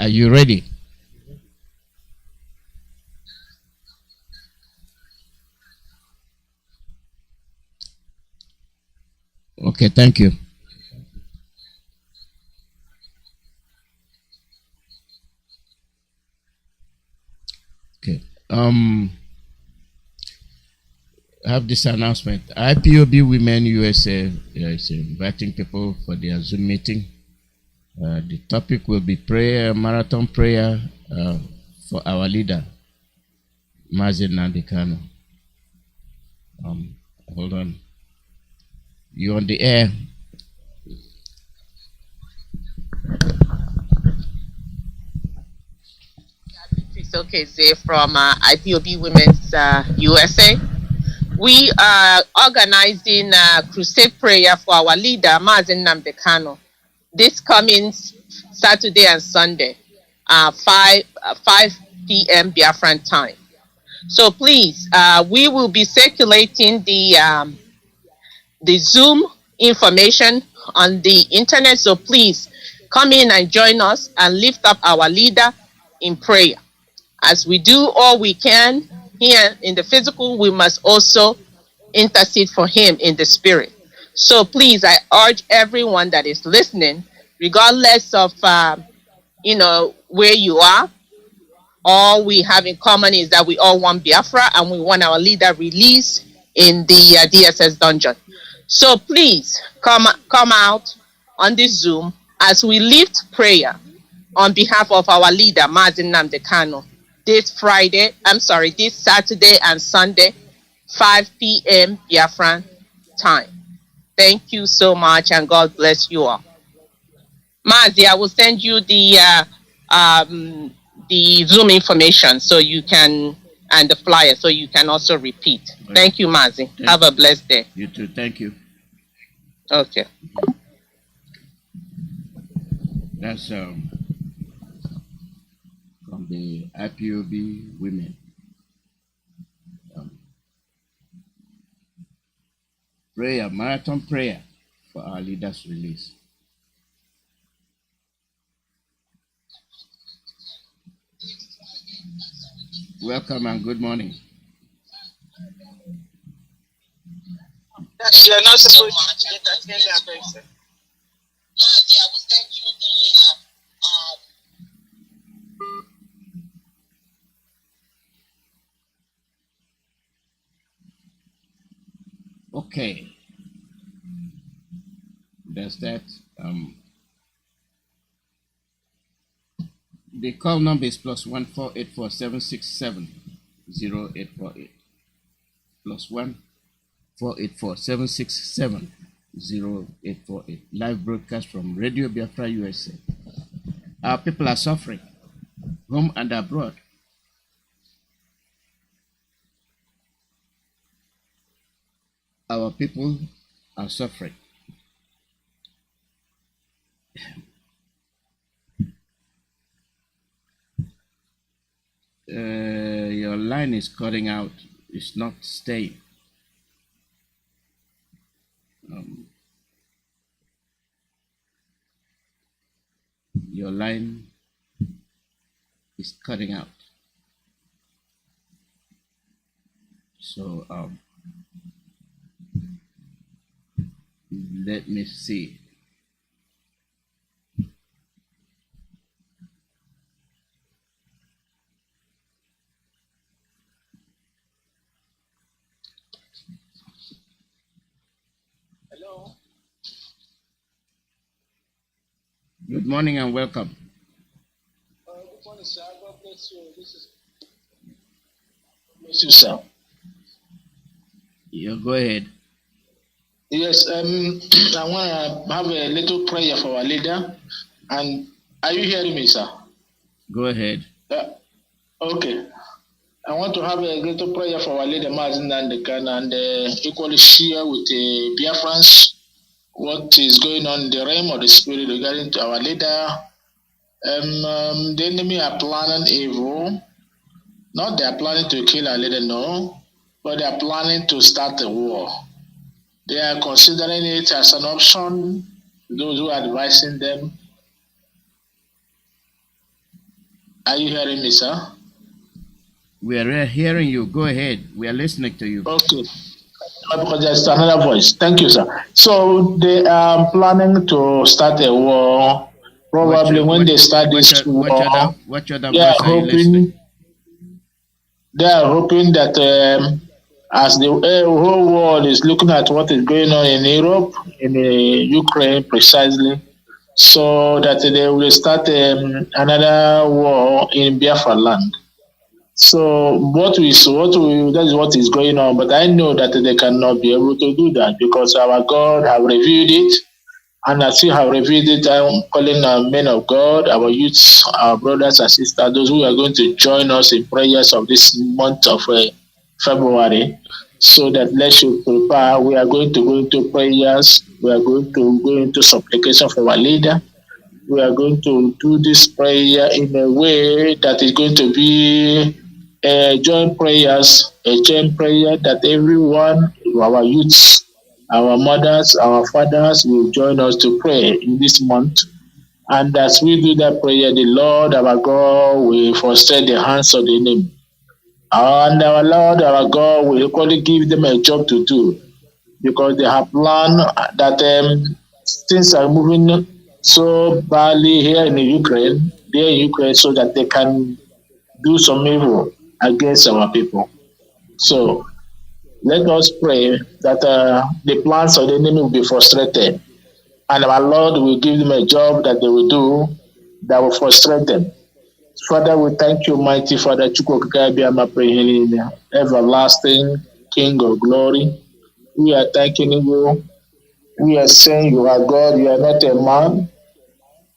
Are you ready? Okay, thank you. Okay. I have this announcement. IPOB Women USA is inviting people for their Zoom meeting. The topic will be prayer, marathon prayer for our leader, Mazi Iyke. Hold on. You're on the air.
It's okay, Zay from IPOB Women's USA. We are organizing a crusade prayer for our leader, Mazi Iyke, this coming Saturday and Sunday, 5 p.m. Biafran time. So please, we will be circulating the Zoom information on the internet. So please come in and join us and lift up our leader in prayer. As we do all we can here in the physical, we must also intercede for him in the spirit. So please, I urge everyone that is listening, regardless of where you are, all we have in common is that we all want Biafra and we want our leader released in the DSS dungeon. So please come out on this Zoom as we lift prayer on behalf of our leader, Mazi Iyke, this Saturday and Sunday, 5 p.m. Biafran time. Thank you so much and God bless you all. Mazi, I will send you the Zoom information so you can, and the flyer so you can also repeat. Thank you, Mazi. Have a blessed day.
You too. Thank you.
Okay.
That's from the IPOB women. prayer, marathon prayer for our leaders' release. Welcome and good morning.
You are not supposed to entertain that person.
Okay. There's that. The call number is +14847670848. +14847670848. Live broadcast from Radio Biafra USA. Our people are suffering, home and abroad. Our people are suffering. Your line is cutting out. It's not staying. Your line is cutting out. So let me see.
Hello.
Good morning and welcome.
Good morning, sir. God bless you. Bless you, sir.
You go ahead.
Yes, I want to have a little prayer for our leader. And are you hearing me, sir?
Go ahead.
Okay. I want to have a little prayer for our leader, Mazi Iyke, and equally share with the Biafrans what is going on in the realm of the spirit regarding to our leader. The enemy are planning evil. Not they are planning to kill our leader, no, but they are planning to start a war. They are considering it as an option. Those who are advising them. Are you hearing me, sir?
We are hearing you. Go ahead. We are listening to you.
Okay. Because there's another voice. Thank you, sir. So they are planning to start a war. Probably when they start this war,
what other voice are you listening?
They are hoping that as the whole world is looking at what is going on in Europe, in Ukraine precisely, so that they will start another war in Biafra land. So that is what is going on. But I know that they cannot be able to do that because our God have revealed it, and as we have revealed it, I'm calling our men of God, our youths, our brothers and sisters, those who are going to join us in prayers of this month of February, so that let's prepare. We are going to go into prayers. We are going to go into supplication for our leader. We are going to do this prayer in a way that is going to be a joint prayer that everyone, our youths, our mothers, our fathers will join us to pray in this month. And as we do that prayer, the Lord our God will frustrate the hands of the enemy. And our Lord our God will equally give them a job to do, because they have planned that things are moving so badly here in Ukraine, so that they can do some evil against our people. So let us pray that the plans of the enemy will be frustrated, and our Lord will give them a job that they will do that will frustrate them. Father, we thank you, mighty Father, everlasting King of glory. We are thanking you. We are saying you are God, you are not a man.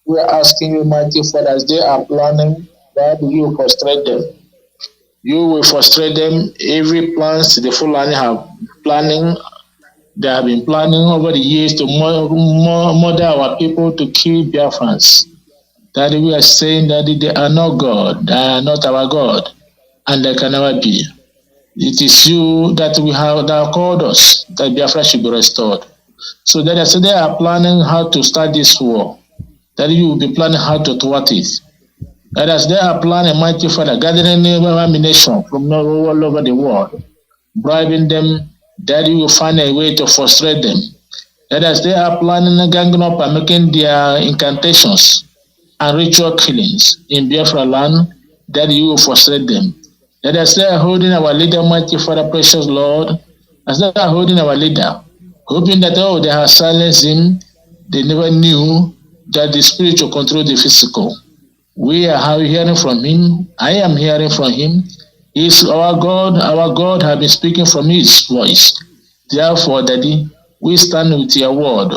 We are asking you, mighty Father, as they are planning, that you will frustrate them. You will frustrate them. Every plans the Fulani have planning, they have been planning over the years to murder our people, to kill Biafrans. That we are saying that they are not God, they are not our God, and they can never be.
It is you that we have that called us that Biafra should be restored. So that as they are planning how to start this war, that you will be planning how to thwart it. That as they are planning, mighty Father, gathering ammunition from all over the world, bribing them, that you will find a way to frustrate them. That as they are planning and ganging up and making their incantations and ritual killings in Biafra land, that you will frustrate them. That as they are holding our leader, mighty Father, precious Lord, as they are holding our leader, hoping that, oh, they have silenced him, they never knew that the spirit will control the physical. We are hearing from him. I am hearing from him. He's our God. Our God has been speaking from his voice. Therefore, Daddy, we stand with your word.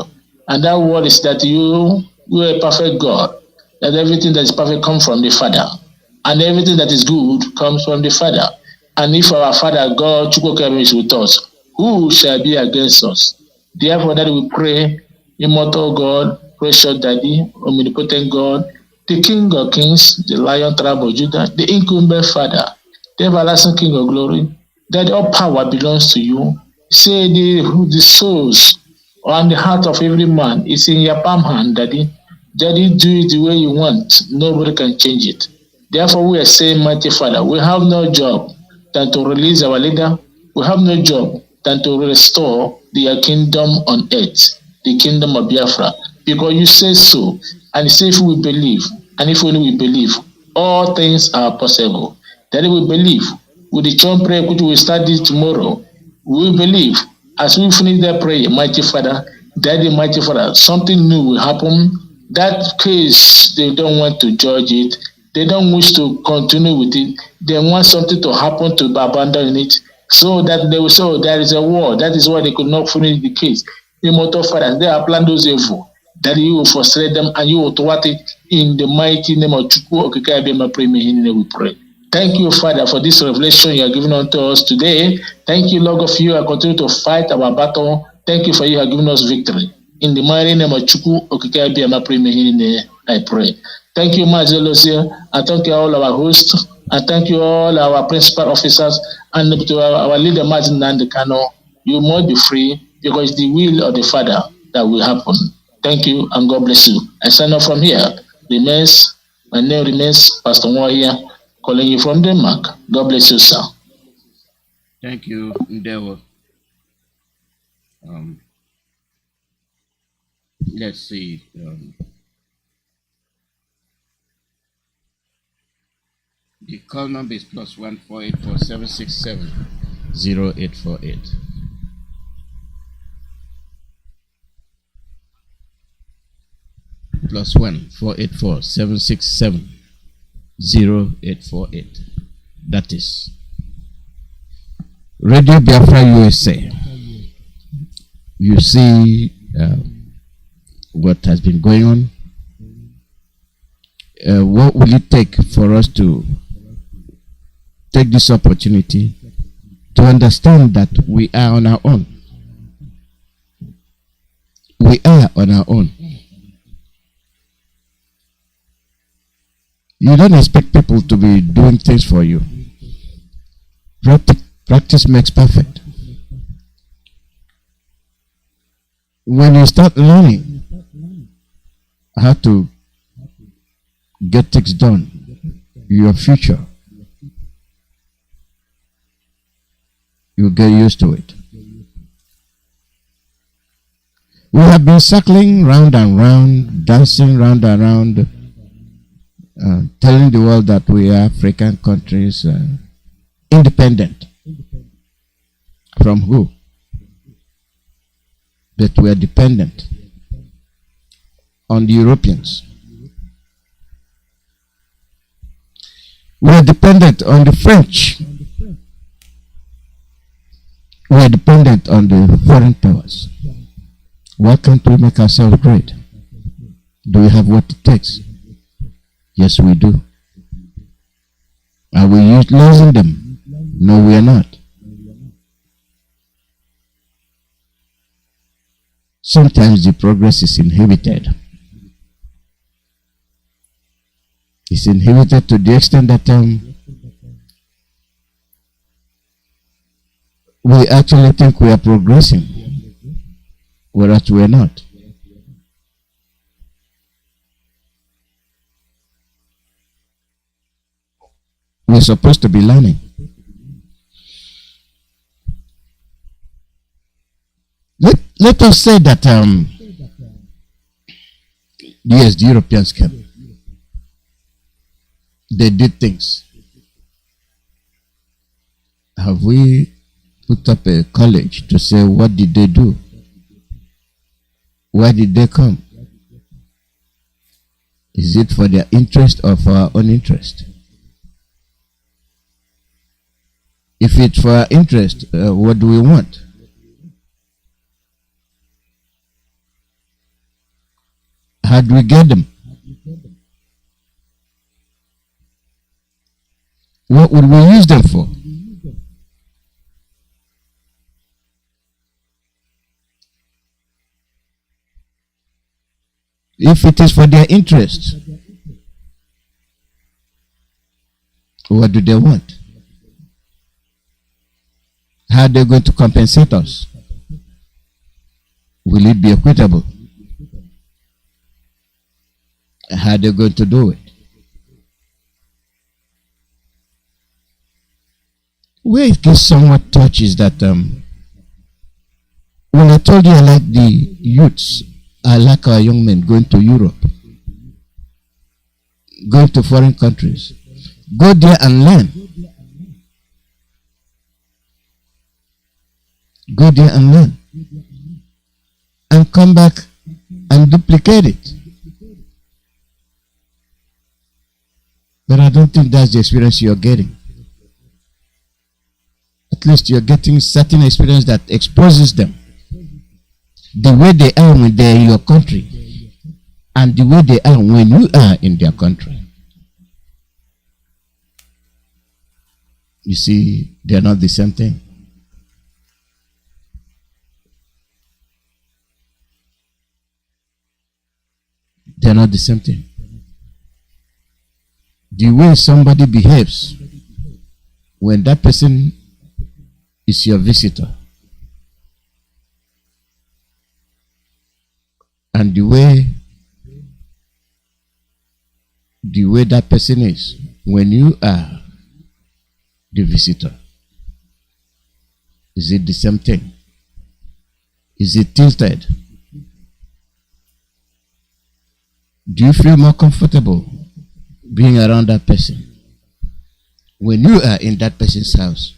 And that word is that you are a perfect God. That everything that is perfect comes from the Father. And everything that is good comes from the Father. And if our Father God is with us, who shall be against us? Therefore, that we pray, immortal God, precious Daddy, omnipotent God, the King of Kings, the Lion tribe of Judah, the incumbent Father, the everlasting King of glory, that all power belongs to you. Say the souls and the heart of every man is in your palm hand, Daddy. Daddy, do it the way you want. Nobody can change it. Therefore, we are saying, mighty Father, we have no job than to release our leader. We have no job than to restore the kingdom on earth, the kingdom of Biafra. Because you say so, and say if we believe, and if only we believe, all things are possible. That we believe, with the church prayer which we will start this tomorrow, we believe, as we finish that prayer, mighty Father, Daddy, mighty Father, something new will happen. That case, they don't want to judge it. They don't wish to continue with it. They want something to happen to abandon it, so that they will say, oh, there is a war. That is why they could not finish the case. Immortal Father, they are planning those evil, that you will frustrate them and you will thwart it in the mighty name of Chukwu Okikabiyama Premium. We pray. Thank you, Father, for this revelation you are giving unto us today. Thank you, Lord of you, are continue to fight our battle. Thank you for you have given us victory. In the mighty name of Chukwu Okikabiyama Premium, I pray. Thank you, Mazi Iyke. I thank you all our hosts. I thank you all our principal officers and to our leader, Mazi Kanu. You must be free because the will of the Father that will happen. Thank you and God bless you. I sign off from here. My name remains Pastor Moya, calling you from Denmark. God bless you, sir.
Thank you, Ndewo. Let's see. The call number is +1 484 767 0848. +1 484 767 0848. That is Radio Biafra USA. You see what has been going on. What will it take for us to take this opportunity to understand that we are on our own? We are on our own. You don't expect people to be doing things for you. Practice makes perfect. When you start learning how to get things done, your future, you get used to it. We have been circling round and round, dancing round and round, telling the world that we are African countries independent. From who? That we are dependent on the Europeans. We are dependent on the French. We are dependent on the foreign powers. Why can't we make ourselves great? Do we have what it takes? Yes, we do. Are we utilizing them? No, we are not. Sometimes the progress is inhibited. It's inhibited to the extent that we actually think we are progressing, whereas we are not. We're supposed to be learning. Let us say that yes, the Europeans came. They did things. Have we put up a college to say what did they do? Why did they come? Is it for their interest or for our own interest? If it's for our interest, what do we want? How do we get them? What would we use them for? If it is for their interest, what do they want? How are they going to compensate us? Will it be equitable? How are they going to do it? Where it gets somewhat touched is that when I told you I like the youths, I like our young men going to Europe, going to foreign countries. Go there and learn. Go there and learn. And come back and duplicate it. But I don't think that's the experience you're getting. At least you're getting certain experience that exposes them. The way they are when they're in your country and the way they are when you are in their country. You see, they're not the same thing. They're not the same thing. The way somebody behaves when that person is your visitor, and the way that person is when you are the visitor, is it the same thing? Is it tilted? Do you feel more comfortable being around that person when you are in that person's house?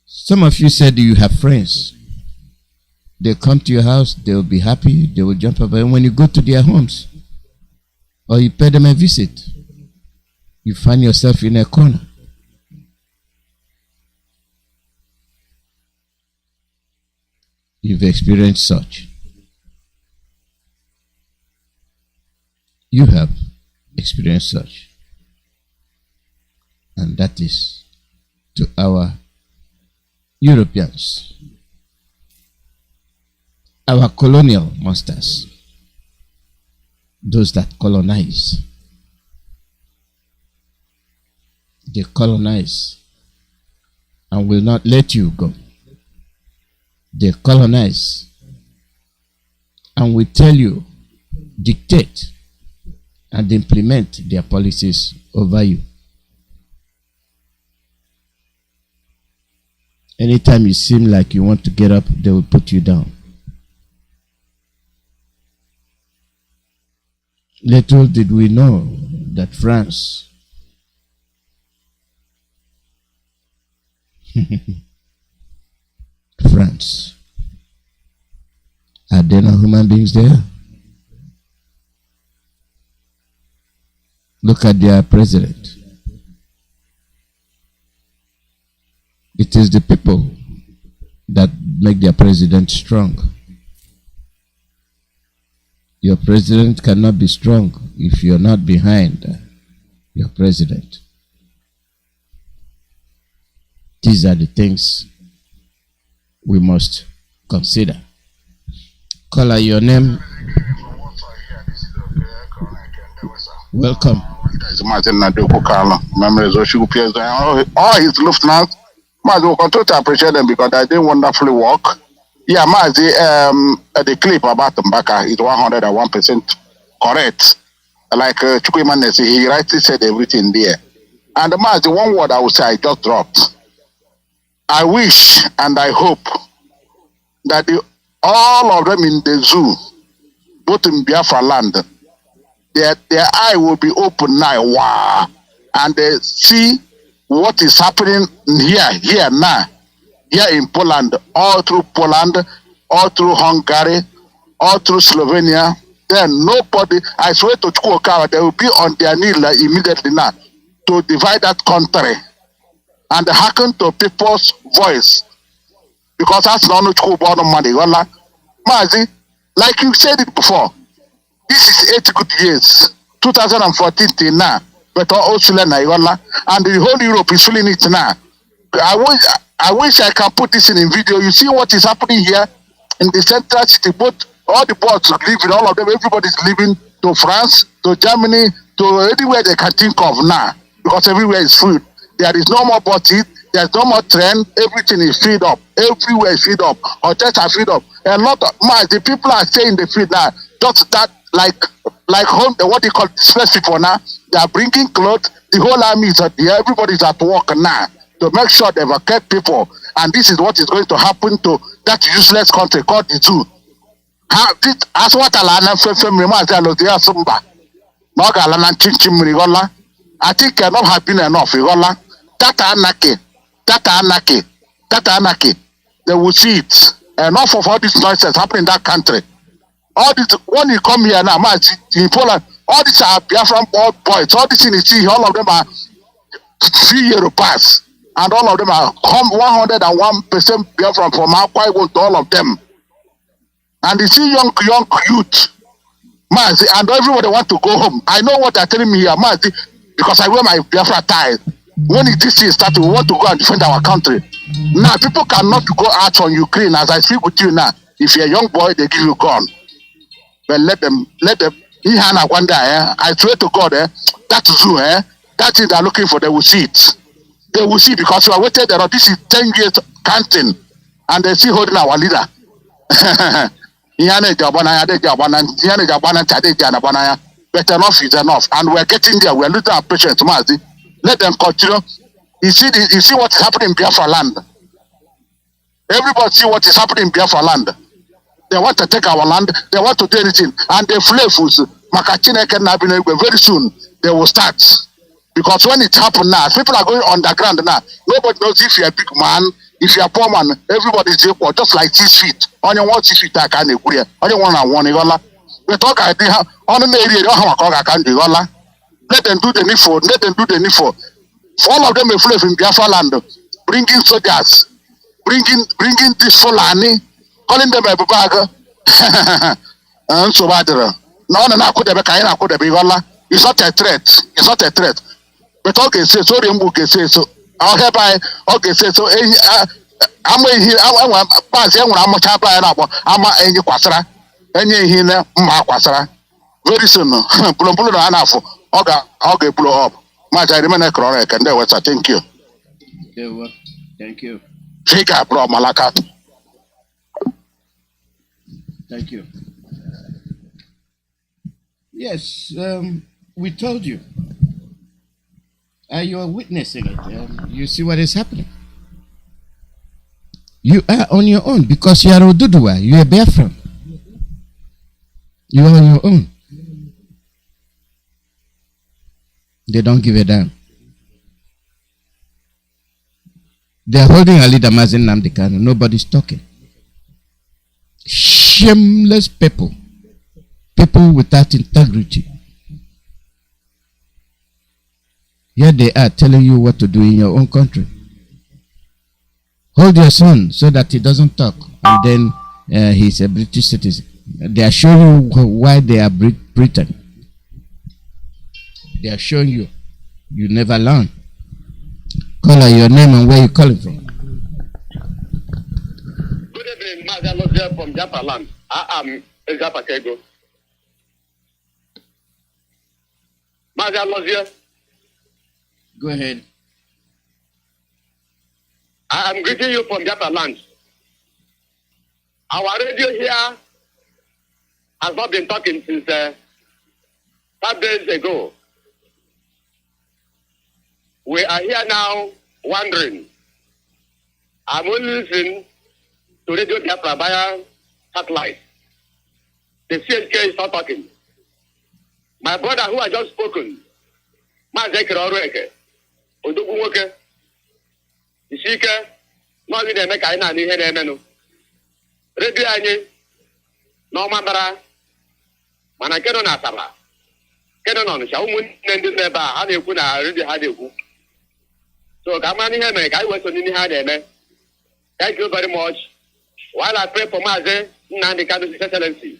Some of you said you have friends. They come to your house, they will be happy, they will jump up. And when you go to their homes or you pay them a visit, you find yourself in a corner. You've experienced such. You have experienced such. And that is to our Europeans, our colonial masters, those that colonize. They colonize and will not let you go. They colonize and will tell you, dictate, and implement their policies over you. Anytime you seem like you want to get up, they will put you down. Little did we know that France France, are there no human beings there? Look at their president. It is the people that make their president strong. Your president cannot be strong if you're not behind your president. These are the things we must consider. Caller, your name. Welcome.
is Martin Nadokukala, members of Shupias, all his lieutenants. Mazi will continue to appreciate them because they did wonderfully work. Yeah, Mazi, the clip about Mbaka is 101% correct. Like Chukwiman, he rightly said everything there. And Mazi, one word I would say I just dropped. I wish and I hope that all of them in the zoo, both in Biafra land, their eye will be open now, wow, and they see what is happening here now, here in Poland, all through Poland, all through Hungary, all through Slovenia. Then nobody, I swear to Chukwuka, they will be on their knees immediately now to divide that country and hearken to people's voice, because that's not Chukwuka money. Mazi, like you said it before, this is 8 good years, 2014 till now, but also and the whole Europe is feeling it now. I wish I can put this in video. You see what is happening here in the central city, both all the boats living, all of them, everybody's leaving to France, to Germany, to anywhere they can think of now, because everywhere is food. There is no more bottle, there's no more train, everything is filled up, everywhere is filled up, hotels are filled up. A lot of the people are staying in the field now, just that like home, what they call displaced people now, they are bringing clothes, the whole army is at there, everybody's at work now to make sure they evacuate people, and this is what is going to happen to that useless country called the zoo. As what Alana I think cannot have been enough. That anarchy, they will see it. Enough of all this nonsense happening in that country. All this, when you come here now, in Poland, all these are Biafran boys, all this in the sea, all of them are 3 year pass, and all of them are 101% Biafran from Akwa Ibom to all of them. And you see young youth, Mazi, and everybody want to go home. I know what they're telling me here, Mazi, because I wear my Biafra tie. When this thing started, we want to go and defend our country. Now, people cannot go out from Ukraine. As I speak with you now, if you're a young boy, they give you a gun. But let them. I swear to God, that zoo, that thing they're looking for, they will see it. They will see, because we are waiting there. This is 10 years counting, and they still holding our leader. But enough is enough, and we're getting there. We're losing our patience, Mazi. Let them continue. You see what is happening in Biafra land. Everybody see what is happening in Biafra land. They want to take our land. They want to do anything, and they flee fools. Very soon they will start, because when it happens now, people are going underground now. Nobody knows if you're a big man, if you're a poor man. Everybody is equal, just like 6 feet. Only 1 6 feet I can agree. Only 1 and 1. We talk idea on the area. Let them do the needful. Let them do the needful. All of them are flee from Biafra land, bringing soldiers, bringing this Fulani, calling them a bag. And so bad. No, it's not a threat. It's not a threat. But okay, say so. Okay, say so. I'll help. Okay, say so. I'm here. I'm pass here. I'm much happier now. I'm any quasara. Any here. Quasara. Very soon. Pull enough. Okay, blow up. Much I remain correct, and there was a thank you.
Thank you.
Take up, bro, Malaka.
Thank you. Yes, we told you. You are witnessing it. You see what is happening. You are on your own because you are Oduduwa. You are Biafran. You are on your own. They don't give a damn. They are holding a leader, Mazi Nnamdi Kanu. Nobody's talking. Shameless people. People without integrity. Here they are telling you what to do in your own country. Hold your son so that he doesn't talk. And then he's a British citizen. They are showing you why they are Britain. They are showing you. You never learn. Call her your name and where you calling from.
Good evening, Mazi from Japan. I am Zapatego. Mazi Iyke.
Go ahead.
I am greeting you from Biafra land. Our radio here has not been talking since 5 days ago. We are here now wondering. I'm only listening to Radio Biafra via satellite. The CHK is not talking. My brother who has just spoken, Mazi Iyke, Odogwu nwoke, isi ike, n'ọgị na-eme ka anyị na-anụ ihe na-emenụ. Redio anyị n'ọma mbara, mana nke nọ na Asaba, nke nọ n'Ọnịcha, ụmụnne ndị nọ ebe a, ha na-ekwu na redio ha na-ekwu. So ka amara ihe mere ka anyị wee so n'ihe ha na-eme. Thank you very much. While I pray for Mazi Nnamdi Kanu's Excelency,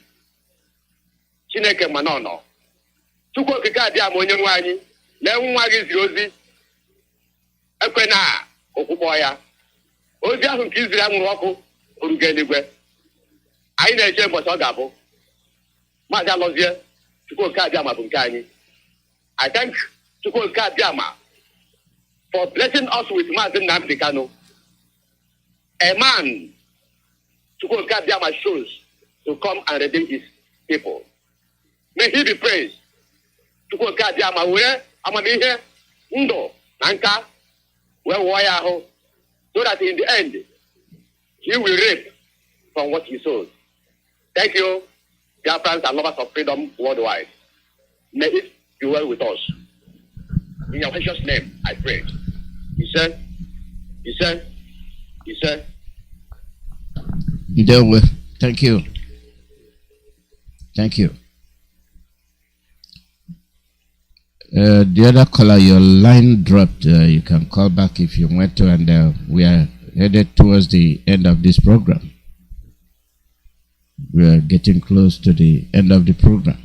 Chineke ma nọ. Chukwu okike abịa ma onye nwe anyị, lee nwa gị ziri ozi. Ekwe na okwukpọ ya. Ozi ahụ nke iziri anwụrụ ọkụ orugo eluigwe. Anyị na-eche mbọchị ọ ga-abụ. Mazi Iyke, Chukwu okike abịa ma bụ nke anyị. I thank Chukwu okike abịa ma for blessing us with Mazi Nnamdi Kanu. A man Chukwu okike abịa ma shows to come and redeem his people. May he be praised. Chukwu okike abịa ma were amamihe ndụ na nka wee wụọ ya ahụ, so that in the end he will reap from what he sows. Thank you, Biafrans and lovers of freedom worldwide. May it be well with us. In your precious name, I pray. He said.
Thank you. Thank you. The other caller, your line dropped. You can call back if you want to, and we are headed towards the end of this program. We are getting close to the end of the program.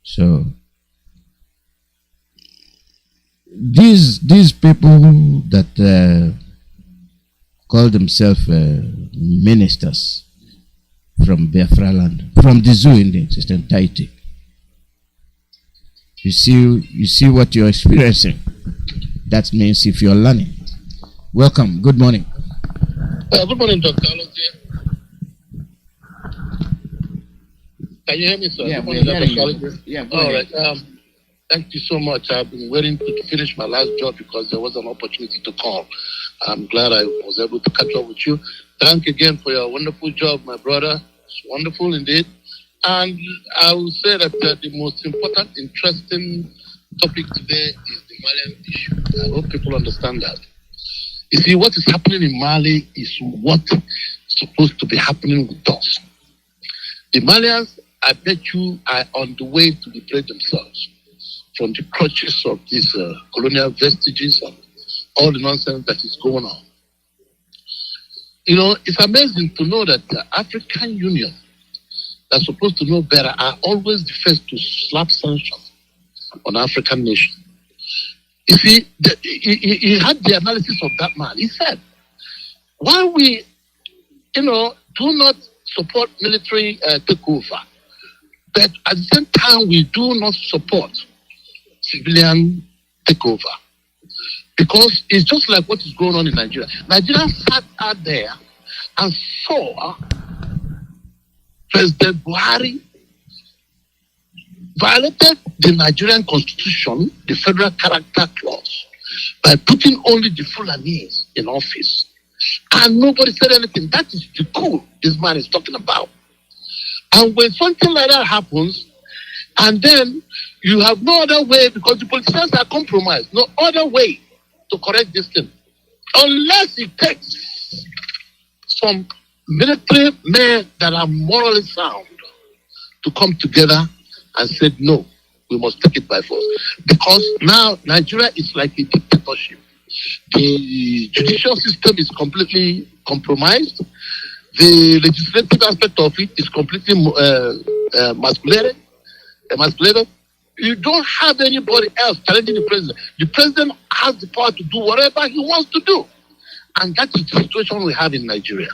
So these people that call themselves ministers from Biafra land, from the zoo in its entirety. You see what you're experiencing. That means if you're learning. Welcome. Good morning.
Good morning, Dr. Alozie. Can you hear me, sir?
Yeah,
good morning,
we're
Dr.
hearing you.
Alozie.
Yeah, go
All
ahead.
right. Thank you so much. I've been waiting to finish my last job because there was an opportunity to call. I'm glad I was able to catch up with you. Thank you again for your wonderful job, my brother. It's wonderful indeed. And I will say that the most important, interesting topic today is the Malian issue. I hope people understand that. You see, what is happening in Mali is what is supposed to be happening with us. The Malians, I bet you, are on the way to liberate themselves from the clutches of these colonial vestiges and all the nonsense that is going on. You know, it's amazing to know that the African Union, that's supposed to know better, are always the first to slap sanctions on African nations. You see, he had the analysis of that man. He said, while we, do not support military takeover, but at the same time, we do not support civilian takeover. Because it's just like what is going on in Nigeria. Nigeria sat out there and saw President Buhari violated the Nigerian constitution, the federal character clause, by putting only the Fulanis in office. And nobody said anything. That is the coup this man is talking about. And when something like that happens, and then you have no other way, because the politicians are compromised, no other way to correct this thing, unless it takes some military men that are morally sound to come together and say, no, we must take it by force. Because now Nigeria is like a dictatorship. The judicial system is completely compromised. The legislative aspect of it is completely emasculated. You don't have anybody else challenging the president. The president has the power to do whatever he wants to do. And that is the situation we have in Nigeria.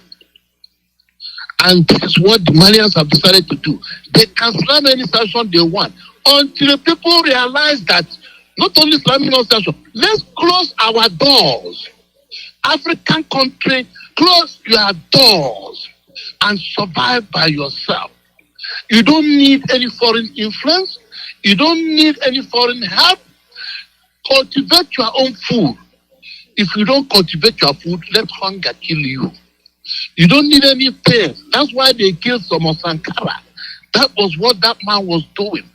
And this is what the Malians have decided to do. They can slam any sanction they want. until people realize that not only Islamic non-sanction, let's close our doors. African country, close your doors and survive by yourself. You don't need any foreign influence. You don't need any foreign help. Cultivate your own food. If you don't cultivate your food, let hunger kill you. You don't need any pain. That's why they killed Thomas Sankara. That was what that man was doing.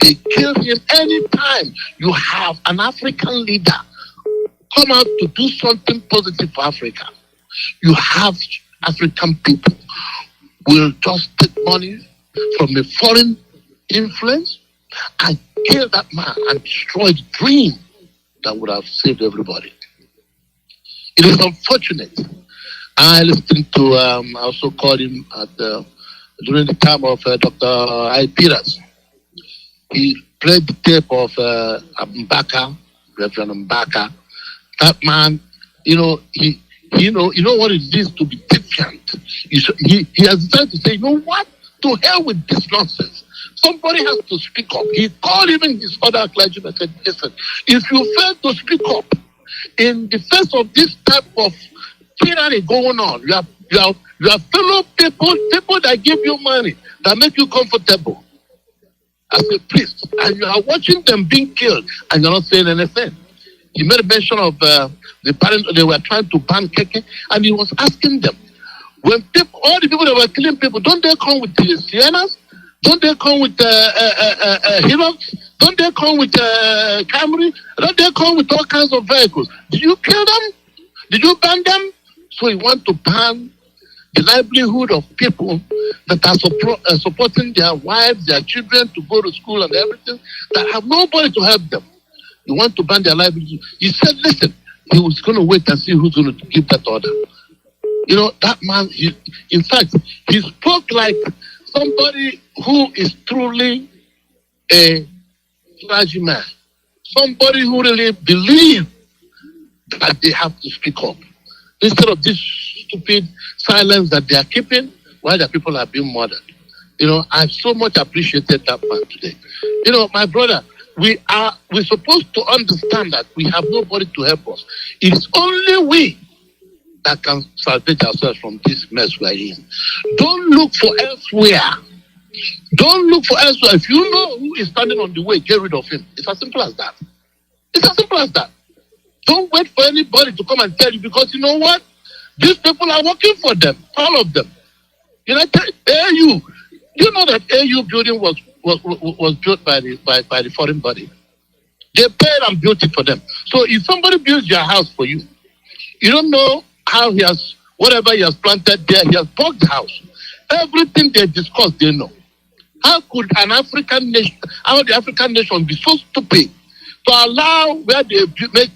They killed him. Anytime you have an African leader come out to do something positive for Africa, you have African people will just take money from a foreign influence and kill that man and destroy the dream that would have saved everybody. It is unfortunate. I listened to, I also called him during the time of Dr. Ipob. He played the tape of Mbaka, Reverend Mbaka. That man, you know what it is to be defiant. He has decided to say, you know what? To hell with this nonsense. Somebody has to speak up. He called even his other clergymen and said, listen, if you fail to speak up in the face of this type of tyranny going on, you have fellow people that give you money, that make you comfortable as a priest, and you are watching them being killed, and you're not saying anything. He made a mention of the parents, they were trying to ban Keke, and he was asking them, when people, all the people that were killing people, don't they come with the Sienas? Don't they come with Hilux? Don't they come with Camry? Don't they come with all kinds of vehicles? Did you kill them? Did you ban them? So you want to ban the livelihood of people that are supporting their wives, their children to go to school and everything, that have nobody to help them. You want to ban their livelihood. He said, listen, he was going to wait and see who's going to give that order. You know, that man, in fact, he spoke like somebody who is truly a clergyman. Somebody who really believes that they have to speak up. Instead of this stupid silence that they are keeping while the people are being murdered. You know, I so much appreciated that man today. You know, my brother, we're supposed to understand that we have nobody to help us. It's only we that can salvage ourselves from this mess we're in. Don't look for elsewhere. Don't look for elsewhere. If you know who is standing on the way, get rid of him. It's as simple as that. It's as simple as that. Don't wait for anybody to come and tell you, because you know what? These people are working for them, all of them. You know, AU. You know that AU building was built by the foreign body. They paid and built it for them. So if somebody builds your house for you, you don't know how he has, whatever he has planted there, he has bought the house. Everything they discuss, they know. How could an African nation, how the African nation be so stupid to allow where they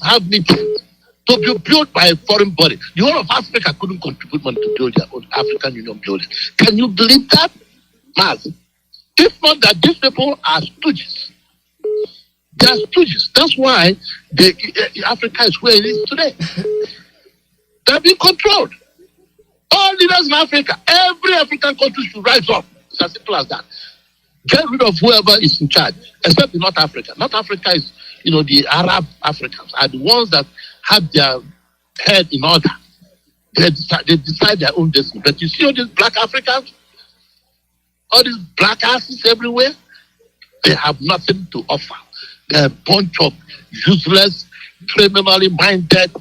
have meetings to be built by a foreign body? The whole of Africa couldn't contribute money to build their own African Union building. Can you believe that? Mazi? If not that these people are stooges. They are stooges. That's why Africa is where it is today. They're being controlled. All leaders in Africa, every African country should rise up. It's as simple as that. Get rid of whoever is in charge, except in North Africa. North Africa is, you know, the Arab Africans are the ones that have their head in order. They decide their own destiny. But you see all these black Africans, all these black asses everywhere, they have nothing to offer. They're a bunch of useless, criminally minded,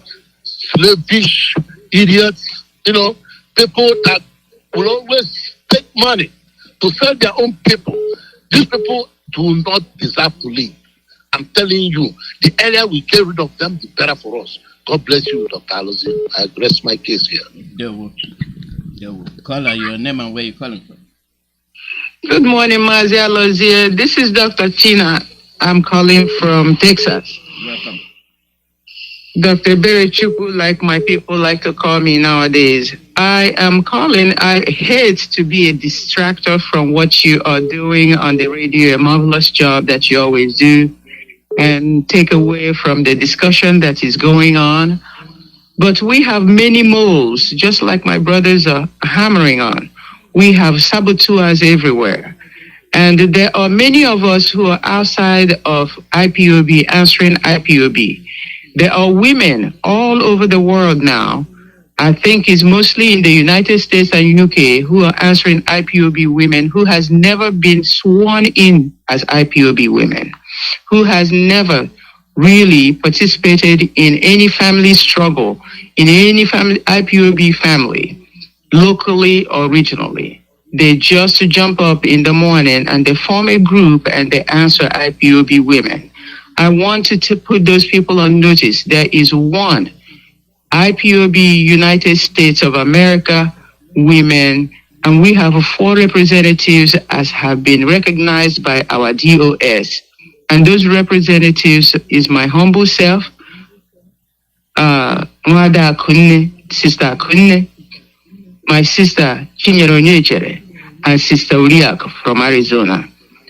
slavish idiots, you know, people that will always take money to sell their own people. These people do not deserve to live. I'm telling you, the earlier we get rid of them, the better for us. God bless you, Dr. Alozie. I rest my case here.
Caller, your name and where you calling from?
Good morning, Mazi Iyke. This is Dr. Tina. I'm calling from Texas.
Welcome.
Dr. Berechukwu, like my people like to call me nowadays. I am calling. I hate to be a distractor from what you are doing on the radio, a marvelous job that you always do, and take away from the discussion that is going on. But we have many moles, just like my brothers are hammering on. We have saboteurs everywhere. And there are many of us who are outside of IPOB, answering IPOB. There are women all over the world now, I think it's mostly in the United States and UK, who are answering IPOB women who has never been sworn in as IPOB women, who has never really participated in any family struggle, in any family IPOB family, locally or regionally. They just jump up in the morning and they form a group and they answer IPOB women. I wanted to put those people on notice. There is one IPOB United States of America women, and we have 4 representatives as have been recognized by our DOS. And those representatives is my humble self, Mwada Kunne, Sister Kunne, my sister Chinyere Onyechere, and Sister Uriak from Arizona.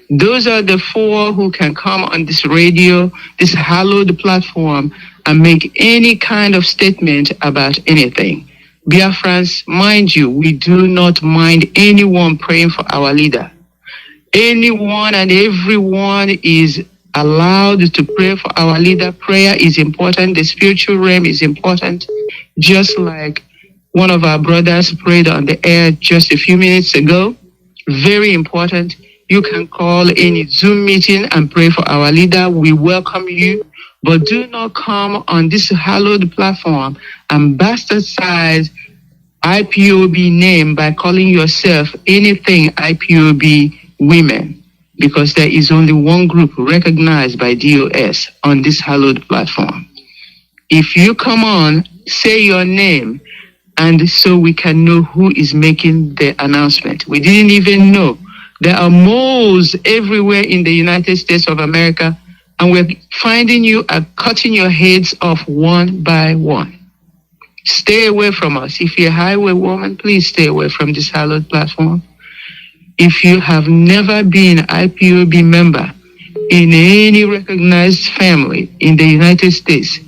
Those are the 4 who can come on this radio, this hallowed platform, and make any kind of statement about anything. Biafrans, mind you, we do not mind anyone praying for our leader. Anyone and everyone is allowed to pray for our leader. Prayer is important. The spiritual realm is important. Just like one of our brothers prayed on the air just a few minutes ago. Very important. You can call any Zoom meeting and pray for our leader. We welcome you. But do not come on this hallowed platform and bastardize IPOB name by calling yourself anything IPOB women, because there is only one group recognized by DOS on this hallowed platform. If you come on, say your name, and so we can know who is making the announcement. We didn't even know. There are moles everywhere in the United States of America, and we're finding you and cutting your heads off one by one. Stay away from us. If you're a highway woman, please stay away from this hallowed platform. If you have never been an IPOB member in any recognized family in the United States,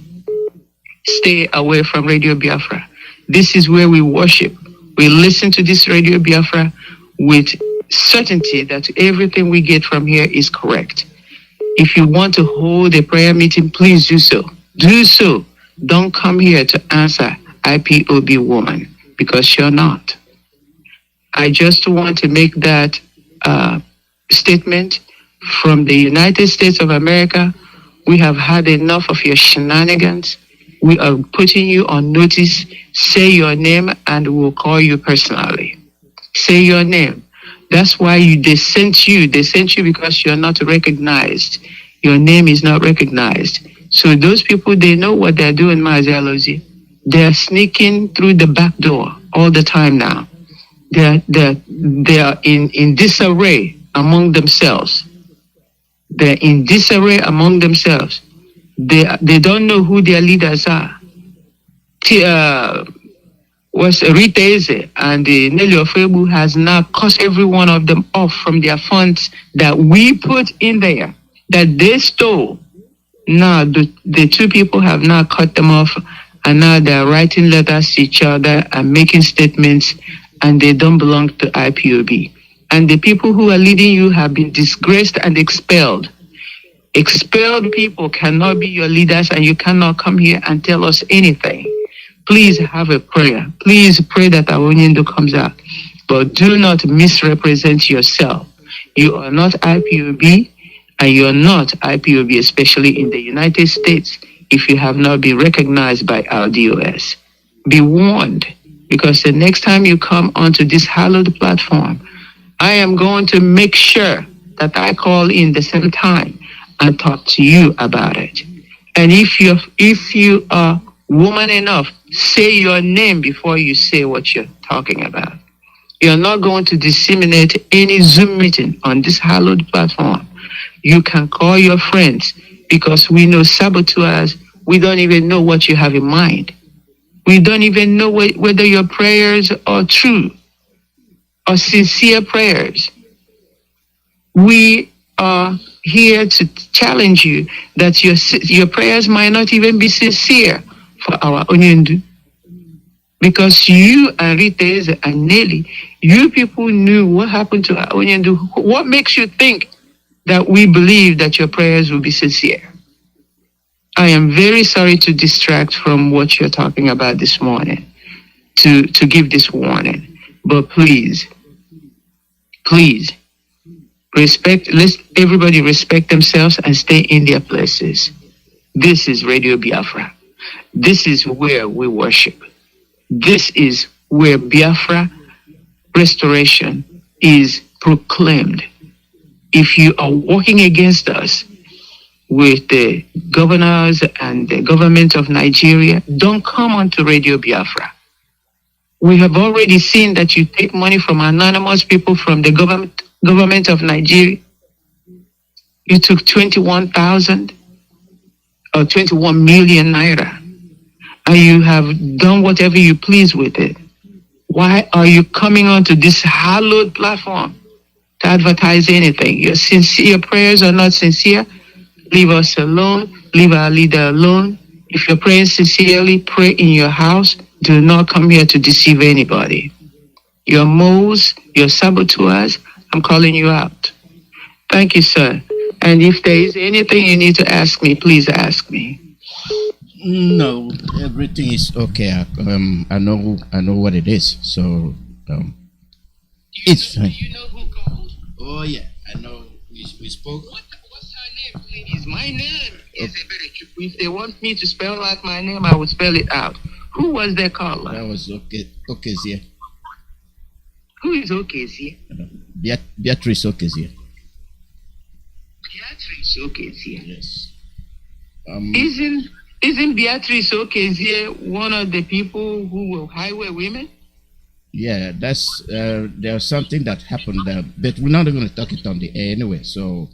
stay away from Radio Biafra. This is where we worship. We listen to this Radio Biafra with certainty that everything we get from here is correct. If you want to hold a prayer meeting, please do so. Do so. Don't come here to answer IPOB woman, because you're not. I just want to make that statement from the United States of America. We have had enough of your shenanigans. We are putting you on notice. Say your name and we'll call you personally. Say your name. That's why they sent you. They sent you because you're not recognized. Your name is not recognized. So those people, they know what they're doing, Mazi Iyke. They're sneaking through the back door all the time now. They are in disarray among themselves. They're in disarray among themselves. They don't know who their leaders are. Rita Eze and Nelly Ofebu has now cut every one of them off from their funds that we put in there, that they stole. Now the 2 people have now cut them off, and now they're writing letters to each other and making statements, and they don't belong to IPOB. And the people who are leading you have been disgraced and expelled. Expelled people cannot be your leaders, and you cannot come here and tell us anything. Please have a prayer. Please pray that our Onyendo comes out. But do not misrepresent yourself. You are not IPOB, and you are not IPOB, especially in the United States, if you have not been recognized by our DOS. Be warned, because the next time you come onto this hallowed platform, I am going to make sure that I call in the same time and talk to you about it. And if you are woman enough, say your name before you say what you're talking about. You're not going to disseminate any Zoom meeting on this hallowed platform. You can call your friends, because we know saboteurs. We don't even know what you have in mind. We don't even know whether your prayers are true or sincere prayers. We are here to challenge you that your prayers might not even be sincere for our Onyendu. Because you and Riteze and Nelly, you people knew what happened to Onyendu. What makes you think that we believe that your prayers will be sincere? I am very sorry to distract from what you're talking about this morning, to give this warning. But please, let's everybody respect themselves and stay in their places. This is Radio Biafra. This is where we worship. This is where Biafra restoration is proclaimed. If you are working against us with the governors and the government of Nigeria, don't come onto Radio Biafra. We have already seen that you take money from anonymous people from the government of Nigeria. You took 21,000 or 21 million naira, and you have done whatever you please with it. Why are you coming onto this hallowed platform to advertise anything? Your prayers are not sincere. Leave us alone. Leave our leader alone. If you're praying sincerely, pray in your house. Do not come here to deceive anybody. Your moles, your saboteurs, I'm calling you out. Thank you, sir. And if there is anything you need to ask me, please ask me.
No, everything is okay. I know what it is. So it's fine. You know who called? Oh yeah, I know. We spoke. What's her name, please? My name is Ebere. If they want me to spell out my name, I will spell it out. Who was their caller? That was Okezie. Who is Okezie? Beatrice Okezie. Beatrice Okezie. Yes. Isn't Beatrice Okezie one of the people who will highway women? Yeah, that's there's something that happened there, but we're not going to talk it on the air anyway. So.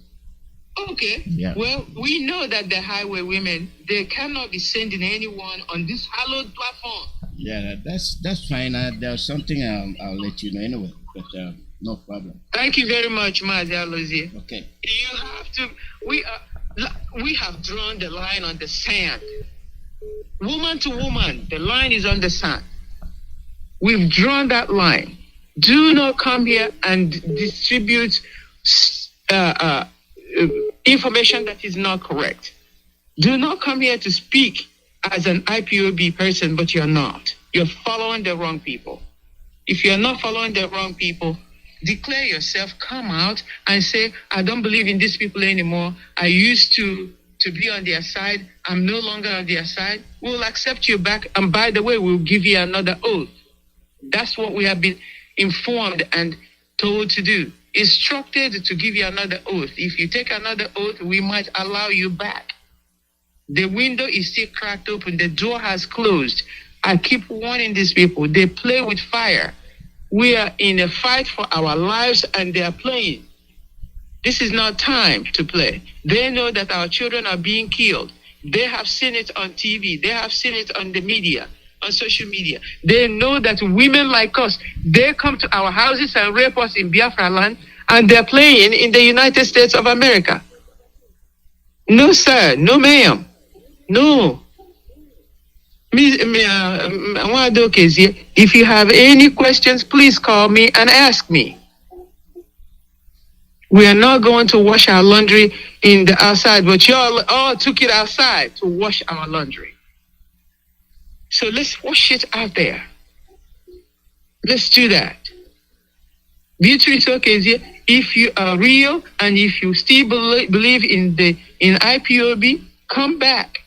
Okay. Yeah. Well, we know that the highway women, they cannot be sending anyone on this hallowed platform. Yeah, that's fine. There's something I'll let you know anyway, but no problem. Thank you very much, Mazi Iyke. Okay. You have to. We have drawn the line on the sand. Woman to woman, the line is on the sand. We've drawn that line. Do not come here and distribute information that is not correct. Do not come here to speak as an IPOB person, but you're not. You're following the wrong people. If you're not following the wrong people, declare yourself, come out and say, I don't believe in these people anymore. I used to be on their side. I'm no longer on their side. We'll accept you back. And by the way, we'll give you another oath. That's what we have been informed and told to do. Instructed to give you another oath. If you take another oath, we might allow you back. The window is still cracked open. The door has closed. I keep warning these people. They play with fire. We are in a fight for our lives and they are playing. This is not time to play. They know that our children are being killed. They have seen it on TV. They have seen it on the media, on social media. They know that women like us, they come to our houses and rape us in Biafra land, and they're playing in the United States of America. No, sir. No, ma'am. No. If you have any questions, please call me and ask me. We are not going to wash our laundry in the outside, but y'all all took it outside to wash our laundry. So let's wash it out there. Let's do that. Beatrice Okezie, if you are real and if you still believe in IPOB, come back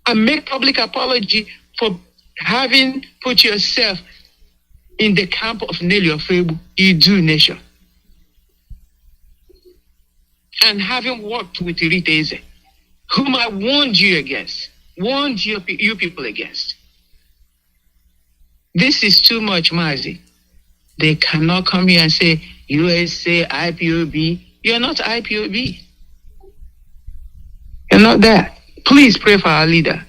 and make public apology for having put yourself in the camp of Nelly Ofebu, Idu Nation. And having worked with Riteze, whom I warned you against, warned you people against. This is too much, Mazi. They cannot come here and say, USA, IPOB. You're not IPOB. You're not that. Please pray for our leader.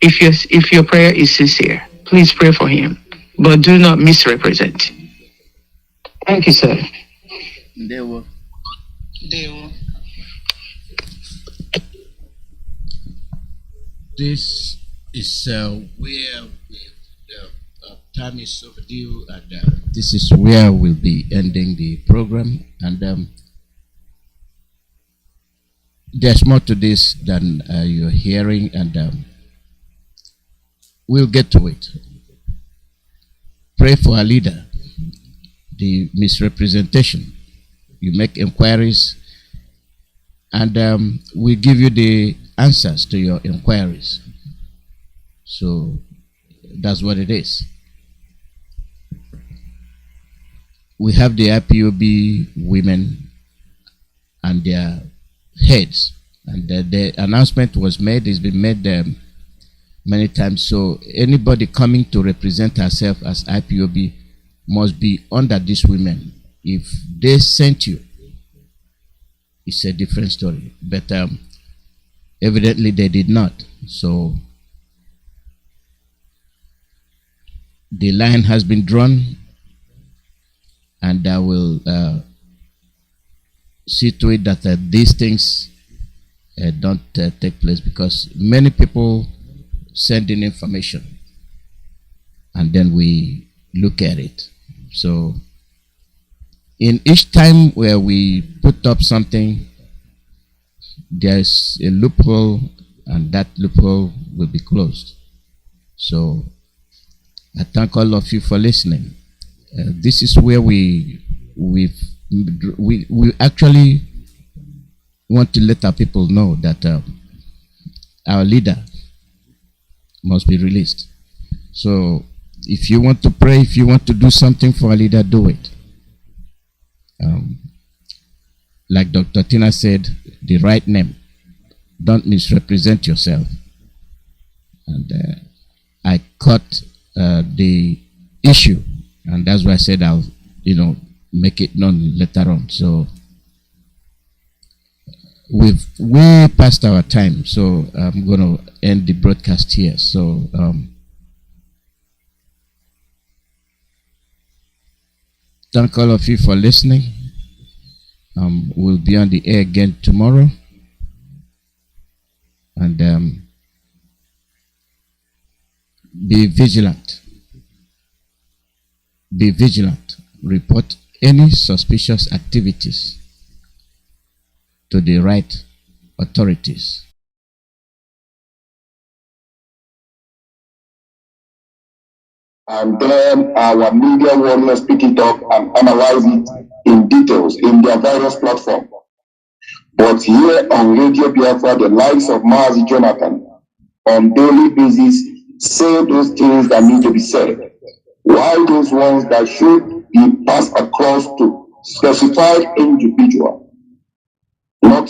If your prayer is sincere, please pray for him. But do not misrepresent. Thank you, sir. This is where we time is overdue, and this is where we'll be ending the program. And there's more to this than you're hearing, and we'll get to it. Pray for our leader. The misrepresentation. You make inquiries, and we'll give you the answers to your inquiries. So that's what it is. We have the IPOB women and their heads, and the announcement was made. It's been made many times. So anybody coming to represent herself as IPOB must be under these women. If they sent you, it's a different story. But evidently they did not. So the line has been drawn, and I will see to it that these things don't take place, because many people send in information and then we look at it. So in each time where we put up something, there's a loophole, and that loophole will be closed. So I thank all of you for listening. This is where we actually want to let our people know that our leader must be released. So if you want to pray, if you want to do something for our leader, do it. Like Dr. Tina said, the right name. Don't misrepresent yourself. And I caught the issue, and that's why I said I'll, make it known later on. So we've way past our time, so I'm going to end the broadcast here. So thank all of you for listening. We'll be on the air again tomorrow, and be vigilant. Be vigilant. Report any suspicious activities to the right authorities.
And then our media warriors pick it up and analyze it in details in their various platforms. But here on Radio Biafra, the likes of Mazi Jonathan on daily basis say those things that need to be said. Why those ones that should be passed across to specified individual, not